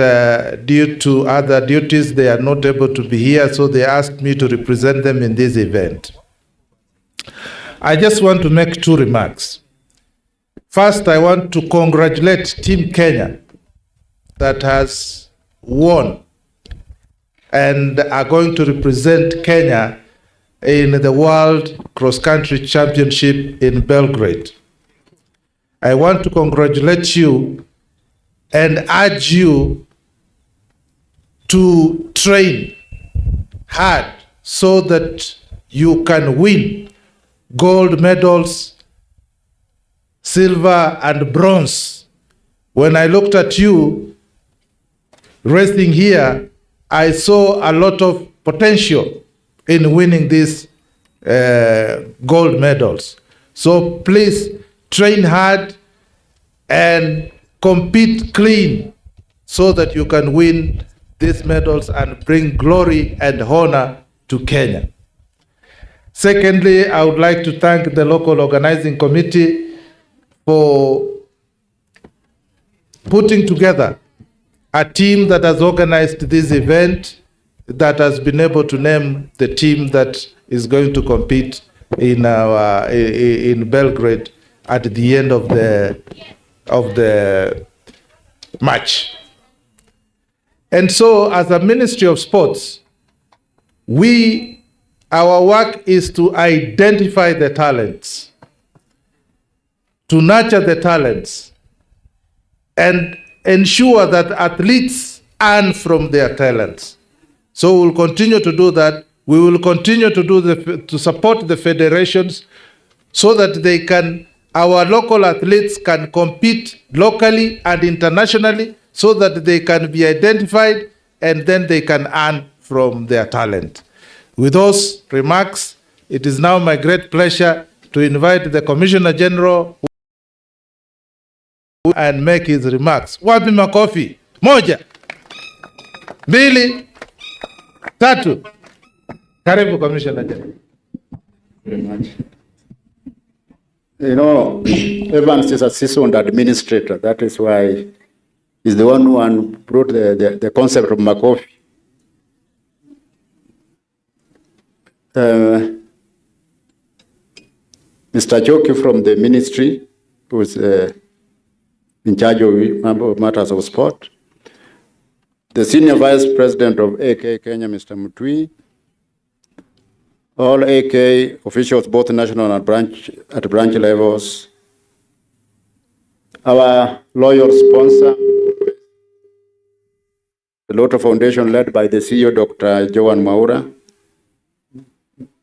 due to other duties, they are not able to be here, so they asked me to represent them in this event. I just want to make two remarks. First, I want to congratulate Team Kenya that has won and are going to represent Kenya in the World Cross Country Championship in Belgrade. I want to congratulate you and urge you to train hard so that you can win gold medals, silver and bronze. When I looked at you racing here, I saw a lot of potential in winning these gold medals. So please train hard and compete clean so that you can win these medals and bring glory and honor to Kenya. Secondly, I would like to thank the local organizing committee for putting together a team that has organized this event, that has been able to name the team that is going to compete in Belgrade at the end of the match. And so, as a Ministry of Sports, our work is to identify the talents, to nurture the talents, and ensure that athletes earn from their talents. So we'll continue to do that. We will continue to support the federations so that our local athletes can compete locally and internationally, so that they can be identified and then they can earn from their talent. With those remarks, it is now my great pleasure to invite the Commissioner General and make his remarks. Wapi makofi? Moja, mbili, tatu. Karibu Commissioner General. Very much. You know, Evans is a seasoned administrator. That is why he's the one who brought the concept of makofi. Mr. Choki from the ministry, who is in charge of matters of sport. The Senior Vice President of AK Kenya, Mr. Mutui. All AK officials, both national and at branch levels. Our loyal sponsor, the Lotto Foundation, led by the CEO, Dr. Joan Maura,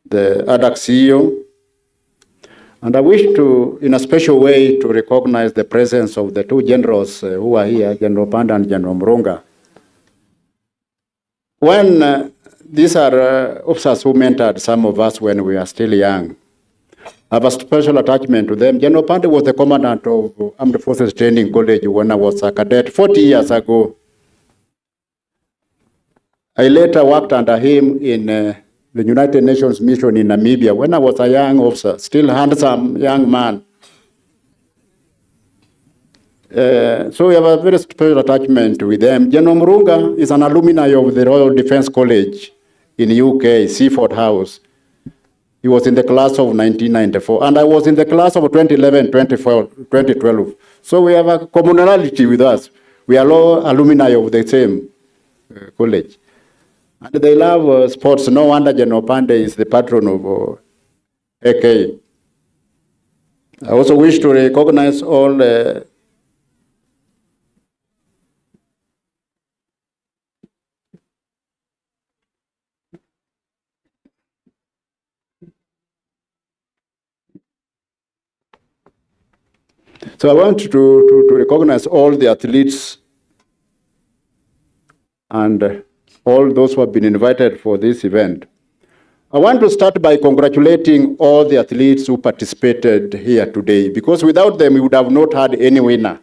the ADAC CEO. And I wish to, in a special way, to recognize the presence of the two generals who are here, General Panda and General Murunga. When these are officers who mentored some of us when we are still young, I have a special attachment to them. General Panda was the commandant of Armed Forces Training College when I was a cadet 40 years ago. I later worked under him in the United Nations mission in Namibia when I was a young officer, still handsome young man. So we have a very special attachment with them. General Murunga is an alumni of the Royal Defence College in UK, Seaford House. He was in the class of 1994, and I was in the class of 2011, 2012. So we have a commonality with us. We are all alumni of the same college. And they love sports. No wonder General Pande is the patron of AK. I also wish to recognize all So I want to recognize all the athletes and all those who have been invited for this event. I want to start by congratulating all the athletes who participated here today, because without them, we would have not had any winner.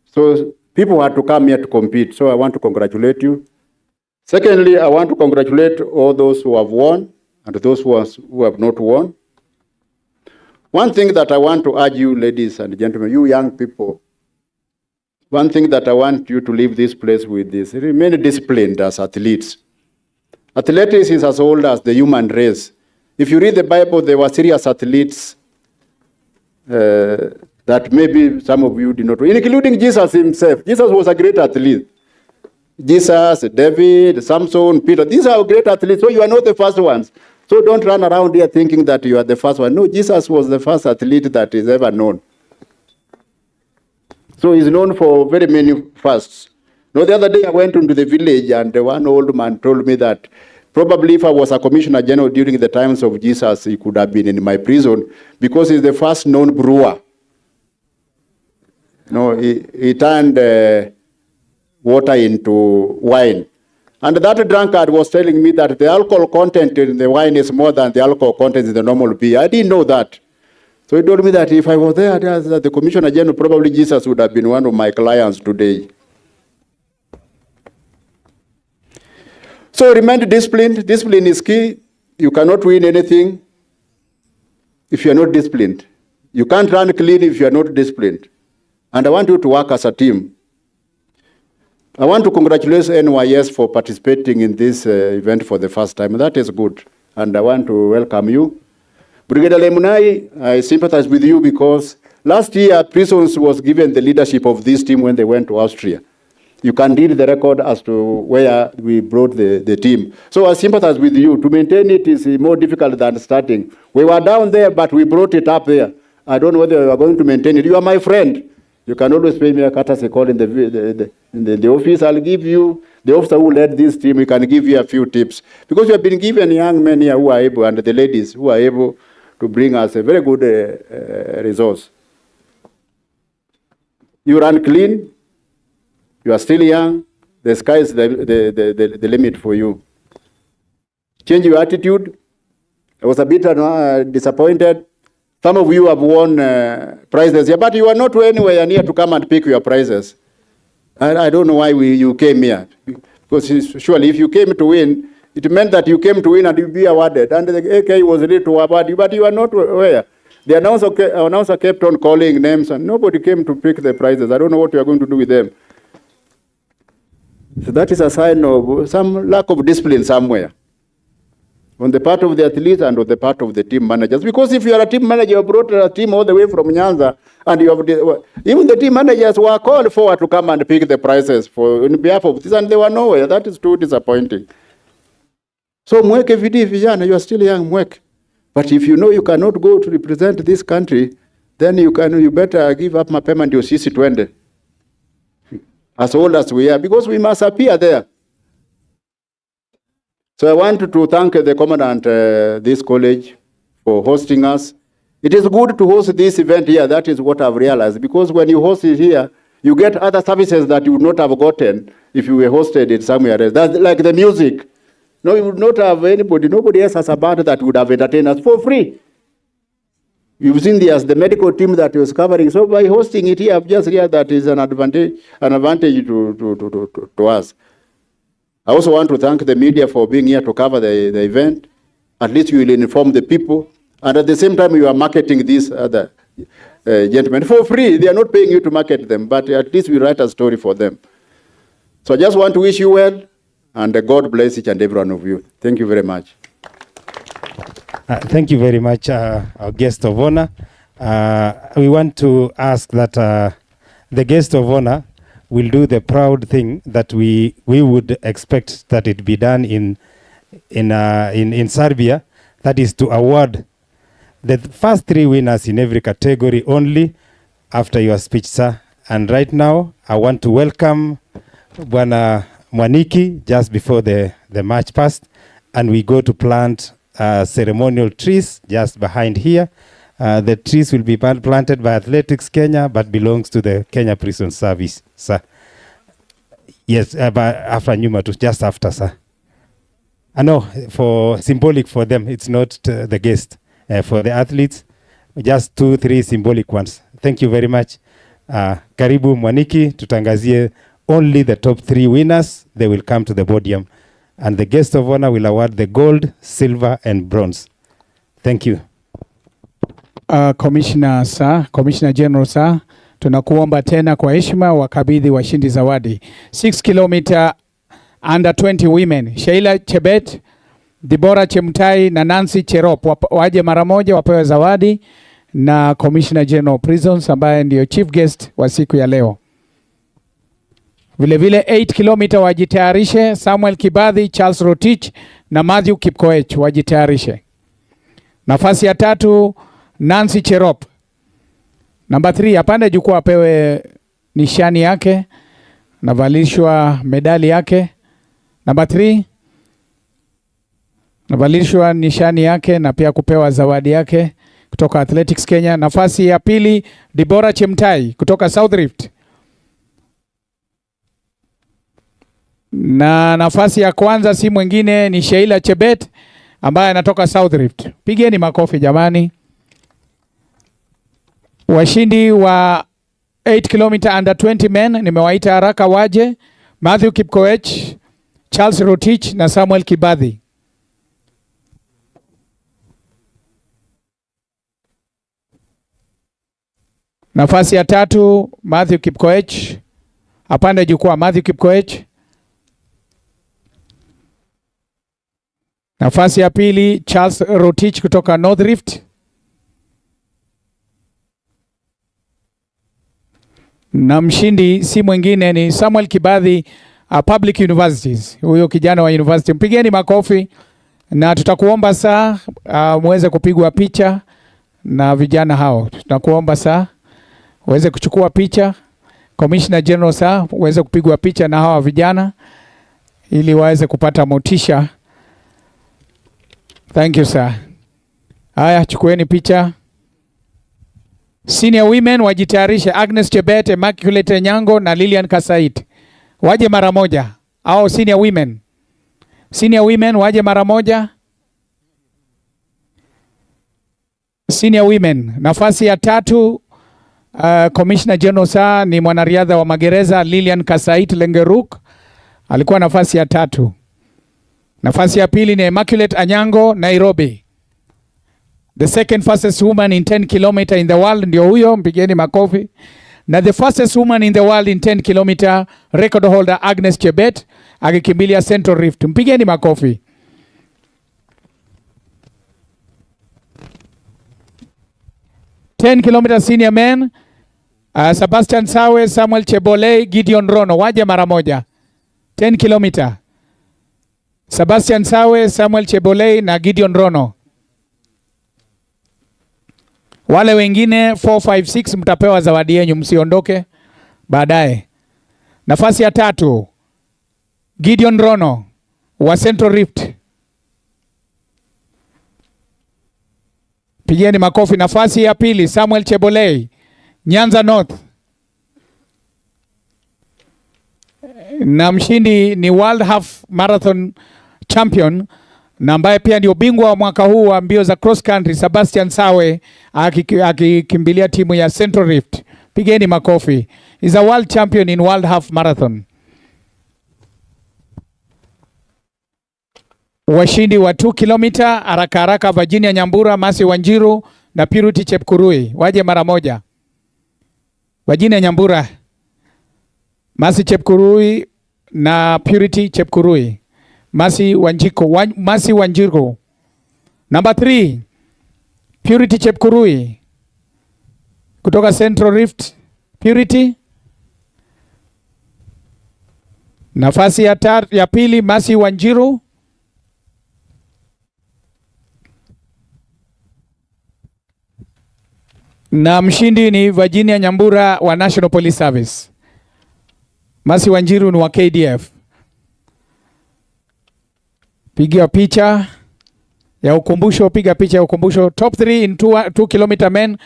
So people had to come here to compete, so I want to congratulate you. Secondly, I want to congratulate all those who have won and those who have not won. One thing that I want to urge you, ladies and gentlemen, you young people, one thing that I want you to leave this place with is remain disciplined as athletes. Athletics is as old as the human race. If you read the Bible, there were serious athletes that maybe some of you did not know, including Jesus himself. Jesus was a great athlete. Jesus, David, Samson, Peter, these are great athletes, so you are not the first ones. So don't run around here thinking that you are the first one. No, Jesus was the first athlete that is ever known. So he's known for very many firsts. No, the other day I went into the village and one old man told me that probably if I was a commissioner general during the times of Jesus, he could have been in my prison because he's the first known brewer. No, he turned water into wine. And that drunkard was telling me that the alcohol content in the wine is more than the alcohol content in the normal beer. I didn't know that. So he told me that if I was there as the Commissioner General, probably Jesus would have been one of my clients today. So remain disciplined. Discipline is key. You cannot win anything if you are not disciplined. You can't run clean if you are not disciplined. And I want you to work as a team. I want to congratulate NYS for participating in this event for the first time. That is good. And I want to welcome you. Brigadier Lemunai, I sympathize with you because last year, Prisons was given the leadership of this team when they went to Austria. You can read the record as to where we brought the team. So I sympathize with you. To maintain it is more difficult than starting. We were down there, but we brought it up there. I don't know whether you are going to maintain it. You are my friend. You can always pay me a courtesy call in the office. I'll give you, the officer who led this team, we can give you a few tips. Because you have been given young men here who are able, and the ladies who are able to bring us a very good resource. You run clean. You are still young. The sky is the limit for you. Change your attitude. I was a bit disappointed. Some of you have won prizes here, but you are not anywhere near to come and pick your prizes. I don't know why you came here. Because surely if you came to win, it meant that you came to win and you'd be awarded. And the AK was ready to award you, but you are not aware. The announcer kept on calling names and nobody came to pick the prizes. I don't know what you are going to do with them. So that is a sign of some lack of discipline somewhere on the part of the athletes and on the part of the team managers. Because if you are a team manager, you brought a team all the way from Nyanza, and you have even the team managers were called forward to come and pick the prizes for in behalf of this, and they were nowhere. That is too disappointing. So mweke vidi vijana, you are still young, mweke. But if you know you cannot go to represent this country, then you better give up mapema ndio sisi twende. As old as we are, because we must appear there. So I want to thank the commandant this college for hosting us. It is good to host this event here. That is what I've realized. Because when you host it here, you get other services that you would not have gotten if you were hosted it somewhere else. That's like the music. No, you would not have nobody else has a band that would have entertained us for free. You've seen the medical team that was covering. So by hosting it here, I've just realized that is an advantage to us. I also want to thank the media for being here to cover the event. At least you will inform the people. And at the same time, you are marketing these other gentlemen for free. They are not paying you to market them, but at least we write a story for them. So I just want to wish you well, and God bless each and every one of you. Thank you very much. Thank you very much, our guest of honor. We want to ask that the guest of honor will do the proud thing that we would expect that it be done in Serbia, that is to award the first 3 winners in every category only after your speech, sir. And right now, I want to welcome Bwana Mwaniki just before the march past, and we go to plant ceremonial trees just behind here. The trees will be planted by Athletics Kenya, but belongs to the Kenya Prison Service, sir. Yes, but after Nyuma, just after, sir. No, for symbolic for them, it's not the guest. For the athletes, just 2-3 symbolic ones. Thank you very much. Karibu Mwaniki, tutangazie only the top 3 winners. They will come to the podium. And the guest of honor will award the gold, silver, and bronze. Thank you. Commissioner sir, Commissioner General sir, tunakuomba tena kwa heshima wakabidhi washindi zawadi. 6 kilomita under 20 women, Sheila Chebet, Deborah Chemtai na Nancy Cherop waje mara moja wapewe zawadi na Commissioner General Prisons ambaye ndio chief guest wa siku ya leo. Vile vile 8 kilomita wajitayarishe, Samuel Kibadhi, Charles Rotich na Matthew Kipkoech wajitayarishe. Nafasi ya 3 Nancy Cherop. Namba 3 apande jukwaa apewe nishani yake, navalishwa medali yake. Namba 3 navalishwa nishani yake na pia kupewa zawadi yake kutoka Athletics Kenya. Nafasi ya 2 Deborah Chemtai kutoka South Rift. Na nafasi ya kwanza si mwingine ni Sheila Chebet ambaye anatoka South Rift. Pigeni makofi jamani. Washindi wa 8 km under 20 men nimewaita haraka waje: Matthew Kipkoech, Charles Rotich na Samuel Kibadhi. Nafasi ya 3 Matthew Kipkoech, apande jukwaa. Matthew Kipkoech. Nafasi ya 2 Charles Rotich kutoka North Rift. Na mshindi si mwingine ni Samuel Kibadhi, Public Universities. Huyo kijana wa university. Mpigeni makofi na tutakuomba saa muweze kupigwa picha na vijana hao. Tutakuomba saa uweze kuchukua picha. Commissioner General saa uweze kupigwa picha na hawa vijana ili waweze kupata motisha. Thank you sir. Haya, chukueni picha. Senior women wajitayarishe: Agnes Chebet, Immaculate Nyango na Lilian Kasait. Waje mara moja. Au senior women. Senior women waje mara moja. Senior women. Nafasi ya 3 Commissioner General saa ni mwanariadha wa magereza Lilian Kasait Lengeruk. Alikuwa nafasi ya 3. Nafasi ya 2 ni Immaculate Anyango, Nairobi. The second fastest woman in 10 km in the world ndio huyo, mpigeni makofi. Na the fastest woman in the world in 10 km record holder Agnes Chebet akikimbilia Central Rift, mpigeni makofi. km senior men, Sebastian Sawe, Samuel Chebole, Gideon Rono waje mara moja. 10 km. Sebastian Sawe, Samuel Chebole na Gideon Rono. Wale wengine 4, 5, 6 mtapewa zawadi yenu, msiondoke baadaye. Nafasi ya 3 Gideon Rono wa Central Rift. Pigeni makofi. Nafasi ya 2 Samuel Chebole, Nyanza North. Na mshindi ni World Half Marathon Champion na ambaye pia ndio bingwa wa mwaka huu wa mbio za cross country, Sebastian Sawe akikimbilia timu ya Central Rift. Pigeni makofi. Is a world champion in World Half Marathon. Washindi wa 2 km haraka haraka: Virginia Nyambura, Masi Wanjiru na Purity Chepkurui. Waje mara moja. Virginia Nyambura, Masi Chepkurui na Purity Chepkurui. Masi Wanjiru. Number 3 Purity Chepkurui kutoka Central Rift. Purity. Nafasi ya 2 Masi Wanjiru. Na mshindi ni Virginia Nyambura wa National Police Service. Masi Wanjiru ni wa KDF. Pigia picha. ya ukumbusho, piga picha ya ukumbusho. Top 3 in 2 kilometer men,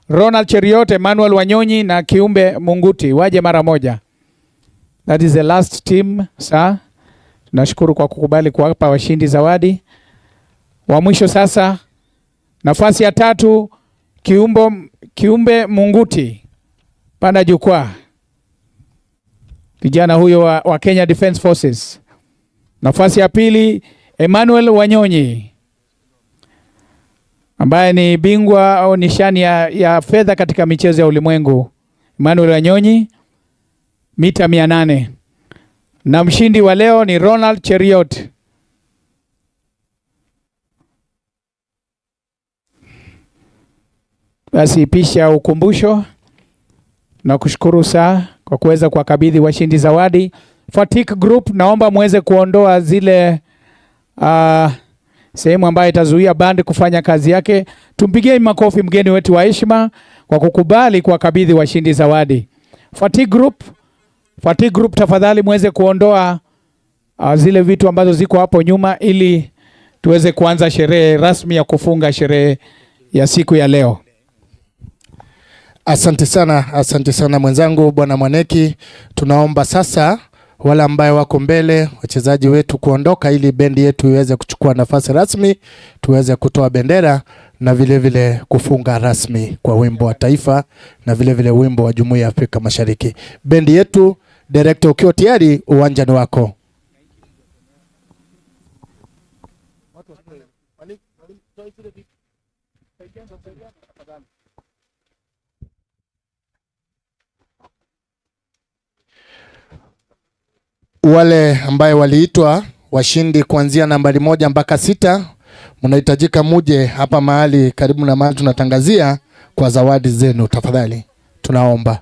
Ronald Cheriot, Emmanuel Wanyonyi na Kiumbe Munguti waje mara moja. That is the last team, sir. Nashukuru kwa kukubali kuwapa washindi zawadi. Wa mwisho sasa, nafasi ya 3, Kiumbe Munguti. Panda jukwaa. Kijana huyo wa Kenya Defence Forces. Nafasi ya 2, Emmanuel Wanyonyi, ambaye ni bingwa au nishani ya fedha katika michezo ya ulimwengu. Emmanuel Wanyonyi, mita 800. Na mshindi wa leo ni Ronald Cheriot. Basi pisha ukumbusho na kushukuru saa kwa kuweza kuwakabidhi washindi zawadi. Fatigue Group, naomba muweze kuondoa zile sehemu ambayo itazuia band kufanya kazi yake. Tumpigie makofi mgeni wetu wa heshima kwa kukubali kuwakabidhi washindi zawadi. Fatigue Group tafadhali muweze kuondoa zile vitu ambazo ziko hapo nyuma ili tuweze kuanza sherehe rasmi ya kufunga sherehe ya siku ya leo. Asante sana mwenzangu Bwana Mwaneki. Tunaomba sasa wale ambao wako mbele, wachezaji wetu kuondoka ili bendi yetu iweze kuchukua nafasi rasmi, tuweze kutoa bendera na vile vile kufunga rasmi kwa wimbo wa taifa na vile vile wimbo wa Jumuiya ya Afrika Mashariki. Bendi yetu, director, ukiwa tayari, uwanja ni wako. Wale ambaye waliitwa washindi kuanzia nambari 1 mpaka 6, mnahitajika muje hapa mahali karibu na mahali tunatangazia kwa zawadi zenu tafadhali. Tunaomba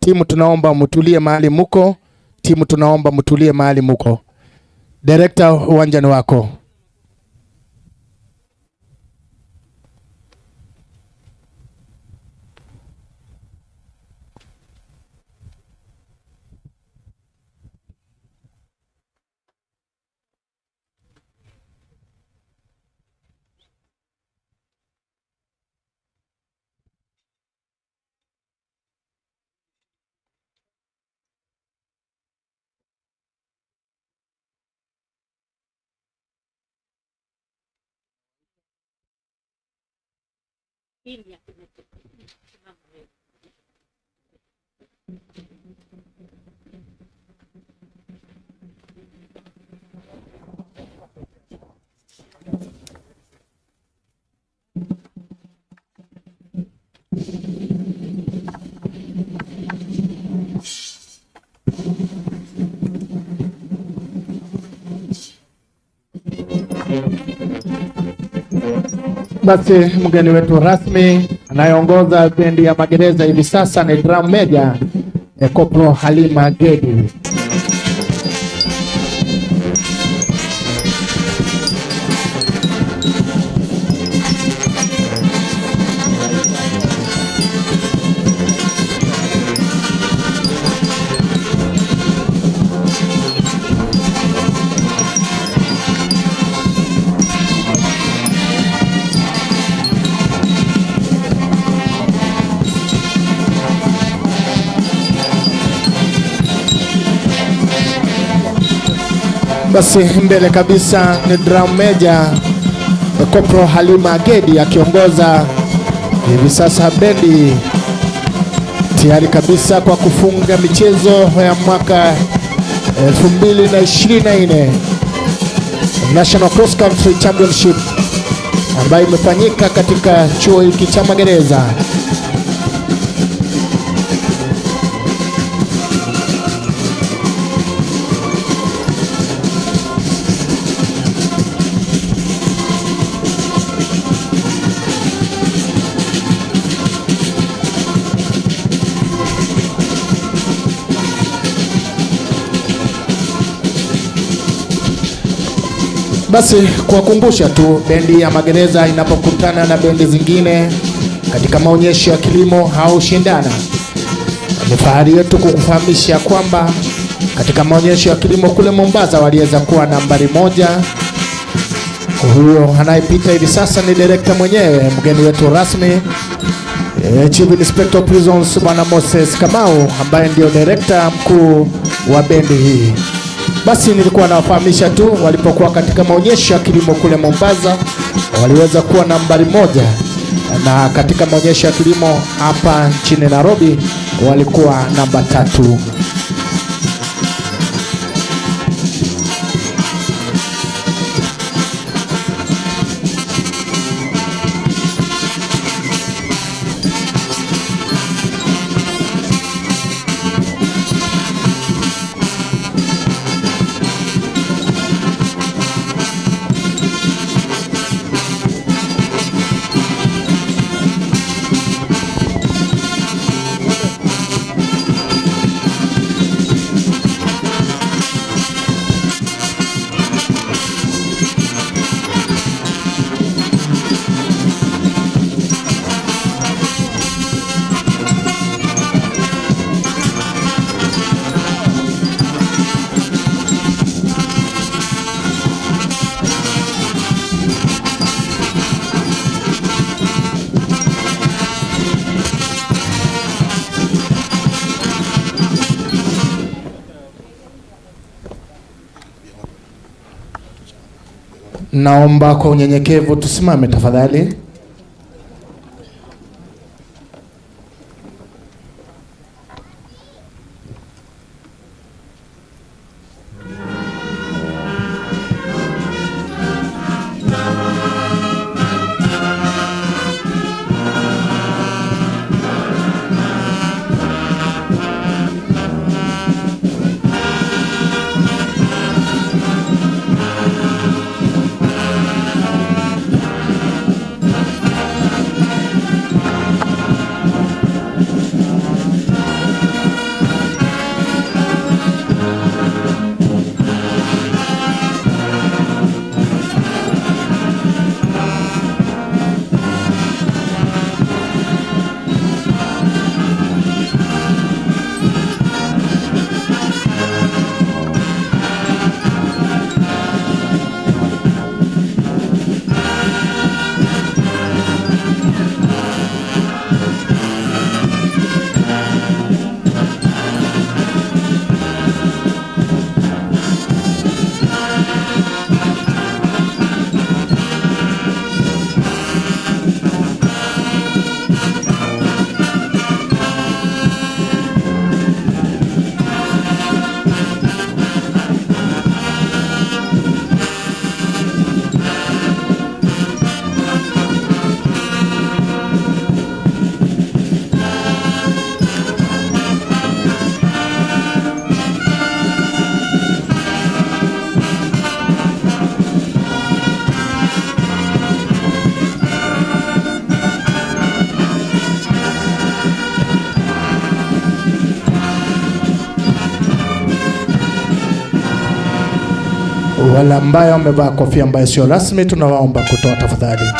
timu, tunaomba mtulie mahali muko. Timu, tunaomba mtulie mahali muko. Director, uwanja ni wako. Basi mgeni wetu rasmi anayeongoza bendi ya magereza hivi sasa ni drum major Koplo Halima Gedi. Basi mbele kabisa ni drum major Koplo Halima Gedi akiongoza hivi sasa bendi tayari kabisa kwa kufunga michezo ya mwaka 2024 National Cross Country Championship ambayo imefanyika katika chuo hiki cha magereza. Basi kuwakumbusha tu, bendi ya magereza inapokutana na bendi zingine katika maonyesho ya kilimo au shindana, ni fahari yetu kukufahamisha kwamba katika maonyesho ya kilimo kule Mombasa waliweza kuwa nambari 1, Huyo anayepita hivi sasa ni director mwenyewe, mgeni wetu rasmi, Chief Inspector of Prisons Bwana Moses Kamau, ambaye ndio director mkuu wa bendi hii. Basi nilikuwa nawafahamisha tu, walipokuwa katika maonyesho ya kilimo kule Mombasa waliweza kuwa nambari 1, na katika maonyesho ya kilimo hapa nchini Nairobi walikuwa namba 3. Naomba kwa unyenyekevu tusimame tafadhali. Wale ambao wamevaa kofia ambayo sio rasmi tunawaomba kutoa tafadhali.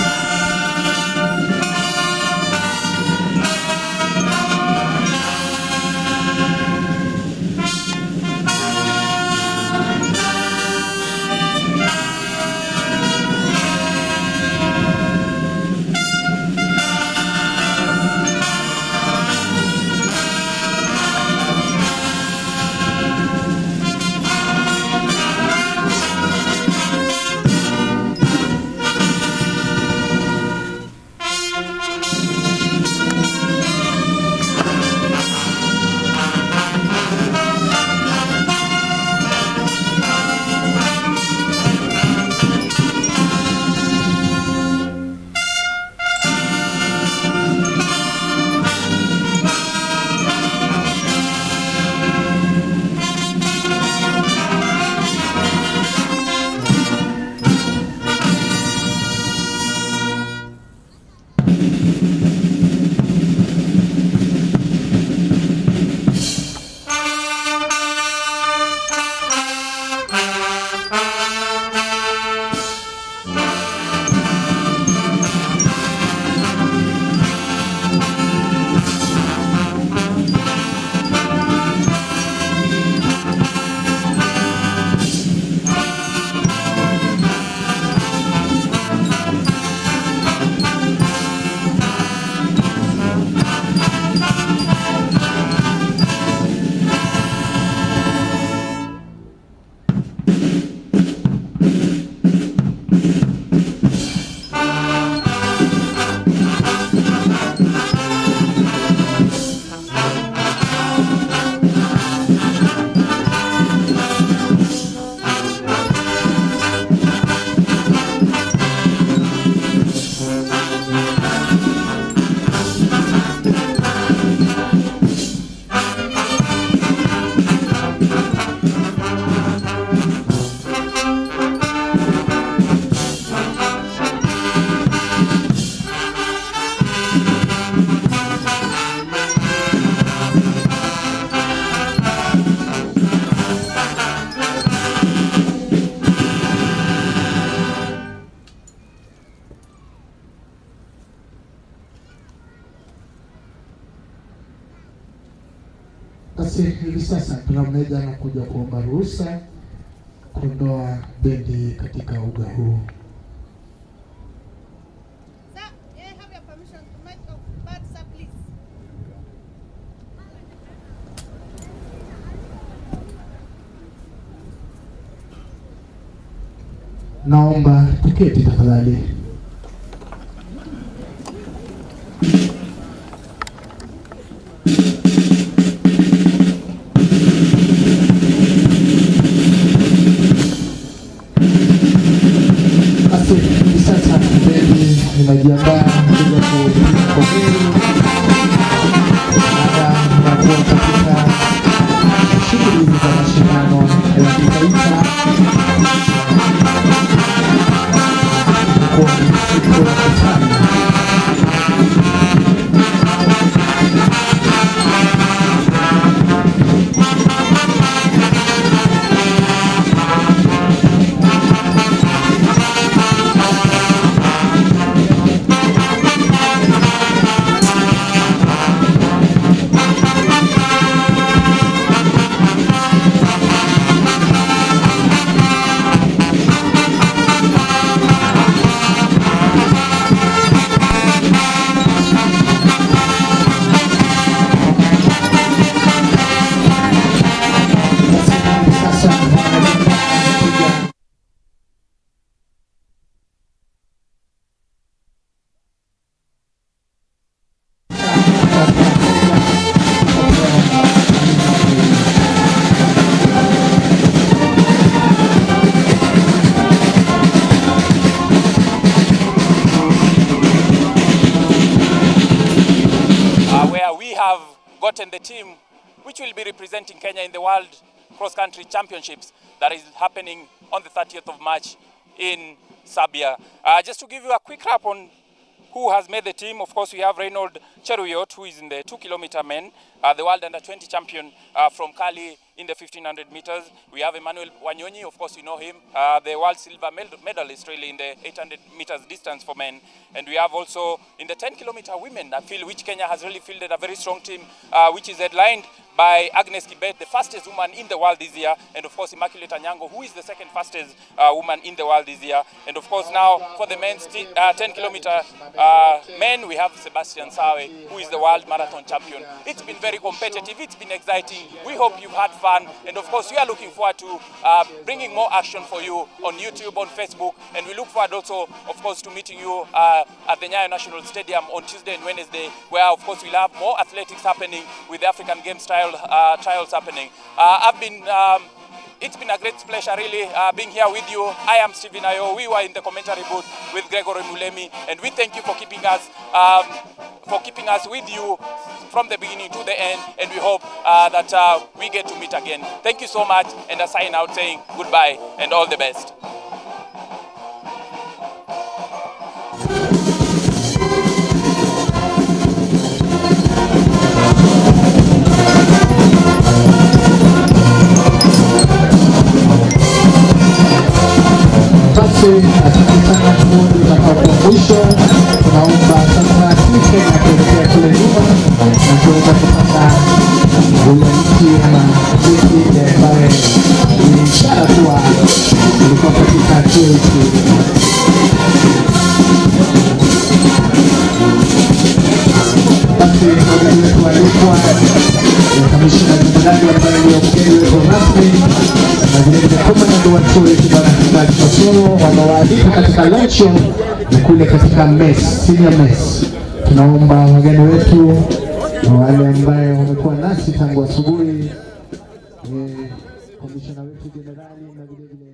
Basi hivi sasa drum major anakuja kuomba ruhusa kuondoa bendi katika uga huu. Naomba tuketi tafadhali. Basi sasa bendi inajiandaa kuja kuhiri baada ya kuwa katika shughuli za mashindano ya kitaifa. Gotten the team which will be representing Kenya in the World Cross Country Championships that is happening on the 30th of March in Serbia. Just to give you a quick wrap on who has made the team, of course we have Reynold Cheruyot, who is in the 2-kilometer men, the world under-20 champion from Cali in the 1500 meters. We have Emmanuel Wanyonyi, of course you know him, the world silver medalist really in the 800 meters distance for men. And we have also in the 10-kilometer women, I feel, which Kenya has really fielded a very strong team, which is headlined by Agnes Kibet, the fastest woman in the world this year, and of course Immaculate Anyango, who is the second fastest woman in the world this year. And of course now for the men's 10-kilometer men, we have Sebastian Sawe, who is the world marathon champion. It's been very competitive, it's been exciting. We hope you've had fun, and of course we are looking forward to bringing more action for you on YouTube, on Facebook, and we look forward also, of course, to meeting you at the Nyayo National Stadium on Tuesday and Wednesday, where of course we'll have more athletics happening with the African Games trials happening. It's been a great pleasure really being here with you. I am Stephen Ayo. We were in the commentary booth with Gregory Mulemi, and we thank you for keeping us with you from the beginning to the end, and we hope that we get to meet again. Thank you so much, and I sign out saying goodbye and all the best. Mwisho tunaomba sasa tuke na kuelekea kule nyuma na kuweza kupata ule mti ama mti ambaye ni ishara kuwa ulikuwa katika chuo hiki. Basi wageni wetu walikuwa kamishina jenerali ambaye ndio mgeni wetu rasmi na vilevile komando wa chuo hiki Bwana Kibaji Kasoro wamewaalika katika luncheon kule katika mess, senior mess. Tunaomba wageni wetu na wale ambaye wamekuwa nasi tangu asubuhi, komishina wetu jenerali na vile vile